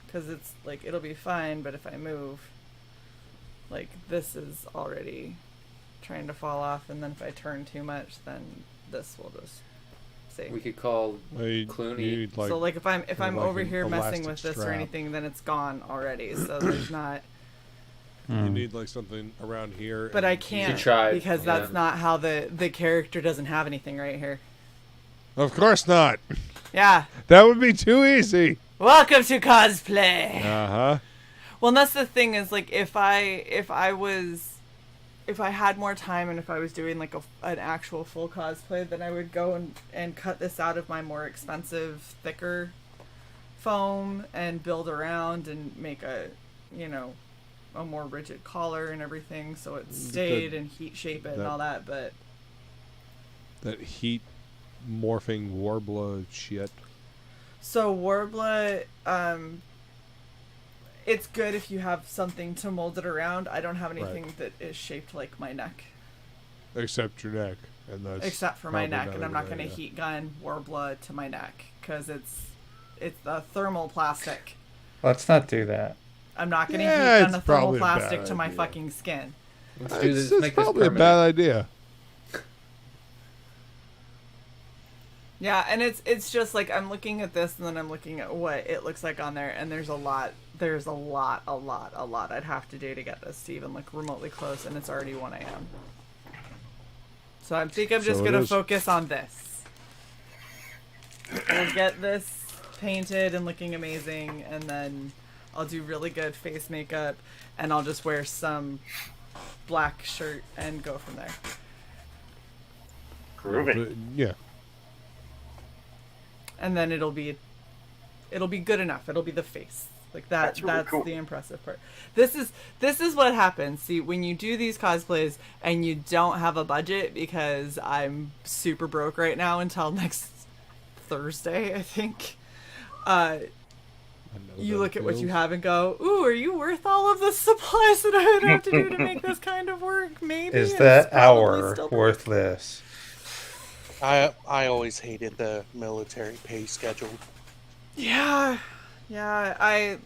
because it's, it'll be fine, but if I move, this is already trying to fall off, and then if I turn too much, then this will just see. We could call Clooney. So if I'm over here messing with this or anything, then it's gone already. So there's not. You need something around here. But I can't because that's not how the character doesn't have anything right here. Of course not. Yeah. That would be too easy. Welcome to cosplay. Uh-huh. Well, and that's the thing is if I had more time and if I was doing an actual full cosplay, then I would go and cut this out of my more expensive, thicker foam and build around and make a more rigid collar and everything so it stayed and heat shape it and all that, but that heat morphing Warbler shit. So Warbler, it's good if you have something to mold it around. I don't have anything that is shaped like my neck. Except your neck. And that's except for my neck, and I'm not going to heat gun Warbler to my neck because it's a thermal plastic. Let's not do that. I'm not going to heat gun a thermal plastic to my fucking skin. Let's do this. It's make this probably a bad idea. Yeah, and it's just I'm looking at this and then I'm looking at what it looks like on there, and there's a lot I'd have to do to get this to even look remotely close, and it's already 1 a.m. So I think I'm just gonna focus on this. We'll get this painted and looking amazing, and then I'll do really good face makeup, and I'll just wear some black shirt and go from there. Groovy. Yeah. And then it'll be good enough. It'll be the face. That's really cool. The impressive part. This is what happens. See, when you do these cosplays and you don't have a budget, because I'm super broke right now until next Thursday, I think. You look at what you have and go, "Ooh, are you worth all of the supplies that I would have to do to make this kind of work?" Maybe. Is that hour worth this? I always hated the military pay schedule. Yeah, I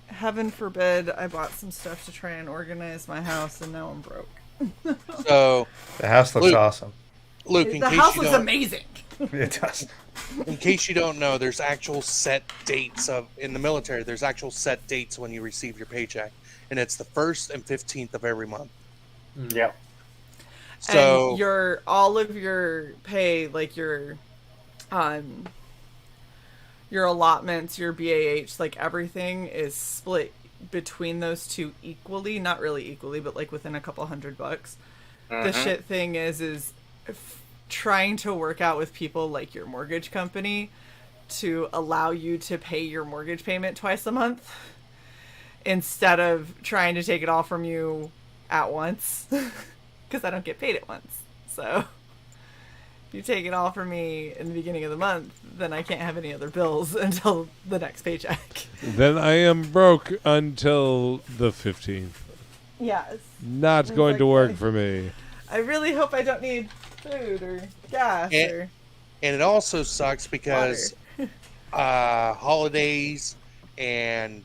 heaven forbid I bought some stuff to try and organize my house, and now I'm broke. So the house looks awesome. Luke, the house looks amazing. It does. In case you don't know, there's actual set dates in the military. There's actual set dates when you receive your paycheck, and it's the 1st and 15th of every month. Yeah. So and all of your pay, your allotments, your BAH, everything is split between those two equally. Not really equally, but within a couple $100. The shit thing is trying to work out with people like your mortgage company to allow you to pay your mortgage payment twice a month instead of trying to take it all from you at once, because I don't get paid at once. So if you take it all from me in the beginning of the month, then I can't have any other bills until the next paycheck. Then I am broke until the 15th. Yes. Not going to work for me. I really hope I don't need food or gas or... And it also sucks because holidays and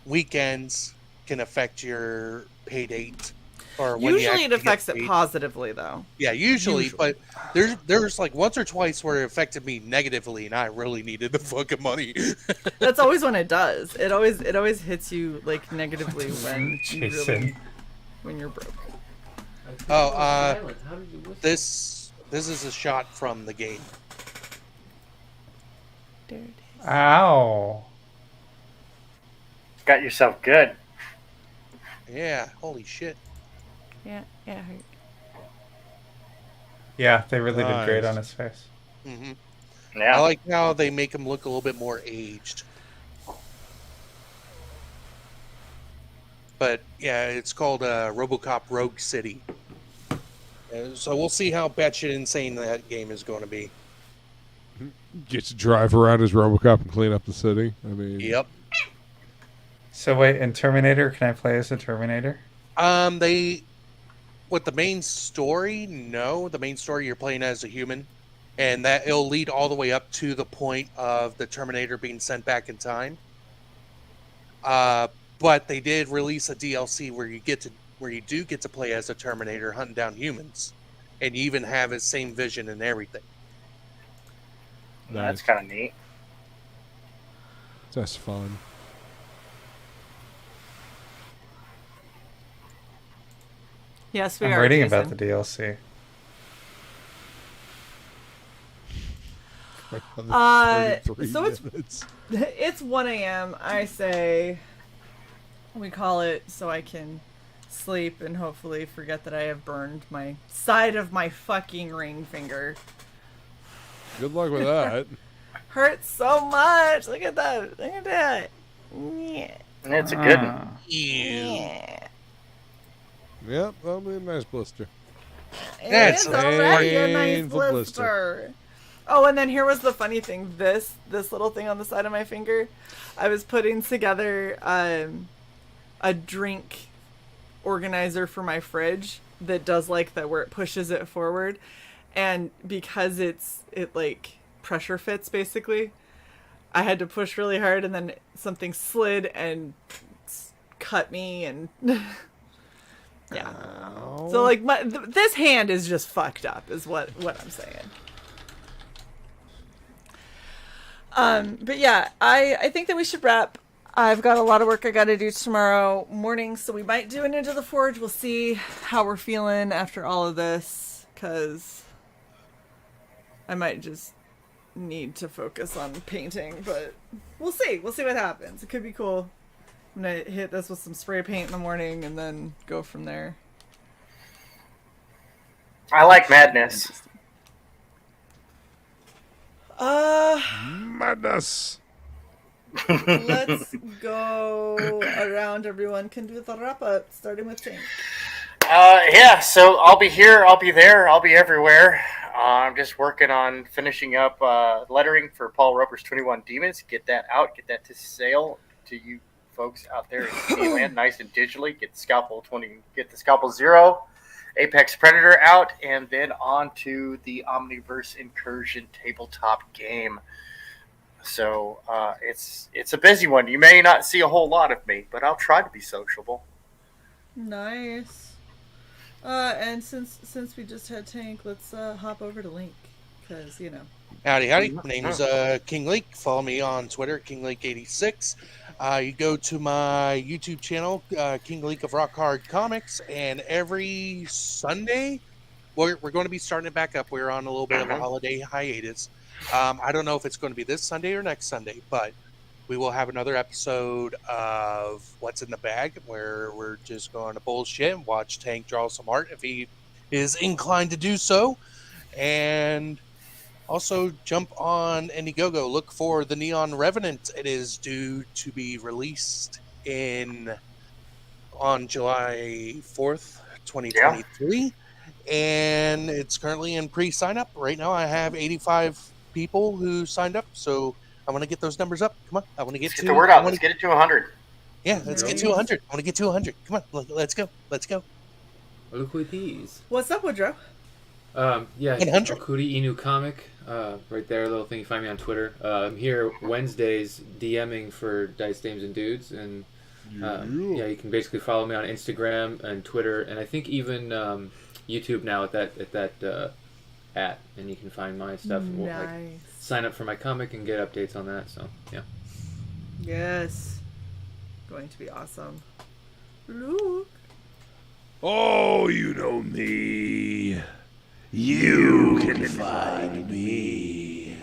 weekends can affect your pay date. Or when usually it affects it positively, though. Yeah, usually. But there's like once or twice where it affected me negatively, and I really needed the fucking money. That's always when it does. It always hits you like negatively when you're broke. This is a shot from the game. Ow! Got yourself good. Yeah, holy shit. Yeah, it hurt. Yeah, they really did great on his face. Mm-hmm. Yeah. I like how they make him look a little bit more aged. But yeah, it's called RoboCop Rogue City. So we'll see how batshit insane that game is going to be. Get to drive around as RoboCop and clean up the city. I mean, yep. So wait, in Terminator, can I play as a Terminator? With the main story, no. The main story, you're playing as a human, and that it'll lead all the way up to the point of the Terminator being sent back in time. But they did release a DLC where you do get to play as a Terminator hunting down humans, and you even have his same vision and everything. Nice. That's kind of neat. That's fun. Yes, I'm reading about the DLC. So it's 1 a.m. I say we call it so I can sleep and hopefully forget that I have burned my side of my fucking ring finger. Good luck with that. Hurts so much. Look at that. Look at that. Yeah. It's a good one. Yeah. Yep, that'll be a nice blister. It's already a nice blister. Oh, and then here was the funny thing. This little thing on the side of my finger, I was putting together a drink organizer for my fridge that does like that where it pushes it forward, and because it like pressure fits basically, I had to push really hard, and then something slid and cut me and. Yeah. So like this hand is just fucked up is what I'm saying. But yeah, I think that we should wrap. I've got a lot of work I got to do tomorrow morning, so we might do an Into the Forge. We'll see how we're feeling after all of this, because I might just need to focus on painting, but we'll see. We'll see what happens. It could be cool. I'm going to hit this with some spray paint in the morning and then go from there. I like madness. Madness. Let's go around. Everyone can do the wrap up, starting with Tank. Yeah, so I'll be here, I'll be there, I'll be everywhere. I'm just working on finishing up lettering for Paul Roper's 21 Demons. Get that out, get that to sale to you folks out there in Disneyland, nice and digitally. Get the Scalpel 0, Apex Predator out, and then on to the Omniverse Incursion tabletop game. So it's a busy one. You may not see a whole lot of me, but I'll try to be sociable. Nice. And since we just had Tank, let's hop over to Link, because you know. Howdy. My name is King Link. Follow me on Twitter, KingLink86. You go to my YouTube channel, King Link of Rock Hard Comics, and every Sunday, we're going to be starting it back up. We're on a little bit of a holiday hiatus. I don't know if it's going to be this Sunday or next Sunday, but we will have another episode of What's in the Bag, where we're just going to bullshit and watch Tank draw some art if he is inclined to do so. And also jump on Indiegogo. Look for the Neon Revenant. It is due to be released on July 4th, 2023. And it's currently in pre-sign up. Right now I have 85 people who signed up, so I want to get those numbers up. Come on. I want to get the word out. Let's get it to 100. Yeah, let's get to 100. I want to get to 100. Come on. Let's go. Let's go. Look with these. What's up, Woodrow? Yeah, 100. Okuri Inu Comic, right there, little thing. You find me on Twitter. I'm here Wednesdays DMing for Dice Dames and Dudes, and yeah, you can basically follow me on Instagram and Twitter, and I think even YouTube now at that and you can find my stuff. And we'll, sign up for my comic and get updates on that. So yeah. Yes, going to be awesome. Luke. Oh, you know me. You can find me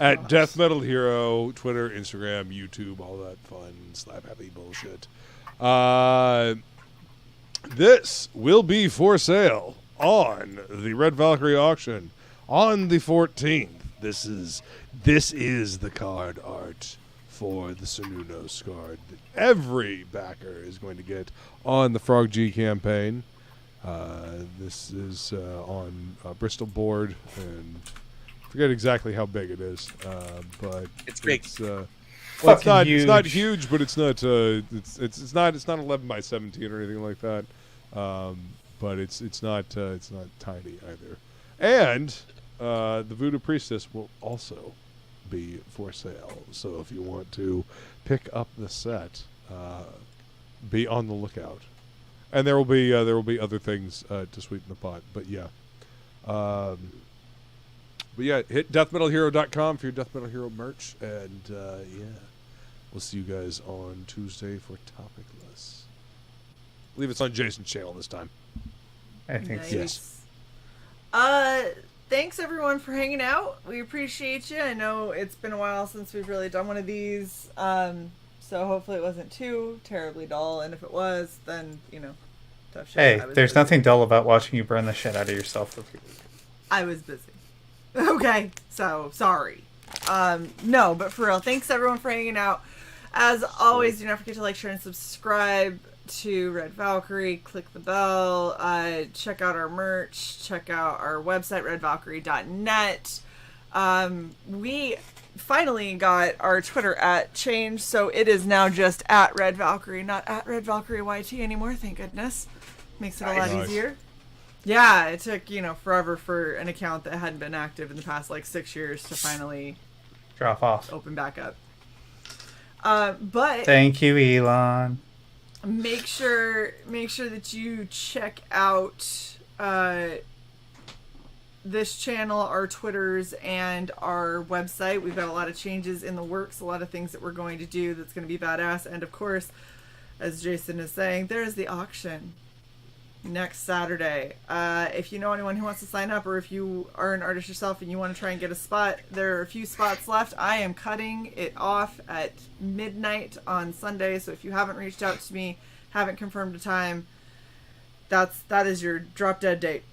at Death Metal Hero, Twitter, Instagram, YouTube, all that fun slap happy bullshit. This will be for sale on the Red Valkyrie auction on the 14th. This is the card art for the Sununos card that every backer is going to get on the Frog G campaign. This is on Bristol board, and I forget exactly how big it is, but it's big. It's not huge, but it's not 11 by 17 or anything like that. But it's not tiny either. And the Voodoo Priestess will also be for sale. So if you want to pick up the set, be on the lookout. And there will be other things to sweeten the pot. But yeah. Hit deathmetalhero.com for your Death Metal Hero merch. And we'll see you guys on Tuesday for Topicless. I believe it's on Jason's channel this time. I think so. Yes. Thanks everyone for hanging out. We appreciate you. I know it's been a while since we've really done one of these. So hopefully it wasn't too terribly dull, and if it was, then, tough shit. Hey, there's nothing dull about watching you burn the shit out of yourself. I was busy. Okay, so sorry. No, but for real, thanks everyone for hanging out. As always, do not forget to like, share, and subscribe to Red Valkyrie. Click the bell. Check out our merch. Check out our website, redvalkyrie.net. We finally got our Twitter @ changed, so it is now just @ Red Valkyrie, not @ Red Valkyrie YT anymore. Thank goodness. Makes it a lot easier. Yeah, it took forever for an account that hadn't been active in the past 6 years to finally drop off, open back up. But thank you, Elon. Make sure that you check out this channel, our Twitters, and our website. We've got a lot of changes in the works, a lot of things that we're going to do that's going to be badass. And of course, as Jason is saying, there's the auction next Saturday. If you know anyone who wants to sign up, or if you are an artist yourself and you want to try and get a spot, there are a few spots left. I am cutting it off at midnight on Sunday, so if you haven't reached out to me, haven't confirmed a time, that is your drop dead date.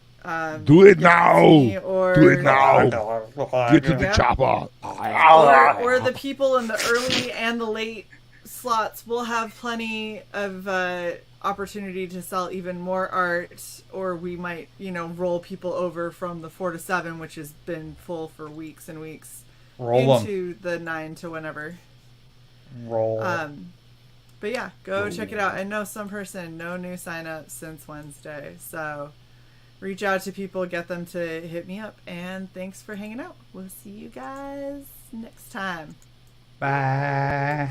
Do it now! Do it now! Get to the chopper! Or the people in the early and the late slots will have plenty of opportunity to sell even more art, or we might, roll people over from the 4 to 7, which has been full for weeks and weeks, into the 9 to whenever. But yeah, go check it out. I know some person, no new sign-ups since Wednesday, so reach out to people, get them to hit me up, and thanks for hanging out. We'll see you guys next time. Bye.